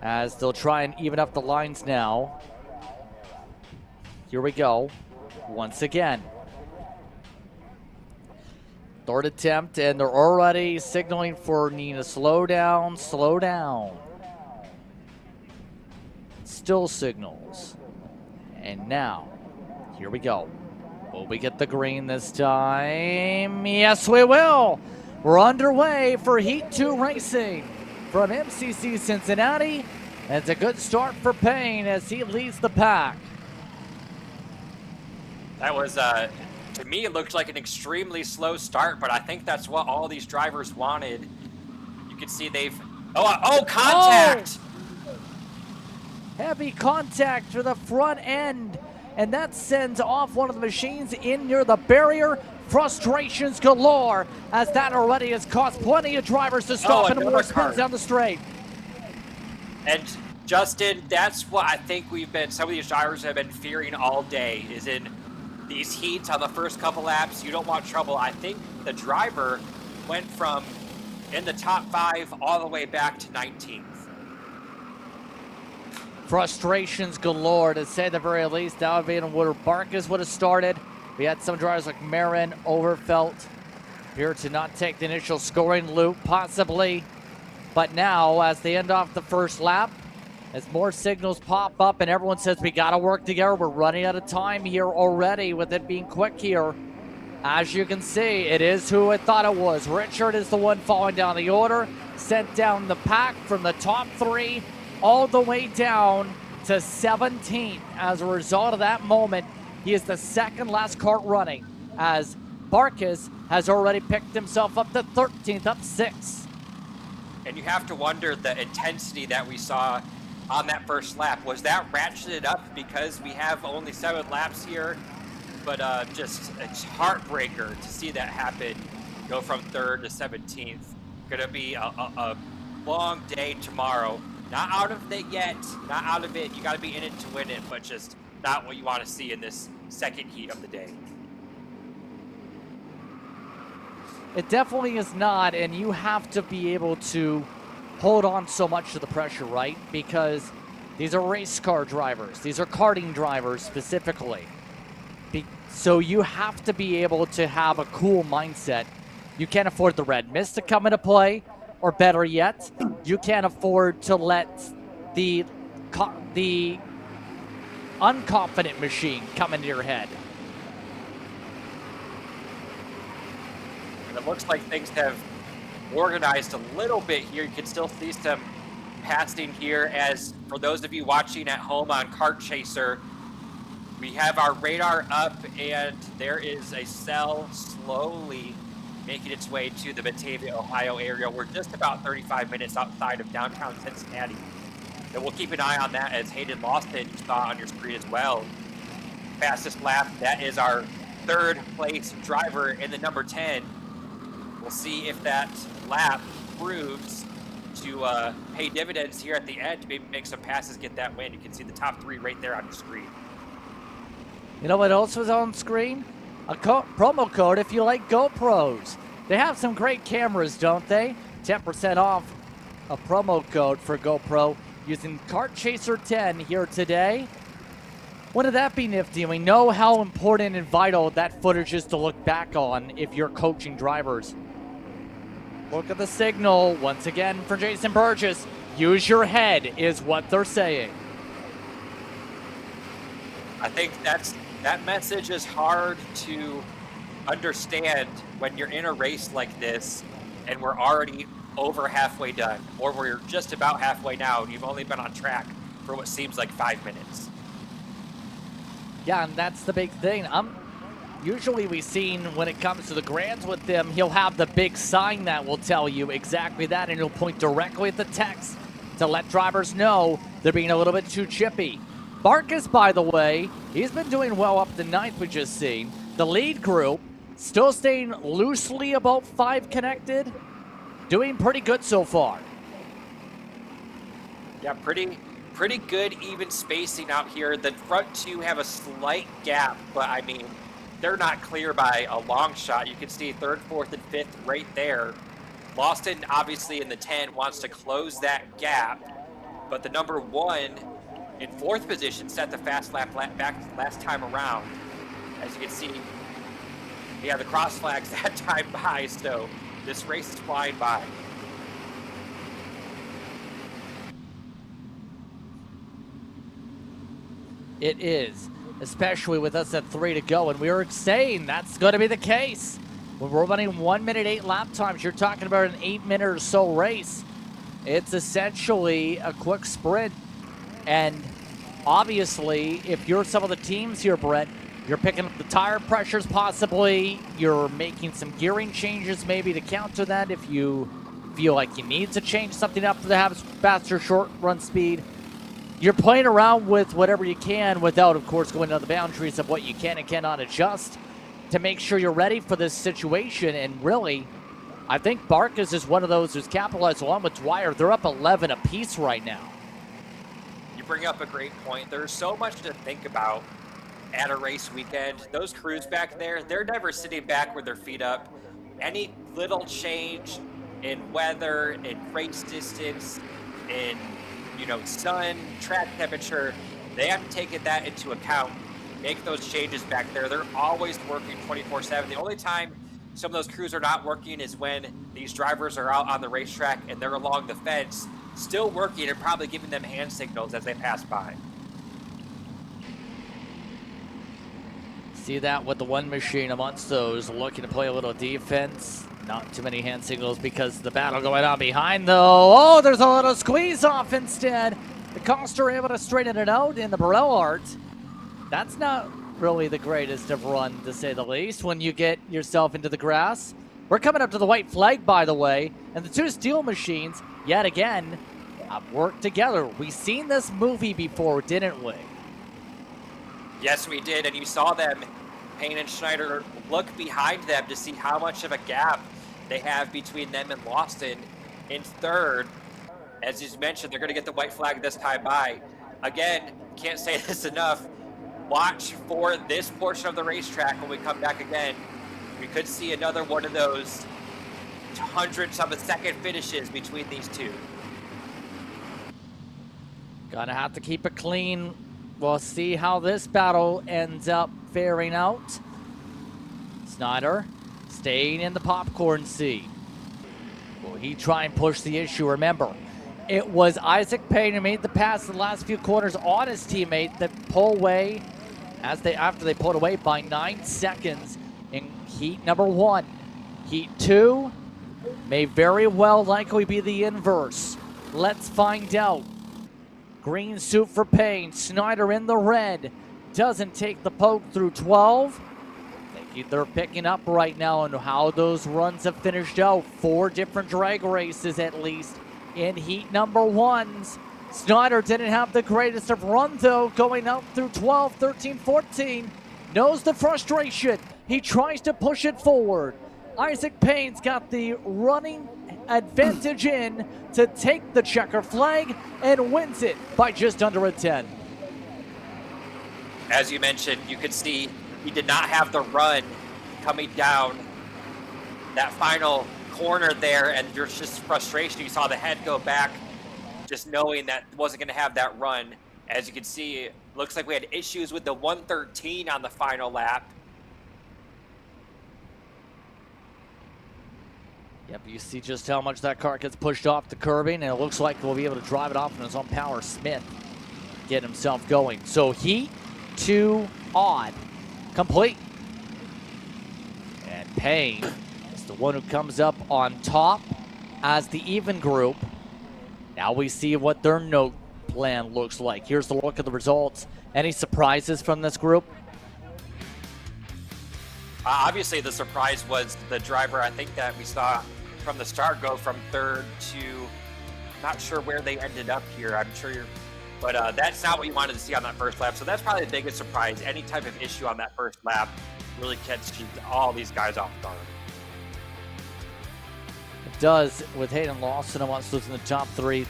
as they'll try and even up the lines now. Here we go, once again. Third attempt, and they're already signaling for Nina, slow down, slow down. Still signals. And now, here we go. Will we get the green this time? Yes, we will. We're underway for Heat 2 racing from MCC Cincinnati. And it's a good start for Payne as he leads the pack. That was, to me, it looked like an extremely slow start, but I think that's what all these drivers wanted. You can see they've... Oh, contact! Heavy contact to the front end, and that sends off one of the machines in near the barrier. Frustrations galore, as that already has caused plenty of drivers to stop and more spins down the straight. And Justin, that's what I think some of these drivers have been fearing all day, is in these heats on the first couple laps, you don't want trouble. I think the driver went from in the top 5 all the way back to 19th. Frustrations galore, to say the very least. That would be where Barkas would have started. We had some drivers like Marin, Overfelt here to not take the initial scoring loop, possibly. But now, as they end off the first lap, as more signals pop up and everyone says we got to work together, we're running out of time here already with it being quick here. As you can see, it is who I thought it was. Richard is the one falling down the order, sent down the pack from the top 3 all the way down to 17th. As a result of that moment, he is the second last kart running, as Barkas has already picked himself up to 13th, up 6. And you have to wonder the intensity that we saw on that first lap. Was that ratcheted up because we have only 7 laps here? But just it's heartbreaker to see that happen, go from 3rd to 17th. Gonna be a long day tomorrow. Not out of it yet, not out of it. You gotta be in it to win it, but just not what you want to see in this second heat of the day. It definitely is not, and you have to be able to hold on so much to the pressure, right? Because these are race car drivers. These are karting drivers specifically. So you have to be able to have a cool mindset. You can't afford the red mist to come into play, or better yet, you can't afford to let the unconfident machine come into your head. And it looks like things have organized a little bit here. You can still see some passing here, as for those of you watching at home on Kart Chaser, we have our radar up and there is a cell slowly making its way to the Batavia, Ohio area. We're just about 35 minutes outside of downtown Cincinnati. And we'll keep an eye on that, as Hayden Lawson, you saw on your screen as well. Fastest lap, that is our 3rd place driver in the number 10. We'll see if that lap proves to pay dividends here at the end, to maybe make some passes, get that win. You can see the top 3 right there on your screen. You know what else was on screen? A promo code if you like GoPros. They have some great cameras, don't they? 10% off a promo code for GoPro using Kart Chaser 10 here today. Wouldn't that be nifty? And we know how important and vital that footage is to look back on if you're coaching drivers. Look at the signal once again for Jason Burgess. Use your head is what they're saying. I think that message is hard to understand when you're in a race like this and we're already over halfway done, or we're just about halfway now and you've only been on track for what seems like 5 minutes. Yeah, and that's the big thing. Usually we've seen when it comes to the grands with them, he'll have the big sign that will tell you exactly that, and he'll point directly at the text to let drivers know they're being a little bit too chippy. Barkas, by the way, he's been doing well up the 9th, we just seen. The lead group still staying loosely about 5 connected. Doing pretty good so far. Yeah, pretty good even spacing out here. The front 2 have a slight gap, but I mean, they're not clear by a long shot. You can see 3rd, 4th, and 5th right there. Lawson, obviously in the 10, wants to close that gap, but the number 1 in 4th position set the fast lap back last time around. As you can see, yeah, the cross flags that time by, so this race is flying by. It is, especially with us at 3 to go, and we were saying that's going to be the case. When we're running 1 minute 8 lap times, you're talking about an 8-minute or so race. It's essentially a quick sprint, and obviously, if you're some of the teams here, Brett, you're picking up the tire pressures possibly, you're making some gearing changes maybe to counter that if you feel like you need to change something up to have faster short run speed. you're playing around with whatever you can without, of course, going to the boundaries of what you can and cannot adjust to make sure you're ready for this situation. And really, I think Barkas is one of those who's capitalized along with Dwyer. They're up 11 apiece right now. You bring up a great point. There's so much to think about at a race weekend. Those crews back there, they're never sitting back with their feet up. Any little change in weather, in race distance, in sun, track temperature, they have to take that into account, make those changes back there. They're always working 24/7. The only time some of those crews are not working is when these drivers are out on the racetrack and they're along the fence, still working and probably giving them hand signals as they pass by. See that with the one machine amongst those looking to play a little defense. Not too many hand signals because of the battle going on behind, though. Oh, there's a little squeeze off instead. The Coster able to straighten it out in the Barellart. That's not really the greatest of run, to say the least, when you get yourself into the grass. We're coming up to the white flag, by the way, and the two steel machines, yet again, have worked together. We've seen this movie before, didn't we? Yes, we did, and you saw them, Payne and Schneider, look behind them to see how much of a gap they have between them and Lawson in third. As you mentioned, they're going to get the white flag this time by. Again, can't say this enough. Watch for this portion of the racetrack when we come back again. We could see another one of those hundredths of a second finishes between these two. Gonna have to keep it clean. We'll see how this battle ends up faring out. Snyder staying in the popcorn seat. Will he try and push the issue? Remember, it was Isaac Payne who made the pass the last few corners on his teammate that pulled away after they pulled away by 9 seconds in heat number 1. Heat 2 may very well likely be the inverse. Let's find out. Green suit for Payne. Snyder in the red. Doesn't take the poke through 12. They're picking up right now on how those runs have finished out. 4 different drag races at least in heat number 1s. Snyder didn't have the greatest of run though, going out through 12, 13, 14. Knows the frustration. He tries to push it forward. Isaac Payne's got the running advantage in to take the checker flag and wins it by just under a 10. As you mentioned, you could see he did not have the run coming down that final corner there, and there's just frustration. You saw the head go back, just knowing that wasn't going to have that run. As you can see, it looks like we had issues with the 113 on the final lap. Yep, you see just how much that car gets pushed off the curbing, and it looks like we'll be able to drive it off in his own power. Smith get himself going. So heat 2 odd complete. And Payne is the one who comes up on top as the even group. Now we see what their note plan looks like. Here's the look at the results. Any surprises from this group? Obviously, the surprise was the driver, I think, that we saw from the start go from third to, not sure where they ended up here. I'm sure but that's not what you wanted to see on that first lap. So that's probably the biggest surprise. Any type of issue on that first lap really catches all these guys off guard. It does with Hayden Lawson amongst those in the top 3.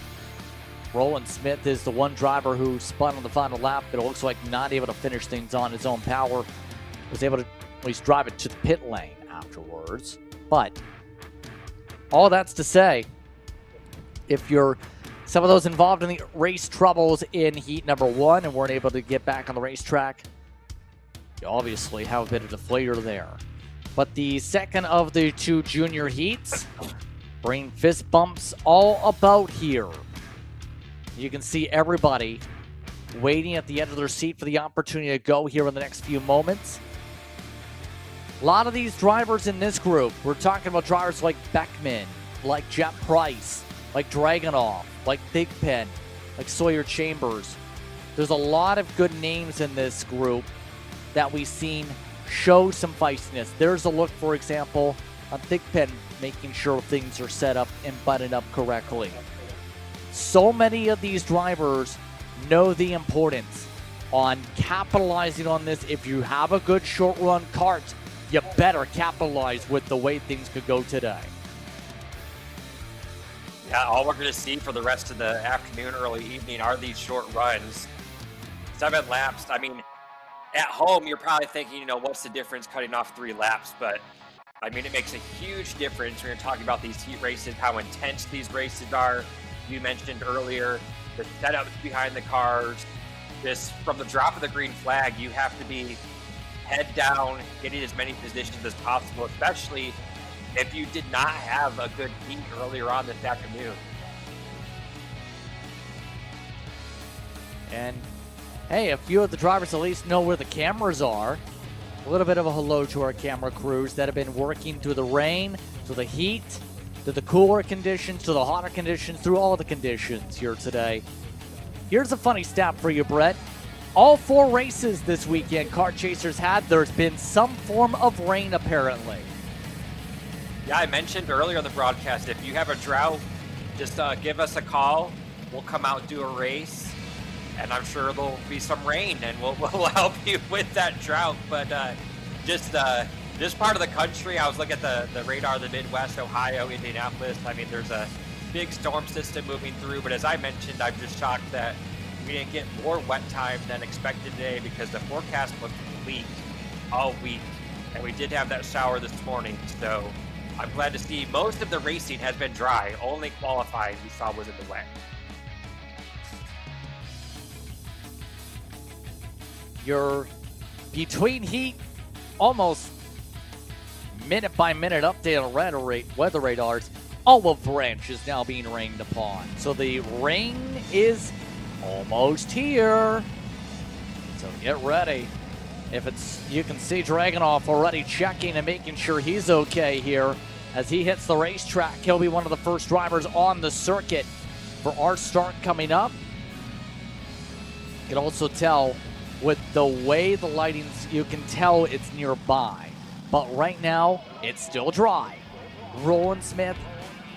Roland Smith is the one driver who spun on the final lap, but it looks like not able to finish things on his own power. Was able to at least drive it to the pit lane afterwards. But all that's to say, if you're some of those involved in the race troubles in heat number 1 and weren't able to get back on the racetrack, you obviously have a bit of deflator there. But the second of the 2 junior heats bring fist bumps all about here. You can see everybody waiting at the end of their seat for the opportunity to go here in the next few moments. A lot of these drivers in this group, we're talking about drivers like Beckman, like Jet Price, like Dragunov, like Thigpen, like Sawyer Chambers. There's a lot of good names in this group that we've seen show some feistiness. There's a look, for example, on Thigpen making sure things are set up and buttoned up correctly. So many of these drivers know the importance on capitalizing on this. If you have a good short run kart, you better capitalize with the way things could go today. Yeah, all we're going to see for the rest of the afternoon, early evening are these short runs. 7 laps. I mean, at home, you're probably thinking, what's the difference cutting off 3 laps? But, I mean, it makes a huge difference when you're talking about these heat races, how intense these races are. You mentioned earlier the setups behind the cars. Just from the drop of the green flag, you have to be head down, getting as many positions as possible, especially if you did not have a good heat earlier on this afternoon. And hey, a few of the drivers at least know where the cameras are. A little bit of a hello to our camera crews that have been working through the rain, through the heat, to the cooler conditions, to the hotter conditions, through all the conditions here today. Here's a funny stat for you, Brett. All 4 races this weekend Kart Chasers had, there's been some form of rain apparently. Yeah, I mentioned earlier on the broadcast, if you have a drought, just give us a call. We'll come out and do a race, and I'm sure there'll be some rain, and we'll help you with that drought. But just part of the country, I was looking at the radar of the Midwest, Ohio, Indianapolis. I mean, there's a big storm system moving through, but as I mentioned, I'm just shocked that we didn't get more wet time than expected today, because the forecast looked bleak all week, and we did have that shower this morning. So I'm glad to see most of the racing has been dry. Only qualifying we saw was in the wet. Your between heat, almost minute-by-minute update on weather radars. Olive Branch is now being rained upon. So the rain is almost here. So get ready. You can see Dragunov already checking and making sure he's okay here. As he hits the racetrack, he'll be one of the first drivers on the circuit for our start coming up. You can also tell with the way the lighting's, you can tell it's nearby. But right now, it's still dry. Roland Smith,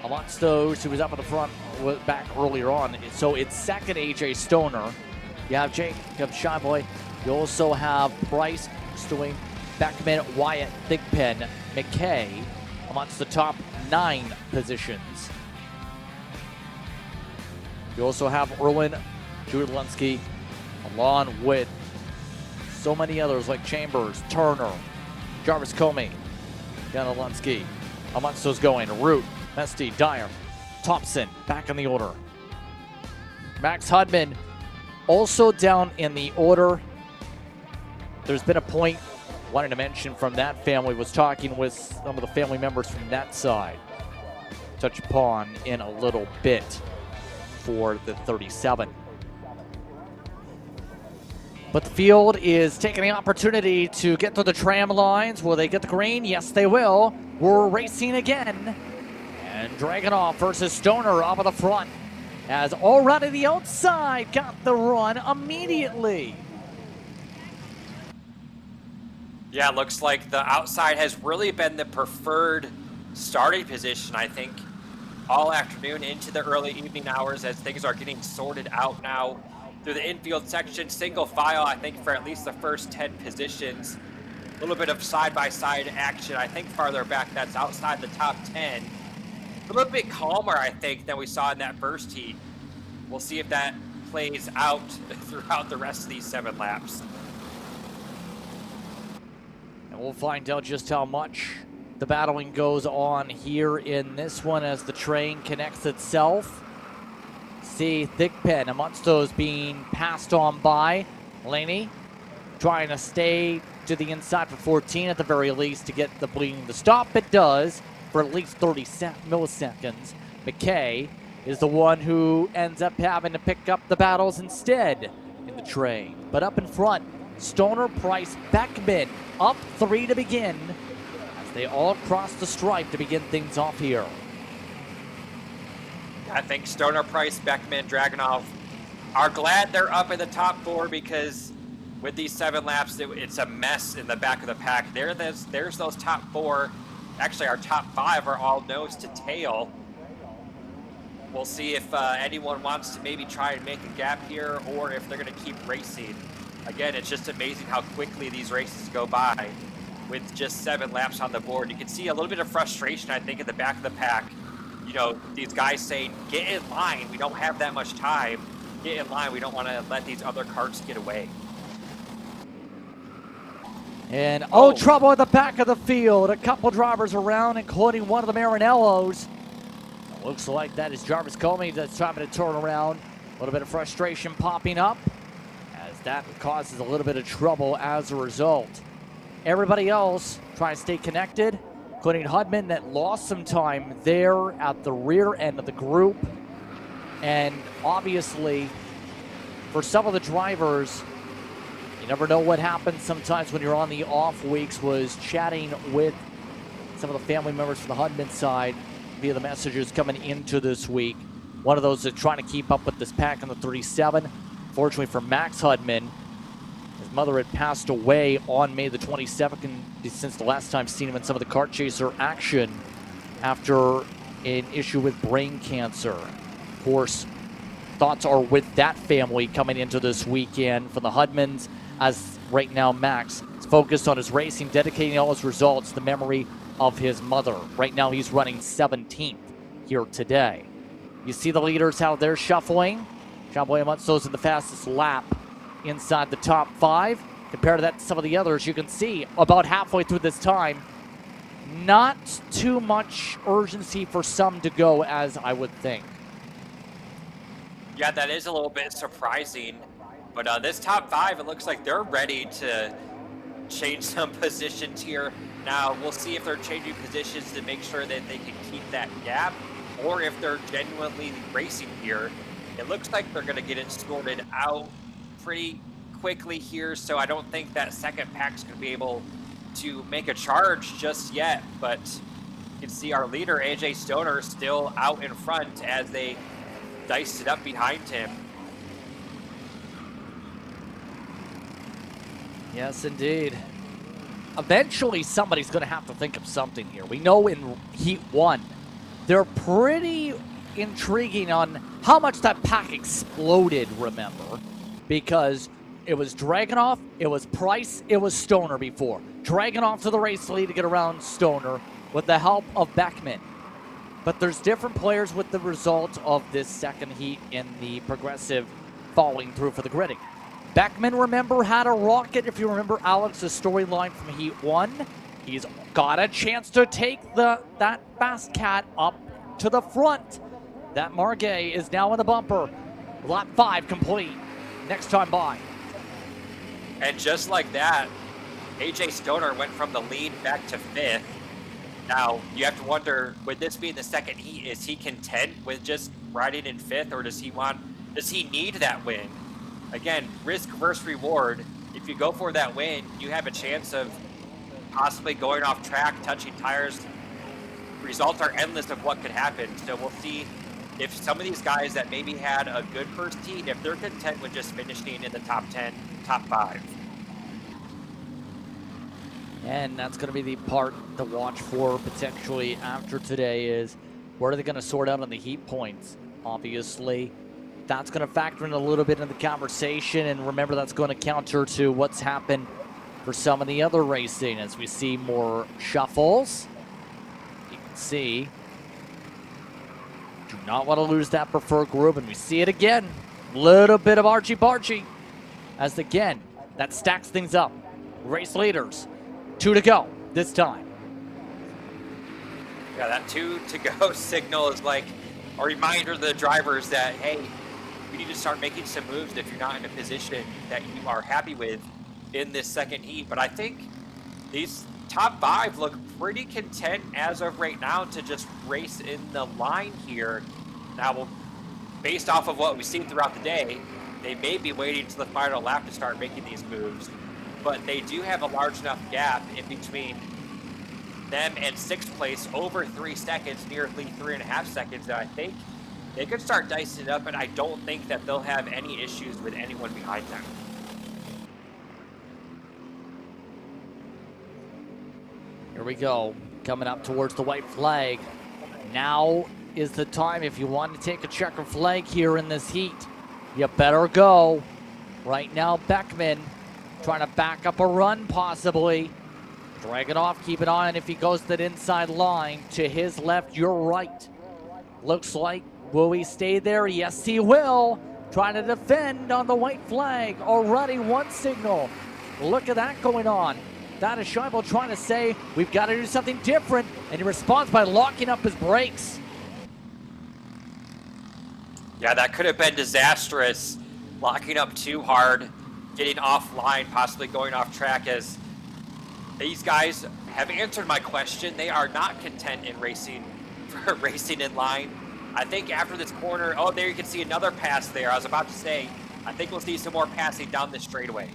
amongst those who was up at the front back earlier on. So it's second AJ Stoner. You have Jacob Shyboy. You also have Bryce, Stewing, Beckman, Wyatt, Thigpen, McKay amongst the top 9 positions. You also have Erwin Judlinski along with so many others like Chambers, Turner, Jarvis Comey, Janilensky. Amongst those going, Root, Mesty, Dyer, Thompson, back in the order. Max Hudman also down in the order. There's been a point I wanted to mention from that family, was talking with some of the family members from that side. Touch upon in a little bit for the 37. But the field is taking the opportunity to get to the tram lines. Will they get the green? Yes, they will. We're racing again. And Dragunov versus Stoner up at the front, as already the outside got the run immediately. Yeah, it looks like the outside has really been the preferred starting position, I think, all afternoon into the early evening hours, as things are getting sorted out now through the infield section. Single file, I think, for at least the first 10 positions. A little bit of side-by-side action. I think farther back, that's outside the top 10. A little bit calmer, I think, than we saw in that first heat. We'll see if that plays out throughout the rest of these 7 laps. And we'll find out just how much the battling goes on here in this one as the train connects itself. See Thigpen amongst those being passed on by Laney, trying to stay to the inside for 14 at the very least to get the bleeding to stop. It does for at least 30 milliseconds. McKay is the one who ends up having to pick up the battles instead in the train. But up in front, Stoner, Price, Beckman up 3 to begin as they all cross the stripe to begin things off here. I think Stoner, Price, Beckman, Dragunov are glad they're up in the top 4, because with these 7 laps, it's a mess in the back of the pack. There's those top 4. Actually, our top 5 are all nose to tail. we'll see if anyone wants to maybe try and make a gap here, or if they're going to keep racing. Again, it's just amazing how quickly these races go by with just 7 laps on the board. You can see a little bit of frustration, I think, in the back of the pack. You know, these guys saying, get in line, we don't have that much time. Get in line, we don't want to let these other carts get away. And trouble at the back of the field. A couple drivers around, including one of the Marinellos. It looks like that is Jarvis Comey that's trying to turn around. A little bit of frustration popping up, as that causes a little bit of trouble as a result. Everybody else trying to stay connected, including Hudman that lost some time there at the rear end of the group. And obviously, for some of the drivers, you never know what happens sometimes when you're on the off weeks. Was chatting with some of the family members from the Hudman side via the messages coming into this week. One of those is trying to keep up with this pack on the 37. Fortunately for Max Hudman, his mother had passed away on May the 22nd since the last time seen him in some of the kart chaser action after an issue with brain cancer. Of course, thoughts are with that family coming into this weekend for the Hudmans, as right now Max is focused on his racing, dedicating all his results to the memory of his mother. Right now he's running 17th here today. You see the leaders, how they're shuffling. John Boyamatso's in the fastest lap inside the top 5. Compared to that to some of the others, you can see about halfway through this time, not too much urgency for some to go, as I would think. Yeah, that is a little bit surprising. But this top 5, it looks like they're ready to change some positions here. Now, we'll see if they're changing positions to make sure that they can keep that gap, or if they're genuinely racing here. It looks like they're going to get it sorted out pretty quickly here, so I don't think that second pack's going to be able to make a charge just yet. But you can see our leader, AJ Stoner, still out in front as they diced it up behind him. Yes, indeed. Eventually, somebody's going to have to think of something here. We know in Heat 1, they're pretty intriguing on how much that pack exploded, remember? Because it was Dragunov, it was Price, it was Stoner before. Dragunov to the race lead to get around Stoner with the help of Beckman. But there's different players with the result of this second heat in the progressive falling through for the gridding. Beckman, remember, had a rocket. If you remember Alex's storyline from Heat 1, he's got a chance to take that Fast Cat up to the front. That Margay is now in the bumper. Lap 5 complete. Next time by. And just like that, AJ Stoner went from the lead back to 5th. Now, you have to wonder, would this be the second heat? Is he content with just riding in 5th, or does he need that win? Again, risk versus reward. If you go for that win, you have a chance of possibly going off track, touching tires. Results are endless of what could happen. So we'll see if some of these guys that maybe had a good first heat, if they're content with just finishing in the top 10, top 5. And that's going to be the part to watch for potentially after today is where are they going to sort out on the heat points? Obviously, that's going to factor in a little bit in the conversation. And remember, that's going to counter to what's happened for some of the other racing as we see more shuffles. You can see, do not want to lose that preferred group. And we see it again. Little bit of argy-bargy as, again, that stacks things up. Race leaders. 2 to go this time. Yeah, that 2 to go signal is like a reminder to the drivers that, hey, you need to start making some moves if you're not in a position that you are happy with in this second heat. But I think these top 5 look pretty content as of right now to just race in the line here. Now, based off of what we've seen throughout the day, they may be waiting to the final lap to start making these moves. But they do have a large enough gap in between them and 6th place, over 3 seconds, nearly 3.5 seconds, that I think they could start dicing it up, and I don't think that they'll have any issues with anyone behind them. Here we go, coming up towards the white flag. Now is the time if you want to take a checker flag here in this heat. You better go. Right now, Beckman trying to back up a run possibly. Dragunov, keep it on if he goes to that inside line. To his left, your right. Looks like, will he stay there? Yes, he will. Trying to defend on the white flag. Already one signal. Look at that going on. That is Scheibel trying to say, we've got to do something different. And he responds by locking up his brakes. Yeah, that could have been disastrous. Locking up too hard, getting offline, possibly going off track, as these guys have answered my question. They are not content in racing in line. I think after this corner, oh, there you can see another pass there. I was about to say, I think we'll see some more passing down this straightaway.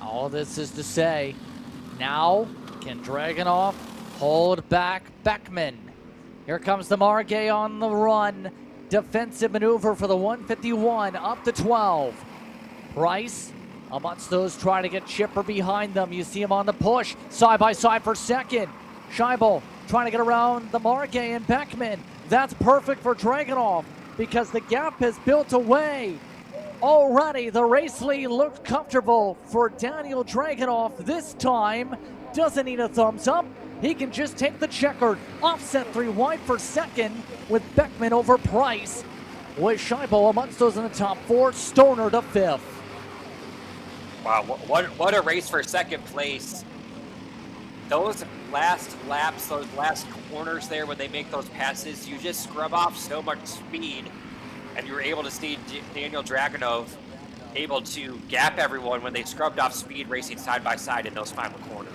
All this is to say, now can Dragunov hold back Beckman? Here comes the Margay on the run. Defensive maneuver for the 151, up to 12. Price amongst those trying to get Chipper behind them. You see him on the push, side by side for second. Scheibel trying to get around the Margay and Beckman. That's perfect for Dragunov because the gap has built away. Already the race lead looked comfortable for Daniel Dragunov. This time doesn't need a thumbs up. He can just take the checkered, offset 3 wide for second with Beckman over Price. With Scheibel amongst those in the top 4, Stoner to 5th. Wow, what a race for second place. Those last laps, those last corners there when they make those passes, you just scrub off so much speed, and you were able to see Daniel Dragunov able to gap everyone when they scrubbed off speed racing side by side in those final corners.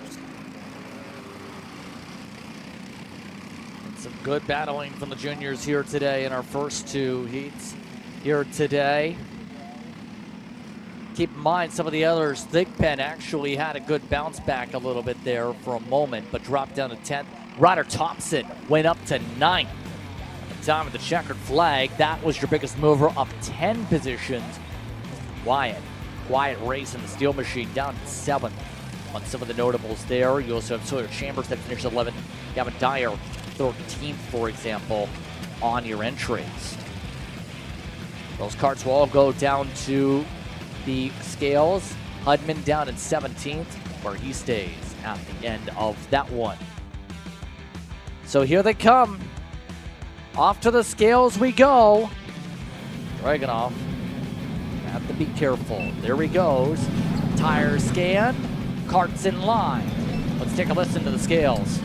Some good battling from the juniors here today in our first 2 heats here today. Keep in mind some of the others. Thigpen actually had a good bounce back a little bit there for a moment, but dropped down to 10th. Ryder Thompson went up to 9th. At the time of the checkered flag, that was your biggest mover, up 10 positions. Quiet race in the Steel Machine down to 7th. On some of the notables there, you also have Sawyer Chambers that finished 11th. Gavin Dyer 13th, for example, on your entries. Those carts will all go down to the scales. Hudman down in 17th, where he stays at the end of that one. So here they come. Off to the scales we go. Dragunov, have to be careful. There he goes. Tire scan, carts in line. Let's take a listen to the scales.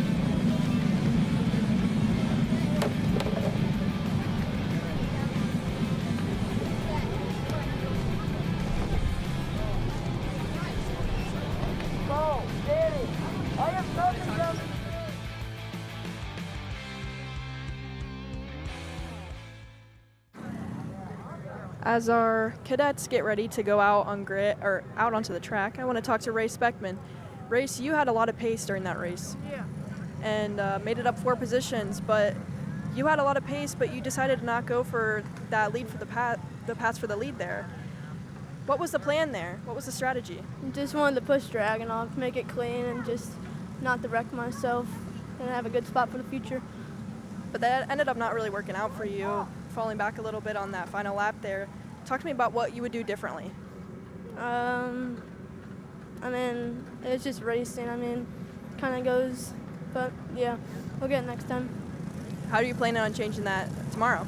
As our cadets get ready to go out on grid or out onto the track, I want to talk to Race Beckman. Race, you had a lot of pace during that race. Yeah. And made it up 4 positions, but you had a lot of pace, but you decided to not go for that lead for the pass for the lead there. What was the plan there? What was the strategy? Just wanted to push Dragunov, make it clean, and just not to wreck myself and have a good spot for the future. But that ended up not really working out for you, falling back a little bit on that final lap there. Talk to me about what you would do differently. I mean, it's just racing. I mean, kind of goes, but yeah, we'll get it next time. How are you planning on changing that tomorrow?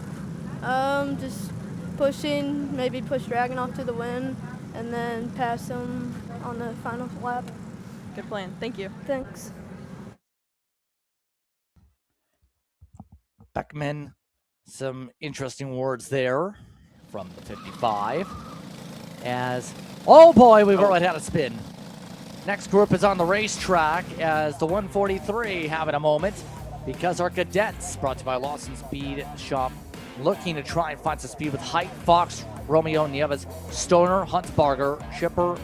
Just pushing, maybe push Dragunov to the win, and then pass him on the final lap. Good plan. Thank you. Thanks. Beckman, some interesting words there from the 55. As, oh boy, we've already had a spin. Next group is on the racetrack as the 143 having a moment because our cadets, brought to you by Lawson Speed Shop, looking to try and find some speed with Height, Fox, Romeo Nieves, Stoner, Huntsbarger, Chipper,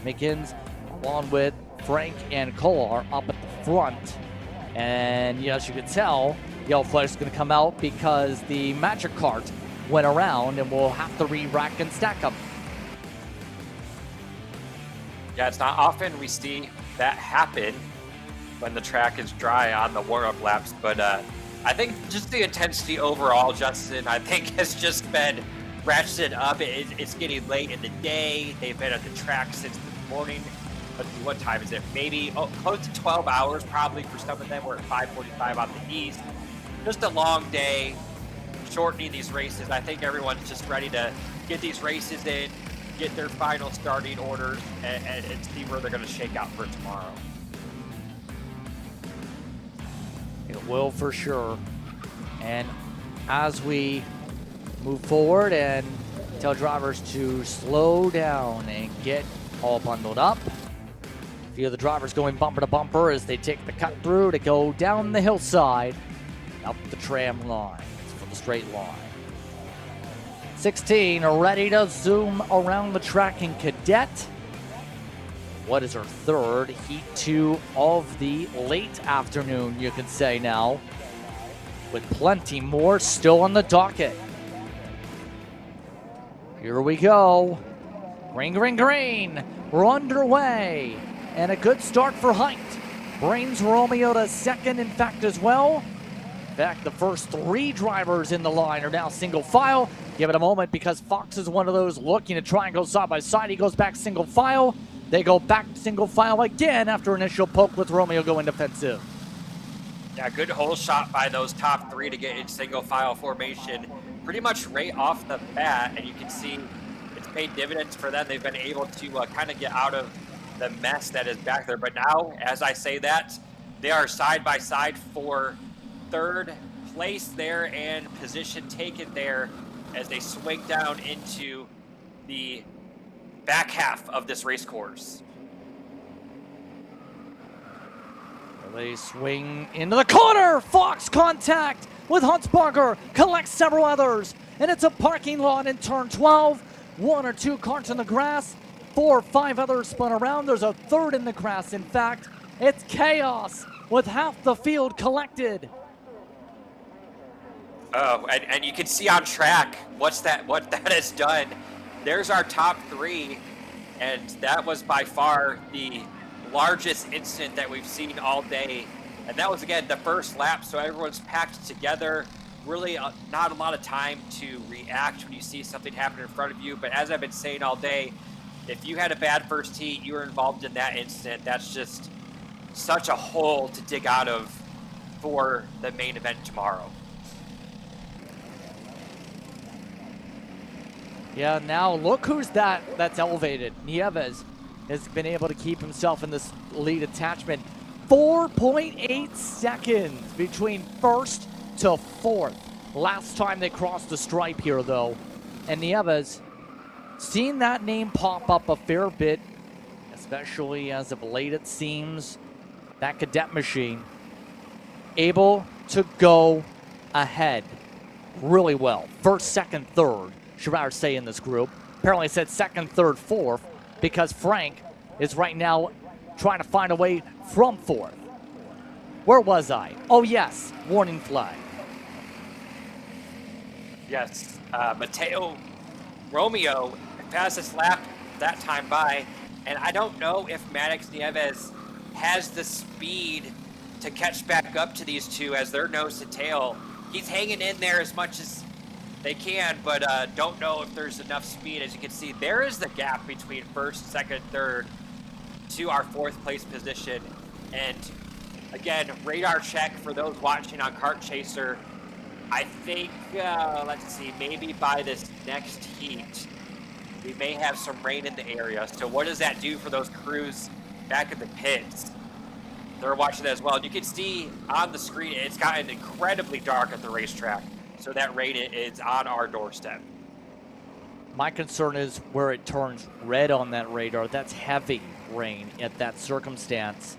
McKins, along with Frank and Kolar up at the front. And as you can tell, Yellow Flash is going to come out because the magic cart went around and we'll have to re-rack and stack them. Yeah, it's not often we see that happen. when the track is dry on the warm-up laps. But I think just the intensity overall, Justin, I think has just been ratcheted up. It's getting late in the day. They've been at the track since the morning. Let's see, what time is it? Maybe close to 12 hours probably for some of them. We're at 5:45 on the east. Just a long day, shortening these races. I think everyone's just ready to get these races in, get their final starting orders, and see where they're going to shake out for tomorrow. It will for sure. And as we move forward and tell drivers to slow down and get all bundled up. A few of the drivers going bumper to bumper as they take the cut through to go down the hillside, up the tram lines for the straight line. 16 ready to zoom around the track in Cadet. What is our third Heat 2 of the late afternoon, you could say now, with plenty more still on the docket. Here we go. Green, green, green. We're underway. And a good start for Height. Brings Romeo to second, in fact, as well. In fact, the first three drivers in the line are now single file. Give it a moment because Fox is one of those looking to try and go side by side. He goes back single file. They go back single file again after initial poke with Romeo going defensive. Yeah, good hole shot by those top three to get in single file formation pretty much right off the bat, and you can see it's paid dividends for them. They've been able to kind of get out of the mess that is back there. But now, as I say that, they are side by side for third place there and position taken there as they swing down into the back half of this race course. They swing into the corner. Fox contact with Huntsberger, collects several others, and it's a parking lot in turn 12. One or two carts in the grass, 4 or 5 others spun around. There's a third in the grass. In fact, it's chaos with half the field collected. Oh, and you can see on track what that has done. There's our top three, and that was by far the largest incident that we've seen all day. And that was, again, the first lap, so everyone's packed together. Really not a lot of time to react when you see something happen in front of you. But as I've been saying all day, if you had a bad first heat, you were involved in that incident, that's just such a hole to dig out of for the main event tomorrow. Yeah, now look who's that's elevated. Nieves has been able to keep himself in this lead attachment. 4.8 seconds between first to fourth. Last time they crossed the stripe here, though. And Nieves, seen that name pop up a fair bit, especially as of late, it seems. That Cadet machine able to go ahead really well. First, second, third, should rather say in this group. Apparently said second, third, fourth, because Frank is right now trying to find a way from fourth. Where was I? Oh yes, warning flag. Yes, Romeo passed this lap that time by, and I don't know if Maddox Nieves has the speed to catch back up to these two as they're nose to tail. He's hanging in there as much as they can, but don't know if there's enough speed. As you can see, there is the gap between first, second, third to our fourth place position. And again, radar check for those watching on Kart Chaser. I think, let's see, maybe by this next heat, we may have some rain in the area. So what does that do for those crews back in the pits? They're watching that as well. And you can see on the screen, it's gotten incredibly dark at the racetrack. So that rain is on our doorstep. My concern is where it turns red on that radar. That's heavy rain at that circumstance.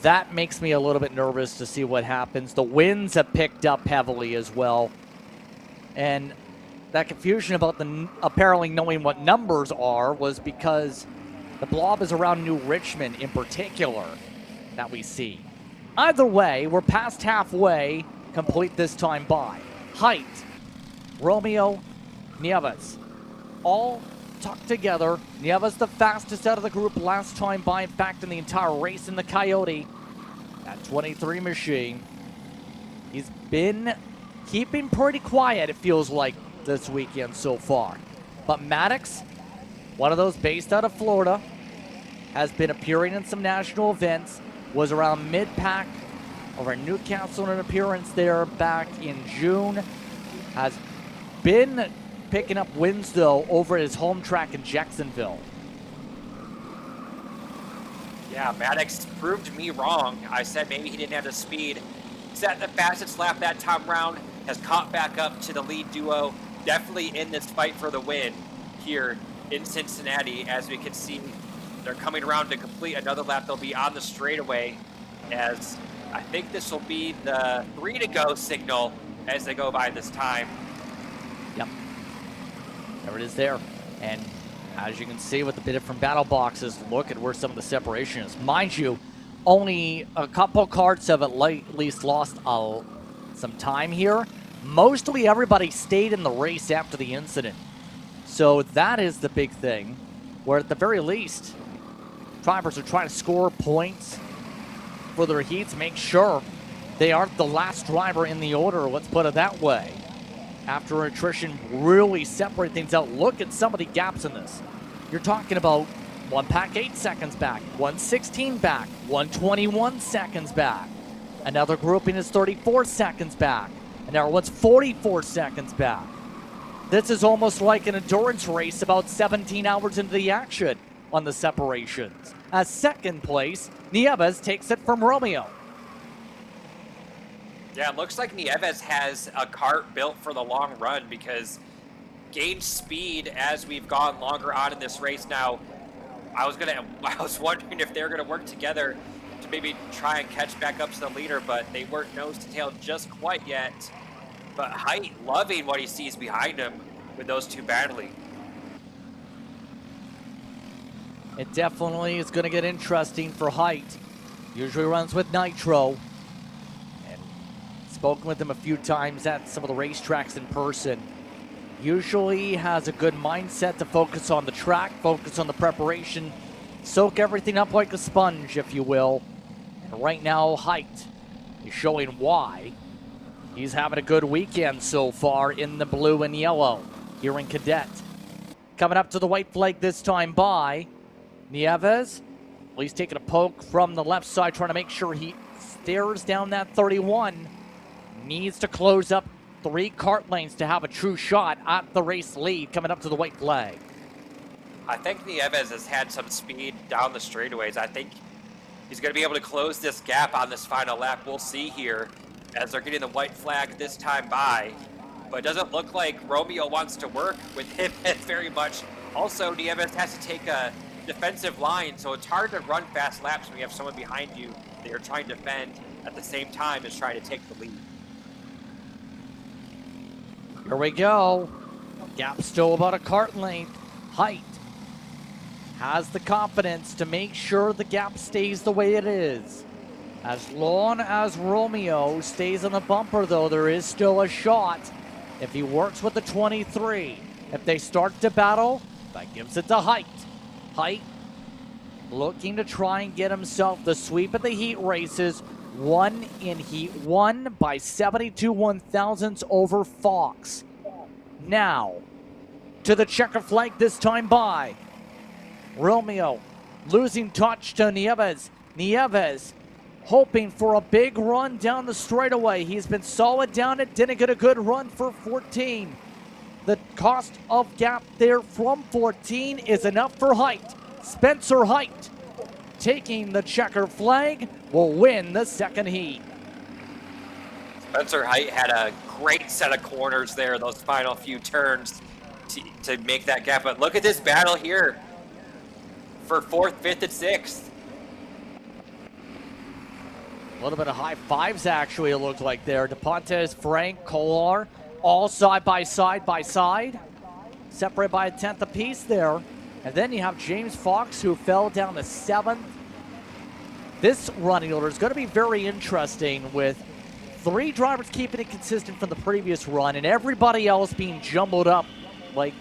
That makes me a little bit nervous to see what happens. The winds have picked up heavily as well. And that confusion about the apparently knowing what numbers are was because the blob is around New Richmond in particular that we see. Either way, we're past halfway, complete this time by. Height, Romeo, Nieves, all tucked together. Nieves the fastest out of the group last time by, in fact, in the entire race in the Coyote. That 23 machine. He's been keeping pretty quiet, it feels like, this weekend so far. But Maddox, one of those based out of Florida, has been appearing in some national events, was around mid-pack over in Newcastle in an appearance there back in June. Has been picking up wins, though, over at his home track in Jacksonville. Yeah, Maddox proved me wrong. I said maybe he didn't have the speed. Set the fastest lap that time round, has caught back up to the lead duo. Definitely in this fight for the win here in Cincinnati. As we can see, they're coming around to complete another lap. They'll be on the straightaway, as I think this will be the 3 to go signal as they go by this time. Yep. There it is there. And as you can see with the different battle boxes, look at where some of the separation is. Mind you, only a couple karts have at least lost some time here. Mostly everybody stayed in the race after the incident. So that is the big thing, where at the very least, drivers are trying to score points for their heats, make sure they aren't the last driver in the order, let's put it that way. After attrition, really separate things out. Look at some of the gaps in this. You're talking about one pack 8 seconds back, 116 back, 121 seconds back. Another grouping is 34 seconds back. Another one's 44 seconds back. This is almost like an endurance race about 17 hours into the action on the separations. As second place, Nieves takes it from Romeo. Yeah, it looks like Nieves has a kart built for the long run, because gained speed as we've gone longer on in this race now. I was wondering if they're gonna work together to maybe try and catch back up to the leader, but they weren't nose to tail just quite yet. But Height loving what he sees behind him with those two battling. It definitely is going to get interesting for Height. Usually runs with Nitro. And spoken with him a few times at some of the racetracks in person. Usually has a good mindset to focus on the track, focus on the preparation, soak everything up like a sponge, if you will. And right now, Height is showing why. He's having a good weekend so far in the blue and yellow here in Cadet. Coming up to the white flag this time by Nieves. Well, he's taking a poke from the left side, trying to make sure he stares down that 31. Needs to close up 3 kart lanes to have a true shot at the race lead coming up to the white flag. I think Nieves has had some speed down the straightaways. I think he's going to be able to close this gap on this final lap. We'll see here as they're getting the white flag this time by. But it doesn't look like Romeo wants to work with him very much. Also, Nieves has to take a defensive line, so it's hard to run fast laps when you have someone behind you that you're trying to defend at the same time as trying to take the lead. Here we go. Gap still about a kart length. Height has the confidence to make sure the gap stays the way it is. As long as Romeo stays on the bumper, though, there is still a shot if he works with the 23. If they start to battle, that gives it to Height. Height looking to try and get himself the sweep of the heat races. Won in Heat 1 by 72 1/1000ths over Fox. Now, to the checker flag this time by Romeo. Losing touch to Nieves. Nieves hoping for a big run down the straightaway. He's been solid down it, didn't get a good run for 14. The cost of gap there from 14 is enough for Height. Spencer Height, taking the checker flag, will win the second heat. Spencer Height had a great set of corners there, those final few turns to make that gap. But look at this battle here for 4th, 5th, and 6th. A little bit of high fives, actually, it looked like there. DePontes, Frank, Kolar, all side by side, separated by a 10th apiece there. And then you have James Fox, who fell down to 7th. This running order is going to be very interesting, with 3 drivers keeping it consistent from the previous run and everybody else being jumbled up like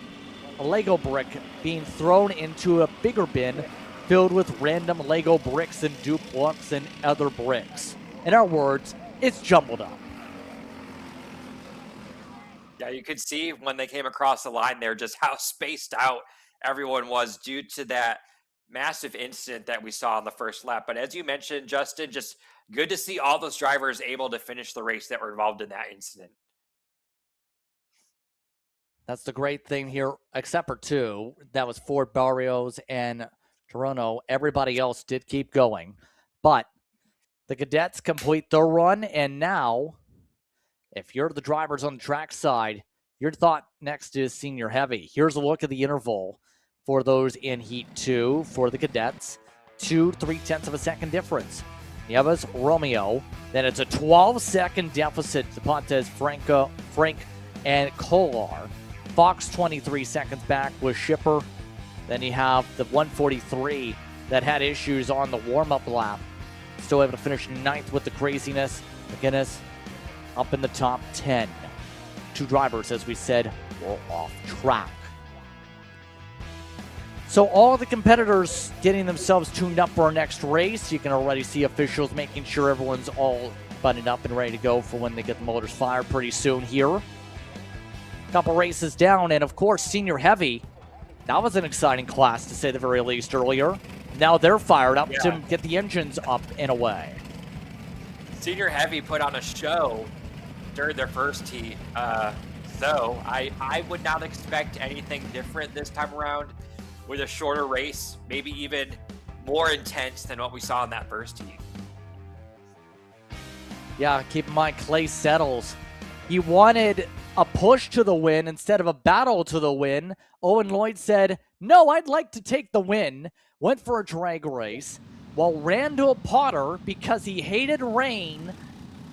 a Lego brick being thrown into a bigger bin filled with random Lego bricks and duplex and other bricks. In our words, it's jumbled up. Yeah, you could see when they came across the line there just how spaced out everyone was due to that massive incident that we saw on the first lap. But as you mentioned, Justin, just good to see all those drivers able to finish the race that were involved in that incident. That's the great thing here, except for two. That was Ford Barrios and Toronto. Everybody else did keep going. But the cadets complete their run, and now, if you're the drivers on the track side, your thought next is senior heavy. Here's a look at the interval for those in Heat 2 for the cadets. 2 3/10 of a second difference. Nieves, Romeo. Then it's a 12-second deficit to Pontes, Frank, and Kolar. Fox 23 seconds back with Shipper. Then you have the 143 that had issues on the warm-up lap. Still able to finish 9th with the craziness. McGinnis up in the top 10. Two drivers, as we said, were off track. So all the competitors getting themselves tuned up for our next race. You can already see officials making sure everyone's all buttoned up and ready to go for when they get the motors fired pretty soon here. Couple races down, and of course, senior heavy. That was an exciting class, to say the very least, earlier. Now they're fired up to get the engines up and away. Senior heavy put on a show during their first heat, so I would not expect anything different this time around with a shorter race, maybe even more intense than what we saw in that first heat. Yeah, keep in mind, Clay Settles. He wanted a push to the win instead of a battle to the win. Owen Lloyd said, no, I'd like to take the win. Went for a drag race. While Randall Potter, because he hated rain,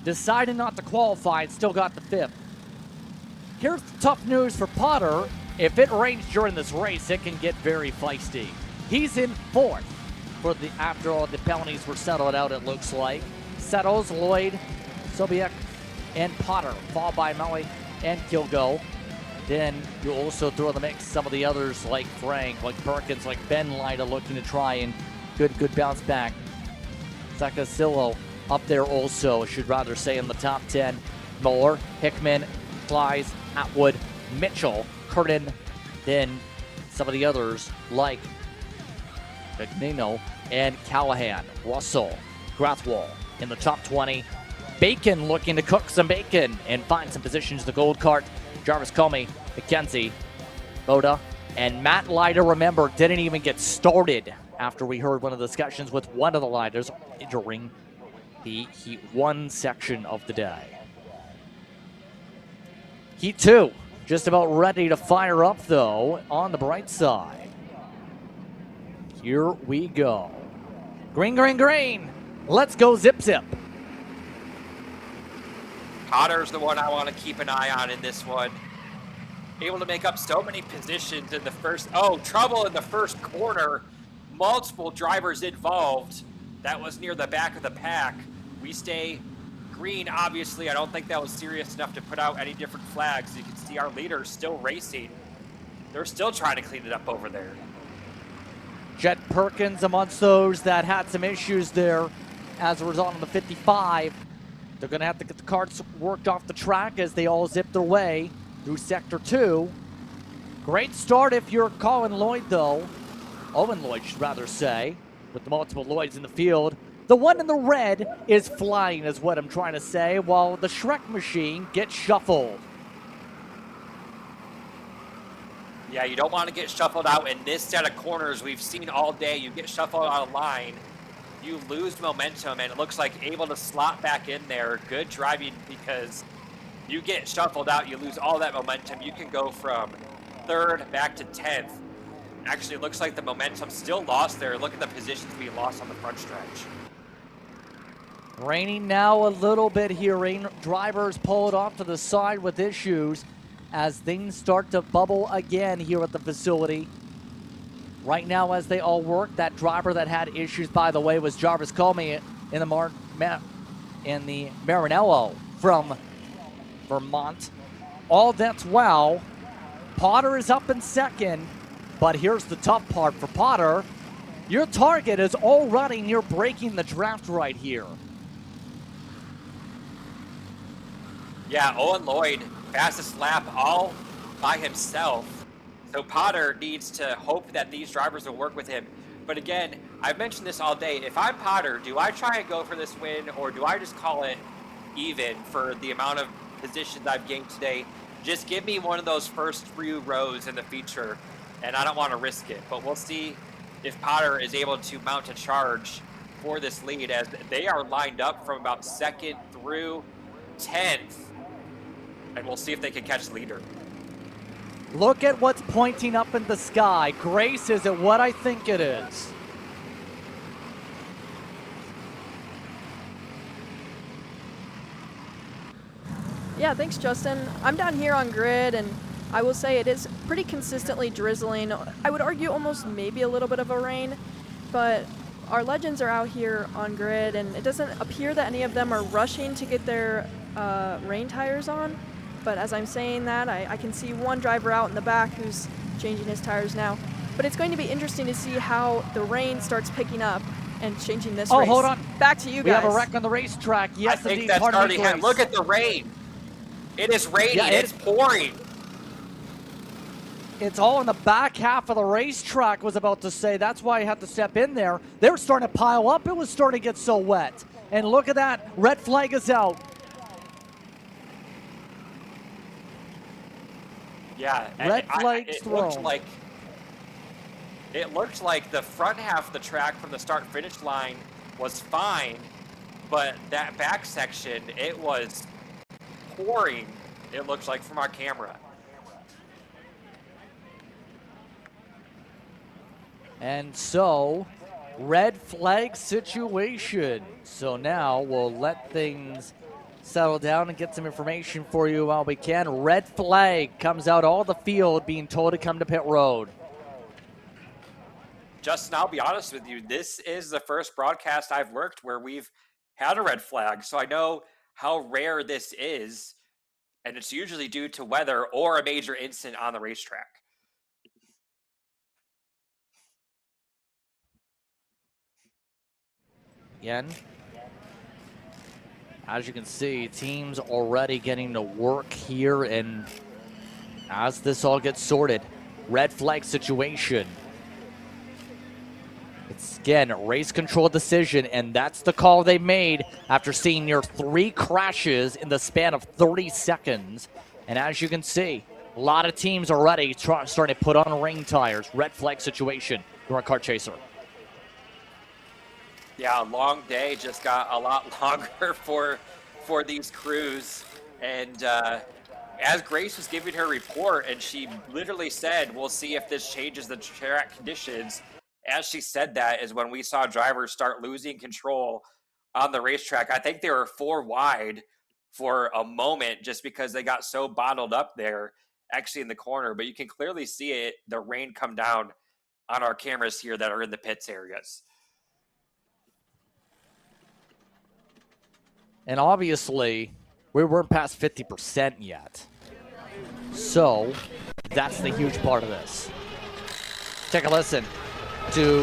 decided not to qualify and still got the 5th. Here's the tough news for Potter. If it rains during this race, it can get very feisty. He's in 4th after all the penalties were settled out, it looks like. Settles, Lloyd, Sobiek, and Potter, followed by Maui and Kilgo. Then you also throw in the mix some of the others like Frank, like Perkins, like Ben Lyda looking to try and good bounce back. Sakasillo up there also, should rather say, in the top 10. Muller, Hickman, Flies, Atwood, Mitchell, Curtin, then some of the others like Vignino and Callahan, Russell, Grathwall in the top 20. Bacon looking to cook some bacon and find some positions. The gold cart, Jarvis Comey, McKenzie, Boda, and Matt Leiter, remember, didn't even get started after we heard one of the discussions with one of the Leiters during the Heat 1 section of the day. Heat 2, just about ready to fire up, though, on the bright side. Here we go. Green, green, green. Let's go zip, zip. Potter's the one I want to keep an eye on in this one. Able to make up so many positions in the first. Oh, trouble in the first corner. Multiple drivers involved. That was near the back of the pack. We stay green, obviously. I don't think that was serious enough to put out any different flags. You can see our leaders still racing. They're still trying to clean it up over there. Jet Perkins amongst those that had some issues there as a result of the 55. They're going to have to get the carts worked off the track as they all zip their way through Sector 2. Great start if you're Colin Lloyd, though. Owen Lloyd, should rather say, with the multiple Lloyds in the field. The one in the red is flying, is what I'm trying to say, while the Shrek machine gets shuffled. Yeah, you don't want to get shuffled out in this set of corners we've seen all day. You get shuffled out of line, you lose momentum, and it looks like able to slot back in there. Good driving, because you get shuffled out, you lose all that momentum. You can go from 3rd back to 10th. Actually, it looks like the momentum still lost there. Look at the positions we lost on the front stretch. Raining now a little bit here. Drivers pulled off to the side with issues as things start to bubble again here at the facility. Right now, as they all work, that driver that had issues, by the way, was Jarvis Comey in the Marinello from Vermont. All that's well. Potter is up in 2nd, but here's the tough part for Potter. Your target is all running. You're breaking the draft right here. Yeah, Owen Lloyd, fastest lap all by himself. So Potter needs to hope that these drivers will work with him. But again, I've mentioned this all day. If I'm Potter, do I try and go for this win, or do I just call it even for the amount of positions I've gained today? Just give me one of those first few rows in the feature, and I don't want to risk it. But we'll see if Potter is able to mount a charge for this lead, as they are lined up from about 2nd through 10th. And we'll see if they can catch the leader. Look at what's pointing up in the sky. Grace, is it what I think it is? Yeah, thanks, Justin. I'm down here on grid, and I will say it is pretty consistently drizzling. I would argue almost maybe a little bit of a rain, but our legends are out here on grid, and it doesn't appear that any of them are rushing to get their rain tires on. But as I'm saying that, I can see one driver out in the back who's changing his tires now. But it's going to be interesting to see how the rain starts picking up and changing this race. Oh, hold on. Back to you guys. We have a wreck on the racetrack. Yes, I think indeed. that's Pardon me, already happened. Grace. Look at the rain. It is raining. Yeah, it's pouring. It's all in the back half of the racetrack, was about to say. That's why I had to step in there. They were starting to pile up. It was starting to get so wet. And look at that. Red flag is out. Yeah. Red flags it thrown. looked like the front half of the track from the start-finish line was fine, but that back section, it was pouring, it looks like, from our camera. And so, red flag situation. So now we'll let things settle down and get some information for you while we can. Red flag comes out all the field being told to come to pit road. Justin, I'll be honest with you, this is the first broadcast I've worked where we've had a red flag, so I know how rare this is, and it's usually due to weather or a major incident on the racetrack. Again, as you can see, teams already getting to work here, and as this all gets sorted, red flag situation. It's, again, a race control decision, and that's the call they made after seeing near 3 crashes in the span of 30 seconds. And as you can see, a lot of teams already starting to put on rain tires. Red flag situation. You're on Kart Chaser. Yeah, a long day just got a lot longer for these crews. And as Grace was giving her report, and she literally said, we'll see if this changes the track conditions. As she said that is when we saw drivers start losing control on the racetrack. I think they were 4 wide for a moment just because they got so bottled up there actually in the corner. But you can clearly see it, the rain come down on our cameras here that are in the pits areas. And obviously, we weren't past 50% yet. So, that's the huge part of this. Take a listen to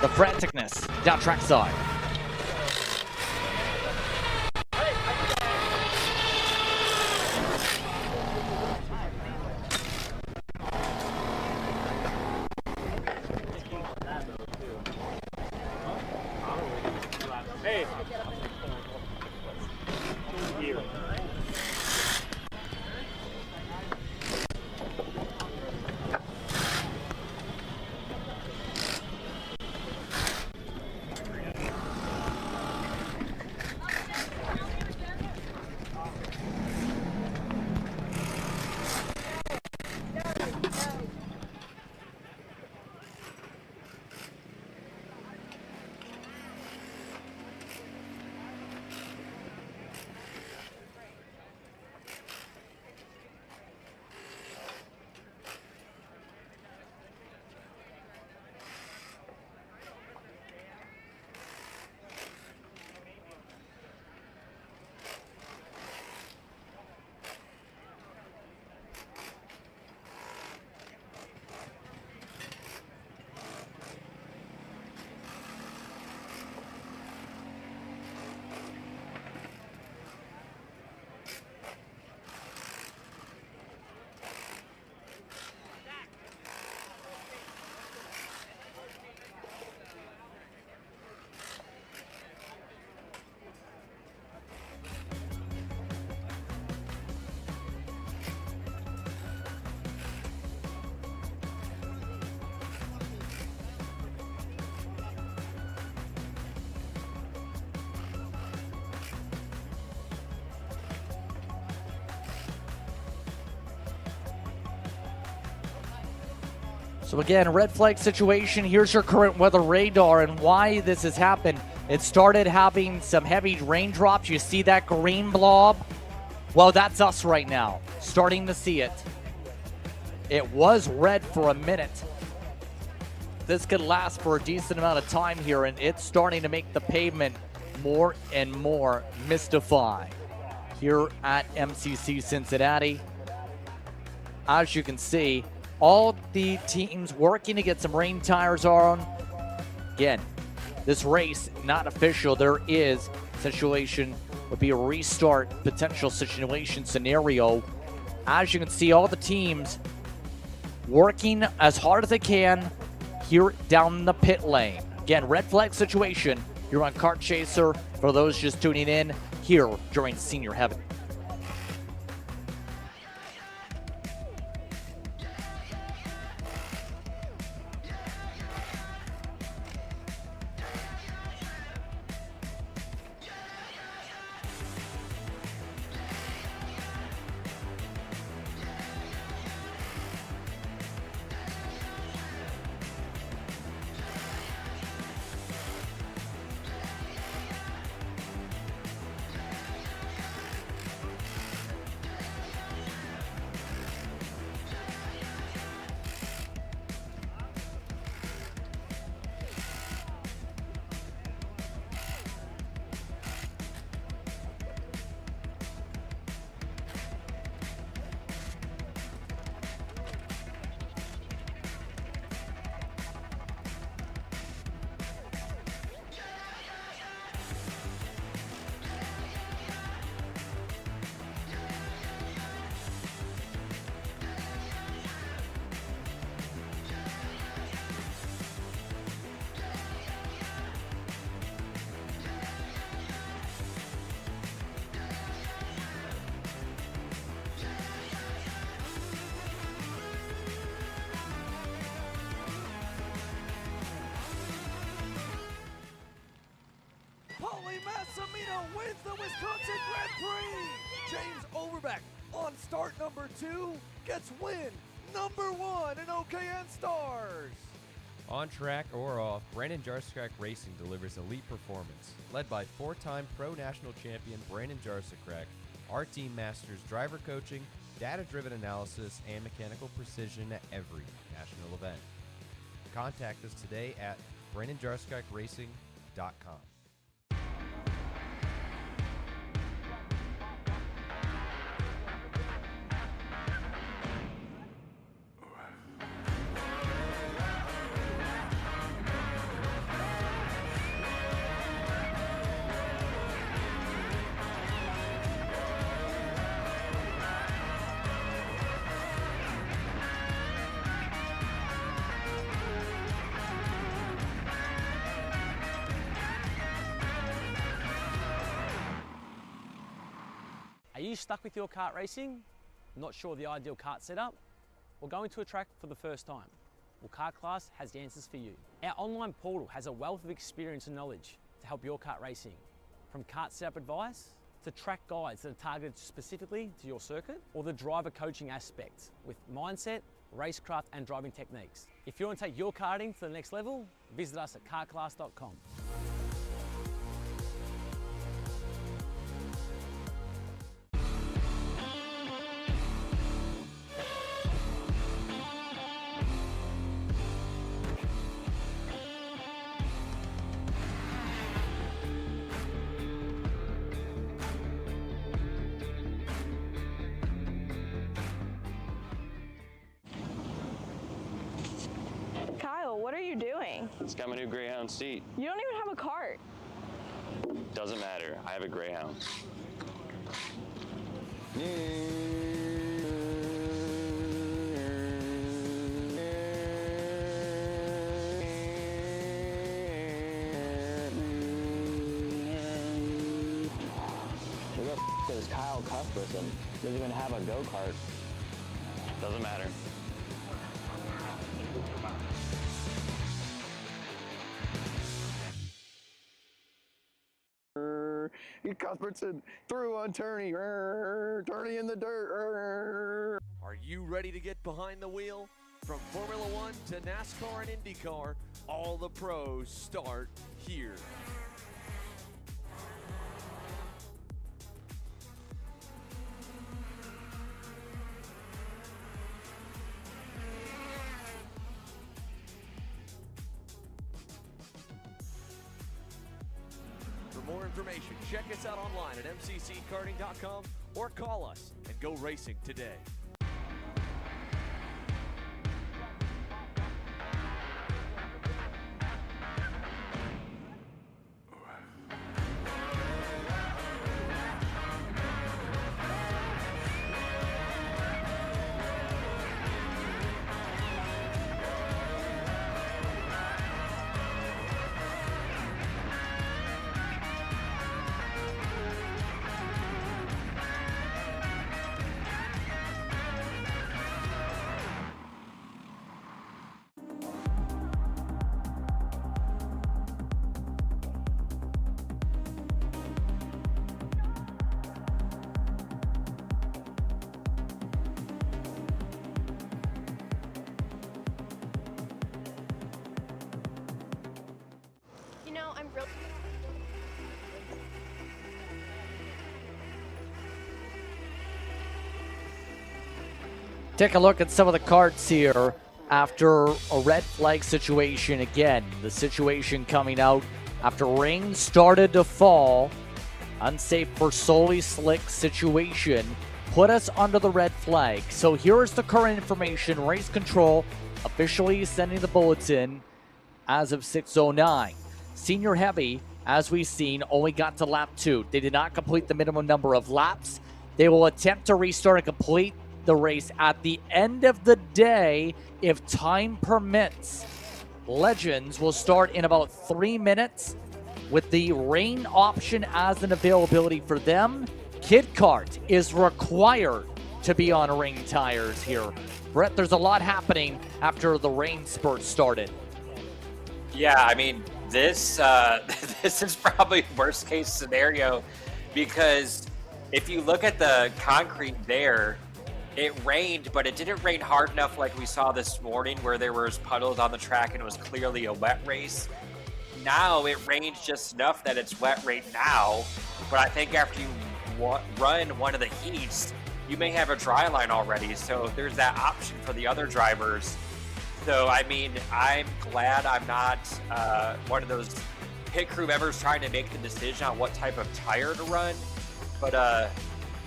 the franticness down trackside. Hey. So again, red flag situation. Here's your current weather radar and why this has happened. It started having some heavy raindrops. You see that green blob? Well, that's us right now, starting to see it. It was red for a minute. This could last for a decent amount of time here, and it's starting to make the pavement more and more mystifying here at MCC Cincinnati. As you can see, all the teams working to get some rain tires on. Again, this race not official. There is situation, would be a restart potential situation scenario. As you can see, all the teams working as hard as they can here down the pit lane. Again, red flag situation. You're on Kart Chaser for those just tuning in here during Senior Heaven. Wins the Wisconsin Grand Prix. James Overbeck on start number 2 gets win number 1 in OKN Stars. On track or off, Brandon Jarskrek Racing delivers elite performance. Led by 4-time Pro National Champion Brandon Jarskrek, our team masters driver coaching, data-driven analysis, and mechanical precision at every national event. Contact us today at BrandonJarskrekRacing.com. Are you stuck with your kart racing? Not sure the ideal kart setup? Or going to a track for the first time? Well, Kart Class has the answers for you. Our online portal has a wealth of experience and knowledge to help your kart racing. From kart setup advice to track guides that are targeted specifically to your circuit, or the driver coaching aspects with mindset, racecraft and driving techniques. If you want to take your karting to the next level, visit us at kartclass.com. What are you doing? It's got my new Greyhound seat. You don't even have a cart. Doesn't matter. I have a Greyhound. Who the f is Kyle Cuthbertson? Doesn't even have a go-kart. Doesn't matter. Cuthbertson through on Turney. Turney in the dirt. Are you ready to get behind the wheel? From Formula One to NASCAR and IndyCar, all the pros start here. For more information, check us out online at mcckarting.com or call us and go racing today. You know, I'm really... Take a look at some of the carts here after a red flag situation again. The situation coming out after rain started to fall. Unsafe for solely slick situation put us under the red flag. So here's the current information. Race control officially sending the bulletin as of 6:09. Senior Heavy, as we've seen, only got to lap 2. They did not complete the minimum number of laps. They will attempt to restart and complete the race at the end of the day if time permits. Legends will start in about 3 minutes with the rain option as an availability for them. Kid Kart is required to be on rain tires here. Brett, there's a lot happening after the rain spurt started. Yeah, I mean, this this is probably worst case scenario, because if you look at the concrete there, it rained, but it didn't rain hard enough like we saw this morning where there was puddles on the track and it was clearly a wet race. Now it rains just enough that it's wet right now, but I think after you run one of the heats, you may have a dry line already, so there's that option for the other drivers. So, I mean, I'm glad I'm not one of those pit crew members trying to make the decision on what type of tire to run. But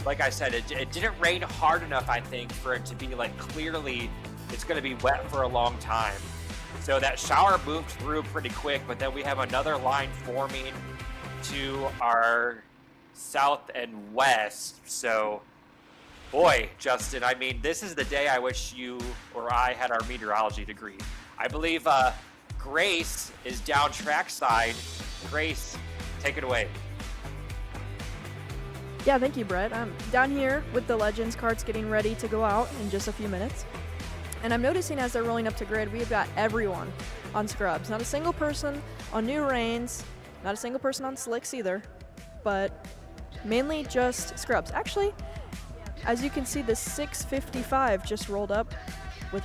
like I said, it didn't rain hard enough, I think, for it to be like clearly it's going to be wet for a long time. So that shower moved through pretty quick, but then we have another line forming to our south and west. So, boy, Justin, I mean, this is the day I wish you or I had our meteorology degree. I believe Grace is down trackside. Grace, take it away. Yeah, thank you, Brett. I'm down here with the Legends carts getting ready to go out in just a few minutes. And I'm noticing as they're rolling up to grid, we've got everyone on scrubs. Not a single person on new reins, not a single person on slicks either, but mainly just scrubs. Actually, as you can see, the 655 just rolled up with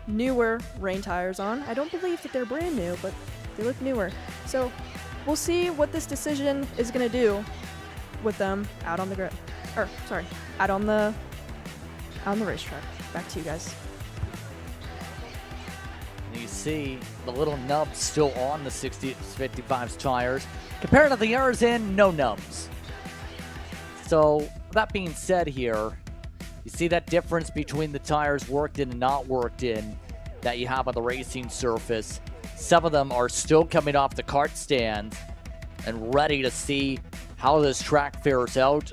newer rain tires on. I don't believe that they're brand new, but they look newer. So we'll see what this decision is going to do with them out on the grid. Or, sorry, out on the racetrack. Back to you guys. You see the little nubs still on the 6055's tires. Compared to the others in, no nubs. So, that being said here, you see that difference between the tires worked in and not worked in that you have on the racing surface. Some of them are still coming off the kart stand and ready to see how this track fares out.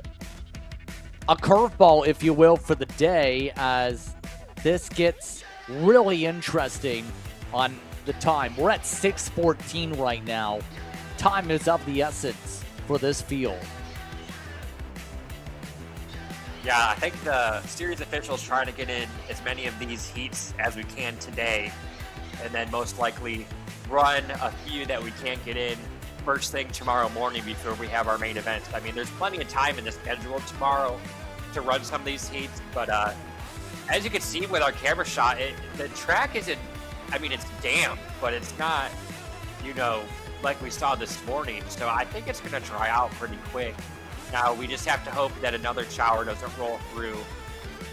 A curveball, if you will, for the day, as this gets really interesting on the time. We're at 6:14 right now. Time is of the essence for this field. Yeah, I think the series officials trying to get in as many of these heats as we can today, and then most likely run a few that we can't get in first thing tomorrow morning before we have our main event. I mean, there's plenty of time in the schedule tomorrow to run some of these heats, but as you can see with our camera shot, the track isn't, I mean, it's damp, but it's not, you know, like we saw this morning. So I think it's going to dry out pretty quick. Now, we just have to hope that another shower doesn't roll through.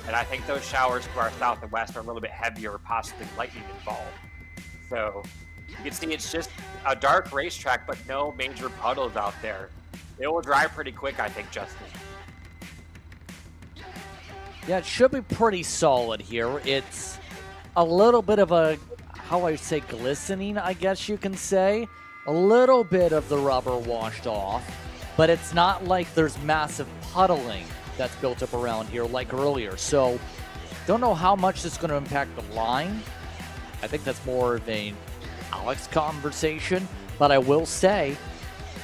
And I think those showers to our south and west are a little bit heavier, possibly lightning involved. So you can see it's just a dark racetrack, but no major puddles out there. It will dry pretty quick, I think, Justin. Yeah, it should be pretty solid here. It's a little bit of a, how I say, glistening, I guess you can say. A little bit of the rubber washed off, but it's not like there's massive puddling that's built up around here like earlier. So don't know how much this is going to impact the line. I think that's more of an Alex conversation, but I will say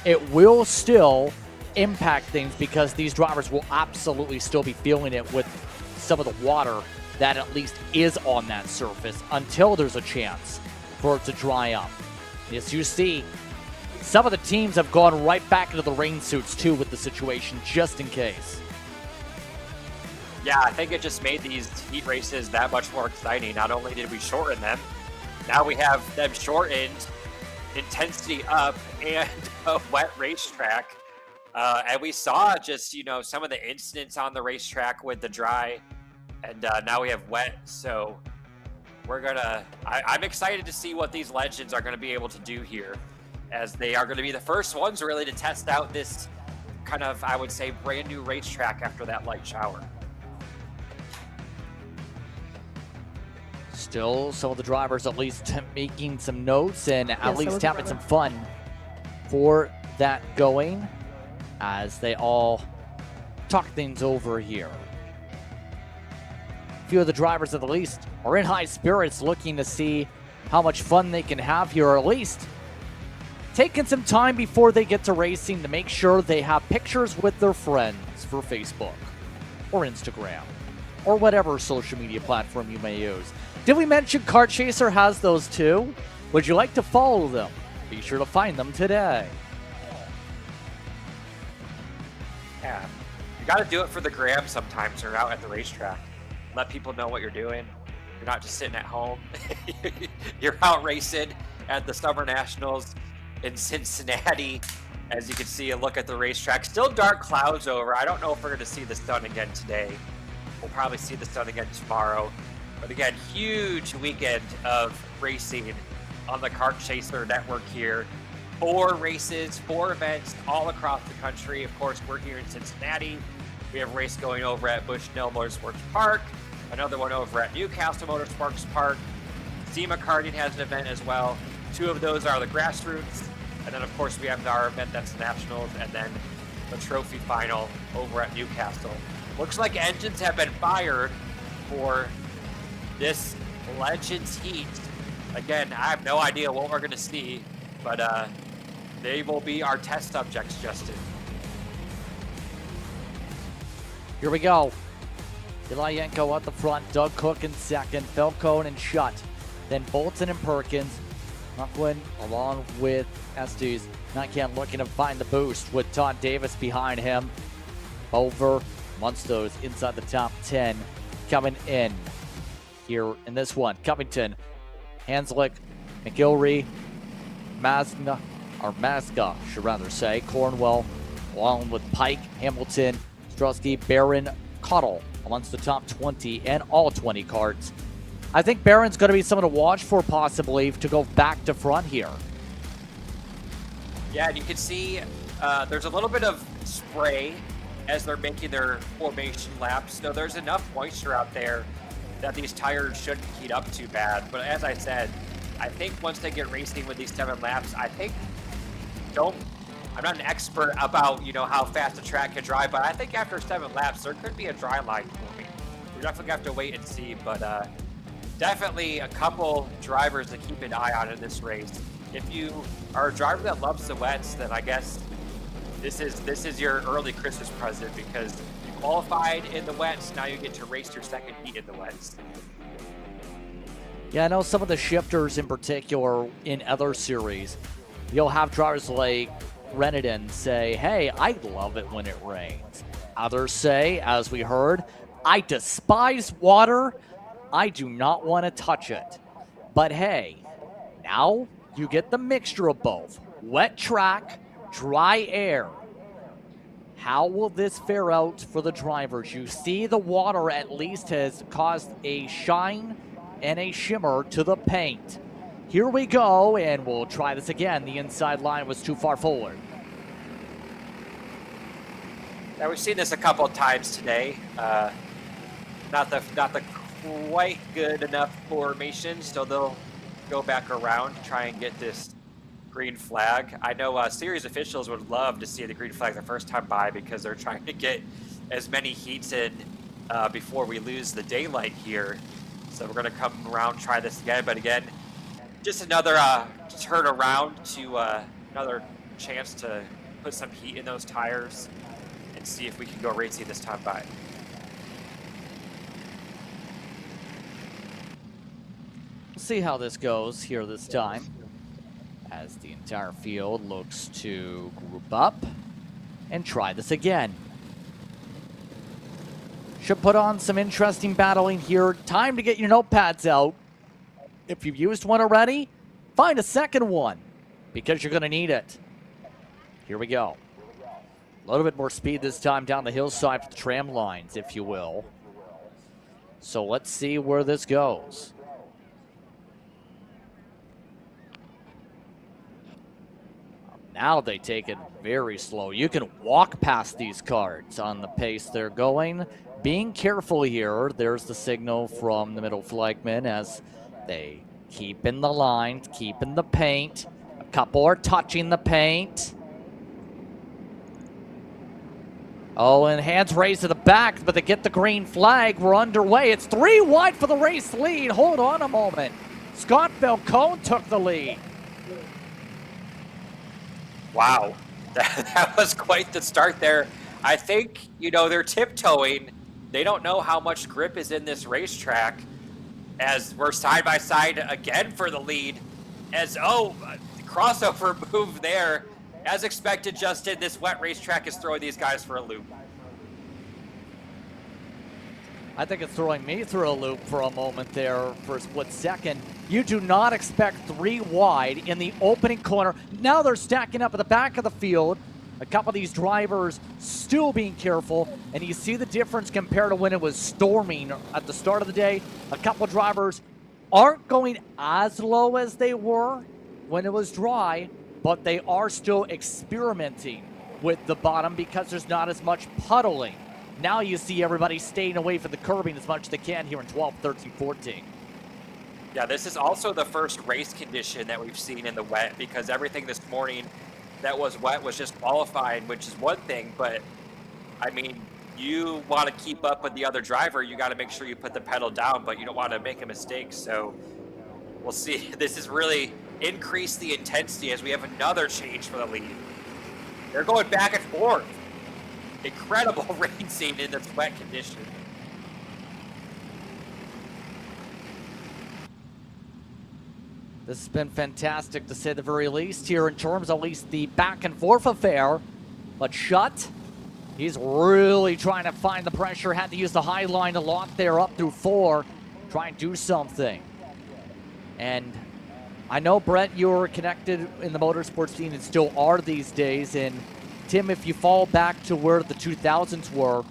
it will still impact things because these drivers will absolutely still be feeling it with some of the water that at least is on that surface until there's a chance for it to dry up. As you see, some of the teams have gone right back into the rain suits too with the situation, just in case. Yeah, I think it just made these heat races that much more exciting. Not only did we shorten them, now we have them shortened, intensity up, and a wet racetrack. And we saw just, you know, some of the incidents on the racetrack with the dry, and now we have wet. So we're gonna, I'm excited to see what these legends are gonna be able to do here, as they are gonna be the first ones really to test out this kind of, I would say, brand new racetrack after that light shower. Still, some of the drivers at least making some notes and at least having some fun for that going as they all talk things over here. A few of the drivers at the least are in high spirits, looking to see how much fun they can have here, or at least taking some time before they get to racing to make sure they have pictures with their friends for Facebook or Instagram or whatever social media platform you may use. Did we mention Kart Chaser has those too? Would you like to follow them? Be sure to find them today. Yeah, you got to do it for the gram sometimes. You're out at the racetrack. Let people know what you're doing. You're not just sitting at home. You're out racing at the Summer Nationals in Cincinnati. As you can see, a look at the racetrack. Still dark clouds over. I don't know if we're going to see the sun again today. We'll probably see the sun again tomorrow. But again, huge weekend of racing on the Kart Chaser network here. 4 races, 4 events all across the country. Of course, we're here in Cincinnati. We have a race going over at Bushnell Motorsports Park, another one over at Newcastle Motorsports Park. SEMA Karting has an event as well. 2 of those are the grassroots. And then, of course, we have our event that's Nationals, and then the trophy final over at Newcastle. Looks like engines have been fired for this Legends Heat. Again, I have no idea what we're going to see, but they will be our test subjects, Justin. Here we go. Ilayenko at the front, Doug Cook in second, Falcone and Schutt. Then Bolton and Perkins. Mucklin along with Estes. Nightcan looking to find the boost with Todd Davis behind him. Over Munstos inside the top 10 coming in here in this one. Covington, Hanslick, McIlry, Mazga, should rather say, Cornwell, along with Pike, Hamilton, Strusky, Barron, Cottle amongst the top 20 and all 20 carts. I think Barron's going to be someone to watch for possibly to go back to front here. Yeah, and you can see there's a little bit of spray as they're making their formation laps. So there's enough moisture out there that these tires shouldn't heat up too bad. But as I said, I think once they get racing with these 7 laps, I'm not an expert about, you know, how fast the track can dry, but I think after 7 laps, there could be a dry line for me. We're definitely going to have to wait and see, but definitely a couple drivers to keep an eye on in this race. If you are a driver that loves the wets, then I guess this is your early Christmas present, because you qualified in the wets, now you get to race your second heat in the wets. Yeah, I know some of the shifters in particular in other series, you'll have drivers like Reneden say, hey, I love it when it rains. Others say, as we heard, I despise water. I do not want to touch it. But hey, now you get the mixture of both. Wet track, dry air. How will this fare out for the drivers? You see the water at least has caused a shine and a shimmer to the paint. Here we go, and we'll try this again. The inside line was too far forward. Now we've seen this a couple of times today. Not the quite good enough formation, so they'll go back around to try and get this green flag. I know series officials would love to see the green flag the first time by because they're trying to get as many heats in before we lose the daylight here. So we're going to come around, try this again, but again, just another turn around to another chance to put some heat in those tires and see if we can go racing this time by. We'll see how this goes here this time, as the entire field looks to group up and try this again. Should put on some interesting battling here. Time to get your notepads out. If you've used one already, find a second one because you're going to need it. Here we go. A little bit more speed this time down the hillside for the tram lines, if you will. So let's see where this goes. Now they take it very slow. You can walk past these cards on the pace they're going. Being careful here. There's the signal from the middle flagman as they keep in the lines, keep in the paint. A couple are touching the paint. Oh, and hands raised to the back, but they get the green flag. We're underway. It's 3 wide for the race lead. Hold on a moment. Scott Falcone took the lead. Wow, that was quite the start there. I think, you know, they're tiptoeing. They don't know how much grip is in this racetrack as we're side by side again for the lead. As, crossover move there. As expected, Justin, this wet racetrack is throwing these guys for a loop. I think it's throwing me through a loop for a moment there for a split second. You do not expect 3 wide in the opening corner. Now they're stacking up at the back of the field. A couple of these drivers still being careful, and you see the difference compared to when it was storming at the start of the day. A couple of drivers aren't going as low as they were when it was dry, but they are still experimenting with the bottom because there's not as much puddling. Now you see everybody staying away from the curbing as much as they can here in 12, 13, 14. Yeah, this is also the first race condition that we've seen in the wet because everything this morning that was wet was just qualifying, which is one thing, but I mean, you want to keep up with the other driver, you got to make sure you put the pedal down, but you don't want to make a mistake. So we'll see. This has really increased the intensity as we have another change for the lead. They're going back and forth. Incredible racing in this wet condition. This has been fantastic to say the very least here in terms of at least the back and forth affair. But Shutt, he's really trying to find the pressure. Had to use the high line a lot there up through 4. Try and do something. And I know, Brett, you're connected in the motorsports scene and still are these days. And Tim, if you fall back to where the 2000s were,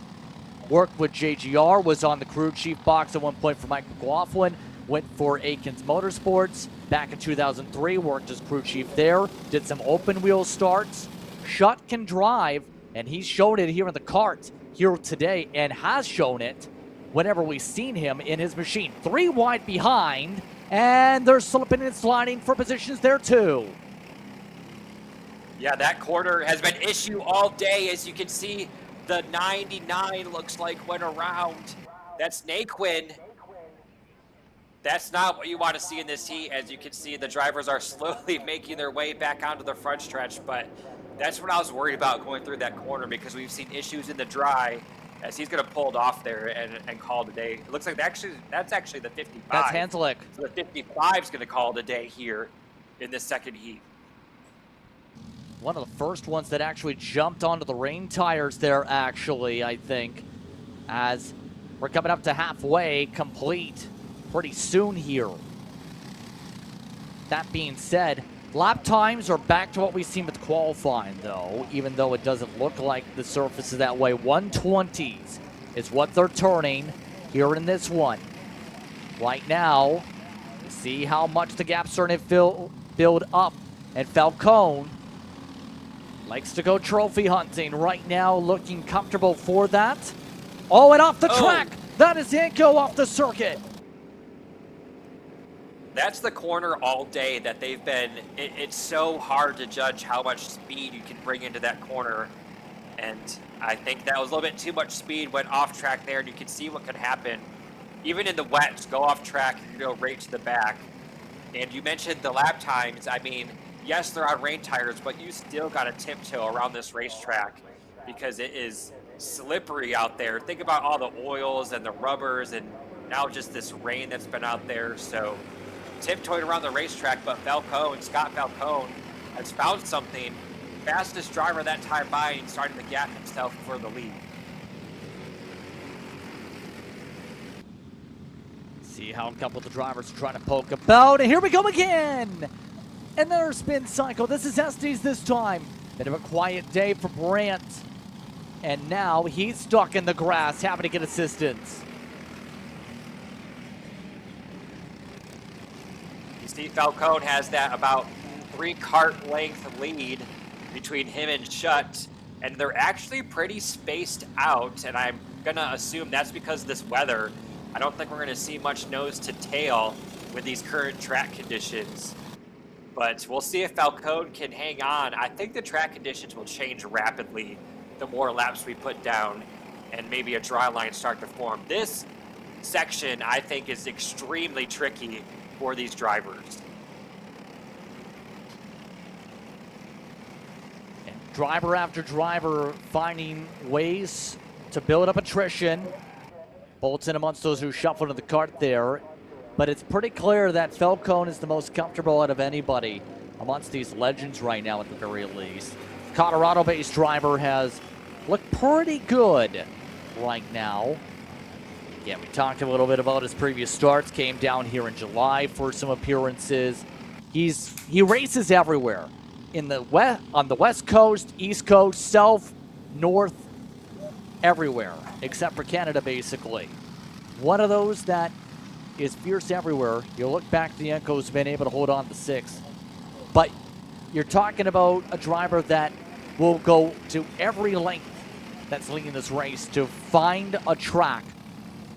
worked with JGR, was on the crew chief box at one point for Mike McLaughlin, went for Aikens Motorsports. Back in 2003, worked as crew chief there, did some open wheel starts. Shutt can drive, and he's shown it here in the kart here today and has shown it whenever we've seen him in his machine. 3 wide behind, and they're slipping and sliding for positions there too. Yeah, that corner has been issue all day. As you can see, the 99 looks like went around. That's Naquin. That's not what you want to see in this heat. As you can see, the drivers are slowly making their way back onto the front stretch, but that's what I was worried about going through that corner because we've seen issues in the dry as he's going to pull it off there and call it a day. It looks like that's actually the 55. That's Hanslick. So the 55 is going to call it a day here in this second heat. One of the first ones that actually jumped onto the rain tires there, actually, I think, as We're coming up to halfway complete pretty soon here. That being said, lap times are back to what we've seen with qualifying, though, even though it doesn't look like the surface is that way. 120s is what they're turning here in this one. Right now, see how much the gap's starting to build up. And Falcone likes to go trophy hunting right now, looking comfortable for that. Oh, and off the track! That is Yanko off the circuit. That's the corner all day that they've been. It's so hard to judge how much speed you can bring into that corner. And I think that was a little bit too much speed, went off track there, and you can see what could happen. Even in the wet, go off track, you go right to the back. And you mentioned the lap times. I mean, yes, they're on rain tires, but you still got to tiptoe around this racetrack because it is slippery out there. Think about all the oils and the rubbers and now just this rain that's been out there. So tiptoeing around the racetrack, but Scott Falcone has found something. Fastest driver that time by and starting to gap himself for the lead. See how a couple of the drivers are trying to poke about, and here we go again! Another spin cycle. This is Estes this time. Bit of a quiet day for Brandt. And now he's stuck in the grass, having to get assistance. You see Falcone has that about 3 kart length lead between him and Schutt, and they're actually pretty spaced out, and I'm gonna assume that's because of this weather. I don't think we're gonna see much nose to tail with these current track conditions, but we'll see if Falcone can hang on. I think the track conditions will change rapidly the more laps we put down and maybe a dry line start to form. This section, I think, is extremely tricky for these drivers. Driver after driver finding ways to build up attrition. Bolts in amongst those who shuffle into the cart there. But it's pretty clear that Falcone is the most comfortable out of anybody amongst these legends right now at the very least. Colorado-based driver has looked pretty good right now. Yeah, we talked a little bit about his previous starts. Came down here in July for some appearances. He races everywhere. On the West Coast, East Coast, South, North, everywhere, except for Canada, basically. One of those that is fierce everywhere. You look back, the Yanko's been able to hold on to 6. But you're talking about a driver that will go to every length that's leading this race to find a track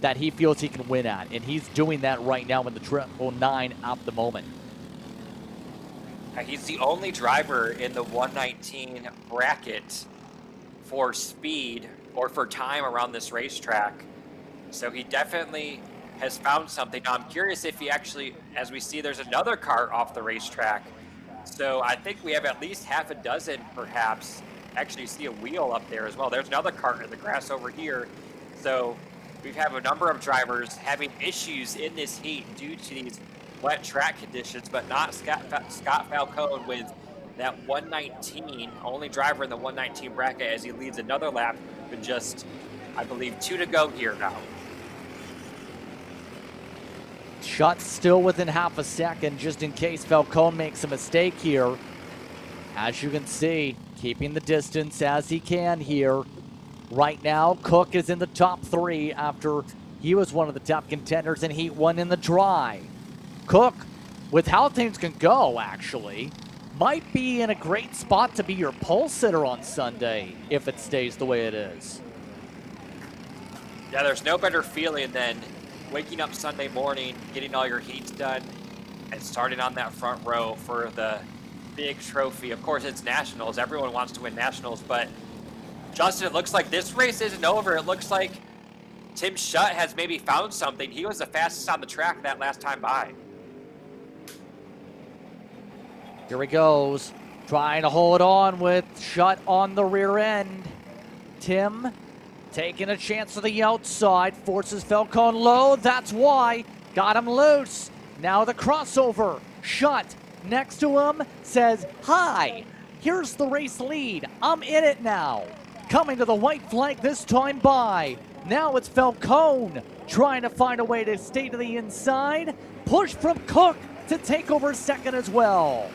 that he feels he can win at. And he's doing that right now in the 999 at the moment. He's the only driver in the 119 bracket for speed or for time around this racetrack. So he definitely has found something. Now I'm curious if he actually, as we see, there's another kart off the racetrack. So I think we have at least half a dozen, perhaps. Actually, you see a wheel up there as well. There's another kart in the grass over here. So we have a number of drivers having issues in this heat due to these wet track conditions, but not Scott Falcone with that 119, only driver in the 119 bracket as he leads another lap with just, I believe, 2 to go here now. Schutt still within half a second, just in case Falcone makes a mistake here. As you can see, keeping the distance as he can here. Right now, Cook is in the top 3 after he was one of the top contenders in Heat 1 in the dry. Cook, with how things can go, actually, might be in a great spot to be your pole sitter on Sunday if it stays the way it is. Yeah, there's no better feeling than waking up Sunday morning, getting all your heats done, and starting on that front row for the big trophy. Of course, it's Nationals. Everyone wants to win Nationals, but Justin, it looks like this race isn't over. It looks like Tim Schutt has maybe found something. He was the fastest on the track that last time by. Here he goes, trying to hold on with Schutt on the rear end. Tim taking a chance to the outside, forces Falcone low, that's why. Got him loose. Now the crossover. Schutt next to him says, hi, here's the race lead. I'm in it now. Coming to the white flag this time by Now it's Falcone trying to find a way to stay to the inside. Push from Cook to take over second as well.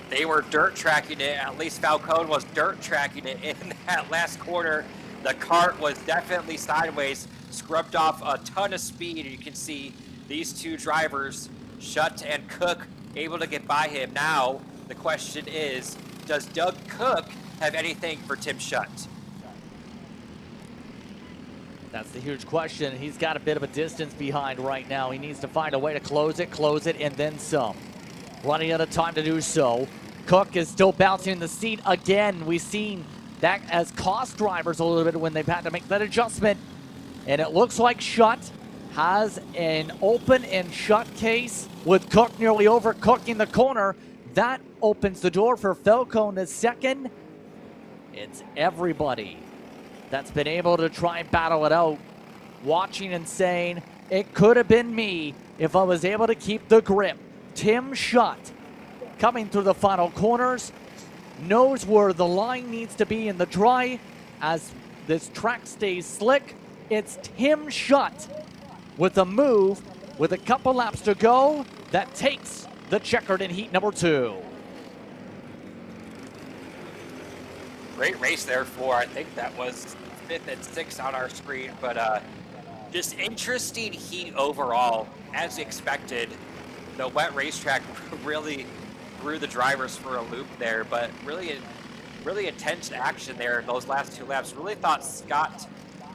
They were dirt tracking it, at least Falcone was dirt tracking it in that last corner. The kart was definitely sideways, scrubbed off a ton of speed. You can see these two drivers, Schutt and Cook, able to get by him. Now, the question is, does Doug Cook have anything for Tim Schutt? That's the huge question. He's got a bit of a distance behind right now. He needs to find a way to close it, and then some. Running out of time to do so. Cook is still bouncing in the seat again. We've seen that as cost drivers a little bit when they've had to make that adjustment. And it looks like Schutt has an open and shut case with Cook nearly overcooking the corner. That opens the door for Falcone to second. It's everybody that's been able to try and battle it out, watching and saying, it could have been me if I was able to keep the grip. Tim Schutt coming through the final corners, knows where the line needs to be in the dry as this track stays slick. It's Tim Schutt with a move with a couple laps to go that takes the checkered in heat number 2. Great race there for, I think that was 5th and 6th on our screen, but just interesting heat overall, as expected. The wet racetrack really threw the drivers for a loop there, but really intense action there in those last 2 laps. Really thought Scott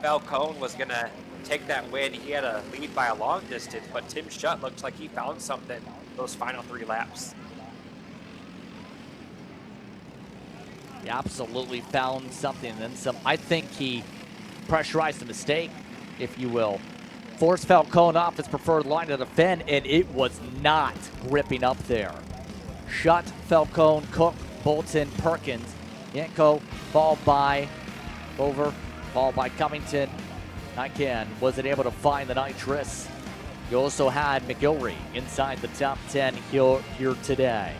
Falcone was going to take that win. He had a lead by a long distance, but Tim Schutt looks like he found something those final 3 laps. He absolutely found something and then some. I think he pressurized a mistake, if you will. Forced Falcone off his preferred line to defend, and it was not gripping up there. Schutt, Falcone, Cook, Bolton, Perkins, Yanko, followed by Over, followed by Covington. Nycan wasn't able to find the nitrous. You also had McGilry inside the top 10 here today.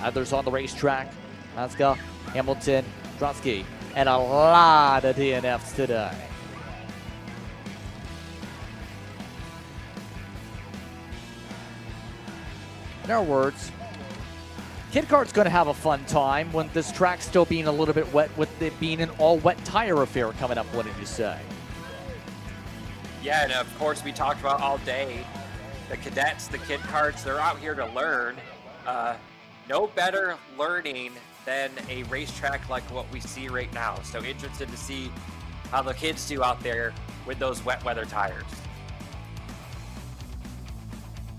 Others on the racetrack, Haska, Hamilton, Drosky, and a lot of DNFs today. In our words, Kid Kart's going to have a fun time when this track's still being a little bit wet, with it being an all-wet tire affair coming up. What did you say? Yeah, and of course we talked about all day, the cadets, the Kid Karts, they're out here to learn. No better learning than a racetrack like what we see right now. So interested to see how the kids do out there with those wet weather tires.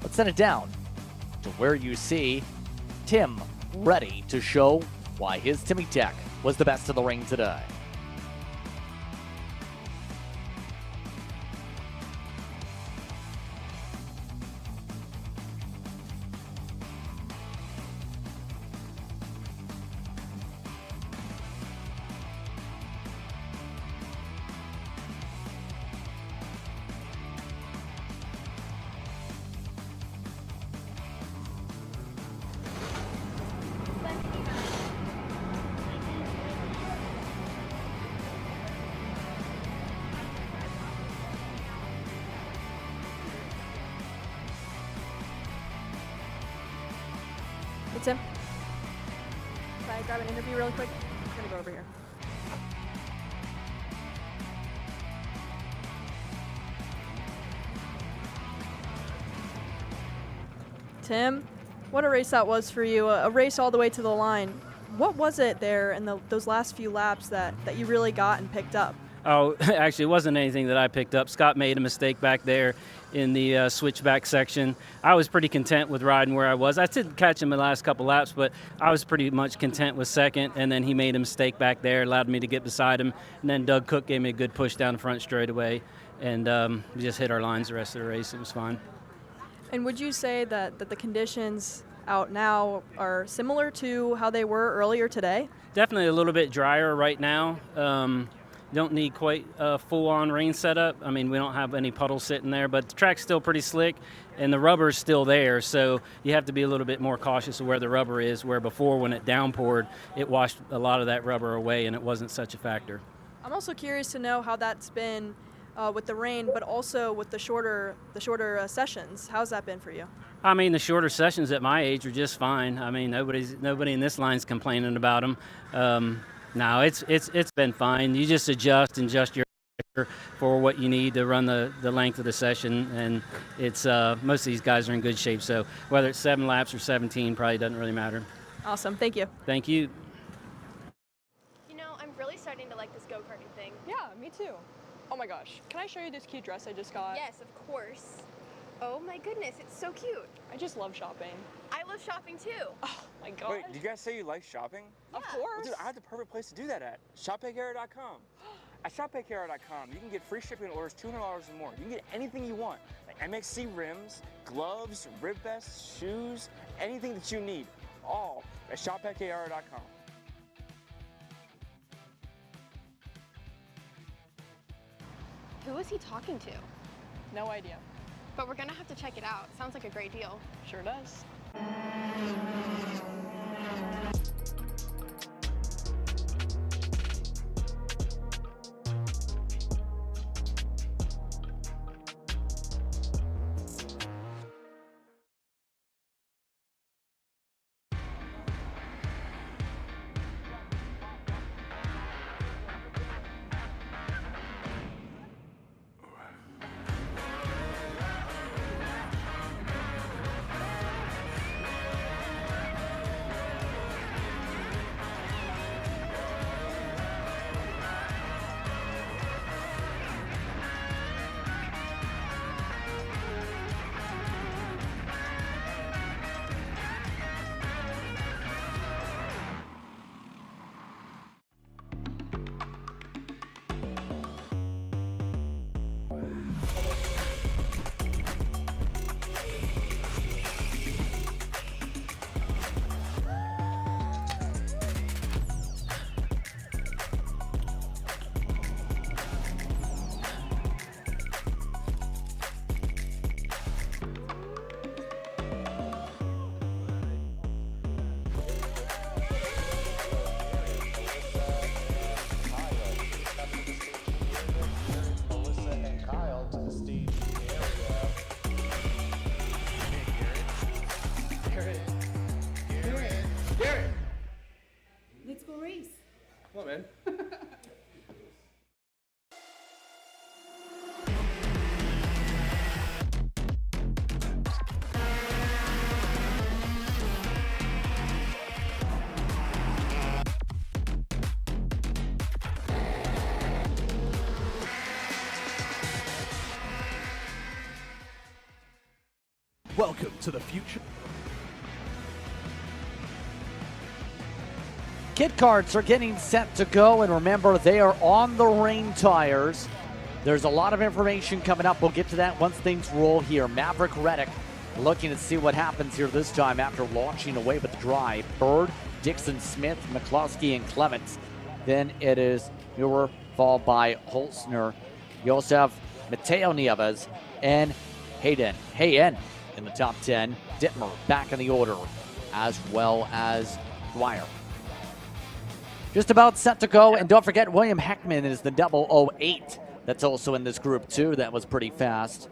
Let's send it down to where you see Tim ready to show why his Timmy Tech was the best in the ring today. Hey, Tim. Can I grab an interview really quick? I'm gonna go over here. Tim, what a race that was for you. A race all the way to the line. What was it there in those last few laps that you really got and picked up? Oh, actually, it wasn't anything that I picked up. Scott made a mistake back there in the switchback section. I was pretty content with riding where I was. I did catch him the last couple laps, but I was pretty much content with second, and then he made a mistake back there, allowed me to get beside him, and then Doug Cook gave me a good push down the front straightaway, and we just hit our lines the rest of the race. It was fine. And would you say that the conditions out now are similar to how they were earlier today? Definitely a little bit drier right now. Don't need quite a full-on rain setup. I mean, we don't have any puddles sitting there, but the track's still pretty slick, and the rubber's still there, so you have to be a little bit more cautious of where the rubber is, where before when it downpoured, it washed a lot of that rubber away, and it wasn't such a factor. I'm also curious to know how that's been with the rain, but also with the shorter sessions. How's that been for you? I mean, the shorter sessions at my age are just fine. I mean, nobody in this line's complaining about them. No, it's been fine. You just adjust your for what you need to run the length of the session, and it's most of these guys are in good shape. So whether it's 7 laps or 17, probably doesn't really matter. Awesome, thank you. Thank you. You know, I'm really starting to like this go-karting thing. Yeah, me too. Oh my gosh, can I show you this cute dress I just got? Yes, of course. Oh my goodness, it's so cute. I just love shopping. I love shopping too. Oh my god. Wait, do you guys say you like shopping? Of Well, course. dude, I have the perfect place to do that at. ShopPayCara.com. At ShopPayCara.com, you can get free shipping on orders $200 or more. You can get anything you want, like MXC rims, gloves, rib vests, shoes, anything that you need, all at ShopPayCara.com. Who is he talking to? No idea. But we're gonna have to check it out. Sounds like a great deal. Sure does. Let's go race. Come on, man. Welcome to the future. Kit karts are getting set to go, and remember, they are on the rain tires. There's a lot of information coming up. We'll get to that once things roll here. Maverick Reddick looking to see what happens here this time after launching away with the drive. Bird, Dixon, Smith, McCloskey, and Clements. Then it is Muir, followed by Holzner. You also have Mateo Nieves and Hayden in the top 10. Dittmer back in the order, as well as Dwyer. Just about set to go, and don't forget William Heckman is the 008. That's also in this group too. That was pretty fast.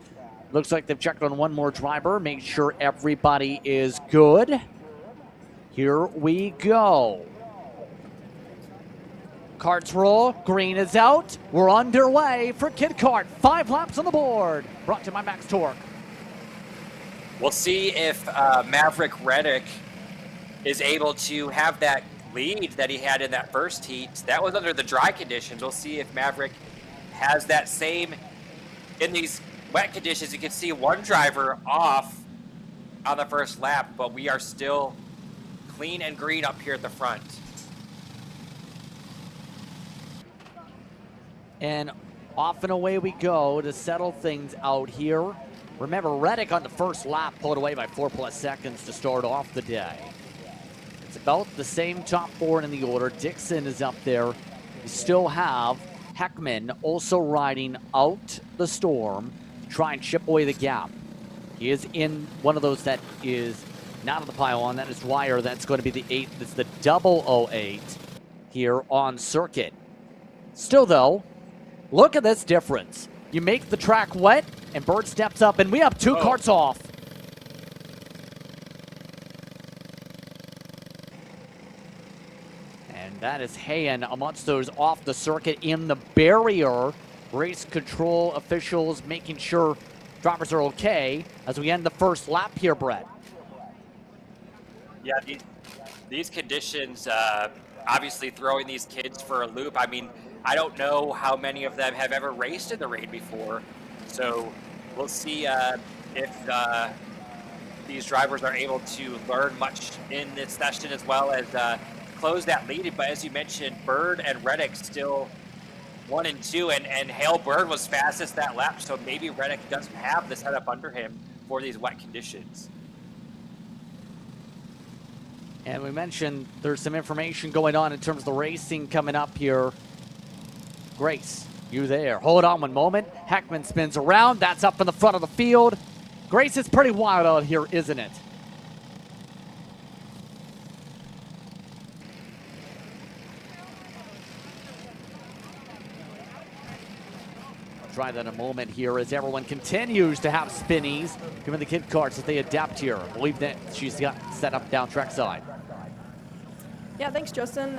Looks like they've checked on one more driver, make sure everybody is good. Here we go. Karts roll, green is out. We're underway for Kit Kart. 5 laps on the board. Brought to you by Max Torque. We'll see if Maverick Reddick is able to have that lead that he had in that first heat. That was under the dry conditions. We'll see if Maverick has that same in these wet conditions. You can see one driver off on the first lap, but we are still clean and green up here at the front. And off and away we go to settle things out here. Remember, Reddick on the first lap pulled away by 4+ seconds to start off the day. It's about the same top 4 in the order. Dixon is up there. You still have Heckman also riding out the storm to try and chip away the gap. He is in one of those that is not on the pylon. That is Dwyer. That's going to be the 8th. It's the 008 here on circuit. Still, though, look at this difference. You make the track wet, and Bird steps up, and we have two karts off. And that is Hayen amongst those off the circuit in the barrier. Race control officials making sure drivers are okay as we end the first lap here, Brett. Yeah, these conditions, obviously throwing these kids for a loop. I mean, I don't know how many of them have ever raced in the rain before. So we'll see if these drivers are able to learn much in this session as well as close that lead. But as you mentioned, Bird and Reddick still 1 and 2, and Hale Bird was fastest that lap, so maybe Reddick doesn't have the setup under him for these wet conditions. And we mentioned there's some information going on in terms of the racing coming up here. Grace, you there. Hold on one moment. Heckman spins around. That's up in the front of the field. Grace, is pretty wild out here, isn't it? I'll try that in a moment here as everyone continues to have spinnies, giving the kid carts as they adapt here. I believe that she's got set up down track side. Yeah, thanks, Justin.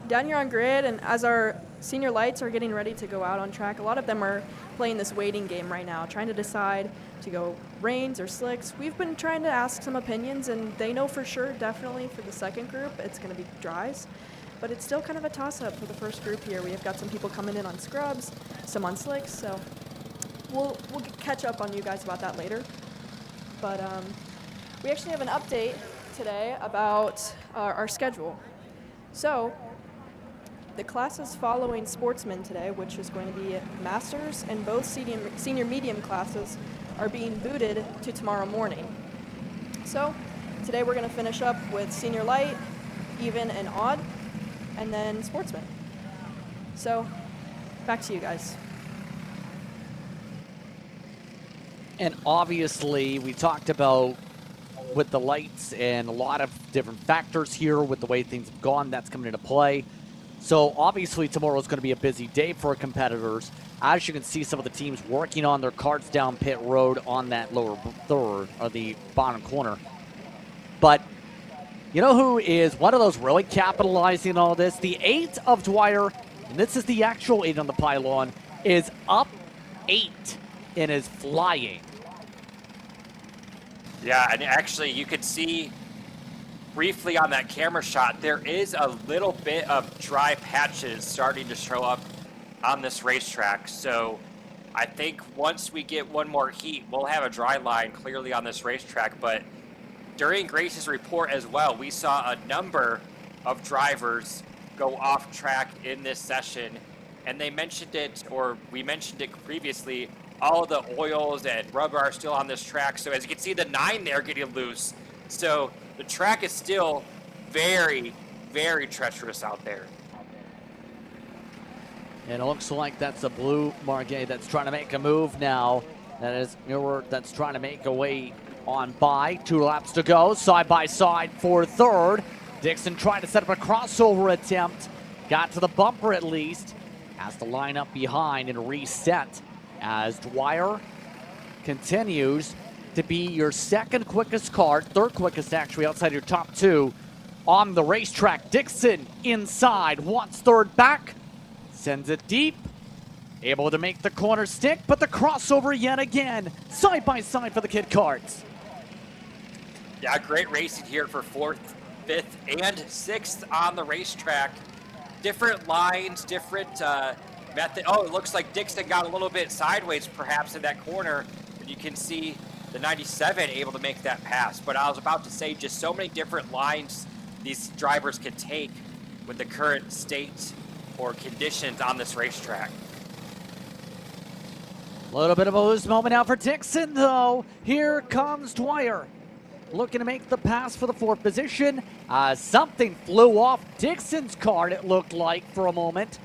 Down here on grid, and as our senior lights are getting ready to go out on track, a lot of them are playing this waiting game right now, trying to decide to go rains or slicks. We've been trying to ask some opinions, and they know for sure, definitely for the second group, it's going to be dries. But it's still kind of a toss-up for the first group here. We have got some people coming in on scrubs, some on slicks, so we'll catch up on you guys about that later. But we actually have an update today about our schedule. So the classes following Sportsman today, which is going to be Masters, and both senior medium classes are being booted to tomorrow morning. So today we're going to finish up with Senior Light, Even, and Odd, and then Sportsman. So back to you guys. And obviously, we talked about with the lights and a lot of different factors here with the way things have gone, that's coming into play. So obviously tomorrow is going to be a busy day for competitors. As you can see, some of the teams working on their karts down pit road on that lower third or the bottom corner. But you know who is one of those really capitalizing on all this? The 8 of Dwyer, and this is the actual 8 on the pylon, is up 8 and is flying. Yeah, and actually you could see briefly on that camera shot, there is a little bit of dry patches starting to show up on this racetrack. So I think once we get one more heat, we'll have a dry line clearly on this racetrack. But during Grace's report as well, we saw a number of drivers go off track in this session. And they mentioned it, or we mentioned it previously, all the oils and rubber are still on this track. So as you can see, the 9 there getting loose. So the track is still very, very treacherous out there. And it looks like that's a blue Margay that's trying to make a move now. That is Muir that's trying to make a way on by. 2 laps to go, side by side for third. Dixon tried to set up a crossover attempt. Got to the bumper at least. Has to line up behind and reset as Dwyer continues to be your second quickest kart, third quickest actually outside your top 2 on the racetrack. Dixon inside, wants third back, sends it deep, able to make the corner stick, but the crossover yet again, side by side for the kid karts. Yeah, great racing here for 4th, 5th, and 6th on the racetrack. Different lines, different method. Oh, it looks like Dixon got a little bit sideways perhaps in that corner, and you can see the 97 able to make that pass. But I was about to say, just so many different lines these drivers can take with the current state or conditions on this racetrack. A little bit of a loose moment now for Dixon, though. Here comes Dwyer, looking to make the pass for the 4th position. Something flew off Dixon's card, it looked like, for a moment.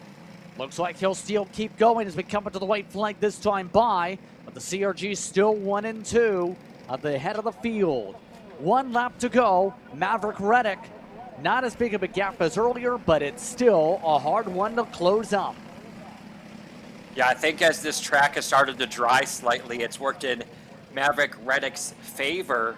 Looks like he'll still keep going as we come up to the white flag this time by. But the CRG still 1 and 2 at the head of the field. 1 lap to go. Maverick Reddick Not as big of a gap as earlier, but it's still a hard one to close up. Yeah, I think as this track has started to dry slightly, it's worked in Maverick Reddick's favor.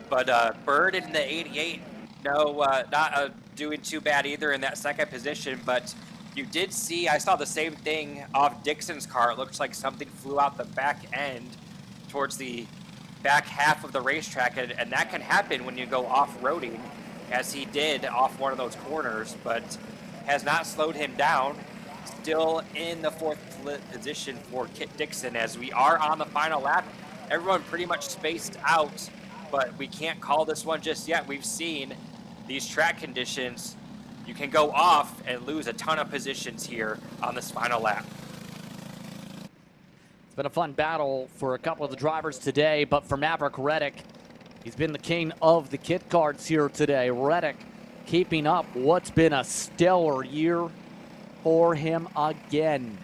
But Bird in the 88, not doing too bad either in that second position. But you did see, I saw the same thing off Dixon's car. It looks like something flew out the back end towards the back half of the racetrack. And that can happen when you go off-roading, as he did off one of those corners, but has not slowed him down. Still in the fourth position for Kit Dixon as we are on the final lap. Everyone pretty much spaced out, but we can't call this one just yet. We've seen these track conditions. You can go off and lose a ton of positions here on this final lap. It's been a fun battle for a couple of the drivers today, but for Maverick Reddick, he's been the king of the kit cards here today. Reddick keeping up what's been a stellar year for him again.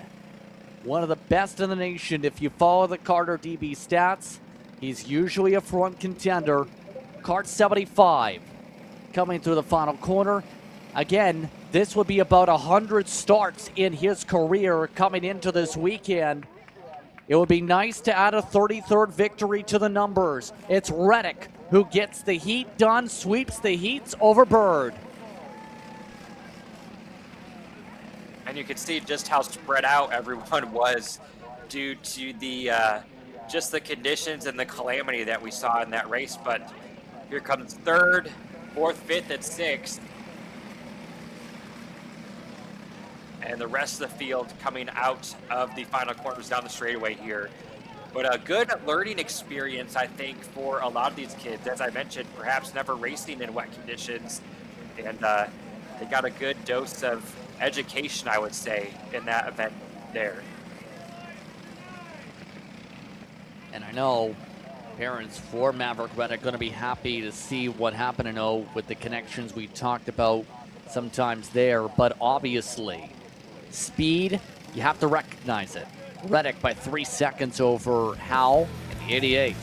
One of the best in the nation. If you follow the Carter DB stats, he's usually a front contender. Kart 75 coming through the final corner. Again, this would be about 100 starts in his career coming into this weekend. It would be nice to add a 33rd victory to the numbers. It's Reddick who gets the heat done, sweeps the heats over Bird. And you can see just how spread out everyone was due to the just the conditions and the calamity that we saw in that race. But here comes third, fourth, fifth, and sixth. And the rest of the field coming out of the final corners down the straightaway here. But a good learning experience, I think, for a lot of these kids. As I mentioned, perhaps never racing in wet conditions. And they got a good dose of education, I would say, in that event there. And I know parents for Maverick Reddick are going to be happy to see what happened, with the connections we talked about sometimes there. But obviously, speed, you have to recognize it. Reddick by 3 seconds over Howell in the 88.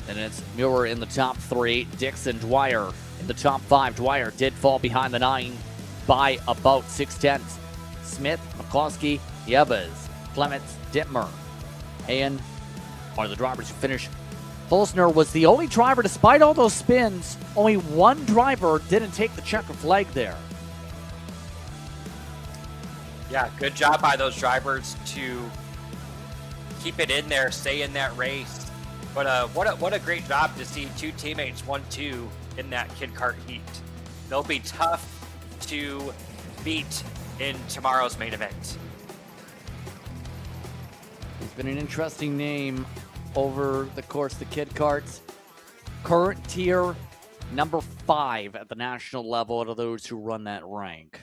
And it's Muir in the top 3. Dixon, Dwyer in the top 5. Dwyer did fall behind the 9 by about 0.6. Smith, McCloskey, Yevez, Clements, Dittmer, and are the drivers who finished. Holzner was the only driver, despite all those spins, only one driver didn't take the checker flag there. Yeah, good job by those drivers to keep it in there, stay in that race. But what a great job to see two teammates 1-2 in that Kid Kart Heat. They'll be tough to beat in tomorrow's main event. He's been an interesting name over the course of the Kid Karts. Current tier number 5 at the national level out of those who run that rank.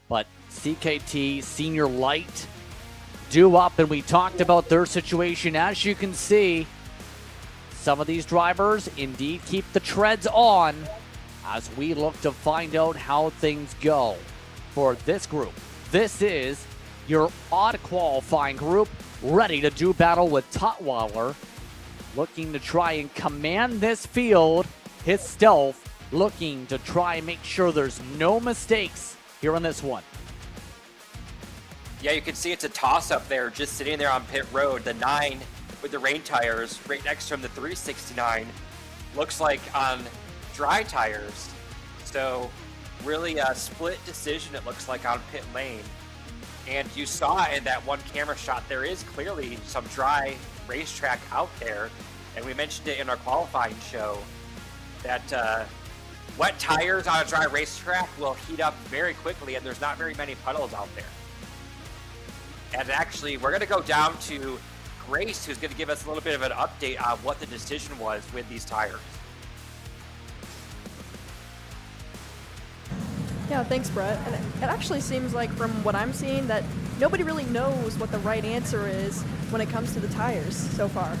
But CKT Senior Light due up, and we talked about their situation. As you can see, some of these drivers indeed keep the treads on as we look to find out how things go for this group. This is your odd qualifying group, ready to do battle with Tutwiler, looking to try and command this field. His stealth, looking to try and make sure there's no mistakes here on this one. Yeah, you can see it's a toss-up there, just sitting there on pit road. The 9 with the rain tires, right next to him, the 369, looks like on dry tires. So really a split decision, it looks like, on pit lane. And you saw in that one camera shot, there is clearly some dry racetrack out there. And we mentioned it in our qualifying show that wet tires on a dry racetrack will heat up very quickly, and there's not very many puddles out there. And actually, we're going to go down to Grace, who's going to give us a little bit of an update on what the decision was with these tires. Yeah, thanks, Brett. And it actually seems like, from what I'm seeing, that nobody really knows what the right answer is when it comes to the tires so far.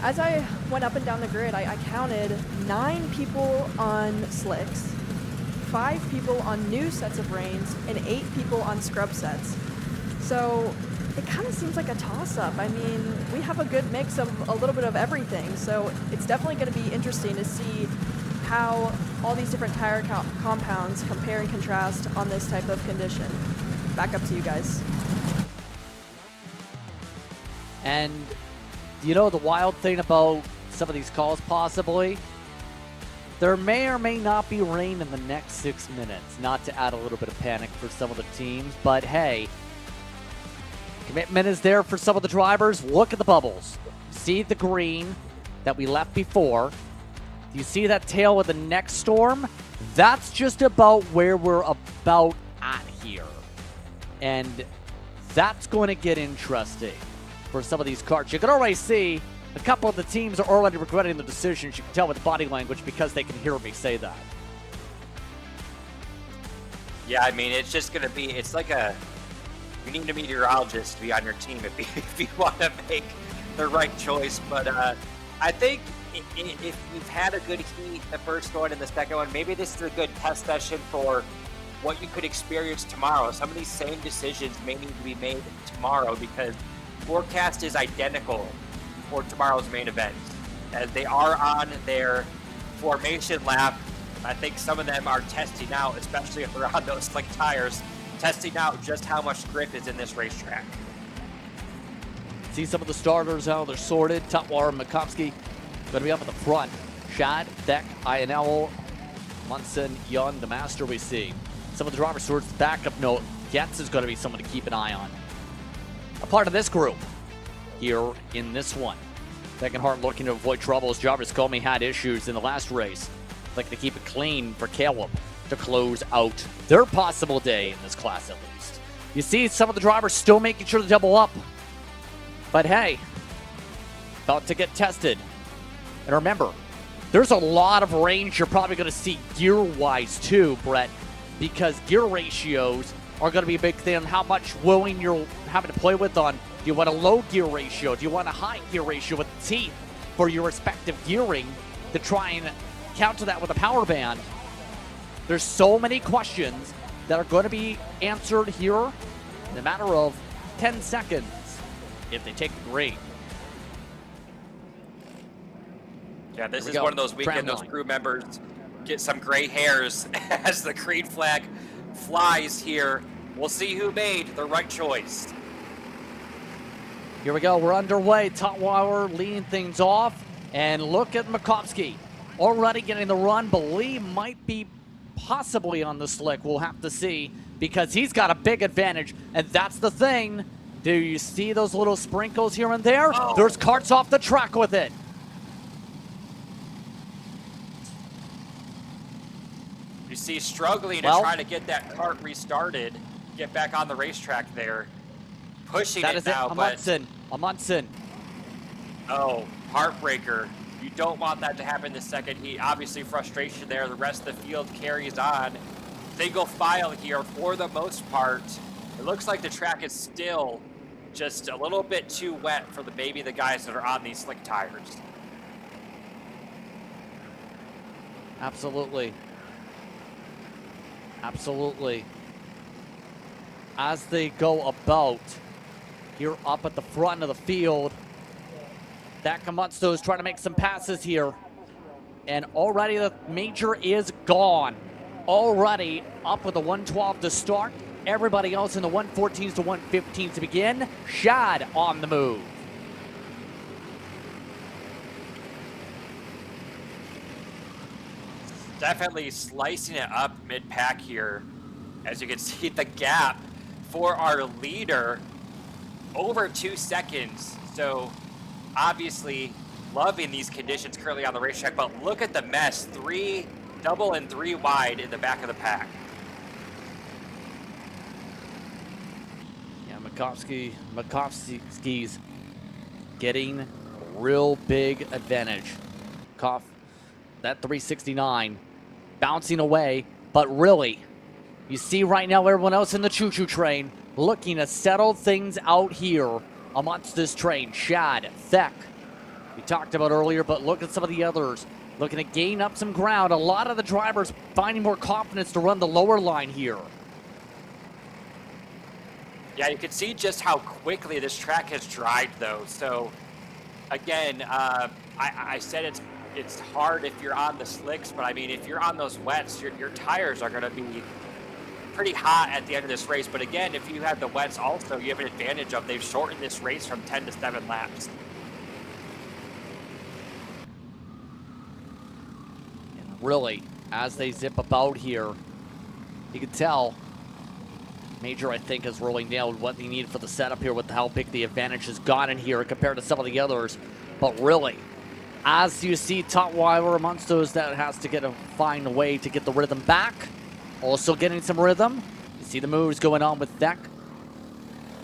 As I went up and down the grid, I counted 9 people on slicks, 5 people on new sets of reins, and 8 people on scrub sets. So it kind of seems like a toss-up. I mean, we have a good mix of a little bit of everything, so it's definitely going to be interesting to see how all these different tire compounds compare and contrast on this type of condition. Back up to you guys. And you know the wild thing about some of these calls possibly? There may or may not be rain in the next 6 minutes, not to add a little bit of panic for some of the teams, but hey, commitment is there for some of the drivers. Look at the bubbles. See the green that we left before. You see that tail with the next storm? That's just about where we're about at here. And that's going to get interesting for some of these karts. You can already see a couple of the teams are already regretting the decisions. You can tell with body language because they can hear me say that. Yeah, I mean, it's just going to be, it's like you need a meteorologist to be on your team if you want to make the right choice. But I think if we've had a good heat, the first one and the second one, maybe this is a good test session for what you could experience tomorrow. Some of these same decisions may need to be made tomorrow because forecast is identical for tomorrow's main event, as they are on their formation lap. I think some of them are testing out, especially if they're on those slick tires, testing out just how much grip is in this racetrack. See some of the starters, how they're sorted. Tutwiler, Makovsky going to be up at the front. Shad, Thek, Ionel, Munson, Young, the master we see. Some of the drivers towards the backup note. Getz is going to be someone to keep an eye on. A part of this group here in this one. Beckenhart looking to avoid troubles. Jarvis Comey had issues in the last race. Looking to keep it clean for Caleb to close out their possible day in this class at least. You see some of the drivers still making sure to double up. But hey, about to get tested. And remember, there's a lot of range you're probably going to see gear-wise too, Brett, because gear ratios are going to be a big thing on how much willing you're having to play with on. Do you want a low gear ratio? Do you want a high gear ratio with the teeth for your respective gearing to try and counter that with a power band? There's so many questions that are going to be answered here in a matter of 10 seconds if they take the green. Yeah, this is one of those weekends those crew members get some gray hairs as the green flag flies here. We'll see who made the right choice. Here we go. We're underway. Tutwiler leading things off. And look at Makovsky already getting the run. Believe might be possibly on the slick. We'll have to see because he's got a big advantage. And that's the thing. Do you see those little sprinkles here and there? Oh. There's karts off the track with it. You see struggling to try to get that kart restarted, get back on the racetrack there. Pushing that it is now, Amundsen. Oh, heartbreaker. You don't want that to happen the second heat. Obviously frustration there. The rest of the field carries on. Single file here for the most part. It looks like the track is still just a little bit too wet for the guys that are on these slick tires. Absolutely. Absolutely. As they go about here up at the front of the field, Dakamutsu is trying to make some passes here. And already the major is gone. Already up with the 112 to start. Everybody else in the 114s to 115s to begin. Shad on the move. Definitely slicing it up mid-pack here. As you can see, the gap for our leader over 2 seconds. So obviously loving these conditions currently on the racetrack, but look at the mess. 3 double and 3 wide in the back of the pack. Yeah, Makovsky's getting a real big advantage. That 369 bouncing away, but really, you see right now everyone else in the choo-choo train looking to settle things out here amongst this train. Shad, Thek, we talked about earlier, but look at some of the others looking to gain up some ground. A lot of the drivers finding more confidence to run the lower line here. Yeah, you can see just how quickly this track has dried, though. So, again, I said it's it's hard if you're on the slicks, but I mean, if you're on those wets, your tires are going to be pretty hot at the end of this race. But again, if you have the wets also, you have an advantage of they've shortened this race from 10 to 7 laps. Really, as they zip about here, you can tell Major, I think, has really nailed what they need for the setup here with how big the advantage has gotten here compared to some of the others. But really, as you see Tutwiler amongst those that has to find a way to get the rhythm back, also getting some rhythm. You see the moves going on with Beck.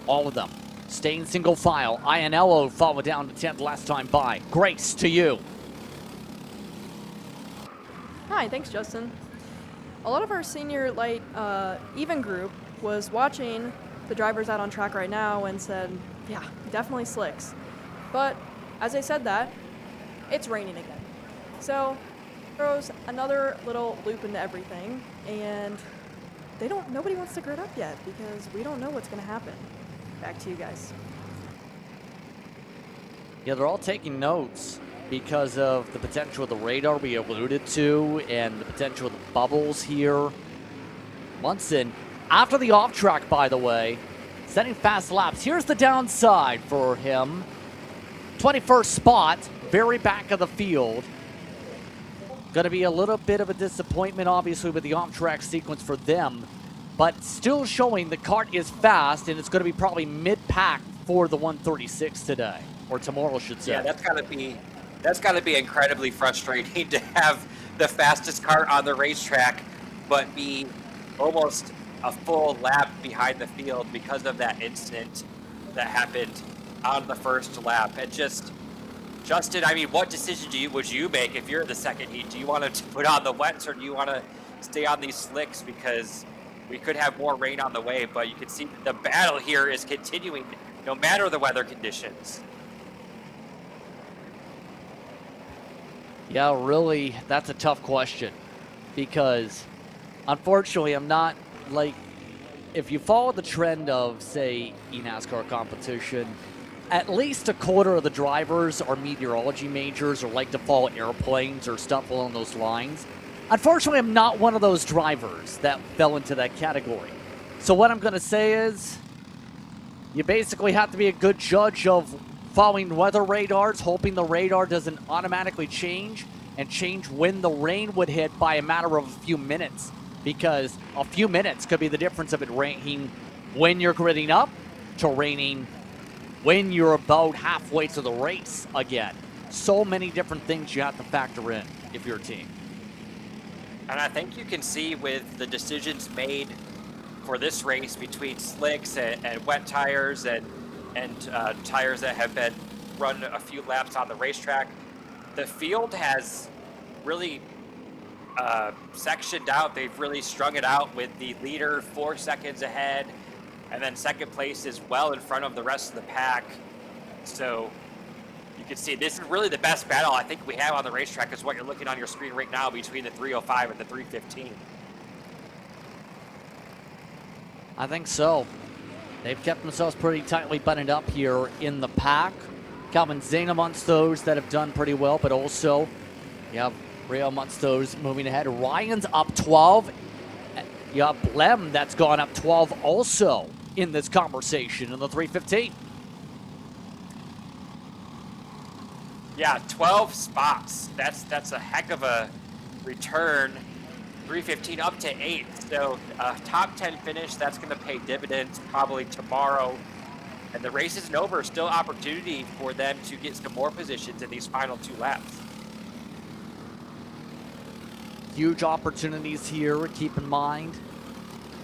All of them staying single file. Ianello followed down to 10th last time by. Grace, to you. Hi, thanks, Justin. A lot of our senior light even group was watching the drivers out on track right now and said, yeah, definitely slicks. But as I said that, it's raining again. So throws another little loop into everything, and nobody wants to grid up yet because we don't know what's going to happen. Back to you guys. Yeah, they're all taking notes because of the potential of the radar we alluded to and the potential of the bubbles here. Munson, after the off track, by the way, setting fast laps. Here's the downside for him. 21st spot, very back of the field. Going to be a little bit of a disappointment, obviously, with the off-track sequence for them, but still showing the kart is fast, and it's going to be probably mid-pack for the 136 today, or tomorrow, I should say. Yeah, that's got to be incredibly frustrating to have the fastest kart on the racetrack, but be almost a full lap behind the field because of that incident that happened on the first lap. And just, Justin, I mean, what decision would you make if you're in the second heat? Do you want to put on the wets or do you want to stay on these slicks? Because we could have more rain on the way, but you can see the battle here is continuing no matter the weather conditions. Yeah, really, that's a tough question because unfortunately I'm not if you follow the trend of, say, eNASCAR competition, at least a quarter of the drivers are meteorology majors or like to follow airplanes or stuff along those lines. Unfortunately, I'm not one of those drivers that fell into that category. So what I'm going to say is you basically have to be a good judge of following weather radars, hoping the radar doesn't automatically change and change when the rain would hit by a matter of a few minutes, because a few minutes could be the difference of it raining when you're gridding up to raining when you're about halfway to the race again. So many different things you have to factor in if you're a team. And I think you can see with the decisions made for this race between slicks and wet tires and tires that have been run a few laps on the racetrack, the field has really sectioned out. They've really strung it out with the leader 4 seconds ahead, and then second place is well in front of the rest of the pack. So you can see this is really the best battle I think we have on the racetrack is what you're looking on your screen right now between the 305 and the 315. I think so. They've kept themselves pretty tightly buttoned up here in the pack. Calvin Zane amongst those that have done pretty well, but also you have Rio amongst those moving ahead. Ryan's up 12. You have Blem that's gone up 12 also in this conversation in the 315. Yeah, 12 spots. That's a heck of a return. 315 up to 8. So top 10 finish, that's going to pay dividends probably tomorrow. And the race isn't over. Still opportunity for them to get some more positions in these final 2 laps. Huge opportunities here, keep in mind.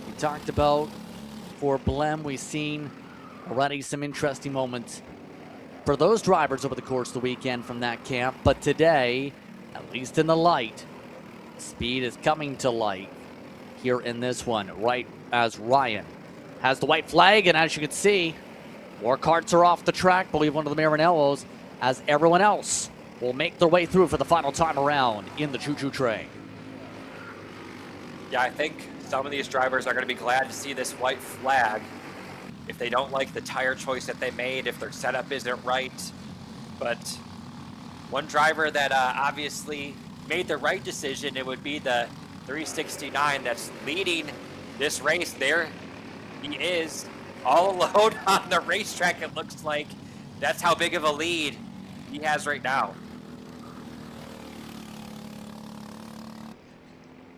We talked about for Blem, we've seen already some interesting moments for those drivers over the course of the weekend from that camp. But today, at least in the light, speed is coming to light here in this one, right as Ryan has the white flag. And as you can see, more karts are off the track, I believe one of the Marinellos, as everyone else will make their way through for the final time around in the choo-choo train. Yeah, I think some of these drivers are going to be glad to see this white flag if they don't like the tire choice that they made, if their setup isn't right. But One driver that obviously made the right decision, it would be the 369 that's leading this race. There he is, all alone on the racetrack, it looks like. That's how big of a lead he has right now.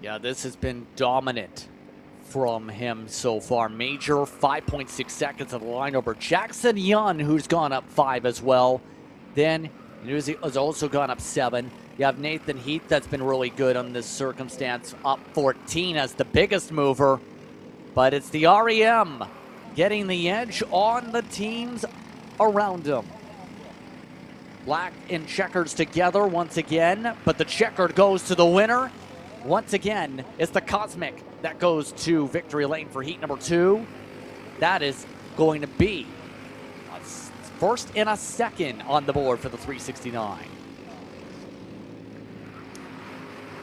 Yeah, this has been dominant from him so far. Major 5.6 seconds of the line over Jackson Young, who's gone up 5 as well. Then Newsy has also gone up 7. You have Nathan Heat that's been really good on this circumstance, up 14 as the biggest mover. But it's the REM getting the edge on the teams around him. Black and checkers together once again, but the checkered goes to the winner. Once again, it's the Cosmic that goes to victory lane for heat number 2. That is going to be a first and a second on the board for the 369.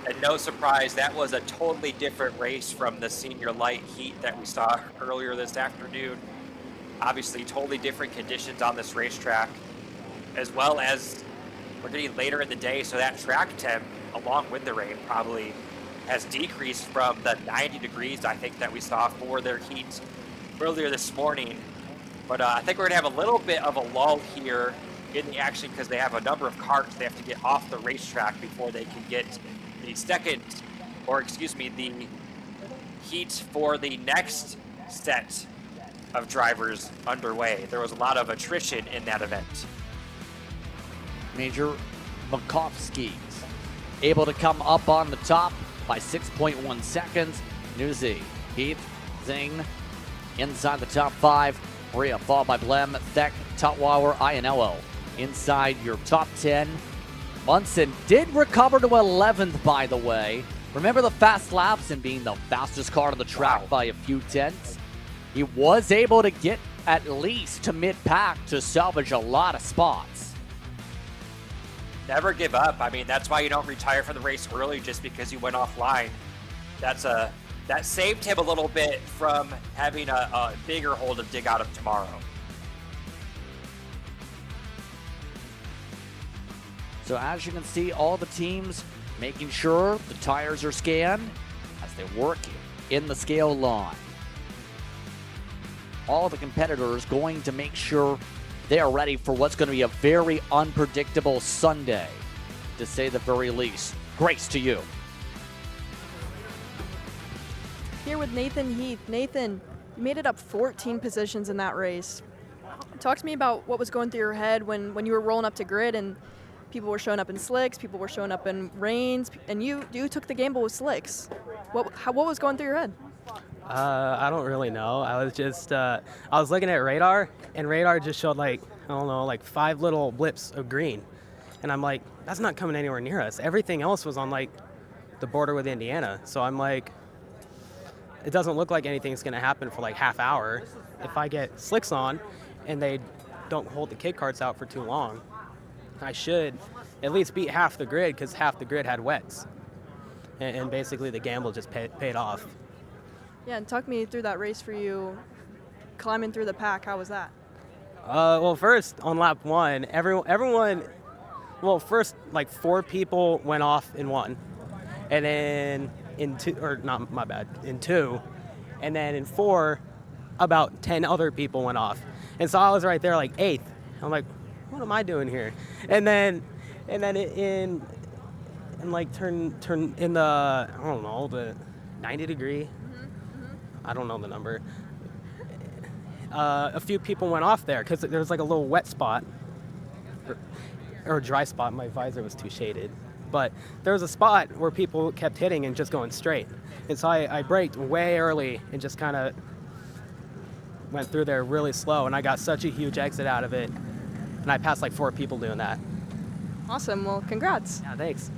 And no surprise, that was a totally different race from the senior light heat that we saw earlier this afternoon. Obviously, totally different conditions on this racetrack, as well as we're getting later in the day, so that track temp, along with the rain, probably has decreased from the 90 degrees, I think, that we saw for their heat earlier this morning. But I think we're going to have a little bit of a lull here in the action because they have a number of carts they have to get off the racetrack before they can get the the heat for the next set of drivers underway. There was a lot of attrition in that event. Major Makovsky able to come up on the top by 6.1 seconds. Newsy, Heath, Zing inside the top 5. Maria followed by Blem, Thek, Tutwauer, Ianello inside your top 10. Munson did recover to 11th, by the way. Remember the fast laps and being the fastest car on the track by a few tenths? He was able to get at least to mid-pack to salvage a lot of spots. Never give up. I mean, that's why you don't retire from the race early just because you went offline. That saved him a little bit from having a bigger hole to dig out of tomorrow. So as you can see, all the teams making sure the tires are scanned as they work in the scale line. All the competitors going to make sure they are ready for what's going to be a very unpredictable Sunday, to say the very least. Grace to you. Here with Nathan Heath. Nathan, you made it up 14 positions in that race. Talk to me about what was going through your head when you were rolling up to grid and people were showing up in slicks, people were showing up in rains, and you took the gamble with slicks. What was going through your head? I don't really know. I was just, I was looking at radar, and radar just showed like 5 little blips of green. And I'm like, that's not coming anywhere near us. Everything else was on like the border with Indiana. So I'm like, it doesn't look like anything's gonna happen for like half hour. If I get slicks on and they don't hold the kid carts out for too long, I should at least beat half the grid because half the grid had wets. And basically the gamble just paid off. Yeah, and talk me through that race for you, climbing through the pack. How was that? Well, first on lap 1, everyone, first like 4 people went off in 1, and then in 2, and then in 4, about 10 other people went off, and so I was right there like 8th. I'm like, what am I doing here? And then in like turn in the, I don't know, the 90 degree. I don't know the number. A few people went off there because there was like a little wet spot or a dry spot. My visor was too shaded, but there was a spot where people kept hitting and just going straight. And so I braked way early and just kind of went through there really slow, and I got such a huge exit out of it, and I passed like 4 people doing that. Awesome. Well, congrats. Yeah, thanks.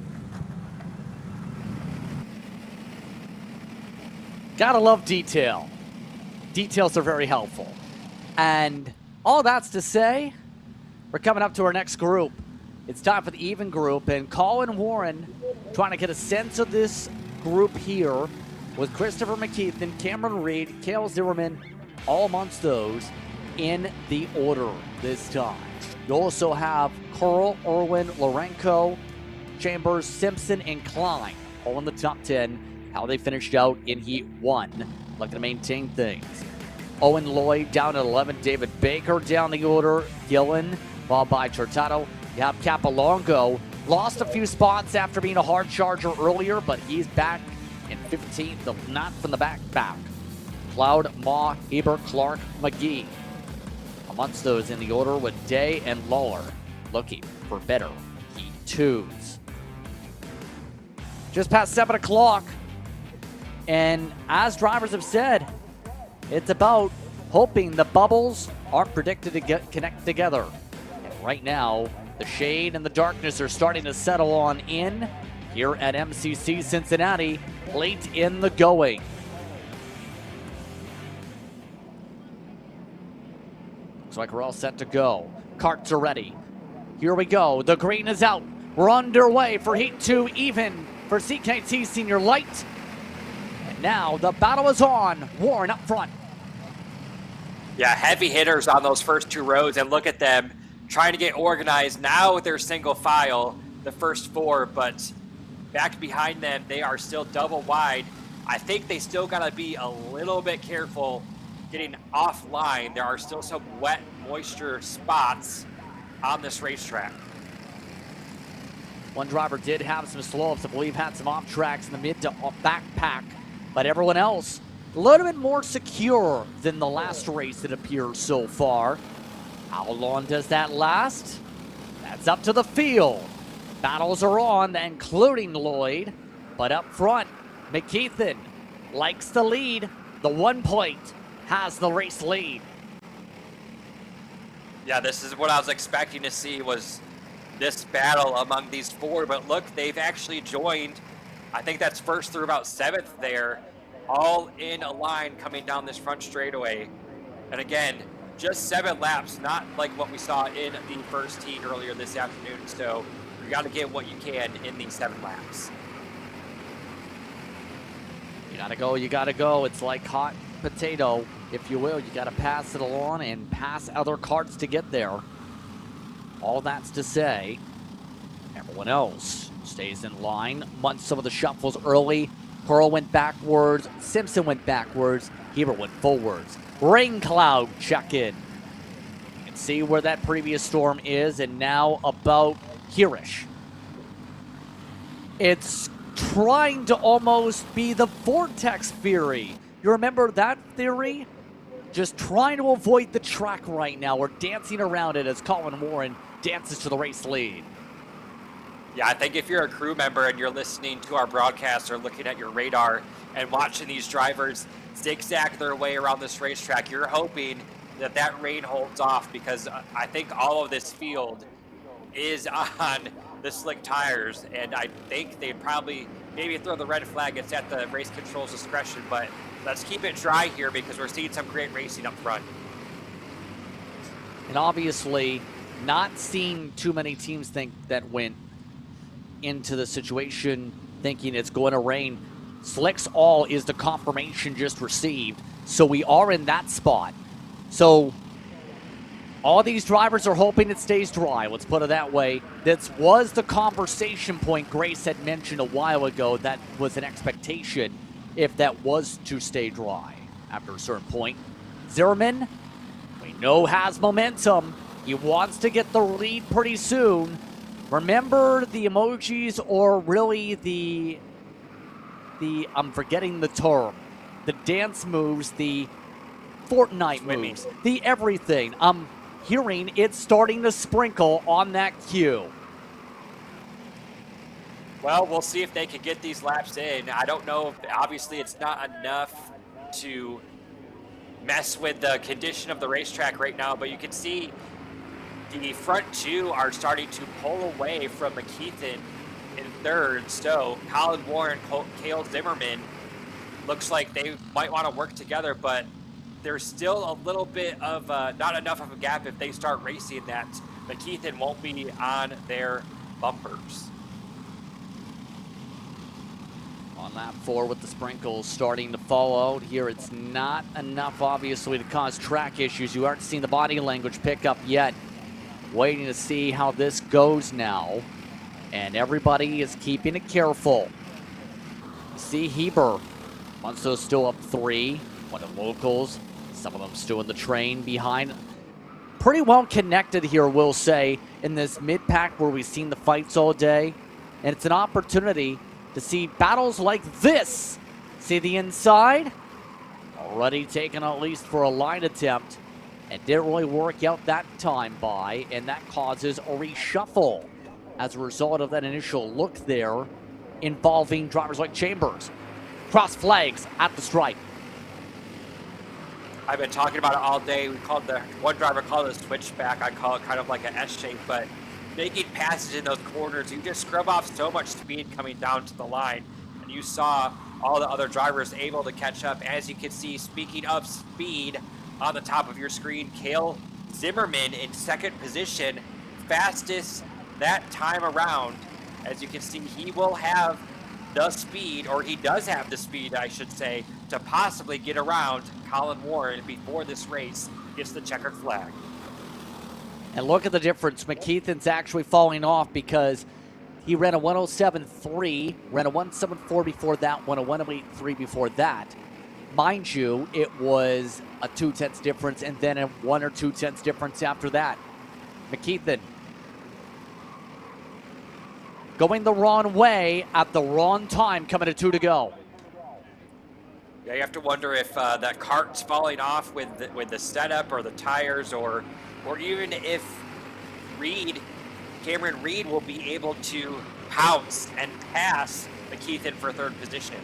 Gotta love detail. Details are very helpful. And all that's to say, we're coming up to our next group. It's time for the even group, and Colin Warren trying to get a sense of this group here with Christopher McKeithen, Cameron Reed, Cale Zimmerman, all amongst those in the order this time. You also have Curl, Irwin, Lorenko, Chambers, Simpson, and Klein all in the top 10. How they finished out in Heat 1. Looking to maintain things. Owen Lloyd down at 11. David Baker down the order. Gillen, followed by Tortato. You have Capolongo. Lost a few spots after being a hard charger earlier, but he's back in 15th, not from the back. Cloud, Ma, Heber, Clark, McGee. Amongst those in the order with Day and Lawler looking for better Heat 2s. Just past 7 o'clock, and as drivers have said, it's about hoping the bubbles aren't predicted to connect together. And right now, the shade and the darkness are starting to settle on in here at MCC Cincinnati, late in the going. Looks like we're all set to go. Karts are ready. Here we go. The green is out. We're underway for Heat 2 even for CKT Senior Light. And now the battle is on. Warren up front. Yeah, heavy hitters on those first 2 rows, and look at them trying to get organized. Now they're single file, the first 4, but back behind them, they are still double wide. I think they still got to be a little bit careful getting offline. There are still some wet, moisture spots on this racetrack. One driver did have some slow-ups, I believe had some off tracks in the mid to back pack, but everyone else a little bit more secure than the last race, it appears so far. How long does that last? That's up to the field. Battles are on, including Lloyd, but up front, McKeithen likes the lead. The 1 point has the race lead. Yeah, this is what I was expecting to see, was this battle among these 4, but look, they've actually joined. I think that's first through about 7th there, all in a line coming down this front straightaway. And again, just 7 laps, not like what we saw in the first heat earlier this afternoon. So you got to get what you can in these 7 laps. You gotta go. It's like hot potato, if you will. You gotta pass it along and pass other carts to get there. All that's to say, everyone else stays in line. Amongst some of the shuffles early, Pearl went backwards, Simpson went backwards, Heber went forwards. Rain cloud check in. You can see where that previous storm is, and now about here-ish. It's trying to almost be the vortex theory. You remember that theory? Just trying to avoid the track right now. We're dancing around it as Colin Warren dances to the race lead. Yeah, I think if you're a crew member and you're listening to our broadcast or looking at your radar and watching these drivers zigzag their way around this racetrack, you're hoping that that rain holds off, because I think all of this field is on the slick tires, and I think they'd probably maybe throw the red flag. It's at the race control's discretion, but let's keep it dry here because we're seeing some great racing up front. And obviously, not seeing too many teams think that went into the situation thinking it's going to rain. Slicks all is the confirmation just received, so we are in that spot. So all these drivers are hoping it stays dry, let's put it that way. This was the conversation point Grace had mentioned a while ago. That was an expectation if that was to stay dry after a certain point. Zimmerman, we know, has momentum. He wants to get the lead pretty soon. Remember the emojis, or really the I'm forgetting the term, the dance moves, the Fortnite moves, the everything. I'm hearing it's starting to sprinkle on that cue. Well, we'll see if they can get these laps in. I don't know. Obviously, it's not enough to mess with the condition of the racetrack right now, but you can see the front 2 are starting to pull away from McKeithen in 3rd. So Colin Warren, Cale Zimmerman, looks like they might want to work together, but there's still a little bit of not enough of a gap. If they start racing, that McKeithen won't be on their bumpers. On lap 4 with the sprinkles starting to fall out here, it's not enough obviously to cause track issues. You aren't seeing the body language pick up yet. waiting to see how this goes now. And everybody is keeping it careful. See Heber, Munso's still up 3. One of the locals, some of them still in the train behind. Pretty well connected here, we'll say, in this mid-pack where we've seen the fights all day. And it's an opportunity to see battles like this. See the inside? Already taken at least for a line attempt. And didn't really work out that time by, and that causes a reshuffle as a result of that initial look there involving drivers like Chambers. Cross flags at the stripe. I've been talking about it all day. We called one driver called it a switchback. I call it kind of like an S shape, but making passes in those corners, you just scrub off so much speed coming down to the line. And you saw all the other drivers able to catch up. As you can see, speaking of speed, on the top of your screen, Cale Zimmerman in second position, fastest that time around. As you can see, he will have the speed, or he does have the speed, I should say, to possibly get around Colin Warren before this race gets the checkered flag. And look at the difference. McKeithen's actually falling off because he ran a 107.3, ran a 107.4 before that, won a 108.3 before that. Mind you, it was a 0.2 difference and then a 1 or 0.2 difference after that. McKeithen going the wrong way at the wrong time, coming to 2 to go. Yeah, you have to wonder if that cart's falling off with the setup or the tires, or even if Cameron Reed will be able to pounce and pass McKeithen for third position.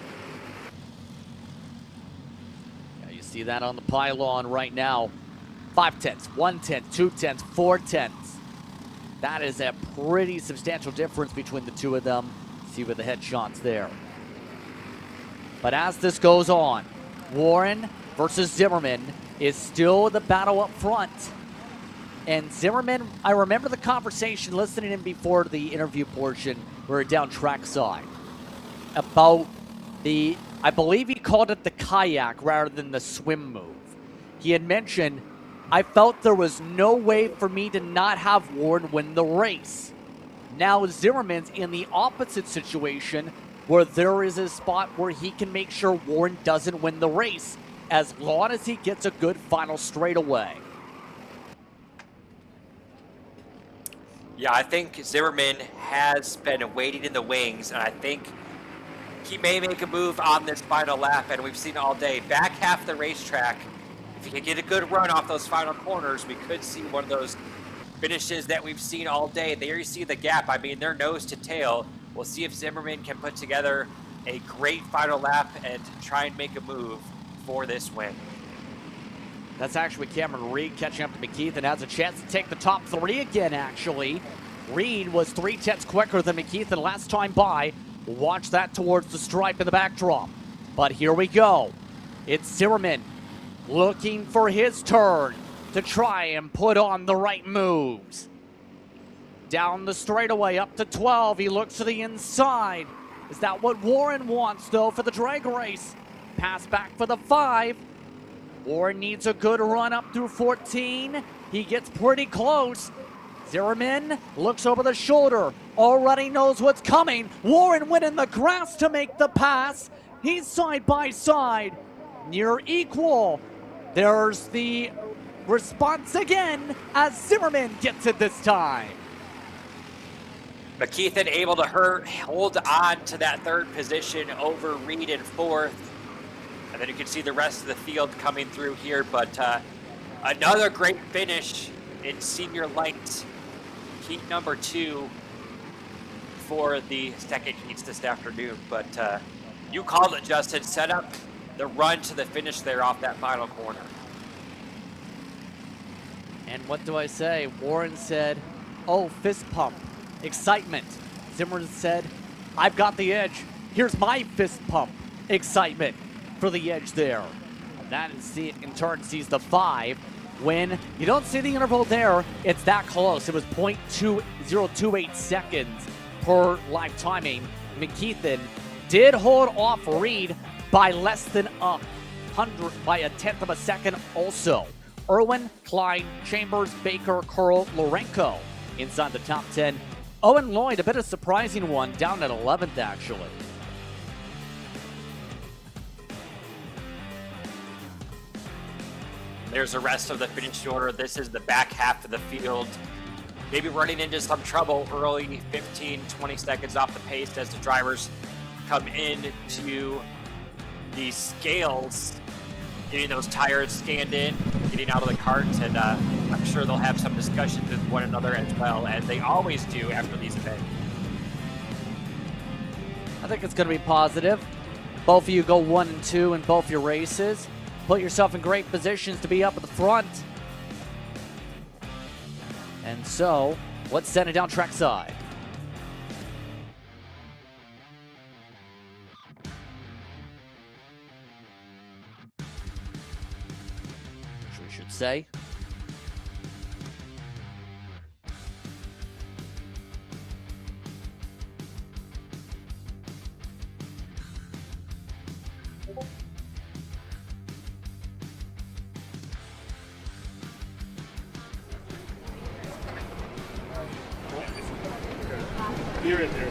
Yeah, you see that on the pylon right now. 0.5, 1/10, 2/10, 4/10. That is a pretty substantial difference between the two of them. See with the headshots there. But as this goes on, Warren versus Zimmerman is still the battle up front. And Zimmerman, I remember the conversation listening in before the interview portion, we were down trackside, about I believe he called it the kayak rather than the swim move. He had mentioned, I felt there was no way for me to not have Warren win the race. Now Zimmerman's in the opposite situation where there is a spot where he can make sure Warren doesn't win the race as long as he gets a good final straightaway. Yeah, I think Zimmerman has been waiting in the wings, and I think he may make a move on this final lap, and we've seen all day. Back half the racetrack, if he can get a good run off those final corners, we could see one of those finishes that we've seen all day. There you see the gap. I mean, they're nose to tail. We'll see if Zimmerman can put together a great final lap and try and make a move for this win. That's actually Cameron Reed catching up to McKeithen. Has a chance to take the top 3 again, actually. Reed was 0.3 quicker than McKeithen last time by. Watch that towards the stripe in the backdrop. But here we go. It's Zimmerman looking for his turn to try and put on the right moves. Down the straightaway, up to 12. He looks to the inside. Is that what Warren wants, though, for the drag race? Pass back for the 5. Warren needs a good run up through 14. He gets pretty close. Zimmerman looks over the shoulder. Already knows what's coming. Warren went in the grass to make the pass. He's side by side. Near equal. There's the response again as Zimmerman gets it this time. McKeithen able to hold on to that third position over Reed in 4th. And then you can see the rest of the field coming through here. But another great finish in senior light, heat number 2 for the second heats this afternoon. But you called it, Justin. Set up the run to the finish there off that final corner. And what do I say? Warren said, oh, fist pump, excitement. Zimmerman said, I've got the edge. Here's my fist pump, excitement for the edge there. And that in turn sees the 5. When you don't see the interval there, it's that close. It was 0.2028 seconds per live timing. McKeithen did hold off Reed by less than by a 1/10 of a second also. Irwin, Klein, Chambers, Baker, Curl, Lorenko inside the top 10. Owen Lloyd, a bit of a surprising one, down at 11th actually. There's the rest of the finishing order. This is the back half of the field. Maybe running into some trouble early, 15, 20 seconds off the pace as the drivers come in to the scales, getting those tires scanned in, getting out of the carts, and I'm sure they'll have some discussions with one another as well, as they always do after these events. I think it's going to be positive. Both of you go 1 and 2 in both your races. Put yourself in great positions to be up at the front. And so, let's send it down trackside. We should say. Here and there.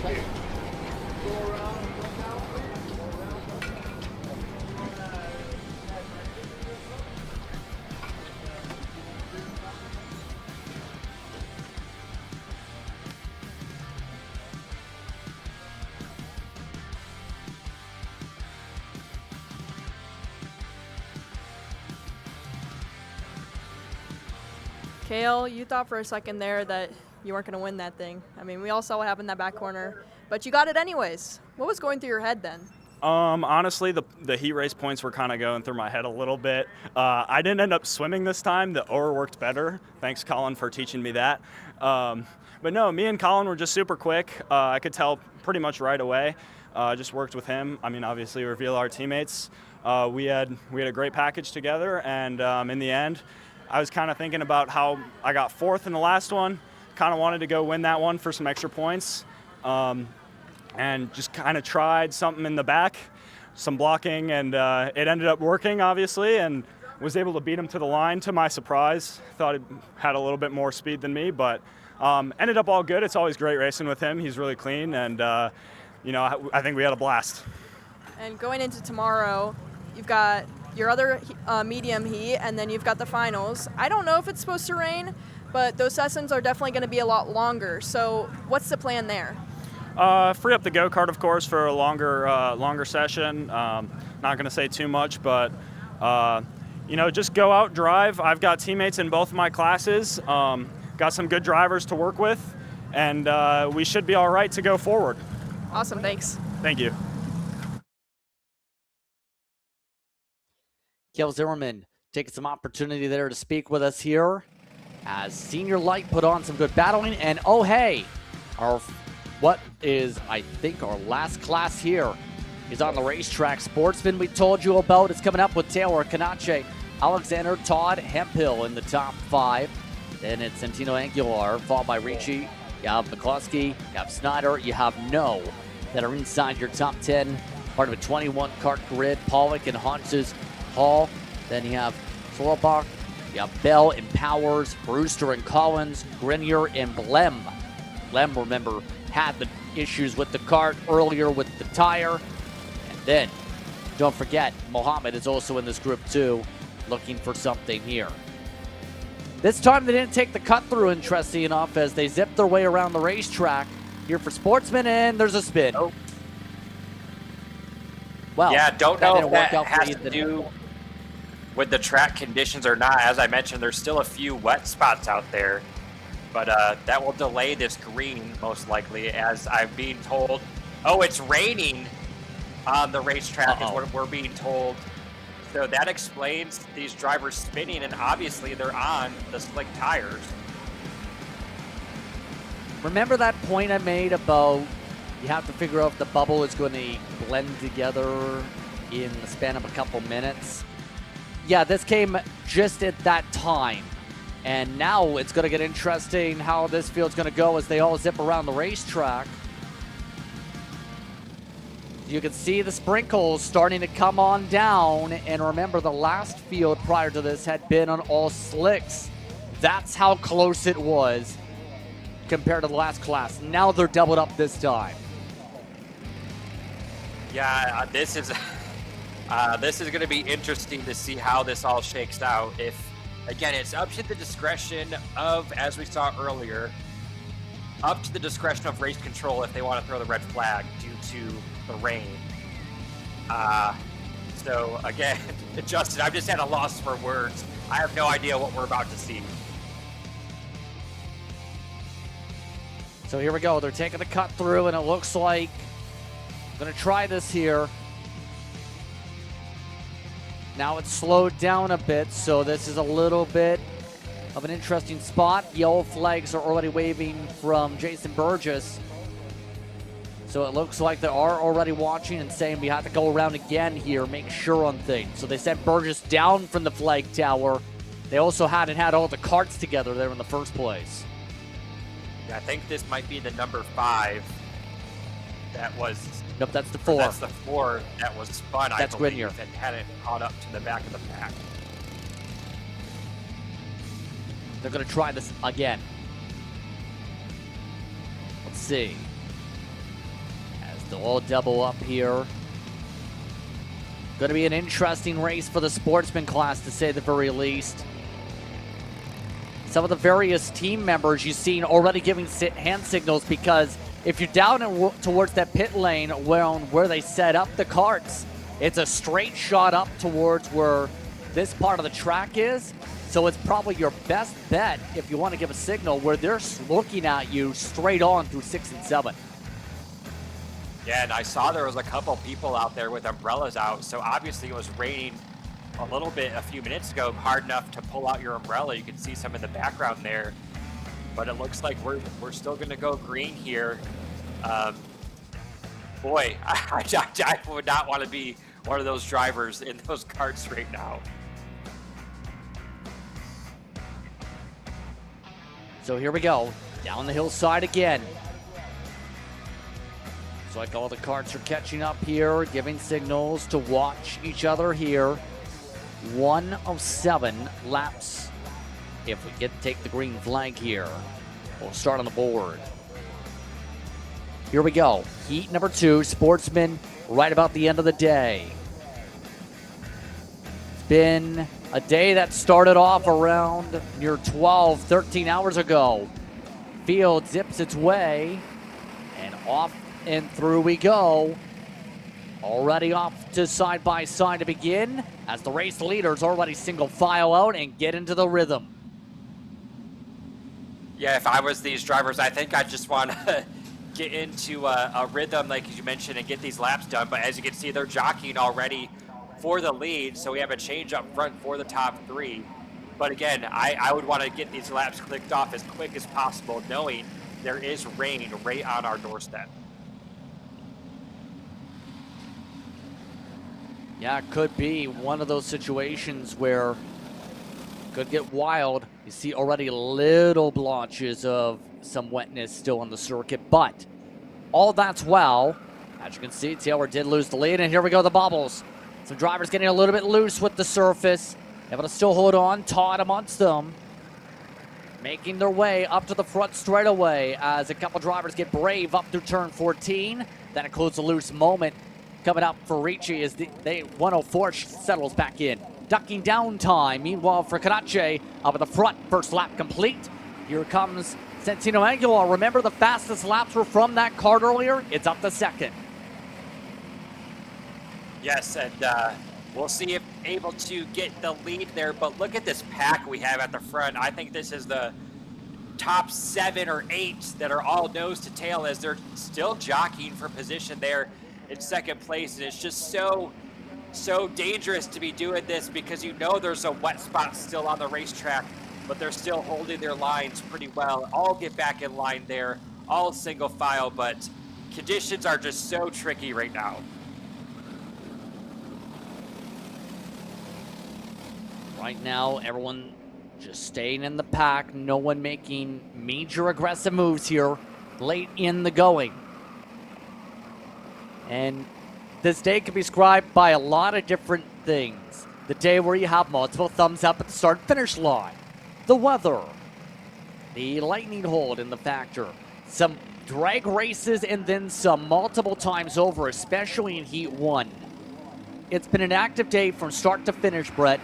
Kale, you thought for a second there that you weren't going to win that thing. I mean, we all saw what happened in that back corner, but you got it anyways. What was going through your head then? Honestly, the heat race points were kind of going through my head a little bit. I didn't end up swimming this time. The oar worked better. Thanks, Colin, for teaching me that. But no, me and Colin were just super quick. I could tell pretty much right away. Just worked with him. I mean, obviously, reveal our teammates. We had a great package together, and in the end, I was kind of thinking about how I got 4th in the last one. Kind of wanted to go win that one for some extra points. And just kind of tried something in the back, some blocking, and it ended up working, obviously, and was able to beat him to the line to my surprise. Thought he had a little bit more speed than me, but ended up all good. It's always great racing with him. He's really clean, and I think we had a blast. And going into tomorrow, you've got your other medium heat, and then you've got the finals. I don't know if it's supposed to rain, but those sessions are definitely going to be a lot longer. So what's the plan there? Free up the go-kart, of course, for a longer session. Not going to say too much, but just go out, drive. I've got teammates in both of my classes. Got some good drivers to work with, and we should be all right to go forward. Awesome, thanks. Thank you. Kale Zimmerman taking some opportunity there to speak with us here as Senior Light put on some good battling. And oh, hey, what is, I think, our last class here is on the racetrack. Sportsman we told you about is coming up with Taylor Canache, Alexander, Todd, Hemphill in the top 5. Then it's Santino Aguilar, followed by Ricci. You have McCluskey, you have Snyder, you have No that are inside your top 10. Part of a 21 kart grid, Pollock and Hunches Hall. Then you have Slobach, you have Bell and Powers, Brewster and Collins, Grenier and Blem. Blem, remember, had the issues with the kart earlier with the tire. And then, don't forget, Mohammed is also in this group too, looking for something here. This time they didn't take the cut through, interesting enough, as they zipped their way around the racetrack. Here for Sportsman, and there's a spin. Oh. Well, yeah, don't know if that out has to do with the track conditions or not. As I mentioned, there's still a few wet spots out there, but that will delay this green most likely, as I'm being told. Oh, it's raining on the racetrack is what we're being told. So that explains these drivers spinning, and obviously they're on the slick tires. Remember that point I made about you have to figure out if the bubble is going to blend together in the span of a couple minutes? Yeah, this came just at that time. And now it's going to get interesting how this field's going to go as they all zip around the racetrack. You can see the sprinkles starting to come on down. And remember, the last field prior to this had been on all slicks. That's how close it was compared to the last class. Now they're doubled up this time. Yeah, this is going to be interesting to see how this all shakes out. If, again, it's up to the discretion of, as we saw earlier, up to the discretion of race control if they want to throw the red flag due to the rain. So, again, Justin, I'm just at a loss for words. I have no idea what we're about to see. So here we go. They're taking the cut through, and it looks like I'm going to try this here. Now it's slowed down a bit, so this is a little bit of an interesting spot. Yellow flags are already waving from Jason Burgess. So it looks like they are already watching and saying we have to go around again here, make sure on things. So they sent Burgess down from the flag tower. They also hadn't had all the carts together there in the first place. Yeah, I think this might be the number 5 that was... Nope, that's the 4. That's the 4 that was spun, That's I believe, Grenier. and hadn't caught up to the back of the pack. They're going to try this again. Let's see. As they'll all double up here. Going to be an interesting race for the sportsman class, to say the very least. Some of the various team members you've seen already giving hand signals, because if you're down towards that pit lane where they set up the carts, it's a straight shot up towards where this part of the track is. So it's probably your best bet if you want to give a signal where they're looking at you straight on through 6 and 7. Yeah, and I saw there was a couple people out there with umbrellas out, so obviously it was raining a little bit a few minutes ago, hard enough to pull out your umbrella. You can see some in the background there, but it looks like we're still going to go green here. Boy, I would not want to be one of those drivers in those carts right now. So here we go, down the hillside again. Looks like all the carts are catching up here, giving signals to watch each other here. 1 of 7 laps if we get to take the green flag here. We'll start on the board. Here we go. Heat number 2, Sportsman, right about the end of the day. It's been a day that started off around near 12, 13 hours ago. Field zips its way, and off and through we go. Already off to side by side to begin, as the race leaders already single file out and get into the rhythm. Yeah, if I was these drivers, I think I'd just want to get into a rhythm, like you mentioned, and get these laps done. But as you can see, they're jockeying already for the lead, so we have a change up front for the top 3. But again, I would want to get these laps clicked off as quick as possible, knowing there is rain right on our doorstep. Yeah, it could be one of those situations where it could get wild. You see already little blotches of some wetness still on the circuit, but all that's well. As you can see, Taylor did lose the lead, and here we go, the bubbles. Some drivers getting a little bit loose with the surface, able to still hold on, taut amongst them, making their way up to the front straightaway as a couple drivers get brave up through turn 14. That includes a loose moment coming up for Ricci as the 104 settles back in. Ducking down time. Meanwhile, for Karache up at the front, first lap complete. Here comes Santino Aguilar. Remember, the fastest laps were from that kart earlier. It's up to second. Yes, and we'll see if able to get the lead there. But look at this pack we have at the front. I think this is the top 7 or 8 that are all nose to tail as they're still jockeying for position there in second place. And it's just so dangerous to be doing this, because you know there's a wet spot still on the racetrack, but they're still holding their lines pretty well. All get back in line there, all single file, but conditions are just so tricky right now. Right now, everyone just staying in the pack. No one making major aggressive moves here late in the going. And This day can be described by a lot of different things. The day where you have multiple thumbs up at the start and finish line. The weather. The lightning hold in the factor. Some drag races and then some multiple times over, especially in Heat 1. It's been an active day from start to finish, Brett,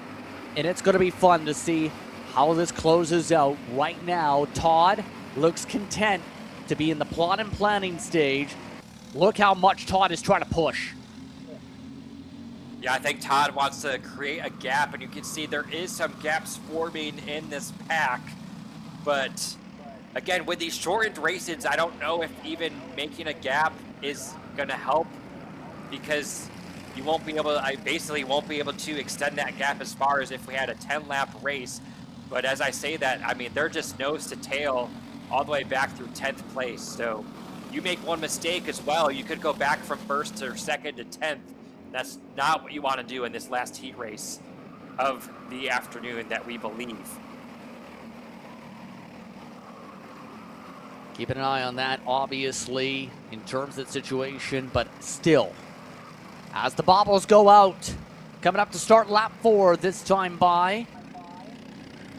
and it's going to be fun to see how this closes out. Right now, Todd looks content to be in the plot and planning stage. Look how much Todd is trying to push. Yeah, I think Todd wants to create a gap, and you can see there is some gaps forming in this pack. But again, with these shortened races, I don't know if even making a gap is going to help, because you won't be able to, I basically won't be able to extend that gap as far as if we had a 10-lap race. But as I say that, I mean, they're just nose to tail all the way back through 10th place. So you make one mistake as well, you could go back from first or second to 10th. That's not what you want to do in this last heat race of the afternoon that we believe. Keeping an eye on that, obviously, in terms of the situation, but still, as the bobbles go out, coming up to start lap 4 this time by.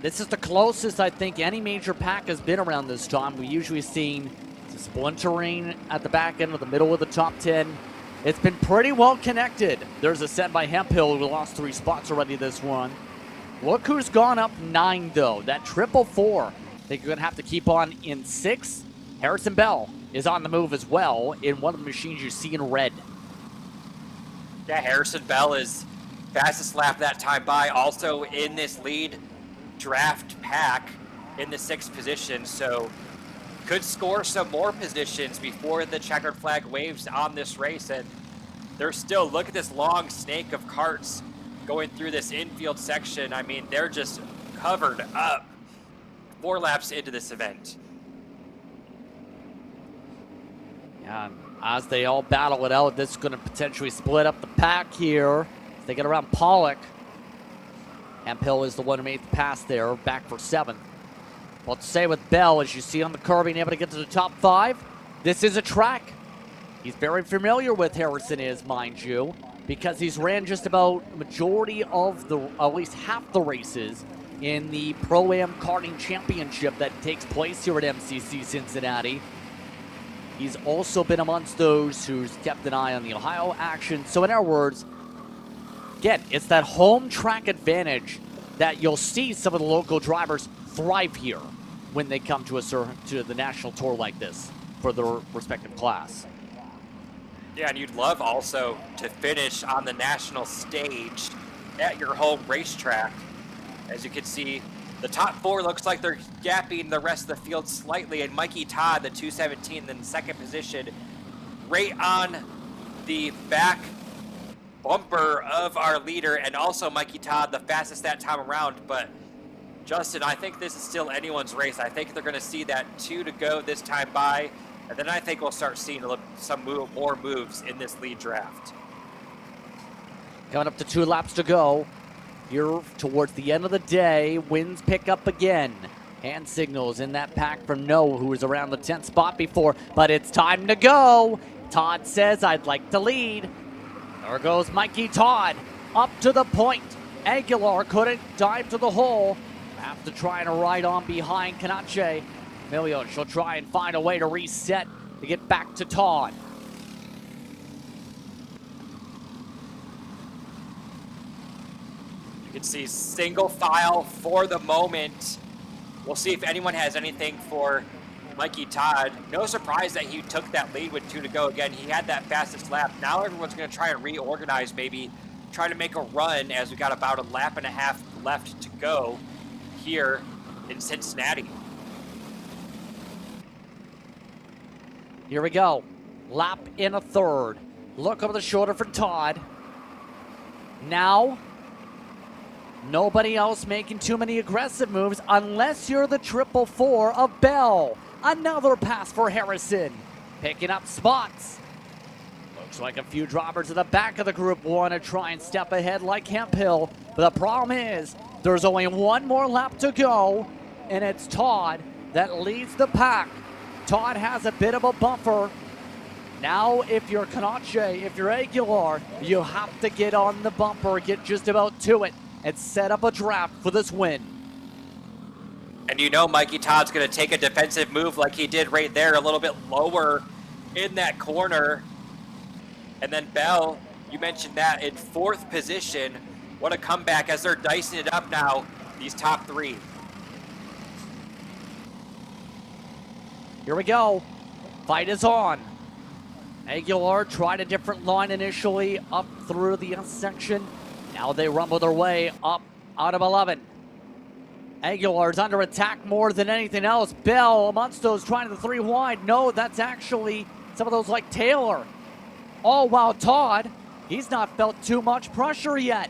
This is the closest I think any major pack has been around this time. We usually seen splintering at the back end of the middle of the top 10. It's been pretty well connected. There's a set by Hemphill who lost 3 spots already this one. Look who's gone up 9 though. That 444. I think you're gonna have to keep on in 6. Harrison Bell is on the move as well in one of the machines you see in red. Yeah, Harrison Bell is fastest lap that time by, also in this lead draft pack in the 6th position, so could score some more positions before the checkered flag waves on this race. And there's still, look at this long snake of karts going through this infield section. I mean, they're just covered up 4 laps into this event. Yeah, as they all battle it out, this is going to potentially split up the pack here. As they get around Pollock. Hemphill is the one who made the pass there, back for 7th. Well, to say with Bell, as you see on the curve, being able to get to the top 5, this is a track he's very familiar with, Harrison is, mind you, because he's ran just about the majority of the, at least half the races in the Pro-Am Karting Championship that takes place here at MCC Cincinnati. He's also been amongst those who's kept an eye on the Ohio action. So in other words, again, it's that home track advantage that you'll see some of the local drivers thrive here when they come to the national tour like this for their respective class. Yeah, and you'd love also to finish on the national stage at your home racetrack. As you can see, the top 4 looks like they're gapping the rest of the field slightly, and Mikey Todd, the 217, in 2nd position, right on the back bumper of our leader, and also Mikey Todd, the fastest that time around. But Justin, I think this is still anyone's race. I think they're going to see that 2 to go this time by, and then I think we'll start seeing some more moves in this lead draft. Coming up to 2 laps to go. Here towards the end of the day, winds pick up again. Hand signals in that pack from Noah, who was around the 10th spot before, but it's time to go. Todd says, I'd like to lead. There goes Mikey Todd up to the point. Aguilar couldn't dive to the hole. Have to try and ride on behind Canache. Million, she'll try and find a way to reset to get back to Todd. You can see single file for the moment. We'll see if anyone has anything for Mikey Todd. No surprise that he took that lead with 2 to go. Again, he had that fastest lap. Now everyone's going to try and reorganize, maybe try to make a run, as we got about a lap and a half left to go here in Cincinnati. Here we go. Lap in a 3rd. Look over the shoulder for Todd. Now, nobody else making too many aggressive moves unless you're the 444 of Bell. Another pass for Harrison. Picking up spots. Looks like a few drivers at the back of the group want to try and step ahead like Hemphill. But the problem is, there's only 1 more lap to go, and it's Todd that leads the pack. Todd has a bit of a bumper. Now, if you're Canache, if you're Aguilar, you have to get on the bumper, get just about to it, and set up a draft for this win. And you know Mikey Todd's going to take a defensive move like he did right there, a little bit lower in that corner. And then Bell, you mentioned that, in 4th position. What a comeback as they're dicing it up now, these top 3. Here we go. Fight is on. Aguilar tried a different line initially up through the S section. Now they rumble their way up out of 11. Aguilar's under attack more than anything else. Bell amongst those trying the 3 wide. No, that's actually some of those like Taylor. All while Todd, he's not felt too much pressure yet.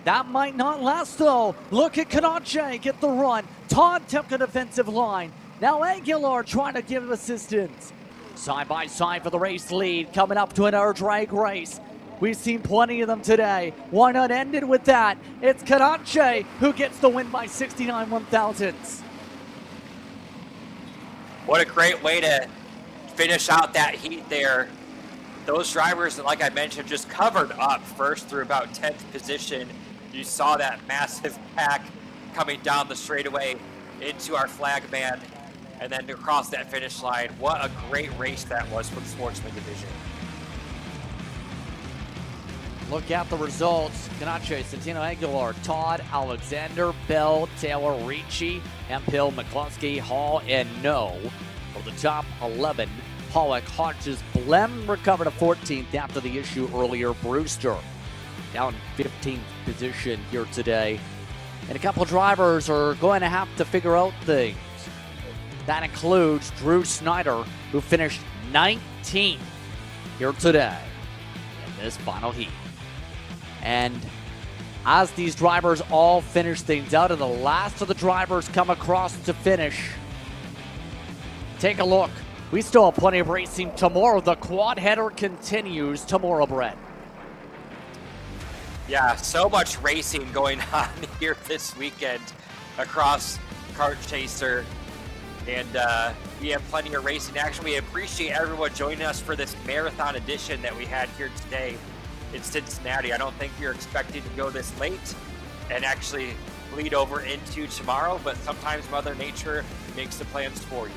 That might not last though. Look at Canache get the run. Todd took a defensive line. Now Aguilar trying to give assistance. Side by side for the race lead, coming up to another drag race. We've seen plenty of them today. Why not end it with that? It's Canache who gets the win by 69 1/1000ths. What a great way to finish out that heat there. Those drivers, like I mentioned, just covered up first through about 10th position. You saw that massive pack coming down the straightaway into our flag man and then across that finish line. What a great race that was for the Sportsman division. Look at the results. Canache, Santino Aguilar, Todd, Alexander, Bell, Taylor, Ricci, Hemphill, McCluskey, Hall, and No. For the top 11, Pollock, Hodges, Blem recovered to 14th after the issue earlier. Brewster down 15th position here today. And a couple drivers are going to have to figure out things. That includes Drew Snyder, who finished 19th here today in this final heat. And as these drivers all finish things out and the last of the drivers come across to finish, take a look. We still have plenty of racing tomorrow. The quad header continues tomorrow, Brett. Yeah, so much racing going on here this weekend across Kart Chaser. And we have plenty of racing action. We appreciate everyone joining us for this marathon edition that we had here today in Cincinnati. I don't think we were expecting to go this late and actually bleed over into tomorrow, but sometimes Mother Nature makes the plans for you.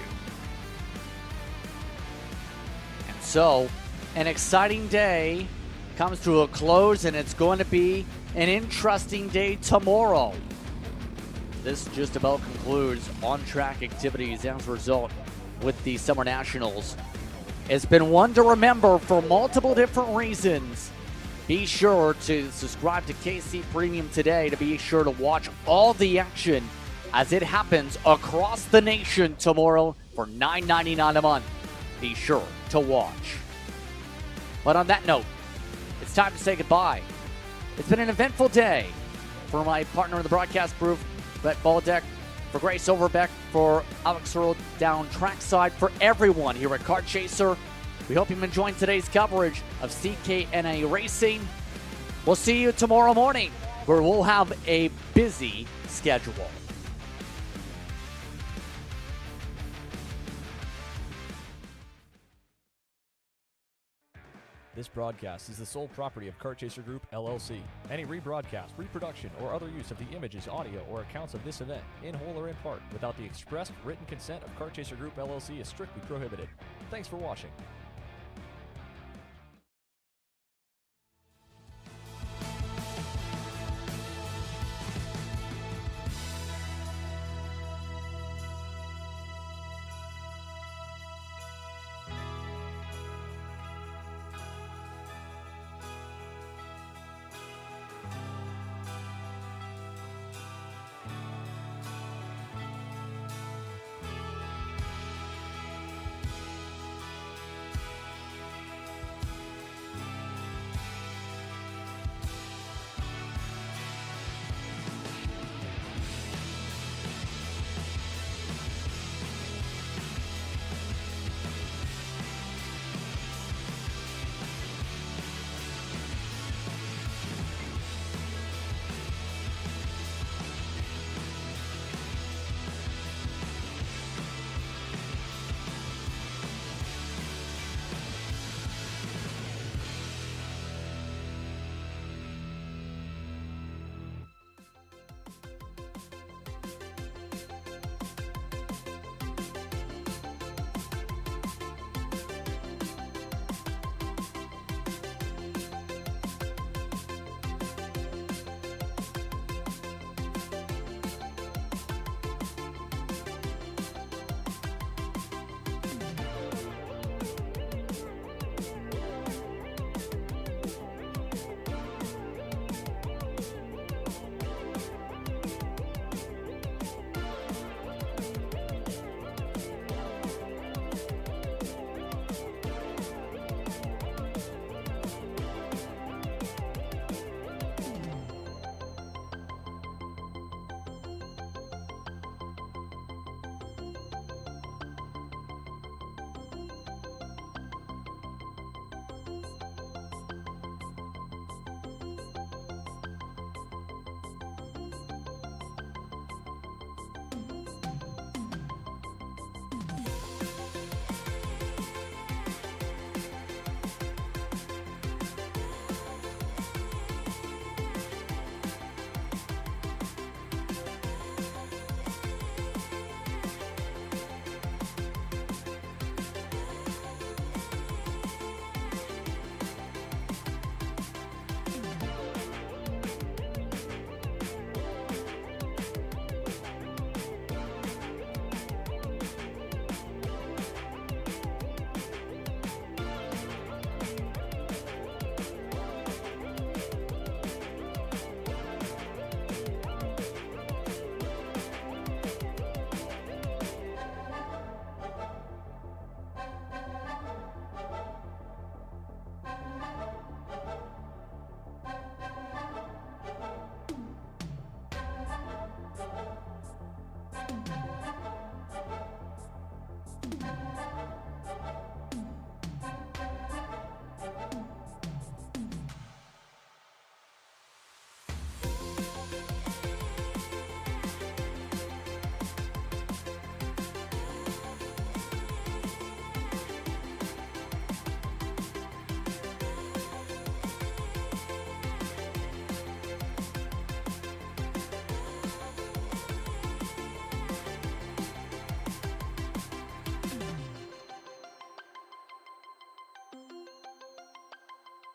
And so, an exciting day comes to a close, and it's going to be an interesting day tomorrow. This just about concludes on-track activities as a result with the Summer Nationals. It's been one to remember for multiple different reasons. Be sure to subscribe to KC Premium today to be sure to watch all the action as it happens across the nation tomorrow for $9.99 a month. Be sure to watch. But on that note, it's time to say goodbye. It's been an eventful day. For my partner in the broadcast booth, Brett Baldeck, for Grace Overbeck, for Alex Earl down trackside, for everyone here at Kart Chaser. We hope you've enjoyed today's coverage of CKNA Racing. We'll see you tomorrow morning, where we'll have a busy schedule. This broadcast is the sole property of Kart Chaser Group, LLC. Any rebroadcast, reproduction, or other use of the images, audio, or accounts of this event, in whole or in part, without the express written consent of Kart Chaser Group, LLC is strictly prohibited. Thanks for watching.